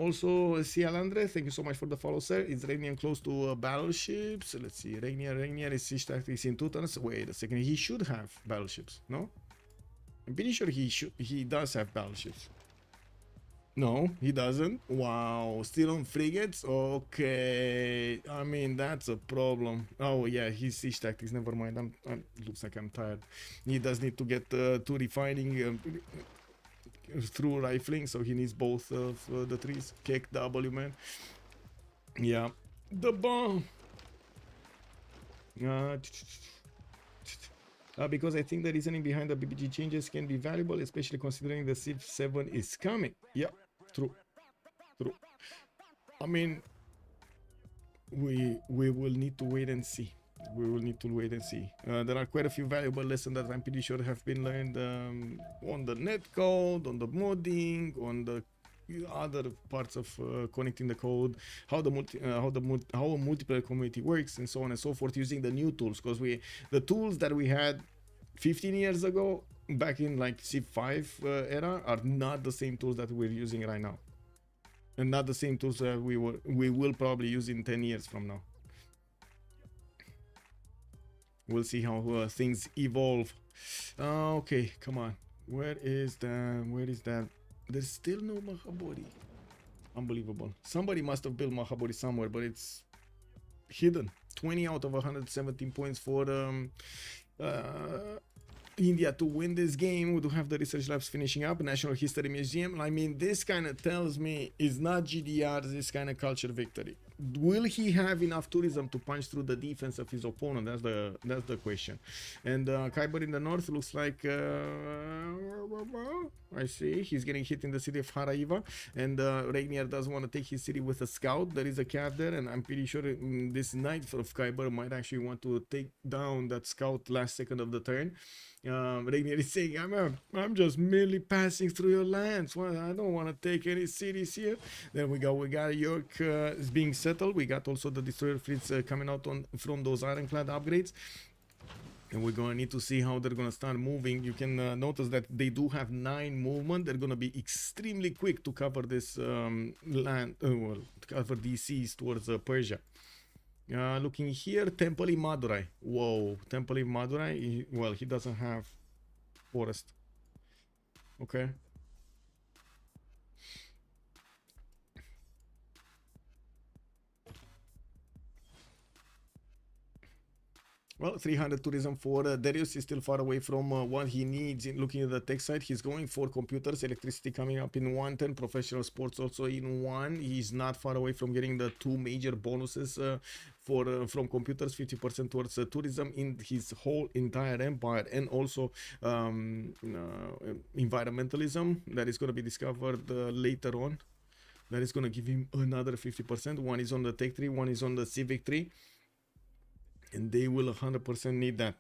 Also, Cialandre, thank you so much for the follow, sir. It's Rainier close to battleships. Let's see. Rainier is siege tactics in 2 turns. Wait a second. He should have battleships, no? I'm pretty sure he does have battleships. No, he doesn't. Wow, still on frigates? Okay. I mean, that's a problem. Oh, yeah, his siege tactics. Never mind. Looks like I'm tired. He does need to get to refining through rifling, so he needs both of the trees. Kick W, man. Yeah. The bomb. Because I think the reasoning behind the BBG changes can be valuable, especially considering the Civ7 is coming. Yeah, true. I mean, we will need to wait and see. There are quite a few valuable lessons that I'm pretty sure have been learned on the netcode, on the modding, on the other parts of connecting the code, how a multiplayer community works, and so on and so forth, using the new tools, because the tools that we had 15 years ago back in like Civ5 era are not the same tools that we're using right now, and not the same tools that we will probably use in 10 years from now. We'll see how things evolve. Okay, come on. Where is that? There's still no Mahabori. Unbelievable. Somebody must have built Mahabori somewhere, but it's hidden. 20 out of 117 points for India to win this game. We do have the research labs finishing up. National History Museum. I mean, this kind of tells me it's not GDR, this kind of culture victory. will he have enough tourism to punch through the defense of his opponent? That's the question. And Khyber in the north looks like I see he's getting hit in the city of Haraiva, and Rainier does want to take his city with a scout. There is a cav there, and I'm pretty sure this knight of Khyber might actually want to take down that scout last second of the turn. Rainier is saying, I'm just merely passing through your lands. Well, I don't want to take any cities here. Then we got York is being settled. We got also the destroyer fleets coming out from those ironclad upgrades. And we're going to need to see how they're going to start moving. You can notice that they do have 9 movement. They're going to be extremely quick to cover this land, well, to cover these seas towards Persia. Looking here, Temple in Madurai. Whoa, Temple in Madurai. Well, he doesn't have forest. Okay. Well, 300 tourism for Darius is still far away from what he needs. In looking at the tech side, he's going for computers, electricity coming up in 110, professional sports also in 1. He's not far away from getting the 2 major bonuses from computers, 50% towards tourism in his whole entire empire, and also environmentalism that is going to be discovered later on. That is going to give him another 50%. One is on the tech tree, one is on the civic tree. And they will 100% need that.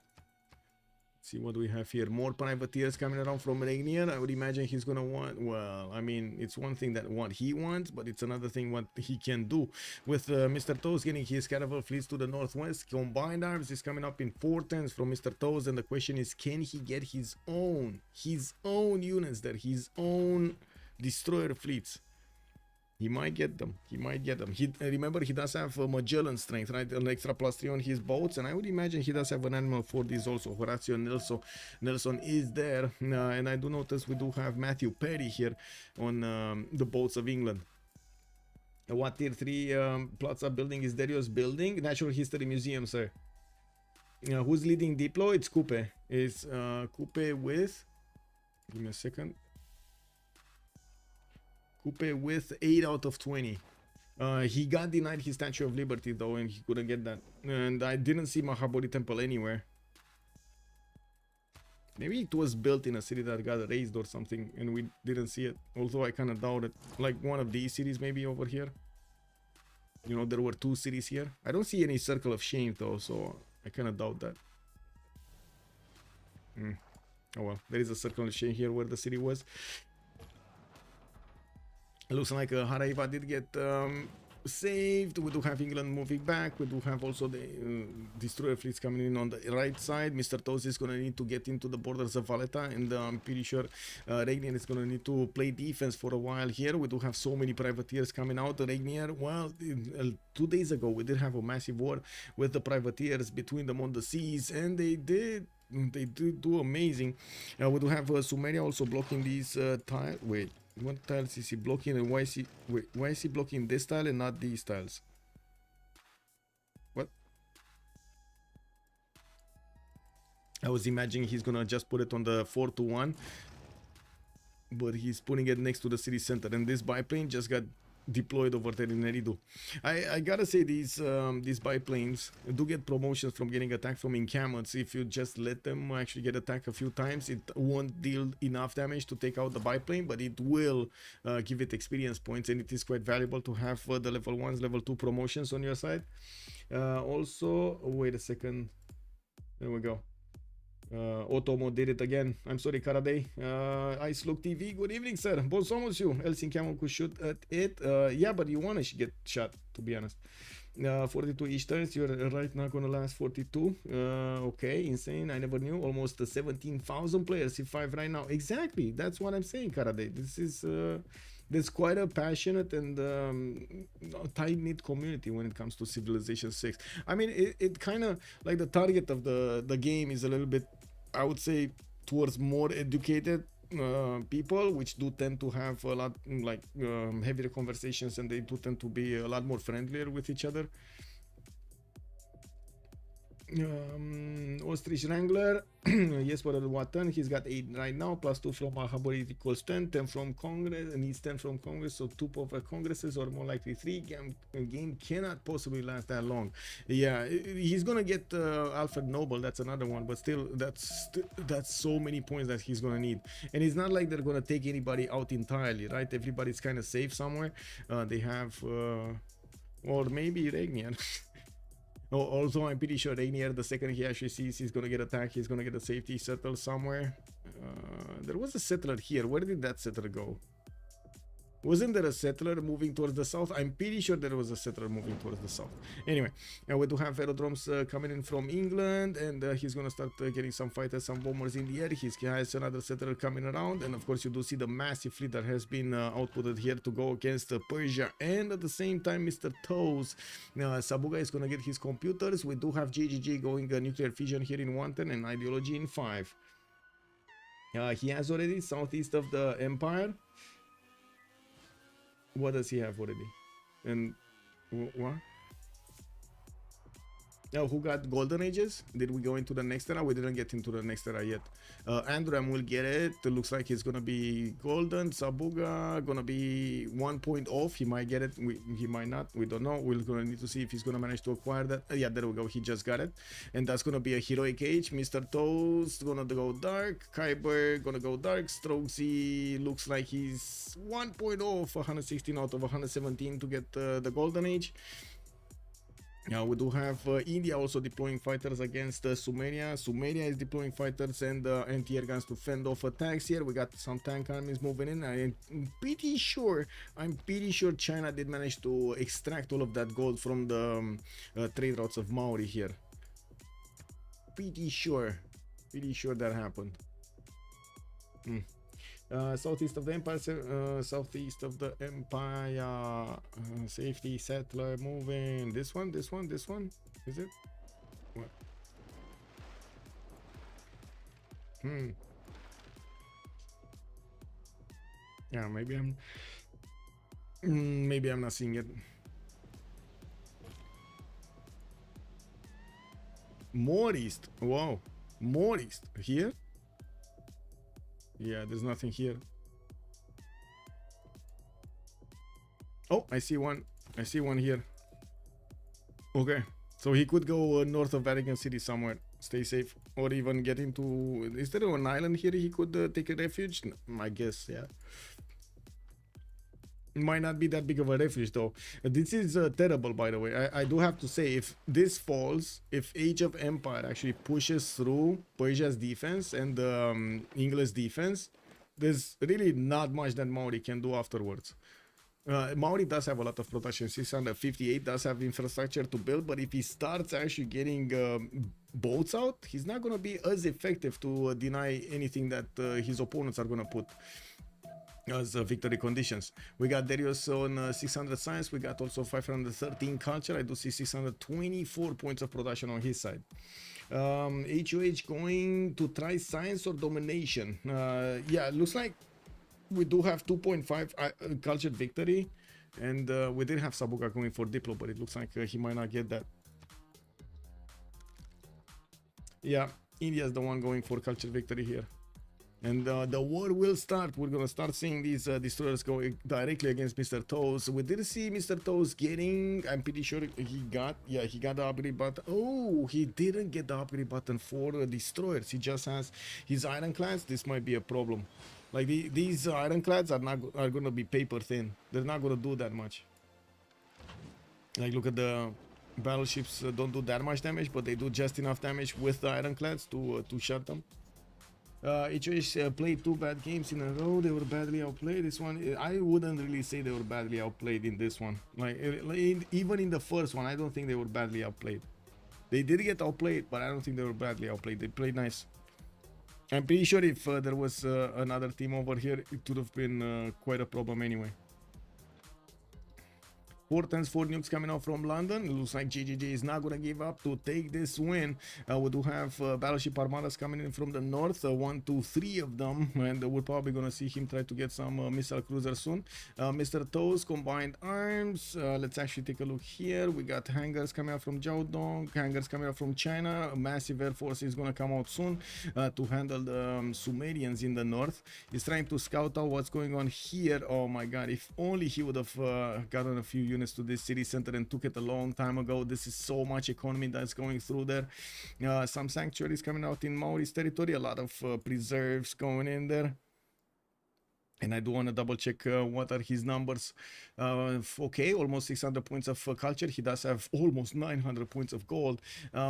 Let's see what we have here. More privateers coming around from Rainier. I would imagine he's gonna want, well, I mean, it's one thing that what he wants, but it's another thing what he can do. With Mr. Toes getting his caravel fleets to the northwest, combined arms is coming up in 4 turns from Mr. Toes, and the question is, can he get his own units there, his own destroyer fleets? He might get them. He might get them. Remember, he does have Magellan strength, right? An extra +3 on his boats, and I would imagine he does have an animal for these also. Horatio Nelson is there, and I do notice we do have Matthew Perry here on the boats of England. What tier 3 Plaza building is Darius building? Natural History Museum, sir. Who's leading Diplo? It's Coupe. It's Coupe with... Give me a second. Coupe with 8 out of 20. He got denied his Statue of Liberty though, and he couldn't get that. And I didn't see Mahabodhi Temple anywhere. Maybe it was built in a city that got raised or something, and we didn't see it. Although I kind of doubt it. Like one of these cities maybe over here. You know, there were 2 cities here. I don't see any Circle of Shame though, so I kind of doubt that. Oh well, there is a Circle of Shame here where the city was. It looks like Haraiva did get saved. We do have England moving back. We do have also the destroyer fleets coming in on the right side. Mr. Toes is going to need to get into the borders of Valletta, and I'm pretty sure Rainier is going to need to play defense for a while here. We do have so many privateers coming out. Rainier, well, 2 days ago we did have a massive war with the privateers between them on the seas, and they did do amazing. We do have Sumeria also blocking these tiles. Wait, what tiles is he blocking, and why is he blocking this tile and not these tiles? What? I was imagining he's gonna just put it on the 4-1, but he's putting it next to the city center, and this biplane just got deployed over there in Eridu. I gotta say, these biplanes do get promotions from getting attacked from encampments. If you just let them actually get attacked a few times, it won't deal enough damage to take out the biplane, but it will give it experience points, and it is quite valuable to have the level 1s, level 2 promotions on your side. Also, wait a second, there we go. Otomo did it again. I'm sorry, Karaday. Ice Look TV, good evening, sir. Bun somos you. Else in camel could shoot at it. Yeah, but you wanna get shot, to be honest. 42 each turns. You're right, not gonna last 42. Okay, insane. I never knew. Almost 17,000 players. C5 right now. Exactly. That's what I'm saying, Karaday. This is there's quite a passionate and tight-knit community when it comes to Civilization 6. I mean, it kind of like the target of the game is a little bit, I would say, towards more educated people, which do tend to have a lot like heavier conversations, and they do tend to be a lot more friendlier with each other. Ostrich Wrangler, Jesper Watton, he's got 8 right now, plus 2 from Habori equals 10, 10 from Congress, needs 10 from Congress, so 2 per Congresses, or more likely 3. Game cannot possibly last that long. Yeah, he's gonna get Alfred Nobel, that's another one, but still, that's so many points that he's gonna need. And it's not like they're gonna take anybody out entirely, right? Everybody's kind of safe somewhere. They have, or maybe Regnier. Also, I'm pretty sure Rainier, the second he actually sees he's gonna get attacked, he's gonna get a safety settle somewhere. There was a settler here. Where did that settler go? Wasn't there a settler moving towards the south? I'm pretty sure there was a settler moving towards the south. Anyway, we do have aerodromes coming in from England, and he's gonna start getting some fighters, some bombers in the air. He has another settler coming around, and of course you do see the massive fleet that has been outputted here to go against Persia, and at the same time Mr. Toes. Sabuga is gonna get his computers. We do have JGG going nuclear fission here in 110 and ideology in 5. He has already southeast of the Empire. What does he have already? And what? Oh, who got golden ages? Did we go into the next era? We didn't get into the next era yet. Andram will get it. It looks like he's gonna be golden. Sabuga gonna be 1 point off. He might get it. He might not. We don't know. We're gonna need to see if he's gonna manage to acquire that. Yeah, there we go. He just got it, and that's gonna be a heroic age. Mr. Toast gonna go dark. Kyber gonna go dark. Strokesy looks like he's 1 point off. 116 out of 117 to get the golden age. Now we do have India also deploying fighters against Sumeria. Sumeria is deploying fighters and anti-air guns to fend off attacks here. We got some tank armies moving in. I'm pretty sure China did manage to extract all of that gold from the trade routes of Maori here. Pretty sure that happened. Southeast of the Empire, safety settler moving. This one, is it? What? Yeah, maybe I'm not seeing it. More east. Wow, more east here. Yeah, there's nothing here. Oh, I see one here. Okay, so he could go north of Vatican City somewhere, stay safe, or even get into, is there an island here he could take a refuge? No, I guess, yeah. Might not be that big of a refuge though. This is terrible, by the way. I do have to say, if this falls, if Age of Empire actually pushes through Persia's defense and English defense, there's really not much that Maori can do afterwards. Maori does have a lot of production. 658 does have infrastructure to build, but if he starts actually getting boats out, he's not going to be as effective to deny anything that his opponents are going to put as victory conditions. We got Darius on 600 science. We got also 513 culture. I do see 624 points of production on his side. HOH going to try science or domination. Yeah, looks like we do have 2.5 cultured victory, and we did have Sabuga going for Diplo, but it looks like he might not get that. Yeah, India's the one going for cultured victory here. And the war will start. We're gonna start seeing these destroyers going directly against Mr. Toes. We did see Mr. Toes getting, I'm pretty sure he got the upgrade button. Oh, he didn't get the upgrade button for destroyers. He just has his ironclads. This might be a problem. Like these ironclads are gonna be paper thin. They're not gonna do that much. Like, look at the battleships. Don't do that much damage, but they do just enough damage with the ironclads to shut them. HOH played 2 bad games in a row. They were badly outplayed. This one, I wouldn't really say they were badly outplayed in this one. Like even in the first one, I don't think they were badly outplayed. They did get outplayed, but I don't think they were badly outplayed. They played nice. I'm pretty sure if there was another team over here, it would have been quite a problem anyway. 4 nukes coming out from London. It looks like GGG is not going to give up to take this win. We do have battleship armadas coming in from the north, 1, 2, 3 of them, and we're probably going to see him try to get some missile cruisers soon. Mr. Toes, combined arms. Let's actually take a look here. We got hangars coming out from Jiaodong, hangars coming out from China. A massive air force is going to come out soon to handle the Sumerians in the north. He's trying to scout out what's going on here. Oh my god, if only he would have gotten a few units to this city center and took it a long time ago. This is so much economy that's going through there. Some sanctuaries coming out in Maori's territory, a lot of preserves going in there. And I do want to double check what are his numbers. Okay, almost 600 points of culture. He does have almost 900 points of gold.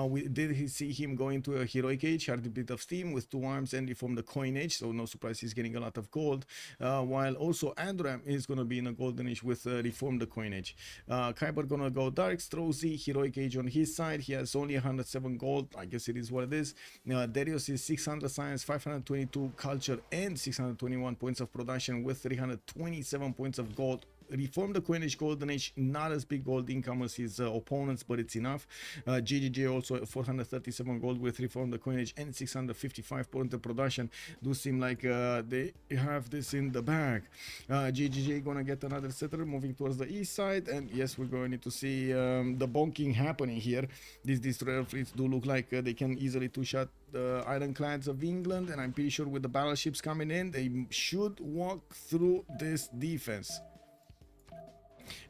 We did see him go into a heroic age, hard bit of steam with 2 arms and from the coin age. So no surprise he's getting a lot of gold. While also Andram is going to be in a golden age with reform the coin age. Kyber going to go dark. Strozzi, heroic age on his side. He has only 107 gold. I guess it is what it is. Darius is 600 science, 522 culture and 621 points of production with 327 points of gold. Reform the coinage golden age, not as big gold income as his opponents, but it's enough. GGG also 437 gold with reform the coinage and 655 points of production. Do seem like they have this in the bag. GGG gonna get another settler moving towards the east side, and yes, we're going to see the bonking happening here. These destroyer fleets do look like they can easily two-shot the ironclads of England, and I'm pretty sure with the battleships coming in, they should walk through this defense.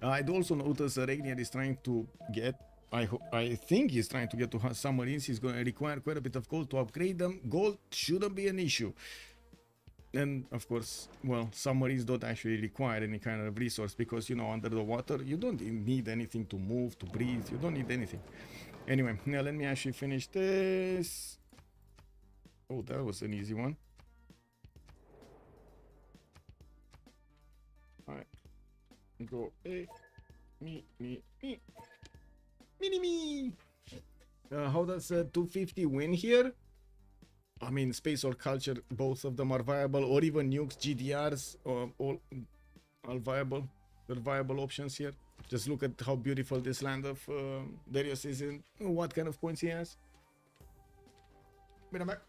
I do also notice Regnier is trying to get, I think he's trying to get to submarines. He's going to require quite a bit of gold to upgrade them. Gold shouldn't be an issue. And of course, well, submarines don't actually require any kind of resource because, you know, under the water, you don't need anything to move, to breathe. You don't need anything. Anyway, now let me actually finish this. Oh, that was an easy one. All right. Go me. How does 250 win here? I mean, space or culture, both of them are viable, or even nukes, GDRs, all are viable. They're viable options here. Just look at how beautiful this land of Darius is and what kind of points he has. Back.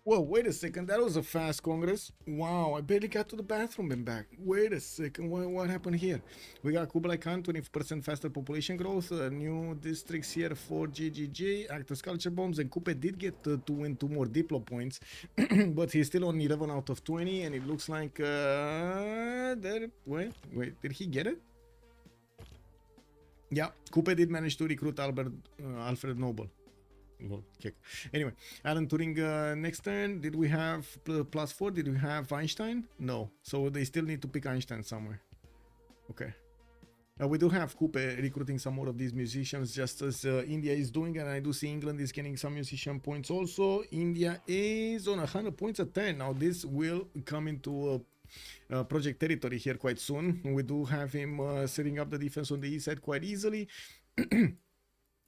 Whoa, wait a second. That was a fast Congress. Wow, I barely got to the bathroom and back. Wait a second. What happened here? We got Kublai Khan, 20% faster population growth, new districts here for GGG, active culture bombs, and Kupe did get to win 2 more Diplo points, but he's still on 11 out of 20, and it looks like, wait, did he get it? Yeah, Kupe did manage to recruit Alfred Noble. Kick. Anyway, Alan Turing next turn. Did we have +4? Did we have Einstein? No. So they still need to pick Einstein somewhere. Okay. We do have Kupe recruiting some more of these musicians just as India is doing, and I do see England is getting some musician points also. India is on 100 points a turn. Now this will come into project territory here quite soon. We do have him setting up the defense on the east side quite easily.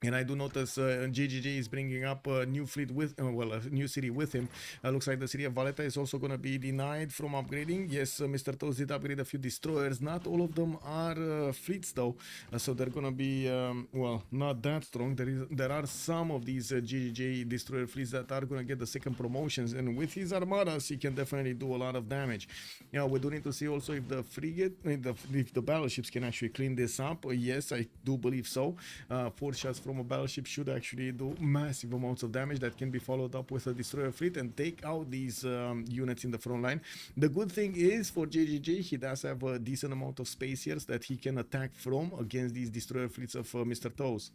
And I do notice JGJ is bringing up a new fleet with, well, a new city with him. Looks like the city of Valletta is also going to be denied from upgrading. Yes, Mr. Toast did upgrade a few destroyers. Not all of them are fleets though, so they're going to be, well, not that strong. There are some of these JGJ destroyer fleets that are going to get the second promotions, and with his armadas, he can definitely do a lot of damage. Yeah, we do need to see also if the frigate, if the battleships can actually clean this up. Yes, I do believe so. 4 shots from a battleship should actually do massive amounts of damage that can be followed up with a destroyer fleet and take out these units in the front line. The good thing is for JGJ, he does have a decent amount of space here that he can attack from against these destroyer fleets of Mr. Toes.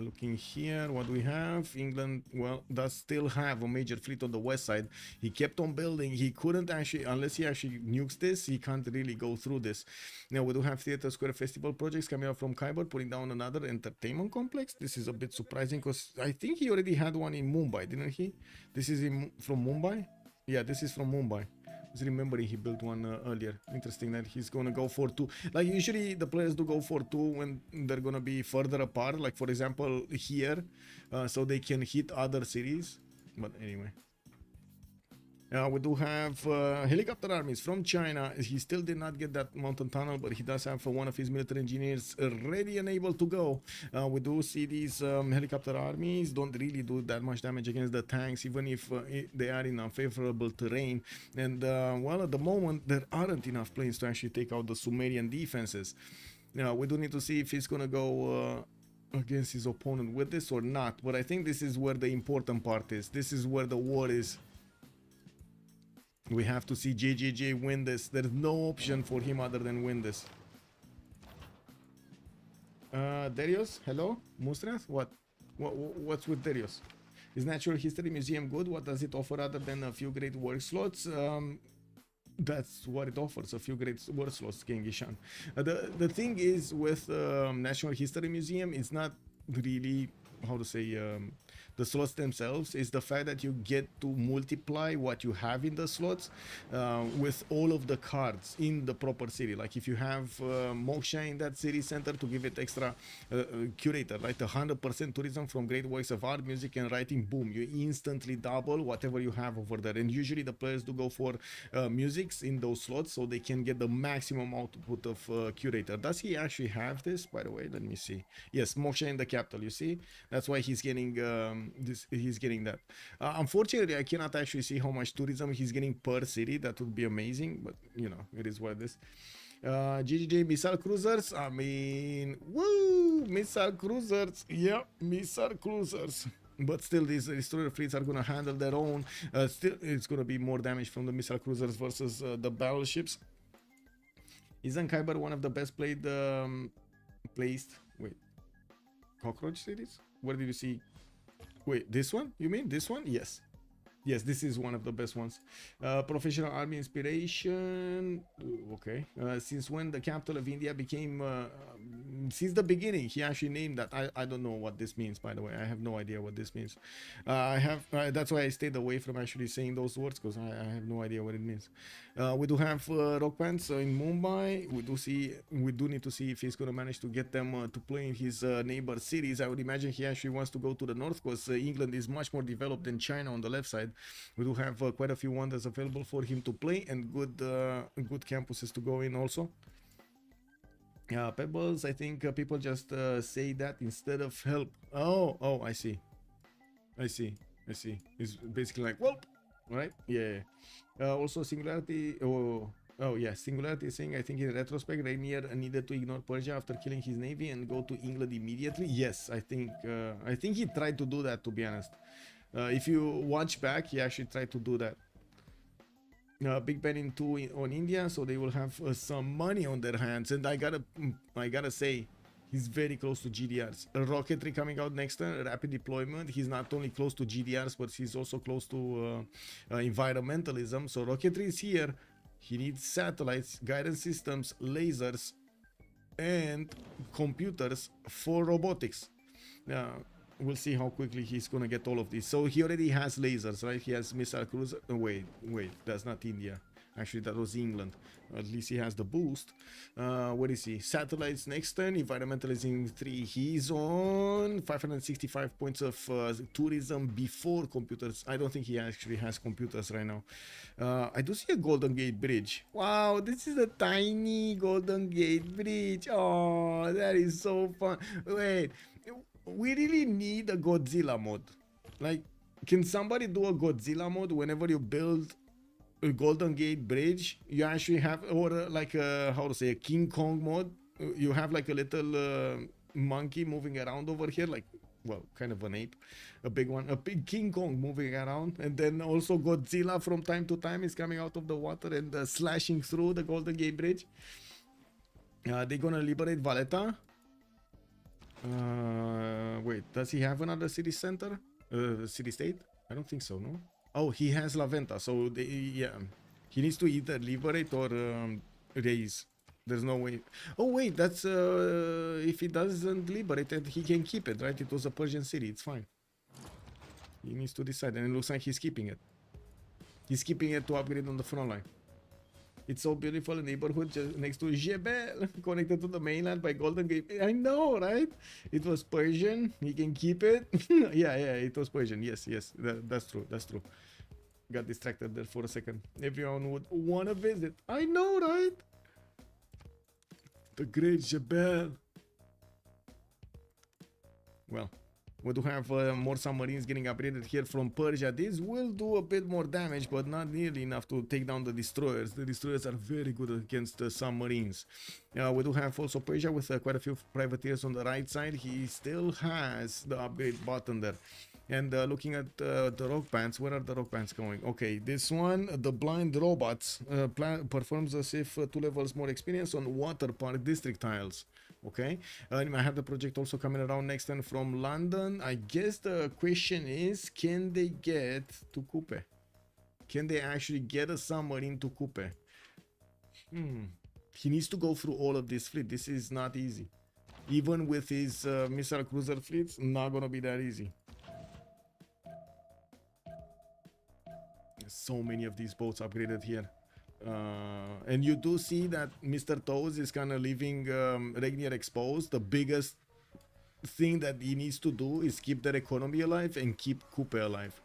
Looking here, what we have, England, well, does still have a major fleet on the west side. He kept on building. He couldn't actually, unless he actually nukes this, he can't really go through this. Now we do have Theatre Square Festival projects coming out from Khyber, putting down another entertainment complex. This is a bit surprising because I think he already had one in Mumbai, didn't he? This is from Mumbai? Yeah, this is from Mumbai. I was remembering he built one earlier. Interesting that he's gonna go for 2. Like usually the players do go for 2 when they're gonna be further apart, like for example here, so they can hit other cities. But anyway, we do have helicopter armies from China. He still did not get that mountain tunnel, but he does have one of his military engineers ready and able to go. We do see these helicopter armies don't really do that much damage against the tanks, even if they are in unfavorable terrain. And well, at the moment there aren't enough planes to actually take out the Sumerian defenses. Now we do need to see if he's gonna go against his opponent with this or not. But I think this is where the important part is. This is where the war is. We have to see JJJ win this. There's no option for him other than win this. Darius, hello? Mustras? What's with Darius? Is Natural History Museum good? What does it offer other than a few great work slots? That's what it offers, a few great work slots, Gengishan. The thing is with National History Museum, it's not really, how to say, the slots themselves, is the fact that you get to multiply what you have in the slots with all of the cards in the proper city. Like if you have Moksha in that city center, to give it extra curator, right? 100% tourism from great works of art, music and writing, boom, you instantly double whatever you have over there. And usually the players do go for musics in those slots so they can get the maximum output of curator. Does he actually have this, by the way? Let me see. Yes, Moksha in the capital, you see? That's why he's getting he's getting that. Unfortunately, I cannot actually see how much tourism he's getting per city. That would be amazing, but you know, it is what it is. GGJ missile cruisers, I mean, woo, missile cruisers, yeah, missile cruisers. But still, these destroyer fleets are going to handle their own. Still, it's going to be more damage from the missile cruisers versus the battleships. Isn't Khyber one of the best placed, wait, cockroach cities? Where did you see? Wait, this one? You mean this one? Yes. Yes, this is one of the best ones. Professional army inspiration. Okay. Since when the capital of India became... since the beginning, he actually named that. I don't know what this means, by the way. I have no idea what this means. That's why I stayed away from actually saying those words, because I have no idea what it means. We do have Rock Pants in Mumbai. We do need to see if he's going to manage to get them to play in his neighbor cities. I would imagine he actually wants to go to the north, because England is much more developed than China on the left side. We do have quite a few wonders available for him to play, and good campuses to go in also. Pebbles, I think people just say that instead of help. Oh, I see. It's basically like, well, right? Yeah. Also, Singularity. Oh yeah, Singularity is saying, I think in retrospect, Rainier needed to ignore Persia after killing his navy and go to England immediately. Yes, I think he tried to do that, to be honest. If you watch back, he actually tried to do that. Big Ben in 2 on India, so they will have some money on their hands. And I gotta say, he's very close to GDRs. Rocketry coming out next turn, rapid deployment. He's not only close to GDRs, but he's also close to environmentalism. So rocketry is here. He needs satellites, guidance systems, lasers, and computers for robotics. we'll see how quickly he's gonna get all of these. So he already has lasers, right? He has missile cruiser. Oh, wait, that's not India. Actually, that was England. At least he has the boost. What is he? Satellites next turn. Environmental is in 3. He's on 565 points of tourism before computers. I don't think he actually has computers right now. I do see a Golden Gate Bridge. Wow, this is a tiny Golden Gate Bridge. Oh, that is so fun. Wait, we really need a Godzilla mod. Like, can somebody do a Godzilla mod whenever you build a Golden Gate Bridge? You actually have, or like a, how to say, a King Kong mode. You have like a little monkey moving around over here, like, well, kind of an ape, a big one, a big King Kong moving around, and then also Godzilla from time to time is coming out of the water and slashing through the Golden Gate Bridge. They're gonna liberate Valletta. Wait, does he have another city center? City state? I don't think so, no? Oh, he has La Venta, so yeah, he needs to either liberate or raise. There's no way. Oh wait, that's if he doesn't liberate it, he can keep it, right? It was a Persian city, it's fine. He needs to decide, and it looks like he's keeping it. He's keeping it to upgrade on the front line. It's so beautiful, a neighborhood just next to Jebel, connected to the mainland by Golden Gate. I know, right? It was Persian. He can keep it. yeah, it was Persian. Yes, that's true. That's true. Got distracted there for a second. Everyone would want to visit. I know, right? The great Jebel. Well, we do have more submarines getting upgraded here from Persia. This will do a bit more damage, but not nearly enough to take down the destroyers. The destroyers are very good against the submarines. We do have also Persia with quite a few privateers on the right side. He still has the upgrade button there. And looking at the rock bands, where are the rock bands going? Okay, this one, the blind robots, performs as if 2 levels more experience on water park district tiles. Okay, and I have the project also coming around next time from London. I guess the question is, can they get to Coupe? Can they actually get a submarine to Coupe? He needs to go through all of this fleet. This is not easy. Even with his missile cruiser fleets, not gonna be that easy. There's so many of these boats upgraded here. And you do see that Mr. Toes is kind of leaving Regnier exposed. The biggest thing that he needs to do is keep their economy alive and keep Coupe alive.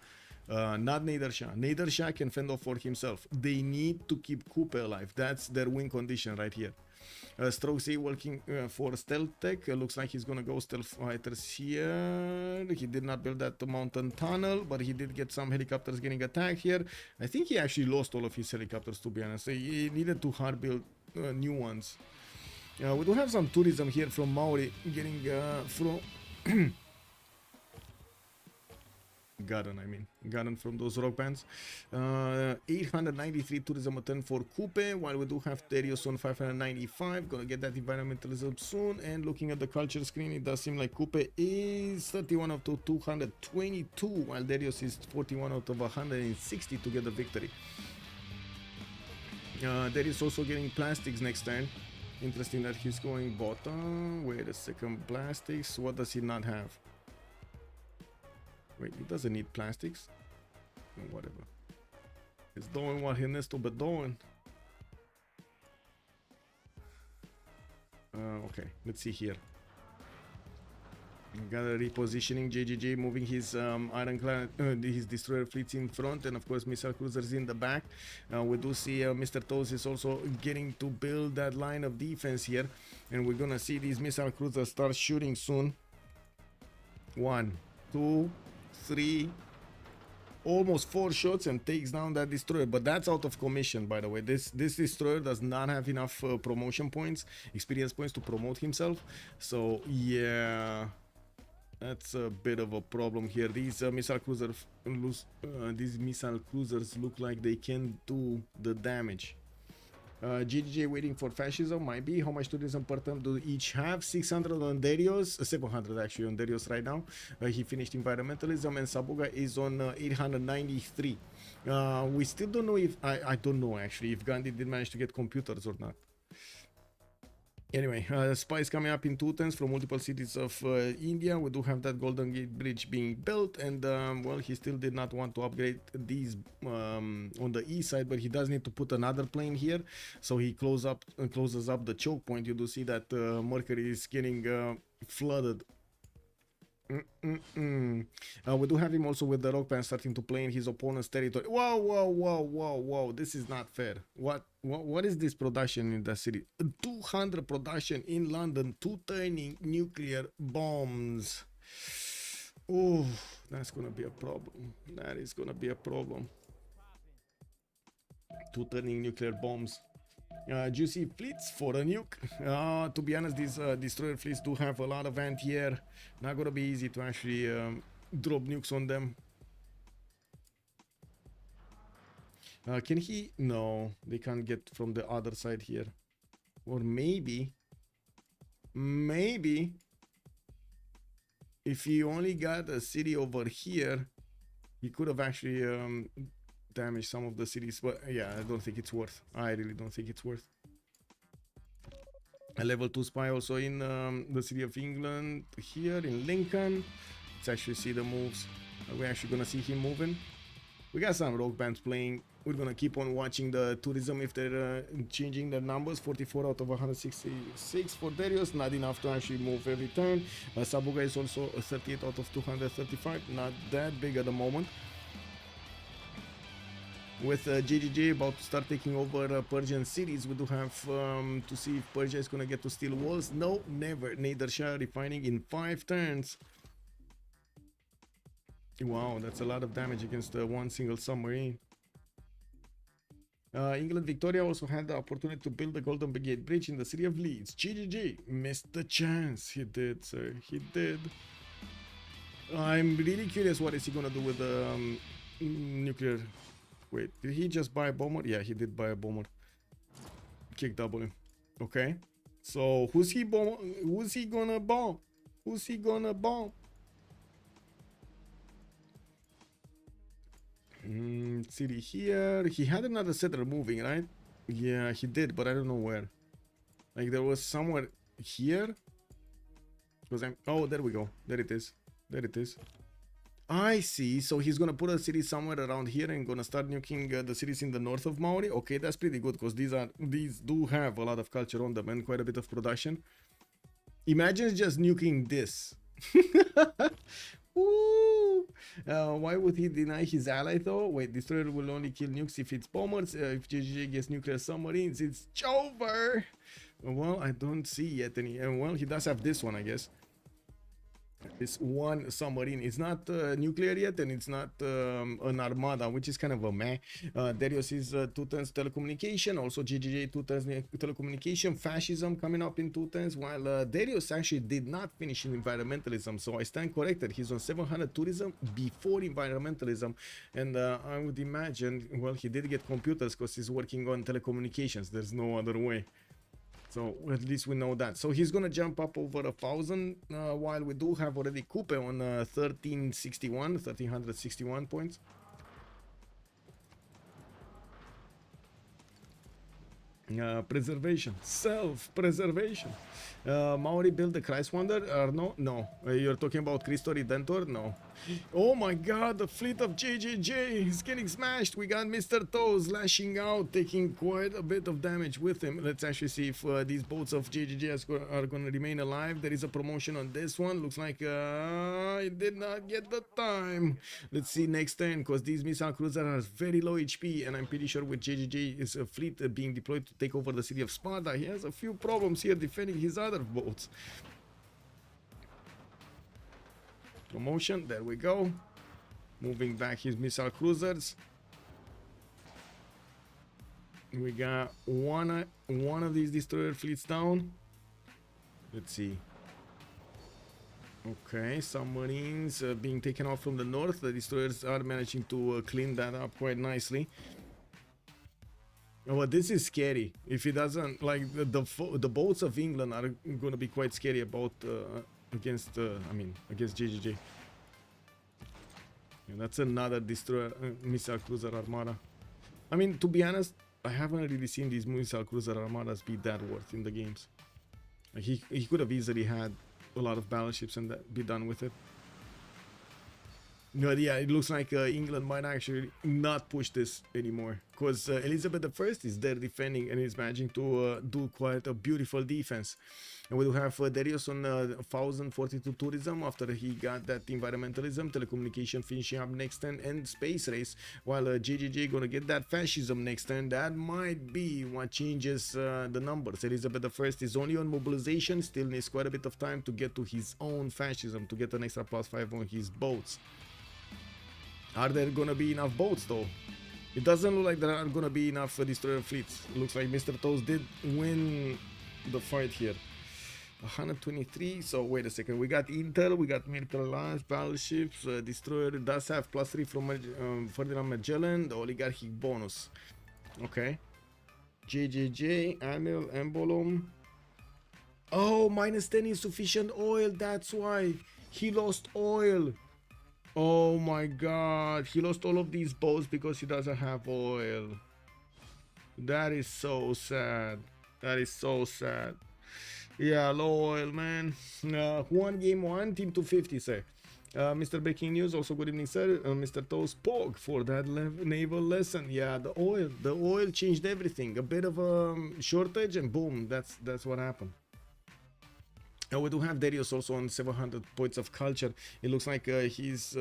Not Nader Shah. Nader Shah can fend off for himself. They need to keep Coupe alive. That's their win condition right here. Strokes working for stealth tech. Looks like he's gonna go stealth fighters here. He did not build that mountain tunnel, but he did get some helicopters getting attacked here. I think he actually lost all of his helicopters, to be honest. He needed to hard build new ones. We do have some tourism here from Maori getting from Garden from those rock bands. 893 tourism a turn for Coupe, while we do have Darius on 595. Gonna get that environmentalism soon. And looking at the culture screen, it does seem like Coupe is 31 out of 222, while Darius is 41 out of 160 to get the victory. Darius also getting plastics next turn. Interesting that he's going bottom. Wait a second, plastics. What does he not have? Wait, he doesn't need plastics. Whatever. He's doing what he needs to be doing. Okay, let's see here. Got a repositioning. JJJ moving his ironclad, his destroyer fleets in front, and of course missile cruisers in the back. We do see Mr. Toes is also getting to build that line of defense here, and we're gonna see these missile cruisers start shooting soon. 1, 2, 3, almost 4 shots, and takes down that destroyer. But that's out of commission, by the way. This destroyer does not have enough promotion points, experience points to promote himself. So yeah, that's a bit of a problem here. These missile cruisers look like they can do the damage. GGJ waiting for fascism, might be. How much tourism per turn do each have? 600 on Darius, 700 actually on Darius right now. He finished environmentalism, and Sabuga is on 893. We still don't know if I don't know actually if Gandhi did manage to get computers or not. Anyway, spies coming up in 2 turns from multiple cities of India. We do have that Golden Gate Bridge being built, and well, he still did not want to upgrade these on the east side, but he does need to put another plane here. So he closes up the choke point. You do see that Mercury is getting flooded. We do have him also with the rock band starting to play in his opponent's territory. Whoa, this is not fair. What is this production in the city? 200 production in London, 2 turning nuclear bombs. Oh, that's gonna be a problem. That is gonna be a problem. 2 turning nuclear bombs. Juicy fleets for a nuke. To be honest, these destroyer fleets do have a lot of anti-air. Not gonna be easy to actually drop nukes on them. Can he? No, they can't get from the other side here. Or maybe if he only got a city over here, he could have actually damage some of the cities, but yeah, I don't think it's worth. I really don't think it's worth. A level 2 spy also in the city of England here in Lincoln. Let's actually see the moves. Are we actually gonna see him moving? We got some rock bands playing. We're gonna keep on watching the tourism if they're changing their numbers. 44 out of 166 for Darius, not enough to actually move every turn. Sabuga is also 38 out of 235, not that big at the moment. With JJJ about to start taking over Persian cities, we do have to see if Persia is going to get to steal walls. No, never. Nader Shah refining in 5 turns. Wow, that's a lot of damage against one single submarine. England Victoria also had the opportunity to build the Golden Gate Bridge in the city of Leeds. JJJ missed the chance. He did, sir. He did. I'm really curious what is he going to do with the nuclear... Wait, did he just buy a bomber? Yeah, he did buy a bomber. Kick W. Okay. So who's he gonna bomb? Who's he gonna bomb? City here. He had another settler moving, right? Yeah, he did, but I don't know where. Like there was somewhere here. Because oh, there we go. There it is. There it is. I see. So he's gonna put a city somewhere around here and gonna start nuking the cities in the north of Maori. Okay, that's pretty good because these do have a lot of culture on them and quite a bit of production. Imagine just nuking this. Ooh. Why would he deny his ally though? Wait, destroyer will only kill nukes if it's bombers. If JJJ gets nuclear submarines, it's over. Well, I don't see yet any. Well, he does have this one, I guess. This one submarine. It's not nuclear yet, and it's not an armada, which is kind of a meh. Darius is 2 turns telecommunication. Also JJJ 2 turns telecommunication. Fascism coming up in 2 turns, while Darius actually did not finish in environmentalism. So I stand corrected. He's on 700 tourism before environmentalism, and I would imagine, well, he did get computers because he's working on telecommunications. There's no other way. So at least we know that. So he's gonna jump up over 1,000, while we do have already Coupe on 1361 points. Preservation, self-preservation. Maori build the Christ Wonder? No. You're talking about Cristo Redentor? No. Oh my god, the fleet of JJJ is getting smashed. We got Mr. Toes lashing out, taking quite a bit of damage with him. Let's actually see if these boats of JJJ are going to remain alive. There is a promotion on this one. Looks like it did not get the time. Let's see next turn, because these missile cruisers are very low HP, and I'm pretty sure with JJJ is a fleet being deployed to take over the city of Sparta. He has a few problems here defending his other boats. Promotion, there we go. Moving back his missile cruisers. We got one of these destroyer fleets down. Let's see. Okay, submarines being taken off from the north. The destroyers are managing to clean that up quite nicely. But this is scary. If he doesn't, like, the boats of England are going to be quite scary about against JJJ. And that's another destroyer missile cruiser armada. I mean, to be honest, I haven't really seen these missile cruiser armadas be that worth in the games. Like he could have easily had a lot of battleships and that be done with it. No, yeah, it looks like England might actually not push this anymore, because Elizabeth I is there defending and is managing to do quite a beautiful defense. And we do have Darius on 1042 tourism after he got that environmentalism, telecommunication finishing up next turn, and space race, while JJJ gonna get that fascism next turn. That might be what changes the numbers. Elizabeth I is only on mobilization, still needs quite a bit of time to get to his own fascism, to get an extra +5 on his boats. Are there gonna be enough boats though? It doesn't look like there are gonna be enough destroyer fleets. It looks like Mr. Toast did win the fight here. 123, so wait a second, we got Intel, we got Military Alliance, battleships, destroyer does have +3 from Ferdinand Magellan, the oligarchic bonus. Okay. JJJ, Anil, Embolum. Oh, -10 insufficient oil, that's why he lost oil. Oh my god, he lost all of these boats because he doesn't have oil. That is so sad. That is so sad. Yeah, low oil, man. One game one, team 250, sir. Mr. Breaking News, also good evening, sir. Mr. Toast Pog for that naval lesson. Yeah, the oil changed everything. A bit of a shortage and boom, that's what happened. And we do have Darius also on 700 points of culture. It looks like he's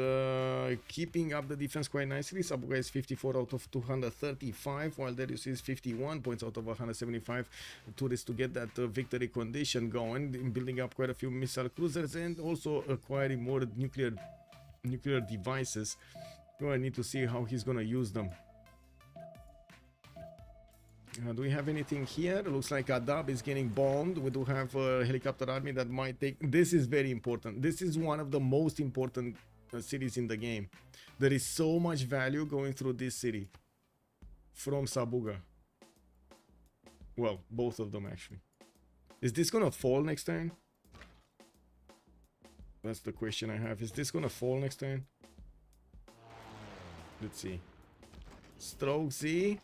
keeping up the defense quite nicely. Sabuga is 54 out of 235, while Darius is 51 points out of 175. Tourists to get that victory condition going, building up quite a few missile cruisers and also acquiring more nuclear devices. Oh, I need to see how he's gonna use them. Do we have anything here? It looks like Adab is getting bombed. We do have a helicopter army that might take... This is very important. This is one of the most important cities in the game. There is so much value going through this city. From Sabuga. Well, both of them actually. Is this gonna fall next turn? That's the question I have. Is this gonna fall next turn? Let's see. Stroke Z.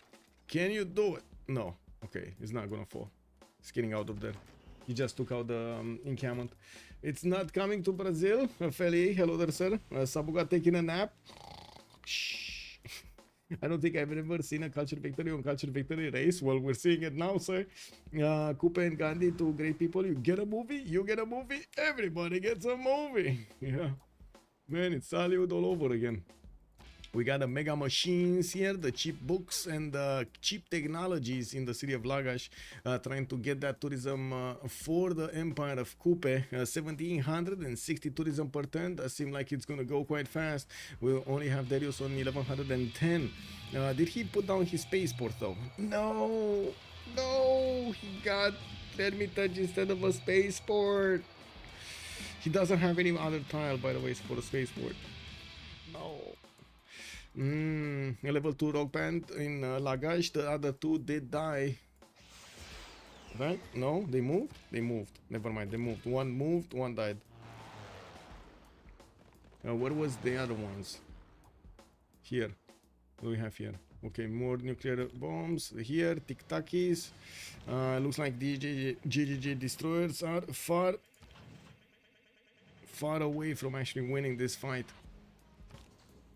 Can you do it? No. Okay, it's not gonna fall. It's getting out of there. He just took out the encampment. It's not coming to Brazil. Feli, hello there, sir. Sabuga taking a nap. Shh. I don't think I've ever seen a culture victory on culture victory race. Well, we're seeing it now, sir. Kupe and Gandhi, two great people. You get a movie, you get a movie. Everybody gets a movie. Yeah. Man, it's Hollywood all over again. We got the mega machines here, the cheap books and the cheap technologies in the city of Lagash, trying to get that tourism for the Empire of Kupe. 1760 tourism per turn. That seems like it's gonna go quite fast. We'll only have Darius on 1110. Did he put down his spaceport though? No, no, he got Hermitage instead of a spaceport. He doesn't have any other tile, by the way, for the spaceport. No. A level 2 rock band in Lagash. The other two did die. Right? No? They moved? They moved. Never mind. They moved. One moved, one died. Where was the other ones? Here. What do we have here? Okay, more nuclear bombs. Here, tic-tacis. Looks like the GGG destroyers are far away from actually winning this fight.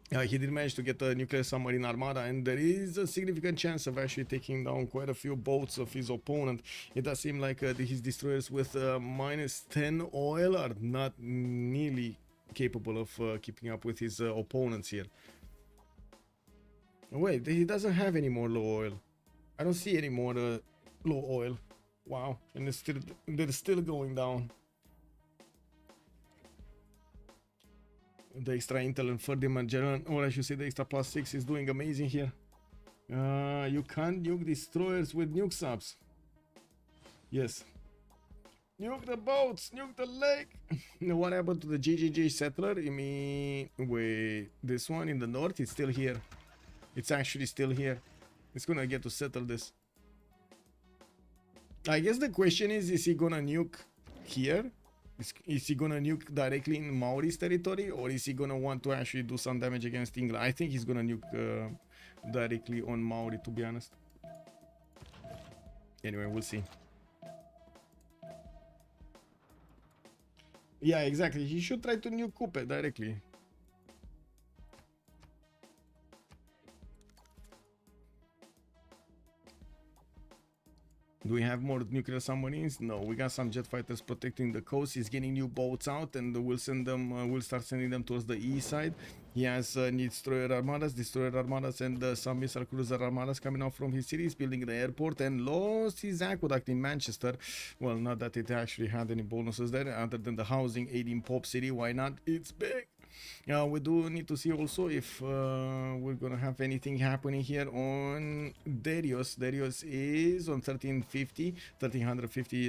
He did manage to get a nuclear submarine armada, and there is a significant chance of actually taking down quite a few boats of his opponent. It does seem like his destroyers with -10 oil are not nearly capable of keeping up with his opponents here. Wait, he doesn't have any more low oil. I don't see any more low oil. Wow, and they're still going down. The extra intel and Ferdinand Magellan, or I should say the extra +6 is doing amazing here. You can't nuke destroyers with nuke subs. Yes. Nuke the boats, nuke the lake. What happened to the GGG settler? You mean, wait, this one in the north is still here. It's actually still here. It's gonna get to settle this. I guess the question is he gonna nuke here? Is he gonna nuke directly in Maori's territory, or is he gonna want to actually do some damage against England? I think he's gonna nuke directly on Maori, to be honest. Anyway, we'll see. Yeah, exactly. He should try to nuke Kupe directly. Do we have more nuclear submarines? No, we got some jet fighters protecting the coast. He's getting new boats out, and we'll send them. We'll start sending them towards the east side. He has destroyer armadas, and some missile cruiser armadas coming out from his cities, building the airport, and lost his aqueduct in Manchester. Well, not that it actually had any bonuses there, other than the housing aid in Pop City. Why not? It's big. We do need to see also if we're gonna have anything happening here on Darius. Darius is on 1350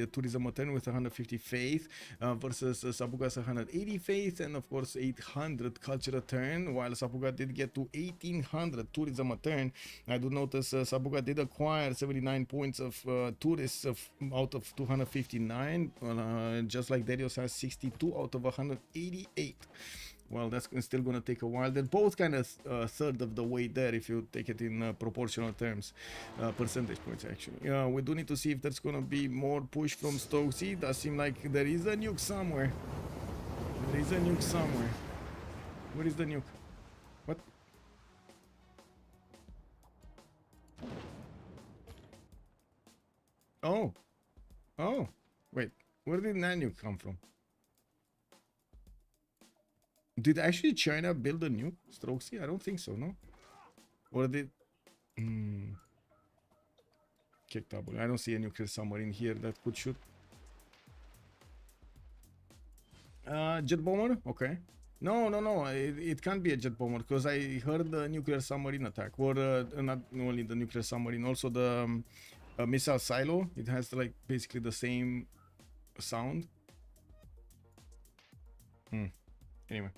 tourism a turn with 150 faith versus Sabuga's 180 faith, and of course 800 culture a turn, while Sabuga did get to 1800 tourism a turn. I do notice Sabuga did acquire 79 points of tourists out of 259, just like Darius has 62 out of 188. Well, that's still going to take a while. They're both kind of third of the way there if you take it in proportional terms, percentage points actually. We do need to see if there's going to be more push from Stokesy. It does seem like there is a nuke somewhere. There is a nuke somewhere. Where is the nuke? What? Oh. Oh. Wait. Where did that nuke come from? Did actually China build a nuke, Strokesy? I don't think so, no? Or did... Kick double. I don't see a nuclear submarine here that could shoot. Jet bomber? Okay. No. It can't be a jet bomber because I heard the nuclear submarine attack. Or not only the nuclear submarine, also the missile silo. It has like basically the same sound. Anyway.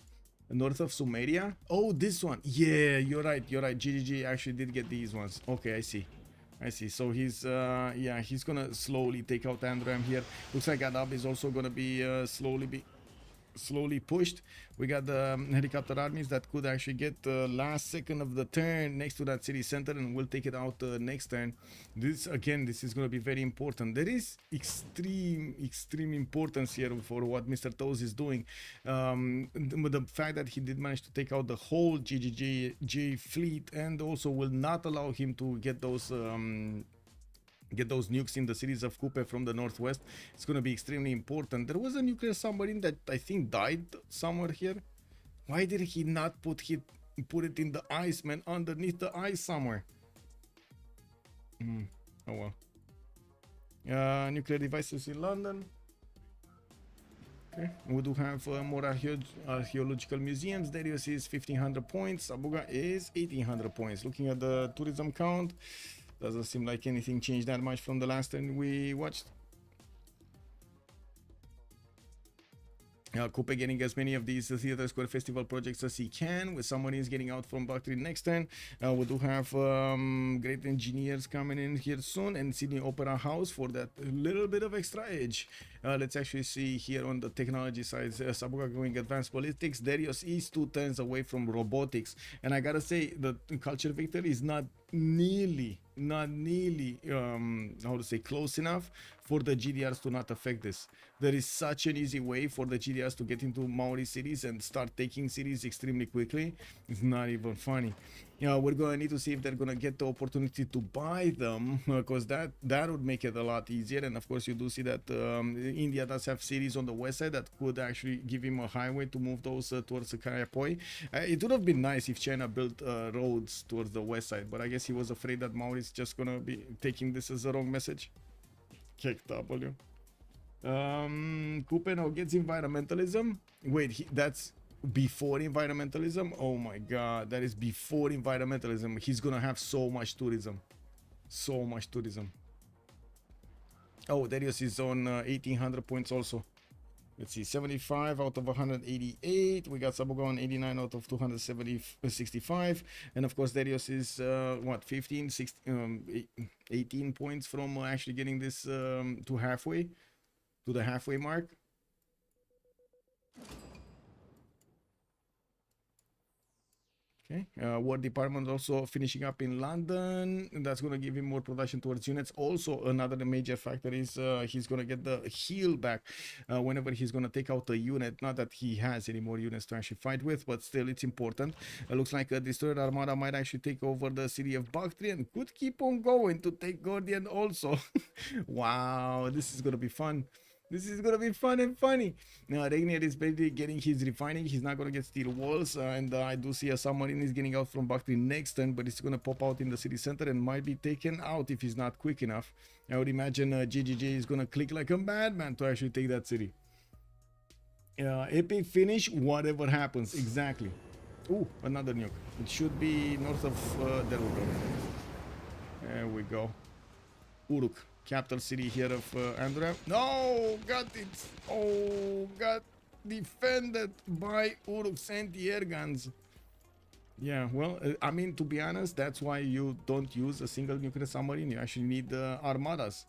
North of Sumeria. Oh, this one. Yeah, you're right. GGG actually did get these ones. Okay, I see. So he's yeah, he's gonna slowly take out Andram here. Looks like Adab is also gonna be slowly pushed. We got the helicopter armies that could actually get the last second of the turn next to that city center, and we'll take it out next turn. This is going to be very important. There is extreme importance here for what Mr. Toes is doing. The fact that he did manage to take out the whole GGG fleet, and also will not allow him to get those nukes in the cities of Kupe from the northwest. It's going to be extremely important. There was a nuclear submarine that I think died somewhere here. Why did he not put it in the ice, man, underneath the ice somewhere? Oh well. Nuclear devices in London. Okay, we do have more archaeological museums. Darius is 1500 points. Abuga is 1800 points. Looking at the tourism count, doesn't seem like anything changed that much from the last time we watched. Kupe getting as many of these Theater Square Festival projects as he can, with submarines getting out from Bakri next turn. We do have great engineers coming in here soon, and Sydney Opera House for that little bit of extra edge. Let's actually see here on the technology side, Sabuga going advanced politics. Darius is 2 turns away from robotics, and I gotta say the culture victory is not nearly how to say, close enough for the GDRs to not affect this. There is such an easy way for the GDRs to get into Maori cities and start taking cities extremely quickly. It's not even funny. We're gonna need to see if they're gonna get the opportunity to buy them, because that would make it a lot easier. And of course you do see that India does have cities on the west side that could actually give him a highway to move those towards Kayapoi. It would have been nice if China built roads towards the west side, but I guess he was afraid that Maori is just gonna be taking this as a wrong message. Kick W. Kupe now gets environmentalism. Wait, that's before environmentalism? Oh my god, that is before environmentalism. He's gonna have so much tourism. Oh, Darius is on 1800 points also. Let's see, 75 out of 188. We got Sabuga on 89 out of 265. And of course, Darius is, 15, 16, 18 points from actually getting this to the halfway mark. Okay, War Department also finishing up in London. That's going to give him more production towards units. Also, another major factor is he's going to get the heal back whenever he's going to take out a unit. Not that he has any more units to actually fight with, but still it's important. Looks like a Destroyer Armada might actually take over the city of Bactria and could keep on going to take Guardian also. Wow, this is going to be fun. This is gonna be fun and funny. Now Rainier is basically getting his refining. He's not gonna get steel walls, and I do see a submarine is getting out from Bactri next turn, but it's gonna pop out in the city center and might be taken out if he's not quick enough. I would imagine GGJ is gonna click like a madman to actually take that city. Epic finish, whatever happens, exactly. Ooh, another nuke. It should be north of. There we go. There we go. Uruk. Capital city here of Andorra. No, got it. Oh, got defended by Uruk's anti-air guns. Yeah, well, I mean, to be honest, that's why you don't use a single nuclear submarine. You actually need armadas.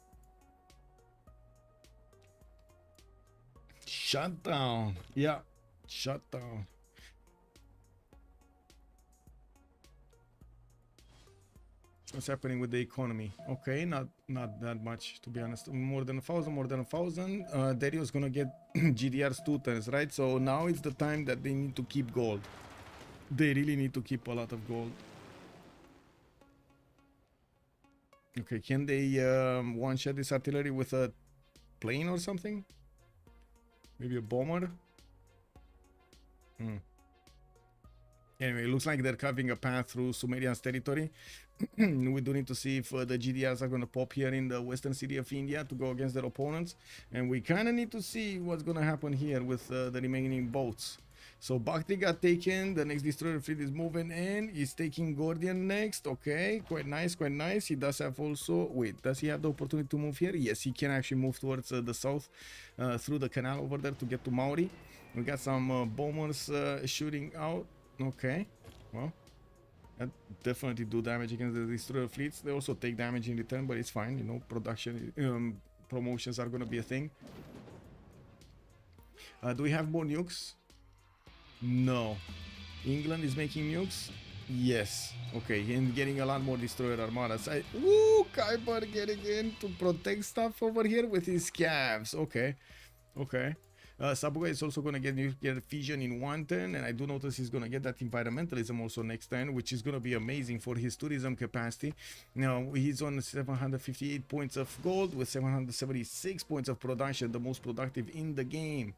Shutdown. Yeah, shutdown. What's happening with the economy? Okay, not that much, to be honest. More than 1,000, more than 1,000. Dario's gonna get GDRs 2 turns, right? So now it's the time that they need to keep gold. They really need to keep a lot of gold. Okay, can they one-shot this artillery with a plane or something? Maybe a bomber? Anyway, it looks like they're carving a path through Sumerian's territory. We do need to see if the GDRs are going to pop here in the western city of India to go against their opponents. And we kind of need to see what's going to happen here with the remaining boats. So Bactri got taken. The next destroyer fleet is moving in. He's taking Gordian next. Okay, quite nice, quite nice. He does have also... Wait, does he have the opportunity to move here? Yes, he can actually move towards the south through the canal over there to get to Maori. We got some bombers shooting out. Okay, well, that definitely do damage against the destroyer fleets. They also take damage in return, but it's fine. You know, production promotions are going to be a thing. Do we have more nukes? No. England is making nukes? Yes. Okay, and getting a lot more destroyer armadas. Woo! Kuiper getting in to protect stuff over here with his scavs. Okay. Okay. Sabuga is also going to get nuclear fission in 1 turn, and I do notice he's going to get that environmentalism also next turn, which is going to be amazing for his tourism capacity. Now, he's on 758 points of gold with 776 points of production, the most productive in the game.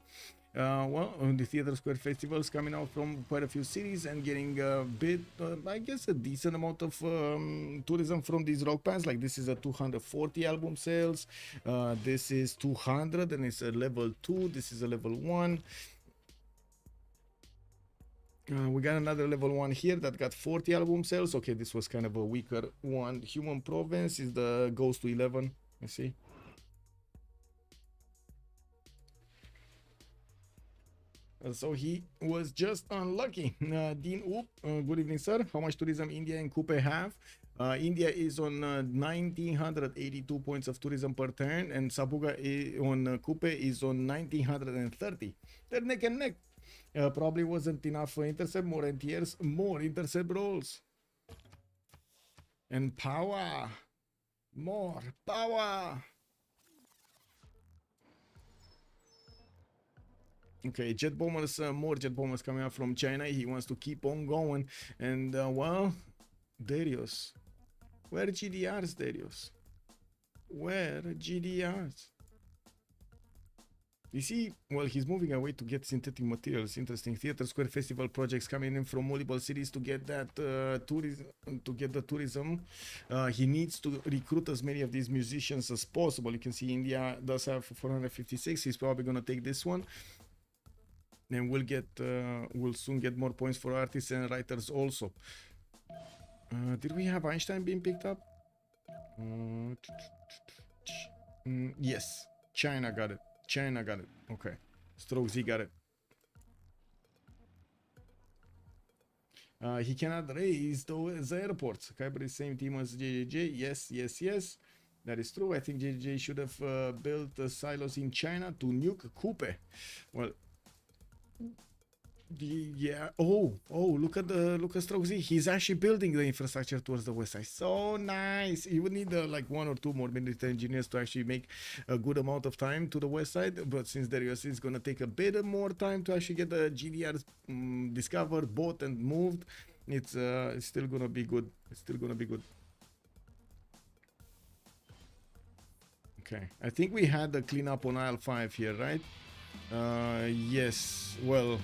Well, the Theater Square Festival is coming out from quite a few cities and getting a bit, I guess, a decent amount of tourism from these rock bands. Like this is a 240 album sales. This is 200 and it's a level 2. This is a level 1. We got another level 1 here that got 40 album sales. Okay, this was kind of a weaker one. Human Province is the goes to 11. Let's see. So he was just unlucky. Dean Oop, good evening, sir. How much tourism India and Coupe have? India is on 1982 points of tourism per turn, and Sabuga on Coupe is on 1930. They're neck and neck. Probably wasn't enough for intercept, more NTRs, more intercept rolls. And power. More power. Okay, jet bombers, more jet bombers coming out from China. He wants to keep on going. And, well, Darius. Where GDRs, Darius? Where GDRs? You see, well, he's moving away to get synthetic materials. Interesting. Theater Square Festival projects coming in from multiple cities to get that tourism. To get the tourism, he needs to recruit as many of these musicians as possible. You can see India does have 456. He's probably gonna take this one. And we'll soon get more points for artists and writers also. Did we have Einstein being picked up? Yes, China got it. China got it. Okay, Stroke Z got it. He cannot raise the airports. Kuiper is same team as JJJ. Yes, yes, yes. That is true. I think JJJ should have built silos in China to nuke Coupe. Well, Yeah. Oh, look at Stroke Z. He's actually building the infrastructure towards the west side. So nice. You would need like 1 or 2 more military engineers to actually make a good amount of time to the west side. But since Darius is gonna take a bit more time to actually get the GDRs discovered, bought, and moved, it's still gonna be good. It's still gonna be good. Okay. I think we had the cleanup on aisle 5 here, right? Yes. Well,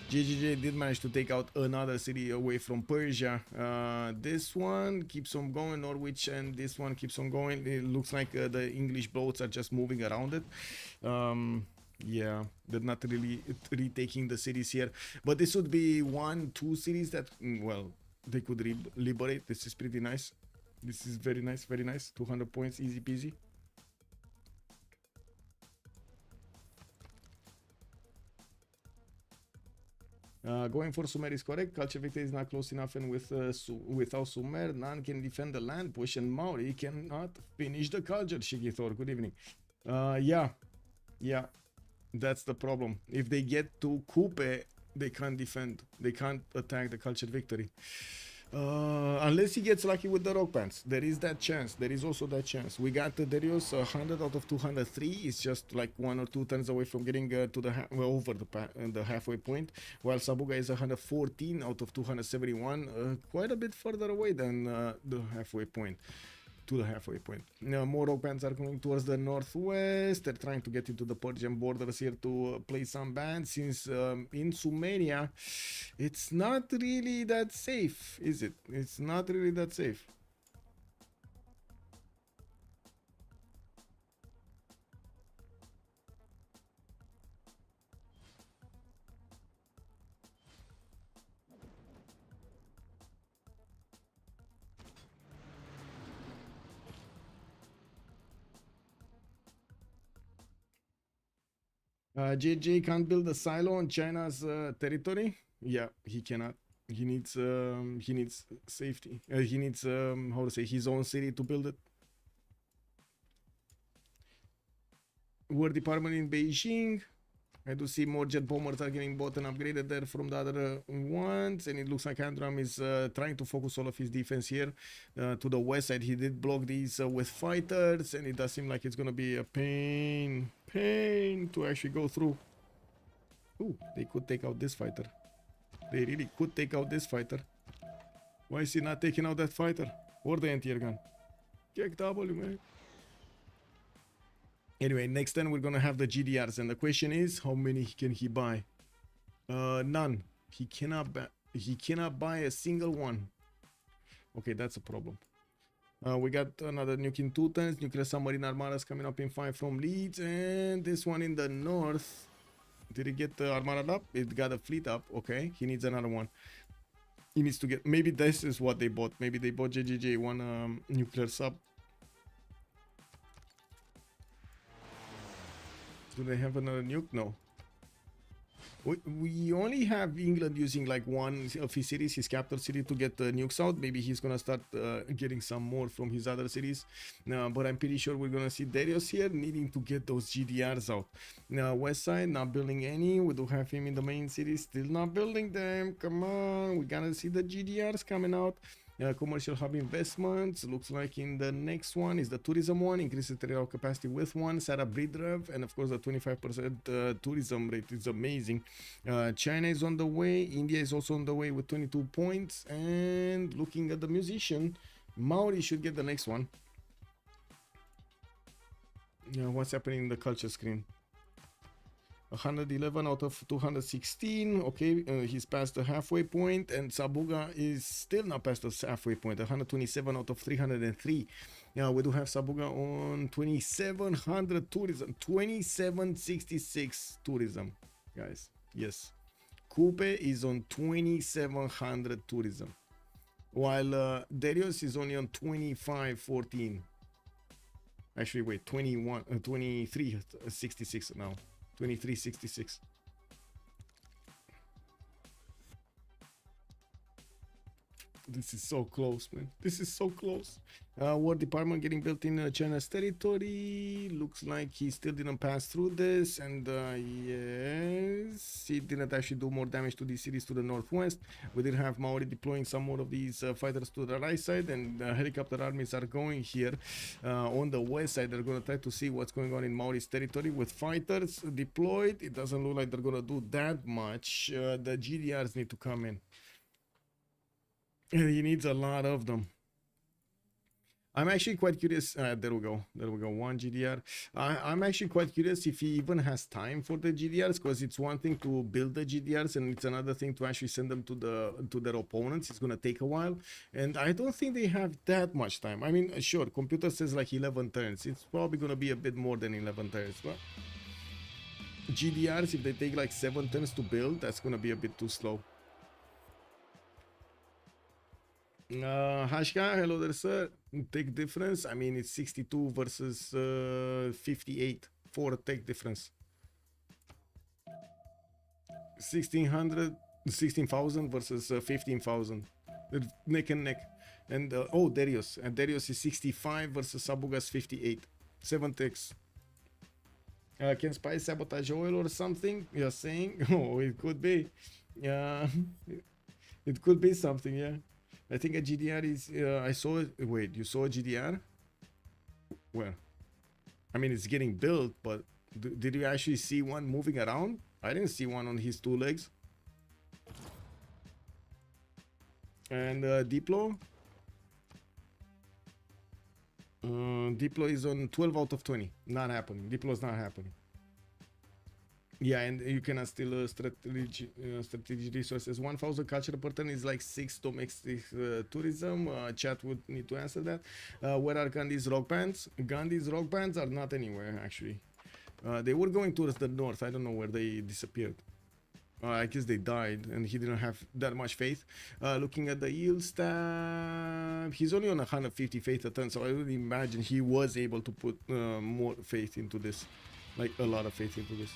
GGJ did manage to take out another city away from Persia. This one keeps on going, Norwich, and this one keeps on going. It looks like the English boats are just moving around it. Yeah, they're not really retaking the cities here. But this would be 1-2 cities that, well, they could liberate. This is pretty nice. This is very nice, very nice. 200 points, easy peasy. Going for Sumer is correct. Culture victory is not close enough, and without Sumer, none can defend the land push, and Maori cannot finish the culture. Shigithor, good evening. Yeah, that's the problem. If they get to Kupe, they can't defend. They can't attack the culture victory. Unless he gets lucky with the rock pants. There is that chance. There is also that chance. We got Darius 100 out of 203. It's just like 1 or 2 turns away from getting to the over the halfway point, while Sabuga is 114 out of 271, quite a bit further away than the halfway point. To the halfway point. Now, more rock bands are coming towards the northwest. They're trying to get into the Persian borders here to play some bands, since in Sumeria it's not really that safe, is it? It's not really that safe. JJ can't build a silo on China's territory. Yeah, he cannot. He needs safety. He needs how to say, his own city to build it. War department in Beijing. I do see more jet bombers are getting bought and upgraded there from the other ones, and it looks like Andram is trying to focus all of his defense here to the west side. He did block these with fighters, and it does seem like it's gonna be a pain to actually go through. Ooh, they could take out this fighter. They really could take out this fighter. Why is he not taking out that fighter or the anti-air gun? Kick W, man. Anyway, next turn we're gonna have the GDRs, and the question is, how many can he buy? None. He cannot buy a single one. Okay, that's a problem. We got another nuke in 2 turns. Nuclear submarine armadas coming up in 5 from Leeds, and this one in the north. Did it get the armada up? It got a fleet up. Okay, he needs another one. He needs to get. Maybe this is what they bought. Maybe they bought JJJ one nuclear sub. Do they have another nuke? No. We only have England using like one of his cities, his capital city, to get the nukes out. Maybe he's gonna start getting some more from his other cities. But I'm pretty sure we're gonna see Darius here needing to get those GDRs out. Now, west side, not building any. We do have him in the main city, still not building them. Come on, we gotta see the GDRs coming out. Commercial hub investments, looks like in the next one is the tourism one, increases territorial capacity with one, set up breed rev, and of course the 25% tourism rate is amazing. China is on the way, India is also on the way with 22 points, and looking at the musician, Maori should get the next one. What's happening in the culture screen? 111 out of 216. Okay, he's past the halfway point, and Sabuga is still not past the halfway point. 127 out of 303. Now we do have Sabuga on 2700 tourism, 2766 tourism, guys. Yes, Kupe is on 2700 tourism, while Darius is only on 2514. Actually, wait, 2366 now. 2366. This is so close, man. This is so close. War department getting built in China's territory. Looks like he still didn't pass through this. And yes, he didn't actually do more damage to these cities to the northwest. We did have Maori deploying some more of these fighters to the right side. And helicopter armies are going here on the west side. They're going to try to see what's going on in Maori's territory with fighters deployed. It doesn't look like they're going to do that much. The GDRs need to come in. And he needs a lot of them. I'm actually quite curious. There we go. There we go. One GDR. I'm actually quite curious if he even has time for the GDRs, because it's one thing to build the GDRs and it's another thing to actually send them to their opponents. It's gonna take a while, and I don't think they have that much time. I mean, sure, computer says like 11 turns. It's probably gonna be a bit more than 11 turns, but GDRs, if they take like 7 turns to build, that's gonna be a bit too slow. Hashka, hello there, sir. Tech difference. I mean, it's 62 versus 58 for tech difference. 16,000 versus 15,000. Neck and neck. And oh, Darius. And Darius is 65 versus Sabuga's 58. 7 techs. Can Spy sabotage oil or something? You're saying? Oh, it could be. It could be something, yeah. I think a GDR is, I saw it. Wait, you saw a GDR? Where? I mean, it's getting built, but did you actually see one moving around? I didn't see one on his 2 legs. And Diplo? Diplo is on 12 out of 20. Not happening. Diplo is not happening. Yeah, and you cannot steal strategy resources. 1,000 culture per turn is like 6 domestic tourism. Chat would need to answer that. Where are Gandhi's rock bands? Gandhi's rock bands are not anywhere, actually. They were going towards the north. I don't know where they disappeared. I guess they died, and he didn't have that much faith. Looking at the yield stab, he's only on 150 faith a turn, so I would imagine he was able to put more faith into this. Like, a lot of faith into this.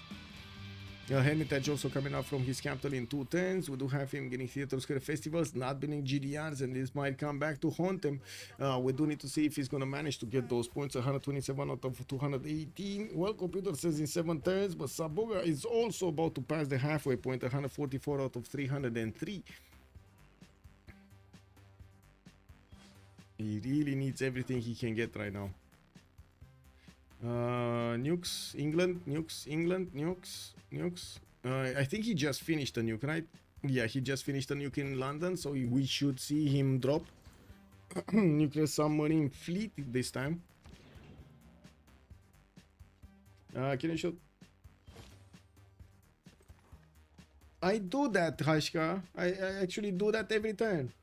Hermitage also coming out from his capital in 2 turns. We do have him getting Theater Square festivals, not winning GDRs, and this might come back to haunt him. We do need to see if he's going to manage to get those points. 127 out of 218. Well, computer says in 7 turns, but Sabuga is also about to pass the halfway point. 144 out of 303. He really needs everything he can get right now. Nukes, England, nukes, England, nukes. I think he just finished a nuke, right? Yeah, he just finished a nuke in London, so we should see him drop nuclear submarine fleet this time. Can you show? I do that, Hashka. I actually do that every turn.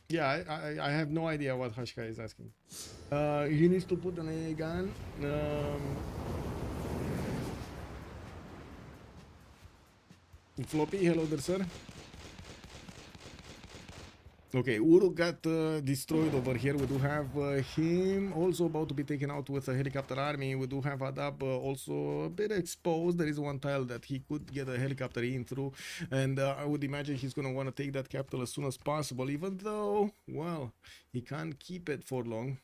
Yeah, I have no idea what Hashka is asking. He needs to put an AA gun. Floppy, hello there, sir. Okay, Uru got destroyed over here. We do have him also about to be taken out with a helicopter army. We do have Adab also a bit exposed. There is one tile that he could get a helicopter in through, and I would imagine he's going to want to take that capital as soon as possible, even though, well, he can't keep it for long.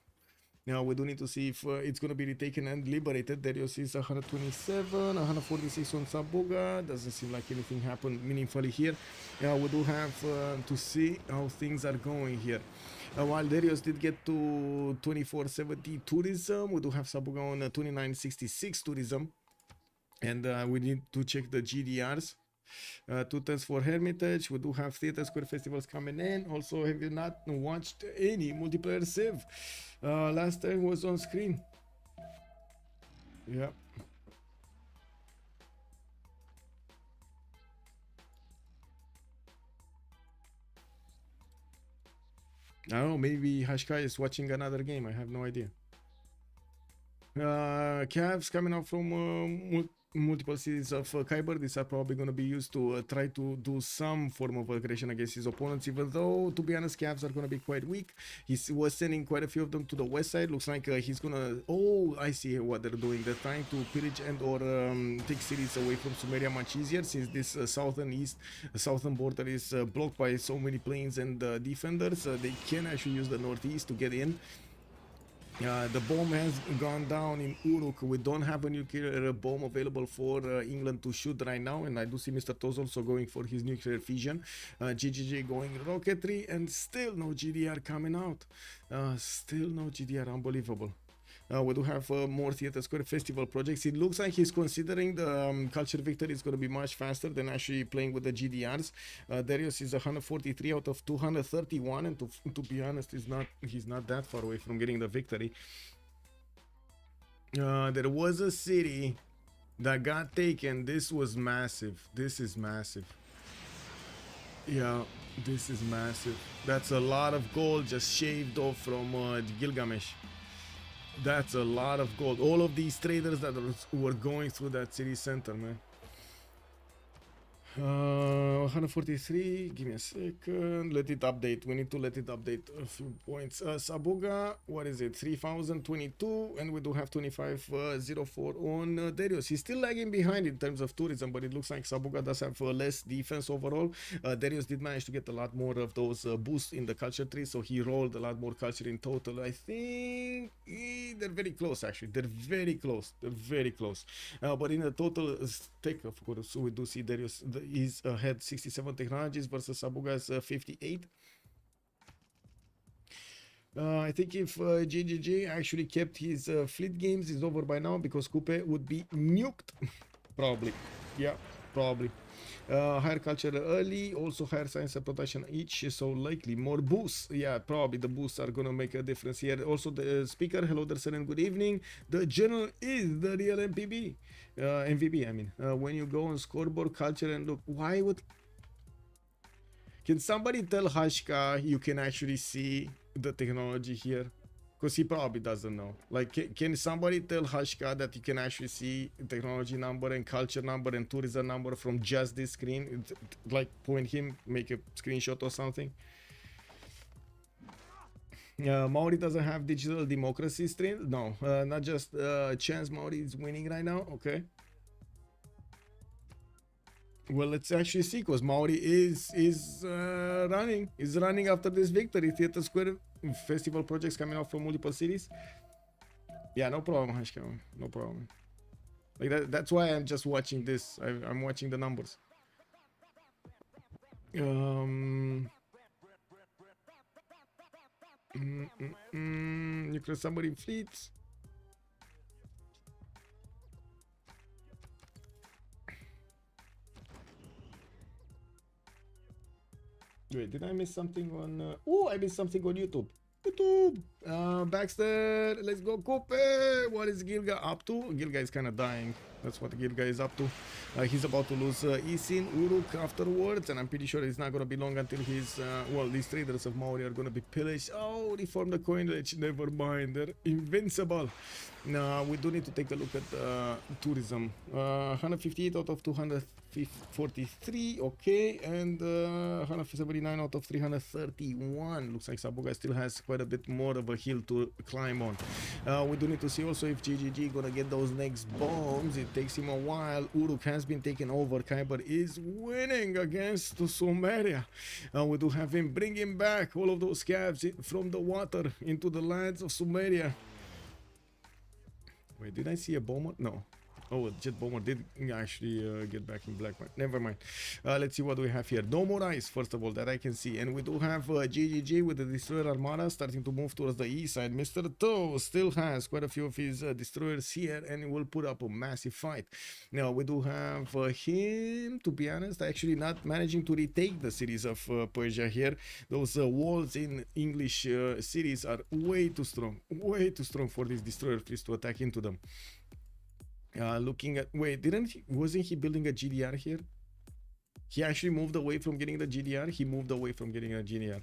Now we do need to see if it's going to be retaken and liberated. Darius is 127, 146 on Sabuga. Doesn't seem like anything happened meaningfully here. We do have to see how things are going here. While Darius did get to 2470 tourism, we do have Sabuga on 2966 tourism. And we need to check the GDRs. 2 turns for Hermitage. We do have Theater Square festivals coming in. Also, have you not watched any multiplayer Civ? Last time was on screen. Yeah. I don't know, maybe Hashkai is watching another game. I have no idea. Cavs coming out from multiple cities of Khyber. These are probably going to be used to try to do some form of aggression against his opponents, even though, to be honest, Cavs are going to be quite weak. He was sending quite a few of them to the west side. Looks like he's going to... Oh, I see what they're doing. They're trying to pillage and or take cities away from Sumeria much easier, since this southern border is blocked by so many planes and defenders. They can actually use the northeast to get in. The bomb has gone down in Uruk. We don't have a nuclear bomb available for England to shoot right now, and I do see Mr. Toz also going for his nuclear fusion. GGG going rocketry, and still no GDR coming out. Still no GDR, unbelievable. We do have more Theater Square Festival projects. It looks like he's considering the culture victory is going to be much faster than actually playing with the GDRs. Darius is 143 out of 231, and to be honest, he's not that far away from getting the victory. There was a city that got taken. This was massive. This is massive. Yeah, this is massive. That's a lot of gold just shaved off from Gilgamesh. That's a lot of gold. All of these traders that were going through that city center, man. 143. Give me a second. Let it update. We need to let it update a few points. Sabuga, what is it? 3022, and we do have 2504 on Darius. He's still lagging behind in terms of tourism, but it looks like Sabuga does have less defense overall. Darius did manage to get a lot more of those boosts in the culture tree, so he rolled a lot more culture in total. I think they're very close, actually. They're very close. They're very close. But in a total stake, of course, so we do see Darius is had 67 technologies versus Sabuga's 58. I think if GGG actually kept his fleet games, is over by now, because Coupe would be nuked. Probably. Yeah, probably. Higher culture early, also higher science and protection each, so likely more boosts. Yeah, probably the boosts are gonna make a difference here. Also the speaker, hello there sir and good evening. The general is the real MPB. MVP, I mean. When you go on scoreboard culture and look, why would... Can somebody tell Hashka you can actually see the technology here? Because he probably doesn't know. Like, can somebody tell Hashka that you can actually see technology number and culture number and tourism number from just this screen? Like, point him, make a screenshot or something. Maori doesn't have digital democracy stream. No, not just chance. Maori is winning right now. Okay. Well, let's actually see, because Maori is running after this victory. Theater Square Festival projects coming out from multiple cities. Yeah, no problem, Hashka. No problem. Like that's why I'm just watching this. I'm watching the numbers. Nuclear submarine fleets. Wait, did I miss something on... Oh, I missed something on YouTube. Baxter, let's go, Coupe. What is Gilga up to? Gilga is kind of dying. That's what Gilga is up to. He's about to lose Isin, Uruk afterwards, and I'm pretty sure it's not going to be long until he's... well, these traders of Maori are going to be pillaged. Oh, reform the coinage. Never mind. They're invincible. Now, we do need to take a look at tourism. 158 out of 243. Okay. And 179 out of 331. Looks like Sabuga still has quite a bit more of a hill to climb on. We do need to see also if GGG gonna get those next bombs. It takes him a while. Uruk has been taken over. Khyber is winning against Sumeria. We do have him bringing back all of those scabs from the water into the lands of Sumeria. Wait, did I see a bomber? No. Oh, a jet bomber did actually get back in black. Never mind. Let's see what we have here. No more ice, first of all, that I can see. And we do have GGG with the Destroyer Armada starting to move towards the east side. Mr. Toe still has quite a few of his destroyers here and will put up a massive fight. Now, we do have him, to be honest, actually not managing to retake the cities of Persia here. Those walls in English cities are way too strong for these destroyer fleets to attack into them. Looking at... Wait, wasn't he building a GDR here? He actually moved away from getting the GDR? He moved away from getting a GDR.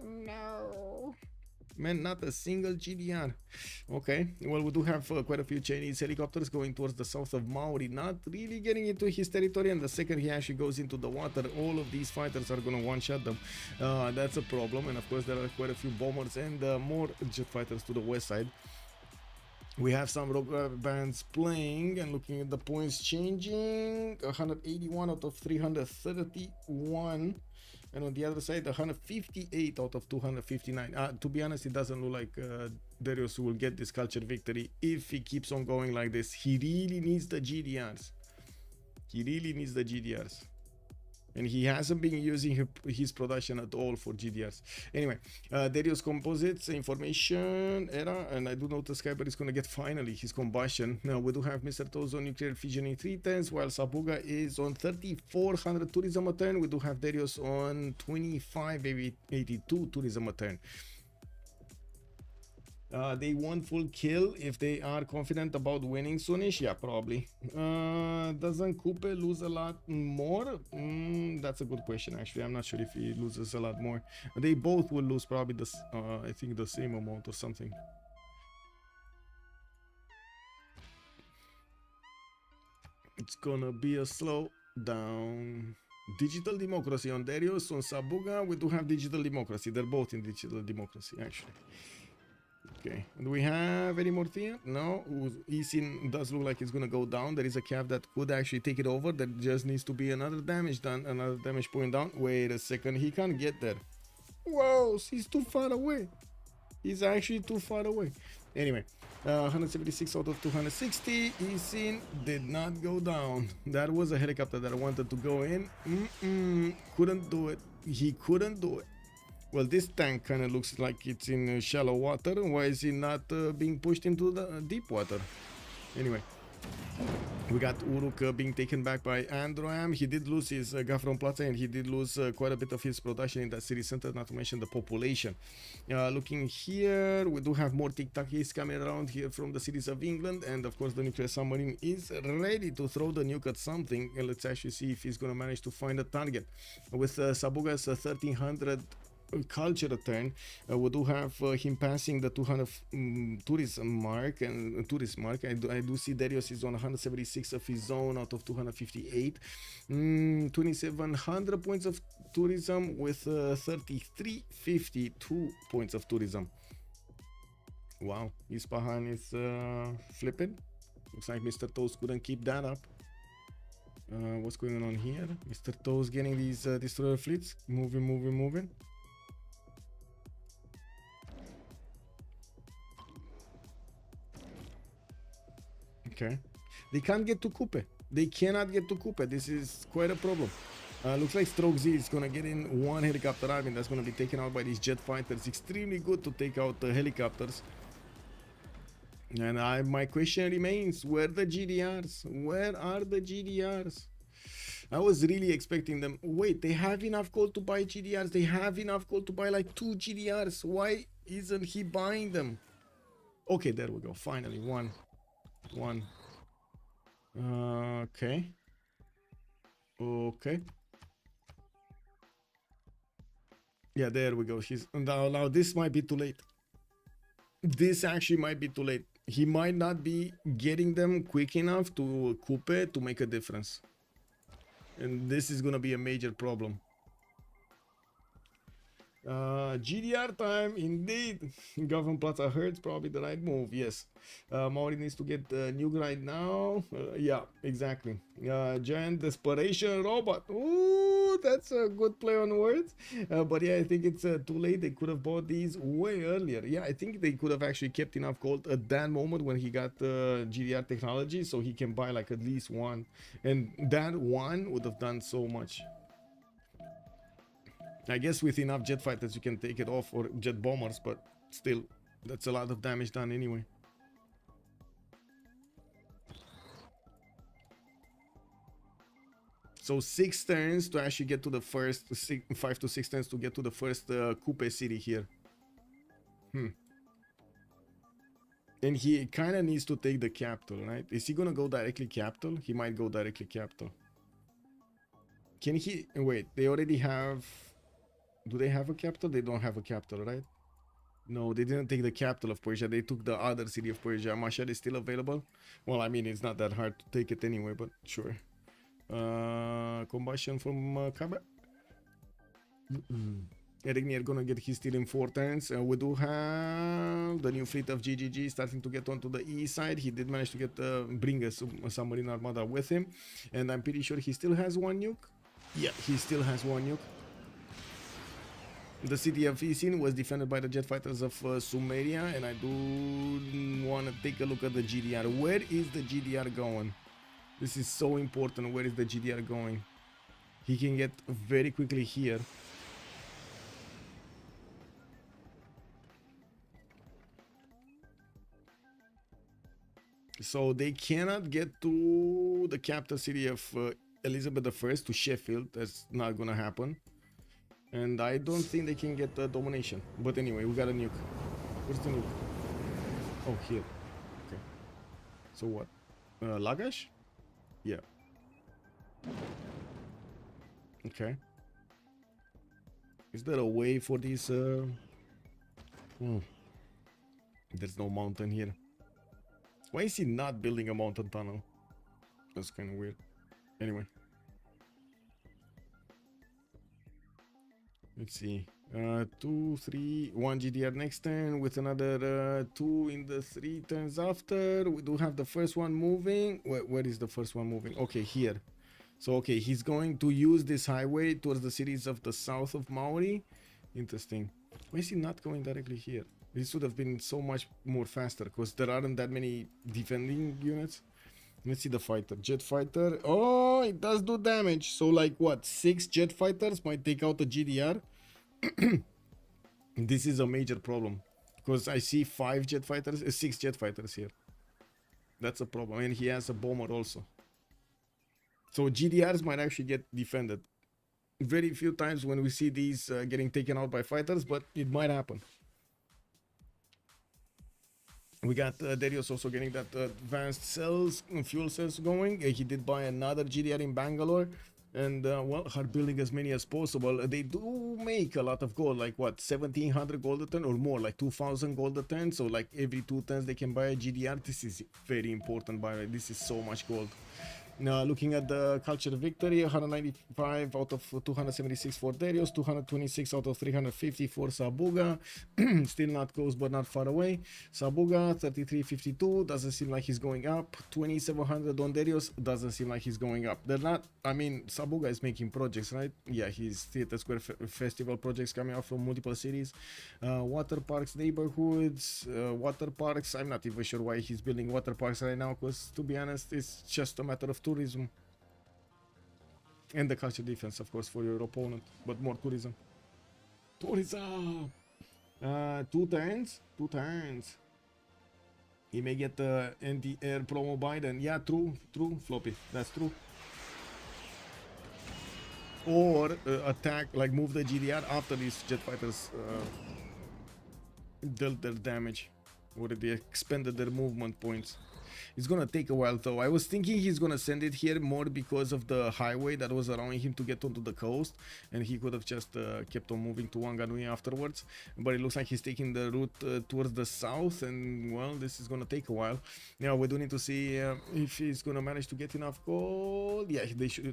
No. Man, not a single GDR. Okay, well, we do have quite a few Chinese helicopters going towards the south of Maori, not really getting into his territory, and the second he actually goes into the water, all of these fighters are going to one-shot them. That's a problem, and of course there are quite a few bombers and more jet fighters to the west side. We have some rogue bands playing and looking at the points changing. 181 out of 331. And on the other side, 158 out of 259. To be honest, it doesn't look like Darius will get this culture victory if he keeps on going like this. He really needs the GDRs. He really needs the GDRs. And he hasn't been using his production at all for GDRs. Anyway, Darius Composites, Information, Era, and I do notice Skyber is going to get finally his combustion. Now, we do have Mr. Tozo Nuclear Fissioning 310s, while Sabuga is on 3,400 tourism a turn. We do have Darius on 2582 tourism a turn. They want full kill if they are confident about winning soonish. Yeah, probably. Doesn't Coupe lose a lot more? That's a good question, actually. I'm not sure if he loses a lot more. They both will lose probably the I think the same amount or something. It's gonna be a slow down. Digital democracy on Darius. On Sabuga, we do have digital democracy. They're both in digital democracy, actually. Okay, do we have any more thing? No, Isin does look like it's gonna go down. There is a cap that could actually take it over. There just needs to be another damage done, another damage point down. Wait a second, he can't get there. Whoa, he's too far away. He's actually too far away. Anyway, 176 out of 260. Isin did not go down. That was a helicopter that I wanted to go in. Couldn't do it. He couldn't do it. Well, this tank kind of looks like it's in shallow water. Why is it not being pushed into the deep water? Anyway, we got Uruk being taken back by Androam. He did lose his Gafron Plaza, and he did lose quite a bit of his production in that city center, not to mention the population. Looking here, we do have more tic-tacs coming around here from the cities of England, and of course the nuclear submarine is ready to throw the nuke at something. And let's actually see if he's going to manage to find a target. With Sabuga's 1300 culture return, we do have him passing the 200 tourist mark. I do see Darius is on 176 of his own out of 258. 2700 points of tourism with 3352 points of tourism. Wow, Ispahan is flipping. Looks like Mr. Toast couldn't keep that up. What's going on here? Mr. Toast getting these destroyer fleets moving. Okay, they can't get to Coupe. They cannot get to Coupe. This is quite a problem. Looks like Stroke Z is gonna get in one helicopter army that's gonna be taken out by these jet fighters. Extremely good to take out the helicopters. And my question remains: where are the GDRs? Where are the GDRs? I was really expecting them. Wait, they have enough gold to buy GDRs. They have enough gold to buy like 2 GDRs. Why isn't he buying them? Okay, there we go. Finally, one. Okay. Yeah, there we go. He's now this might be too late. This actually might be too late. He might not be getting them quick enough to Coupe to make a difference. And this is gonna be a major problem. GDR time, indeed. Government Plaza hurts, probably the right move, yes. Maori needs to get the nuke right now. Yeah, exactly. Giant Desperation Robot. Ooh, that's a good play on words. But yeah, I think it's too late. They could have bought these way earlier. Yeah, I think they could have actually kept enough gold at that moment when he got GDR technology, so he can buy like at least one. And that one would have done so much. I guess with enough jet fighters you can take it off, or jet bombers, but still, that's a lot of damage done anyway. So 6 turns to actually get to the first, 5 to 6 turns to get to the first Coupe city here. And he kind of needs to take the capital, right? Is he gonna go directly capital? He might go directly capital. Can he, wait, they already have... Do they have a capital? They don't have a capital, right? No, they didn't take the capital of Persia. They took the other city of Persia. Mashhad is still available. Well, I mean, it's not that hard to take it anyway, but sure. Combustion from Kaaba. Erigny are gonna get his steel in 4 turns. We do have the new fleet of GGG starting to get onto the east side. He did manage to get bring a submarine armada with him, and I'm pretty sure he still has 1 nuke. Yeah, he still has 1 nuke. The city of Isin was defended by the jet fighters of Sumeria, and I do want to take a look at the GDR. Where is the GDR going? This is so important. Where is the GDR going? He can get very quickly here. So they cannot get to the capital city of Elizabeth I, to Sheffield. That's not gonna happen. And I don't think they can get domination. But anyway, we got a nuke. Where's the nuke? Oh, here. Okay. So what? Lagash? Yeah. Okay. Is there a way for these? There's no mountain here. Why is he not building a mountain tunnel? That's kind of weird. Anyway. Let's see. 2, 3, 1 GDR next turn with another 2 in the 3 turns after. We do have the first one moving. Where is the first one moving? Okay, here. So, okay, he's going to use this highway towards the cities of the south of Maori. Interesting. Why is he not going directly here? This would have been so much more faster because there aren't that many defending units. Let's see the fighter. Jet fighter. Oh, it does do damage. So like what? 6 jet fighters might take out the GDR. This is a major problem because I see 5 jet fighters, 6 jet fighters here. That's a problem. And he has a bomber also. So GDRs might actually get defended. Very few times when we see these getting taken out by fighters, but it might happen. We got Darius also getting that advanced cells, fuel cells going. He did buy another GDR in Bangalore. And, well, hard building as many as possible. They do make a lot of gold, like what, 1700 gold a turn or more, like 2000 gold a turn. So, like, every 2 turns they can buy a GDR. This is very important, by the way. This is so much gold. Now, looking at the culture victory, 195 out of 276 for Darius, 226 out of 350 for Sabuga. Still not close, but not far away. Sabuga, 3352, doesn't seem like he's going up. 2700 on Darius, doesn't seem like he's going up. They're not, I mean, Sabuga is making projects, right? Yeah, he's Theatre Square Festival projects coming out from multiple cities. Water parks, neighborhoods, water parks. I'm not even sure why he's building water parks right now, because to be honest, it's just a matter of tourism and the culture defense, of course, for your opponent, but more tourism. Tourism. 2 turns. He may get the anti-air promo Biden. Yeah, true, Floppy. That's true. Or attack, like move the GDR after these jet fighters dealt their damage, or they expended their movement points. It's gonna take a while though. I was thinking he's gonna send it here more because of the highway that was allowing him to get onto the coast, and he could have just kept on moving to Wanganui afterwards. But it looks like he's taking the route towards the south, and well, this is gonna take a while. Now we do need to see if he's gonna manage to get enough gold. Yeah,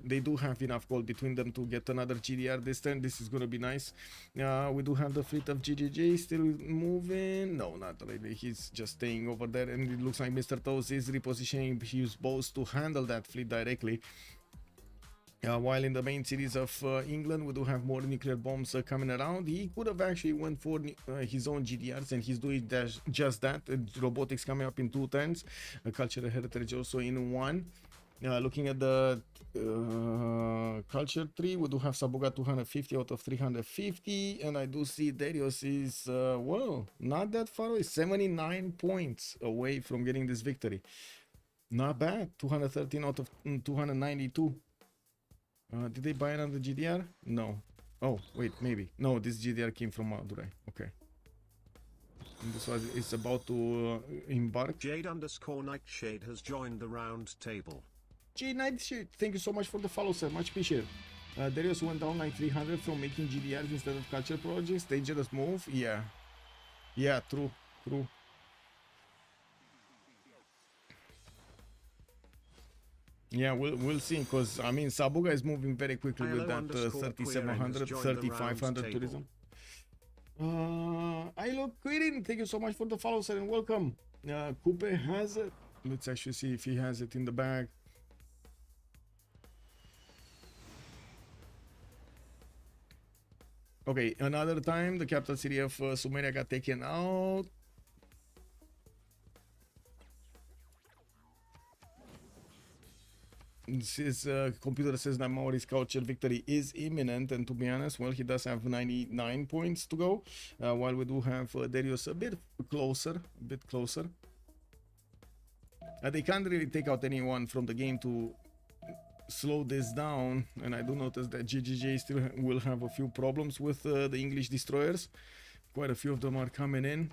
they do have enough gold between them to get another GDR this turn. This is gonna be nice. We do have the fleet of GGG still moving. No, not really. He's just staying over there, and it looks like Mr. Toes is repositioning his boats to handle that fleet directly. While in the main cities of England, we do have more nuclear bombs coming around. He could have actually went for his own GDRs, and he's doing just that. Robotics coming up in 2 turns. Cultural heritage also in 1. Looking at the culture tree, we do have Sabuga 250 out of 350, and I do see Darius is, well, not that far away, 79 points away from getting this victory. Not bad, 213 out of 292. Did they buy another GDR? No. Oh, wait, maybe. No, this GDR came from Madurai. Okay. And this was, it's about to embark. Jade_Nightshade has joined the round table. Jade Nightshade, thank you so much for the follow, sir. Much appreciated. Darius went down like 300 from making GDRs instead of culture projects. Dangerous move. Yeah. Yeah, true, true. Yeah, we'll see, because I mean Sabuga is moving very quickly with Hello that underscore Queering has 3700, joined the round 3500 table. tourism. I look Quirin, thank you so much for the follow, sir, and welcome. Coupe has it. Let's actually see if he has it in the bag. Okay, another time the capital city of Sumeria got taken out. His computer says that Maori's culture victory is imminent, and to be honest, well, he does have 99 points to go, while we do have Darius a bit closer, They can't really take out anyone from the game to slow this down, and I do notice that GGJ still will have a few problems with the English destroyers. Quite a few of them are coming in.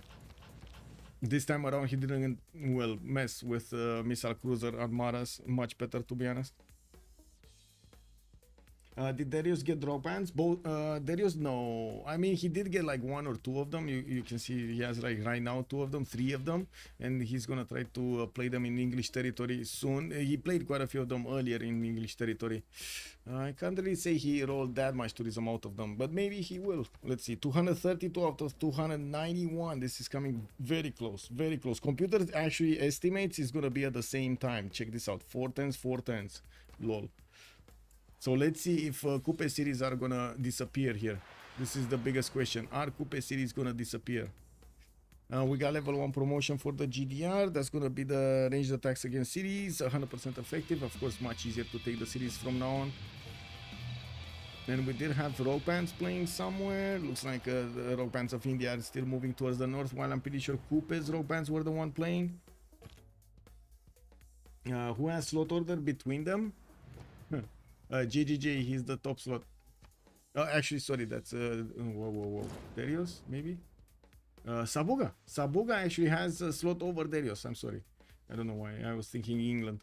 This time around he didn't, well, mess with missile cruiser armadas much better, to be honest. Did Darius get drop bans? Both Darius, no. I mean, he did get like one or two of them. You can see he has like right now two of them, three of them, and he's gonna try to play them in English territory soon. He played quite a few of them earlier in English territory. I can't really say he rolled that much tourism out of them, but maybe he will. Let's see, 232 out of 291. This is coming very close, very close. Computer actually estimates it's gonna be at the same time. Check this out, 410s, 410s. Lol. So let's see if Coupe series are gonna disappear here. This is the biggest question. Are Coupe series gonna disappear? We got level 1 promotion for the GDR. That's gonna be the ranged attacks against cities, 100% effective. Of course, much easier to take the cities from now on. And we did have rogue bands playing somewhere. Looks like the rogue bands of India are still moving towards the north, while I'm pretty sure Coupe's rogue bands were the one playing. Who has slot order between them? GGJ, he's the top slot. Actually, sorry, that's whoa. Darius, maybe? Sabuga. Sabuga actually has a slot over Darius. I'm sorry. I don't know why. I was thinking England.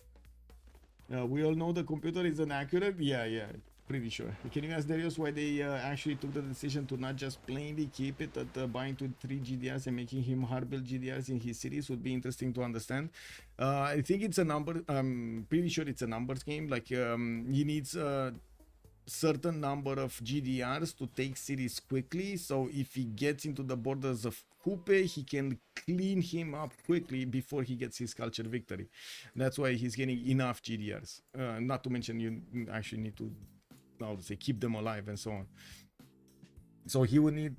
We all know the computer isn't accurate. Yeah, pretty sure. Can you ask Darius why they actually took the decision to not just plainly keep it at buying to 3 GDRs and making him hard build GDRs in his series? Would be interesting to understand. I think it's a number. I'm pretty sure it's a numbers game. Like he needs a certain number of GDRs to take cities quickly. So if he gets into the borders of Coupe, he can clean him up quickly before he gets his culture victory. That's why he's getting enough GDRs. Not to mention you actually need to, I would say, keep them alive and so on. So he will need,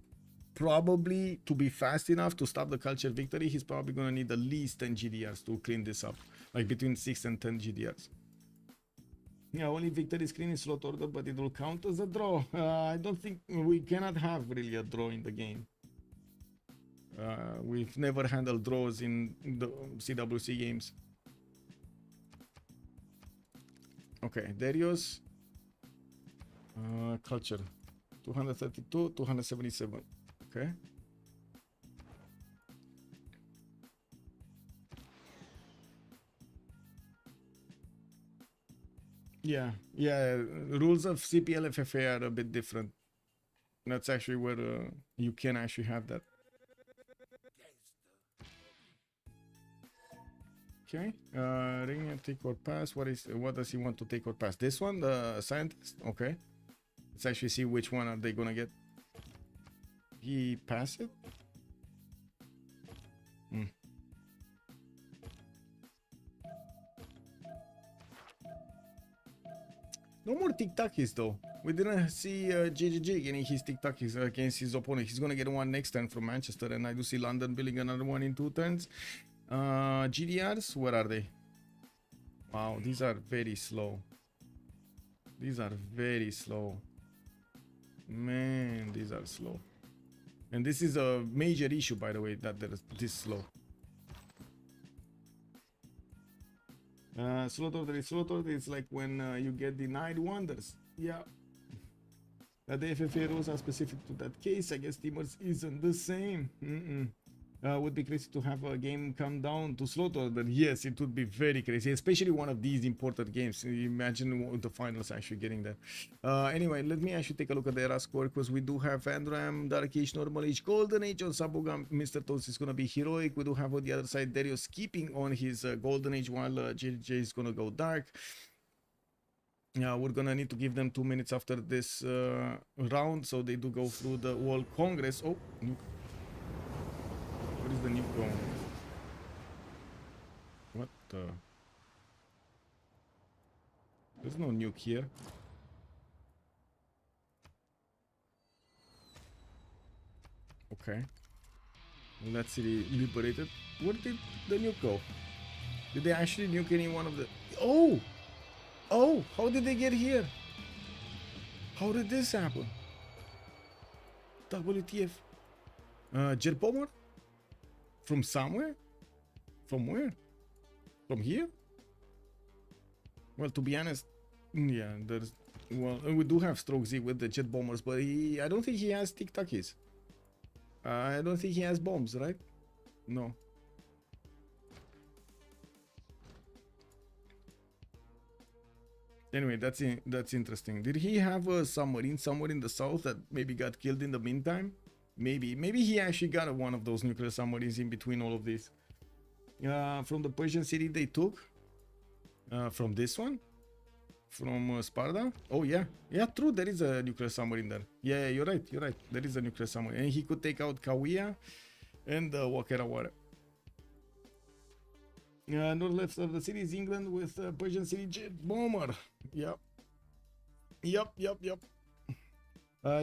probably, to be fast enough to stop the culture victory, he's probably going to need at least 10 GDRs to clean this up, like between 6 and 10 GDRs. Yeah, only victory screen is slot order, but it will count as a draw. I don't think we cannot have really a draw in the game. We've never handled draws in the CWC games. Okay, Darius. Culture 232, 277. Okay. Yeah, rules of CPL FFA are a bit different. That's actually where you can actually have that. Okay, ring and take or pass. What does he want to take or pass? This one, the scientist. Okay, let's actually see which one are they gonna get. He pass it. No more tic-tacs though. We didn't see JJJ getting his tic-tacs against his opponent. He's gonna get one next turn from Manchester, and I do see London building another one in 2 turns. GDRs, where are they? Wow, these are very slow. These are very slow. Man, these are slow. And this is a major issue, by the way, that they're this slow. Slot order is like when you get denied wonders. Yeah. That the FFA rules are specific to that case. I guess Teamers isn't the same. Would be crazy to have a game come down to slot order. Yes, it would be very crazy, especially one of these important games. Imagine the finals actually getting there. Anyway, let me actually take a look at the era score, because we do have Andram, Dark Age, Normal Age, Golden Age on Sabugam. Mr. Toast is going to be Heroic. We do have on the other side Darius keeping on his Golden Age, while JJ is going to go Dark. We're gonna need to give them 2 minutes after this round, so they do go through the World Congress. Oh, where is the nuke going? What the? There's no nuke here. Okay. Let's see, liberated. Where did the nuke go? Did they actually nuke any one of the... Oh! Oh! How did they get here? How did this happen? WTF? Jet bomber? From somewhere? From where? From here? Well, to be honest, yeah, there's... Well, we do have Stroke Z with the jet bombers, but I don't think he has tic-tacs. I don't think he has bombs, right? No. Anyway, that's interesting. Did he have a submarine somewhere in the south that maybe got killed in the meantime? Maybe he actually got one of those nuclear submarines in between all of this. From the Persian city they took. From this one. From Sparta. Oh yeah, true. There is a nuclear submarine there. Yeah, you're right. There is a nuclear submarine, and he could take out Kawiya and Wakera. North left of the city is England with Persian city jet bomber. Yep.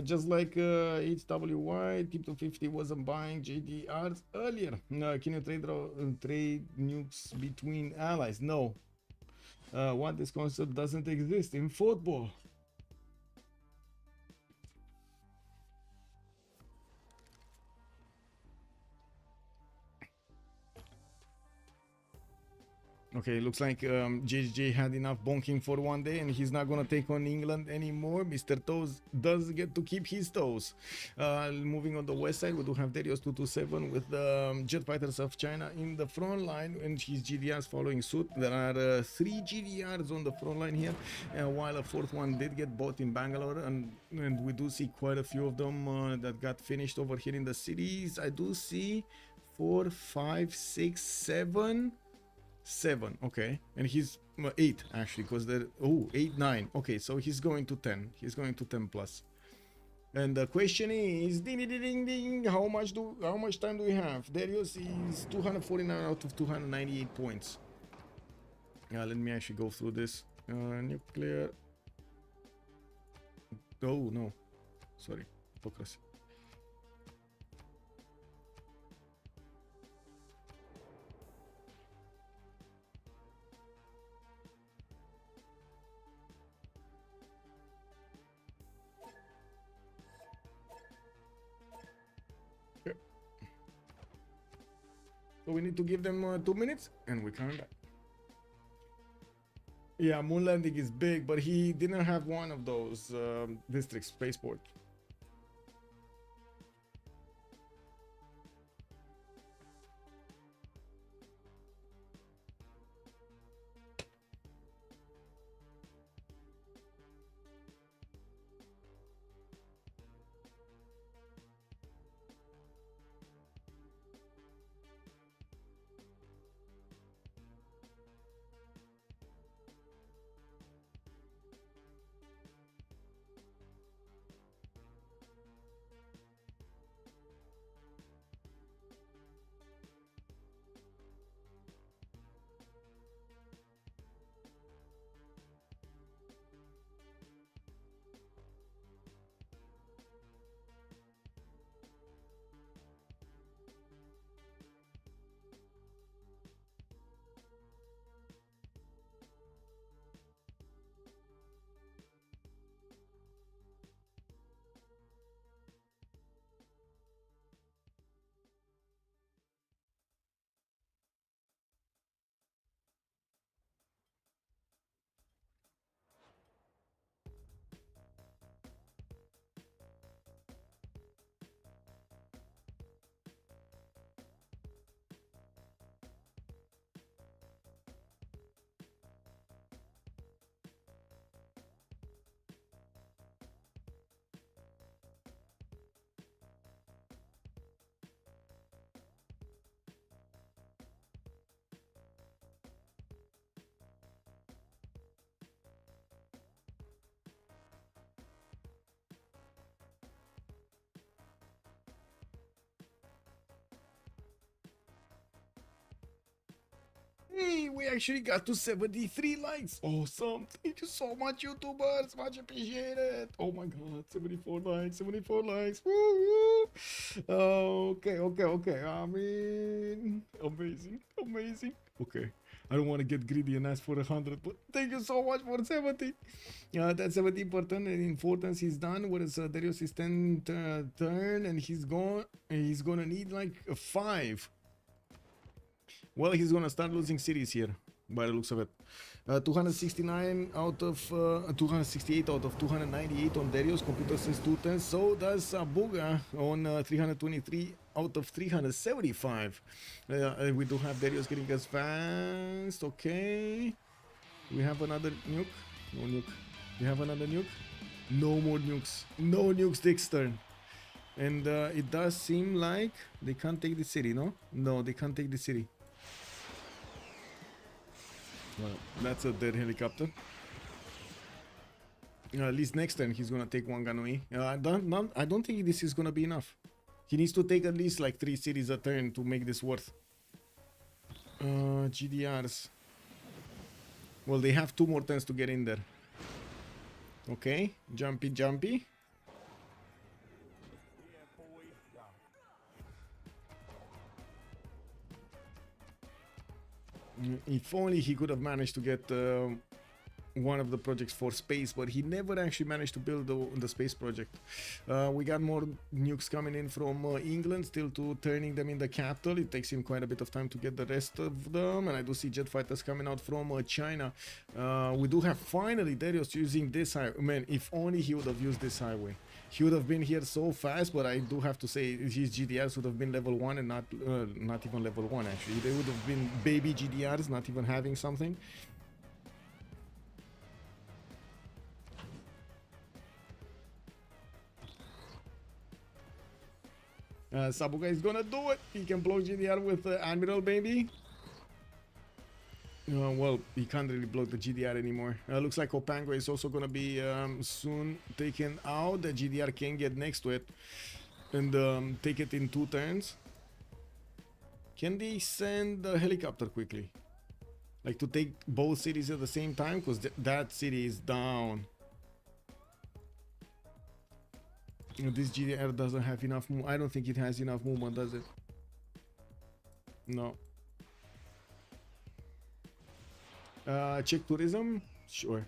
Just like HWY, Team 250 wasn't buying JDRs earlier. Can you trade nukes between allies? No. What, this concept doesn't exist in football? Okay, looks like JJ had enough bonking for one day and he's not gonna take on England anymore. Mr. Toes does get to keep his toes. Moving on the west side, we do have Darius 227 with the jet fighters of China in the front line and his GDRs following suit. There are 3 GDRs on the front line here, while a 4th one did get bought in Bangalore, and we do see quite a few of them that got finished over here in the cities. I do see 4, 5, 6, 7, okay, and he's 8 actually, because they're 8, 9. Okay, so he's going to 10. He's going to 10 plus. And the question is, ding ding ding ding, how much time do we have? Darius is 249 out of 298 points. Let me actually go through this. Nuclear. Oh no, sorry, hypocrisy. So we need to give them 2 minutes and we're coming back. Yeah, moon landing is big, but he didn't have one of those district spaceport. we actually got to 73 likes. Awesome. Thank you so much, YouTubers. Much appreciated. Oh my god, 74 likes, 74 likes. Woo! Okay. I mean, amazing. Okay. I don't want to get greedy and ask for 100, but thank you so much for 70. That's 70% and in 4 turns he's done. Whereas Darius is 10 turn and he's gonna need like a 5. Well, he's gonna start losing cities here by the looks of it. 269 out of 268 out of 298 on Darius. Computer says 2 turns. So does Buga on 323 out of 375. We do have Darius getting us fast. Okay. We have another nuke. No nuke. We have another nuke. No more nukes. No nukes this turn. And it does seem like they can't take the city, no? No, they can't take the city. Well, that's a dead helicopter. At least next turn he's gonna take one gun away. I don't think this is gonna be enough. He needs to take at least like 3 cities a turn to make this worth. GDRs. Well, they have 2 more turns to get in there. Okay, jumpy. If only he could have managed to get one of the projects for space, but he never actually managed to build the space project. We got more nukes coming in from England, still to turning them in the capital. It takes him quite a bit of time to get the rest of them, and I do see jet fighters coming out from China. We do have finally Darius using this highway. Man, if only he would have used this highway. He would have been here so fast, but I do have to say his GDRs would have been level 1 and not even level 1 actually. They would have been baby GDRs, not even having something. Sabuga is gonna do it. He can block GDR with Admiral, baby. Well, he can't really block the GDR anymore. Looks like Opango is also gonna be soon taken out. The GDR can get next to it and take it in 2 turns. Can they send a helicopter quickly? Like to take both cities at the same time? Because that city is down. This GDR doesn't have enough movement. I don't think it has enough movement, does it? No. Check tourism? Sure.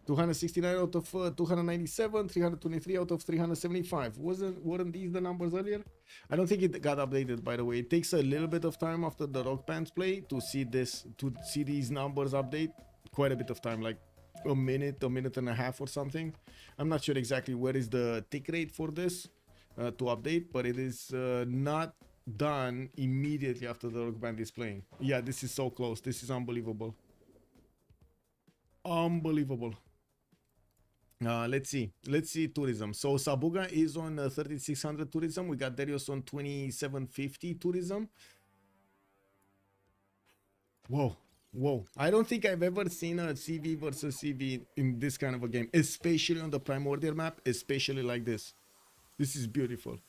269 out of 297, 323 out of 375. Weren't these the numbers earlier? I don't think it got updated, by the way. It takes a little bit of time after the Rock Band's play to see these numbers update. Quite a bit of time, like a minute and a half or something. I'm not sure exactly where is the tick rate for this to update, but it is not done immediately after the Rock Band is playing. Yeah, this is so close. This is unbelievable. Unbelievable. Let's see tourism. So Sabuga is on 3600 tourism. We got Darius on 2750 tourism. Whoa. I don't think I've ever seen a CV versus CV in this kind of a game, especially on the Primordial map, especially like this. This is beautiful.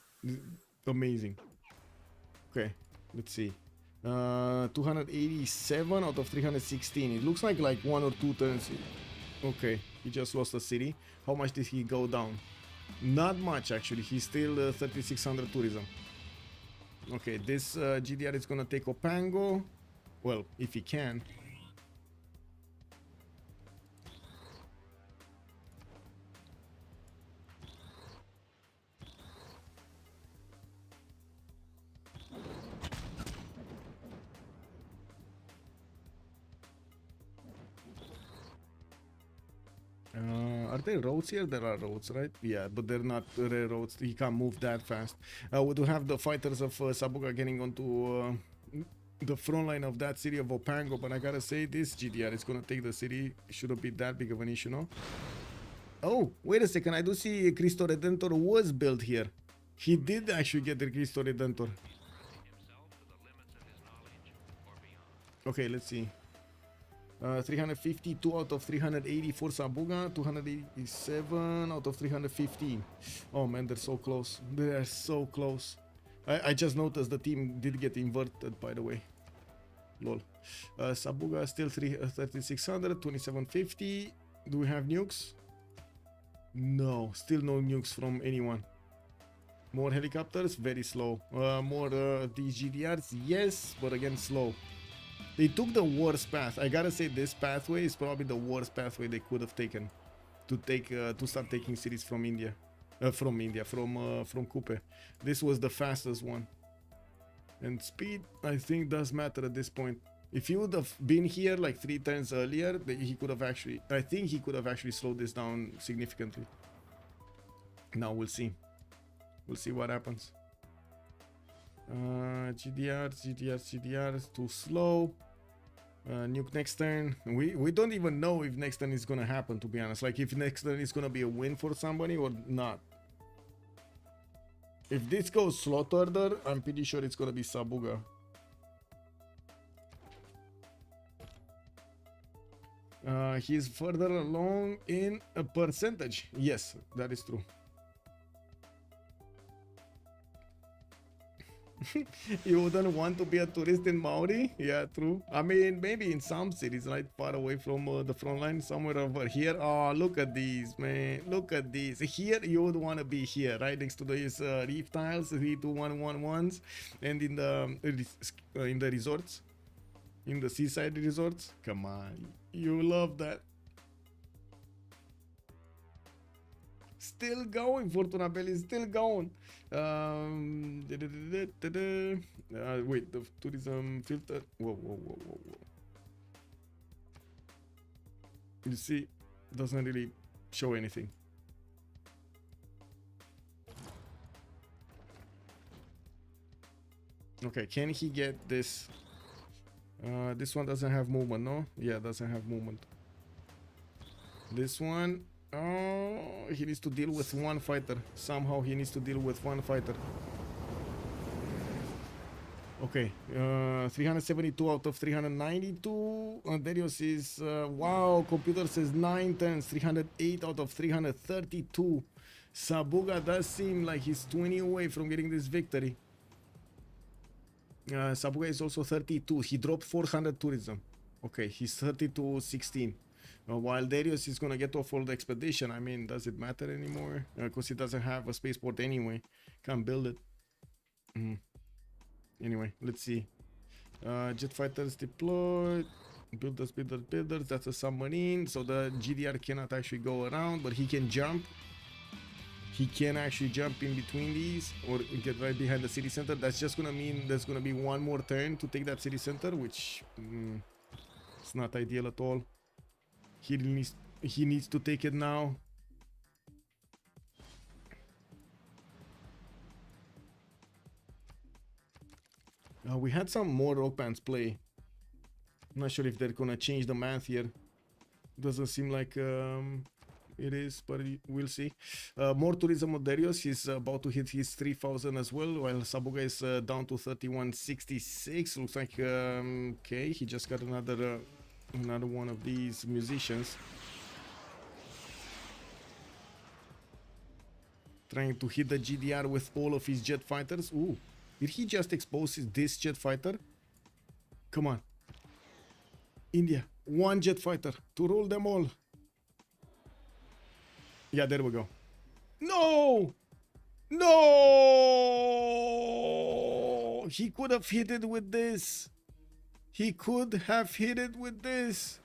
Amazing. Okay, let's see. 287 out of 316. It looks like 1 or 2 turns. Okay, he just lost a city. How much did he go down? Not much actually. He's still 3600 tourism. Okay, this GDR is gonna take Opango. Well, if he can. Are there roads here? There are roads, right? Yeah, but they're not rare roads. He can't move that fast. We do have the fighters of Sabuga getting onto the front line of that city of Opango, but I gotta say this GDR is gonna take the city. Shouldn't be that big of an issue, no? Oh, wait a second. I do see Cristo Redentor was built here. He did actually get the Cristo Redentor. Okay, let's see. 352 out of 380 for Sabuga, 287 out of 315. Oh man, they're so close. They're so close. I just noticed the team did get inverted, by the way. Lol. Sabuga still 3600, 2750. Do we have nukes? No, still no nukes from anyone. More helicopters, very slow. More these GDRs, yes, but again slow. They took the worst path. I gotta say, this pathway is probably the worst pathway they could have taken to start taking cities from India, from Kupe. This was the fastest one. And speed, I think, does matter at this point. If he would have been here like 3 turns earlier, he could have actually. I think he could have actually slowed this down significantly. Now we'll see. We'll see what happens. GDRs, too slow. Nuke next turn. We don't even know if next turn is gonna happen, to be honest. Like if next turn is gonna be a win for somebody or not. If this goes slot order, I'm pretty sure it's gonna be Sabuga. He's further along in a percentage. Yes, that is true. You wouldn't want to be a tourist in Maori? Yeah, true. I mean, maybe in some cities, right, far away from the front line, somewhere over here. Oh, look at these, man. Look at these. Here, you would want to be here, right next to these reef tiles, 32111s, and in the resorts, in the seaside resorts. Come on, you love that. Still going, Fortuna Belli, still going. Wait, the tourism filter. Whoa. You see, doesn't really show anything. Okay, can he get this? This one doesn't have movement, no? Yeah, doesn't have movement. This one. Oh, he needs to deal with one fighter. Somehow he needs to deal with one fighter. Okay, 372 out of 392. Darius is, wow, computer says 9 turns, 308 out of 332. Sabuga does seem like he's 20 away from getting this victory. Sabuga is also 32. He dropped 400 tourism. Okay, he's 32-16. While Darius is gonna get off all the expedition, I mean, does it matter anymore? Because he doesn't have a spaceport anyway. Can't build it. Anyway, let's see. Jet fighters deployed. Builders. That's a submarine. So the GDR cannot actually go around, but he can jump. He can actually jump in between these or get right behind the city center. That's just gonna mean there's gonna be one more turn to take that city center, which it's not ideal at all. He needs to take it now. We had some more rock bands play. I'm not sure if they're gonna change the math here. Doesn't seem like it is, but we'll see. More tourism of Darius. He's about to hit his 3,000 as well, while Sabuga is down to 3166. Looks like okay, he just got another one of these musicians trying to hit the GDR with all of his jet fighters. Ooh, did he just expose this jet fighter? Come on, India, one jet fighter to rule them all. Yeah, there we go. No, he could have hit it with this. He could have hit it with this.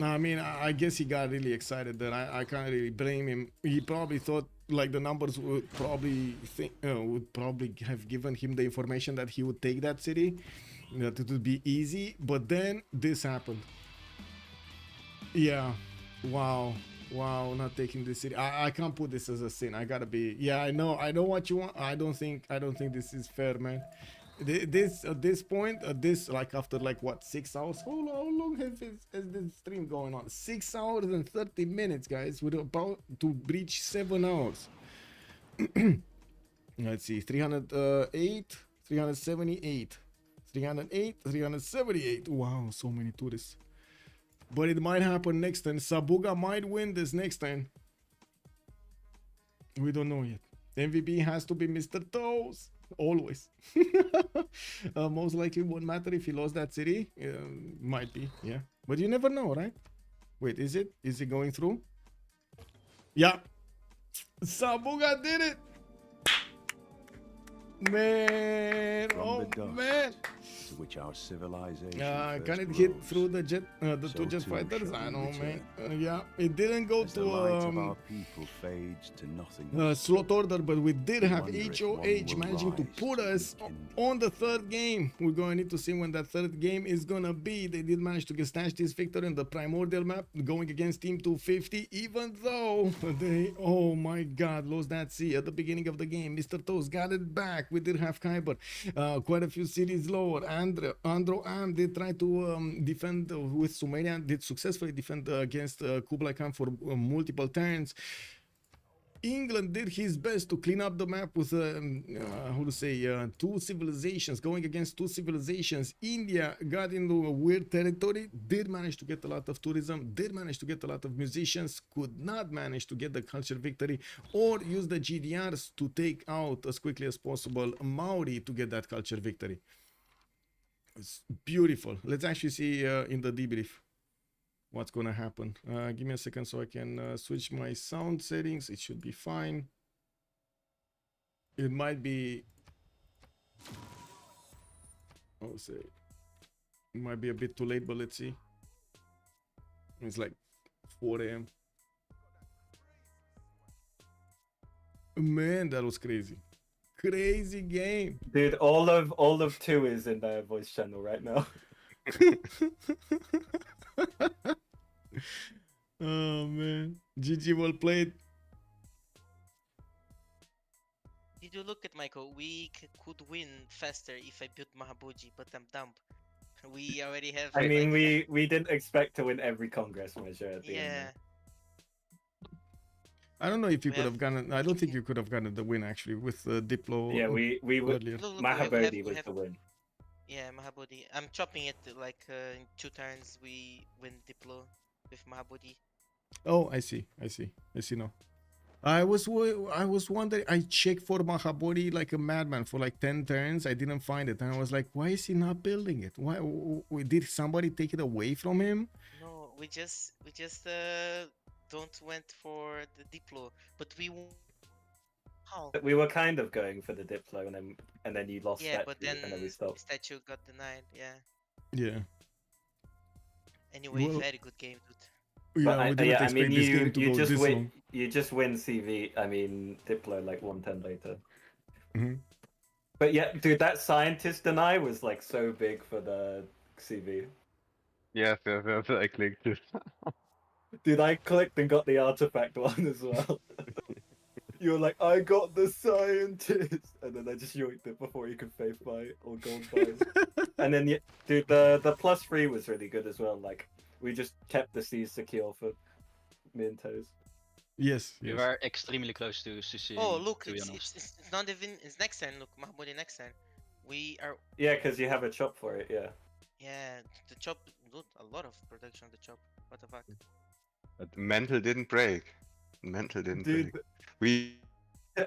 I mean, I guess he got really excited there. I can't really blame him. He probably thought like the numbers would probably have given him the information that he would take that city, that it would be easy. But then this happened. Yeah, wow, not taking this city. I can't put this as a sin. I gotta be. Yeah, I know what you want. I don't think this is fair, man. This at this point, like after like what, 6 hours? How long has this stream going on? 6 hours and 30 minutes, guys. We're about to breach 7 hours. Let's see, 308, 378, 308, 378. Wow, so many tourists. But it might happen next turn. Sabuga might win this next turn. We don't know yet. MVP has to be Mr. Toes. Always. Most likely won't matter if he lost that city. Might be, yeah. But you never know, right? Wait, is it? Is it going through? Yeah. Sabuga did it! Man, From oh the dust man. to which our civilization Can first it hit rose, through the jet, the so two jet too fighters? shall I we know, man. return. Yeah, it didn't go as the light of to our people fades to nothing. slot order, but we did We have wonder if HOH one will managing to rise put to us rekindle. on the third game. We're going to need to see when that third game is gonna be. They did manage to get snatched this victory in the primordial map, going against Team 250, even though they, oh my god, lost that C at the beginning of the game. Mr. Toes got it back. We did have Kyber, quite a few cities lower. Andro Am did try to defend with Sumerian, did successfully defend against Kublai Khan for multiple turns. England did his best to clean up the map with how to say two civilizations, going against two civilizations. India got into a weird territory, did manage to get a lot of tourism, did manage to get a lot of musicians, could not manage to get the culture victory or use the GDRs to take out as quickly as possible Maori to get that culture victory. It's beautiful. Let's actually see in the debrief what's gonna happen. Give me a second so I can switch my sound settings. It should be fine. It might be, oh, say, it might be a bit too late, but let's see. It's like 4 a.m. Man, that was crazy. Crazy game. Dude, all of 2 is in their voice channel right now. Oh man, GG, well played. Did you look at Michael? We could win faster if I built Mahaboji, but I'm dumb. We already have. I mean, like, we didn't expect to win every Congress measure at the yeah. end. I don't know if you We could have- have gotten. I don't think you could have gotten the win actually with Diplo. Yeah, we would. earlier. Look, Mahabodhi we was have- the win. Yeah, Mahabodhi. I'm chopping it like in 2 turns. We win Diplo with Mahabodhi. Oh, I see now. I was wondering. I checked for Mahabodhi like a madman for like 10 turns. I didn't find it, and I was like, why is he not building it? Why did somebody take it away from him? No, we just don't went for the Diplo, but we. How? We were kind of going for the Diplo, and then you lost Yeah, that, but and then we stopped. statue got denied. Yeah. Yeah. Anyway, Well- very good game, dude. Yeah, we didn't I expect mean, this game to you go just this win. long. You just win CV. I mean, Diplo like 110 later. Mhm. But yeah, dude, that scientist deny was like so big for the CV. Yes, I clicked it. Dude, I clicked and got the artifact one as well. You were like, I got the scientist, and then I just yoinked it before you could faith buy or gold buy. And then, dude, the +3 was really good as well. Like, we just kept the C's secure for Mintos. Yes. We yes. were extremely close to succeed. Oh, look, to be it's honest. it's not even. It's next turn. Look, Mahabodhi next turn. We are. Yeah, because you have a chop for it. Yeah. Yeah, the chop. Dude, a lot of production on the chop. What the fuck? But mental didn't break. Mental didn't Dude, break. We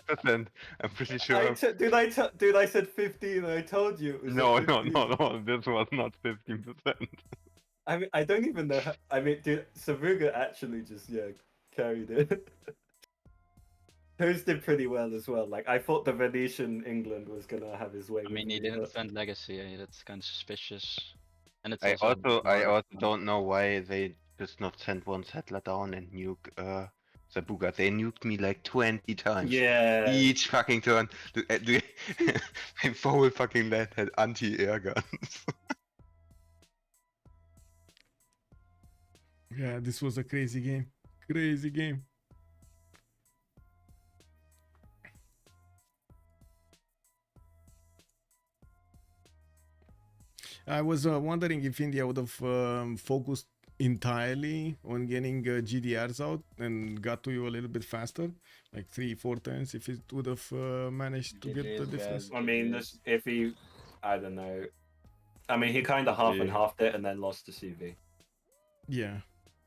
percent. I'm pretty sure. dude, I said 15. And I told you. It was No, like no, 15. no. This was not 15%. I mean, I don't even know. I mean, dude, Savuga actually just carried it. Toes did pretty well as well. Like, I thought the Venetian England was gonna have his way. I mean, with he me, didn't but- defend Legacy. That's kind of suspicious. And it's I also also don't know why they just not sent one settler down and nuke Sabuga. They nuked me like 20 times. Yeah. Each fucking turn. My whole fucking land had anti-air guns. Yeah, this was a crazy game. Crazy game. I was wondering if India would have focused entirely on getting GDRs out and got to you a little bit faster, like 3-4 turns, if it would have managed to get the difference. I mean, if he, I don't know. I mean, he kind of half and halved it and then lost to CV. Yeah,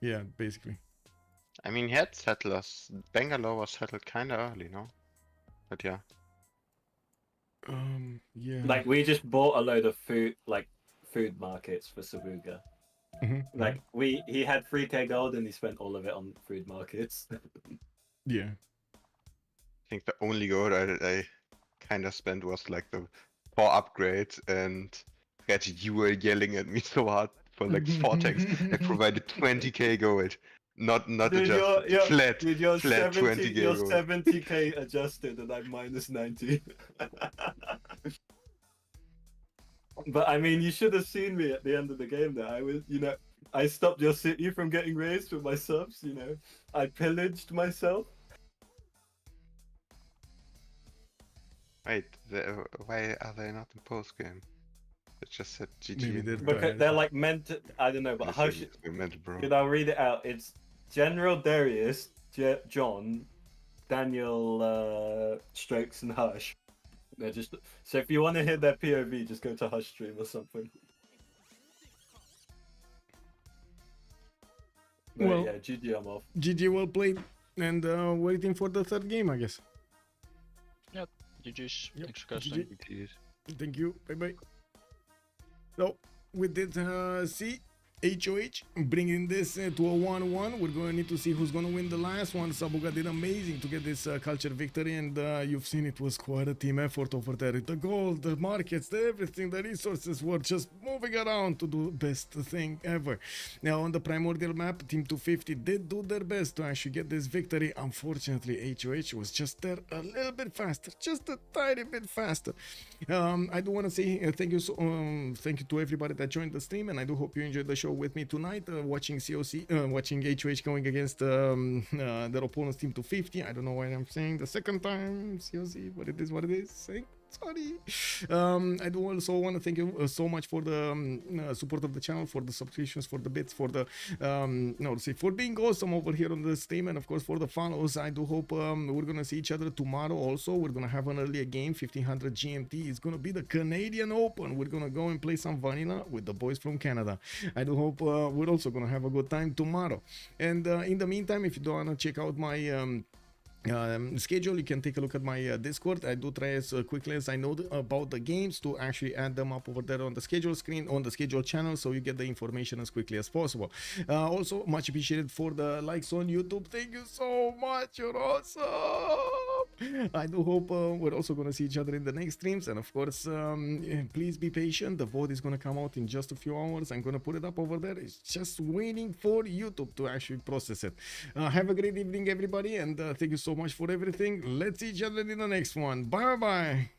yeah, basically. I mean, he had settlers. Bangalore was settled kinda early, no? But yeah. Yeah. Like we just bought a load of food markets for Sabuga. Mhm, Like he had 3k gold and he spent all of it on food markets. yeah. I think the only gold I kinda spent was like the 4 upgrades, and Reggie, you were yelling at me so hard for like 4 tanks. I provided 20k gold. Not Dude, adjusted. you're flat dude, you're 20k you're gold. 70k adjusted and I'm minus 90. But I mean, you should have seen me at the end of the game there. I was, I stopped your city from getting raised with my subs, I pillaged myself. Wait, why are they not in post game? It just said GG. Maybe they're Because tired. they're like meant to, I don't know, but how should, I'll read it out. It's General Darius, John, Daniel, Strokes, and Hush. They're just, so if you want to hear their POV, just go to Hush stream or something. But Well- yeah, GG, I'm off. GG, well played. And waiting for the third game, I guess. GG's. Yep, Thanks for casting. GG. Thank you. Bye bye. So we did see HOH bringing this to a 1-1. We're going to need to see who's going to win the last one. Sabuga did amazing to get this culture victory, and you've seen it was quite a team effort over there. The gold, the markets, everything, the resources were just moving around to do best thing ever. Now on the primordial map, Team 250 did do their best to actually get this victory. Unfortunately, HOH was just there a little bit faster, just a tiny bit faster. I do want to say thank you to everybody that joined the stream, and I do hope you enjoyed the show with me tonight, watching COC, watching HOH going against their opponent's Team 250. I don't know why I'm saying the second time COC, but it is what it is. Sorry. I do also want to thank you so much for the support of the channel, for the subscriptions, for the bits, for the for being awesome over here on the stream, and of course for the follows. I do hope we're gonna see each other tomorrow. Also, we're gonna have an earlier game, 1500 GMT. It's gonna be the Canadian Open. We're gonna go and play some vanilla with the boys from Canada. I do hope we're also gonna have a good time tomorrow. And in the meantime, if you don't wanna check out my schedule, you can take a look at my Discord. I do try as quickly as I know about the games to actually add them up over there on the schedule screen, on the schedule channel, so you get the information as quickly as possible. Also, much appreciated for the likes on YouTube. Thank you so much, you're awesome. I do hope we're also going to see each other in the next streams, and of course please be patient. The vote is going to come out in just a few hours. I'm going to put it up over there. It's just waiting for YouTube to actually process it. Have a great evening, everybody, and thank you so much for everything. Let's see each other in the next one. Bye bye.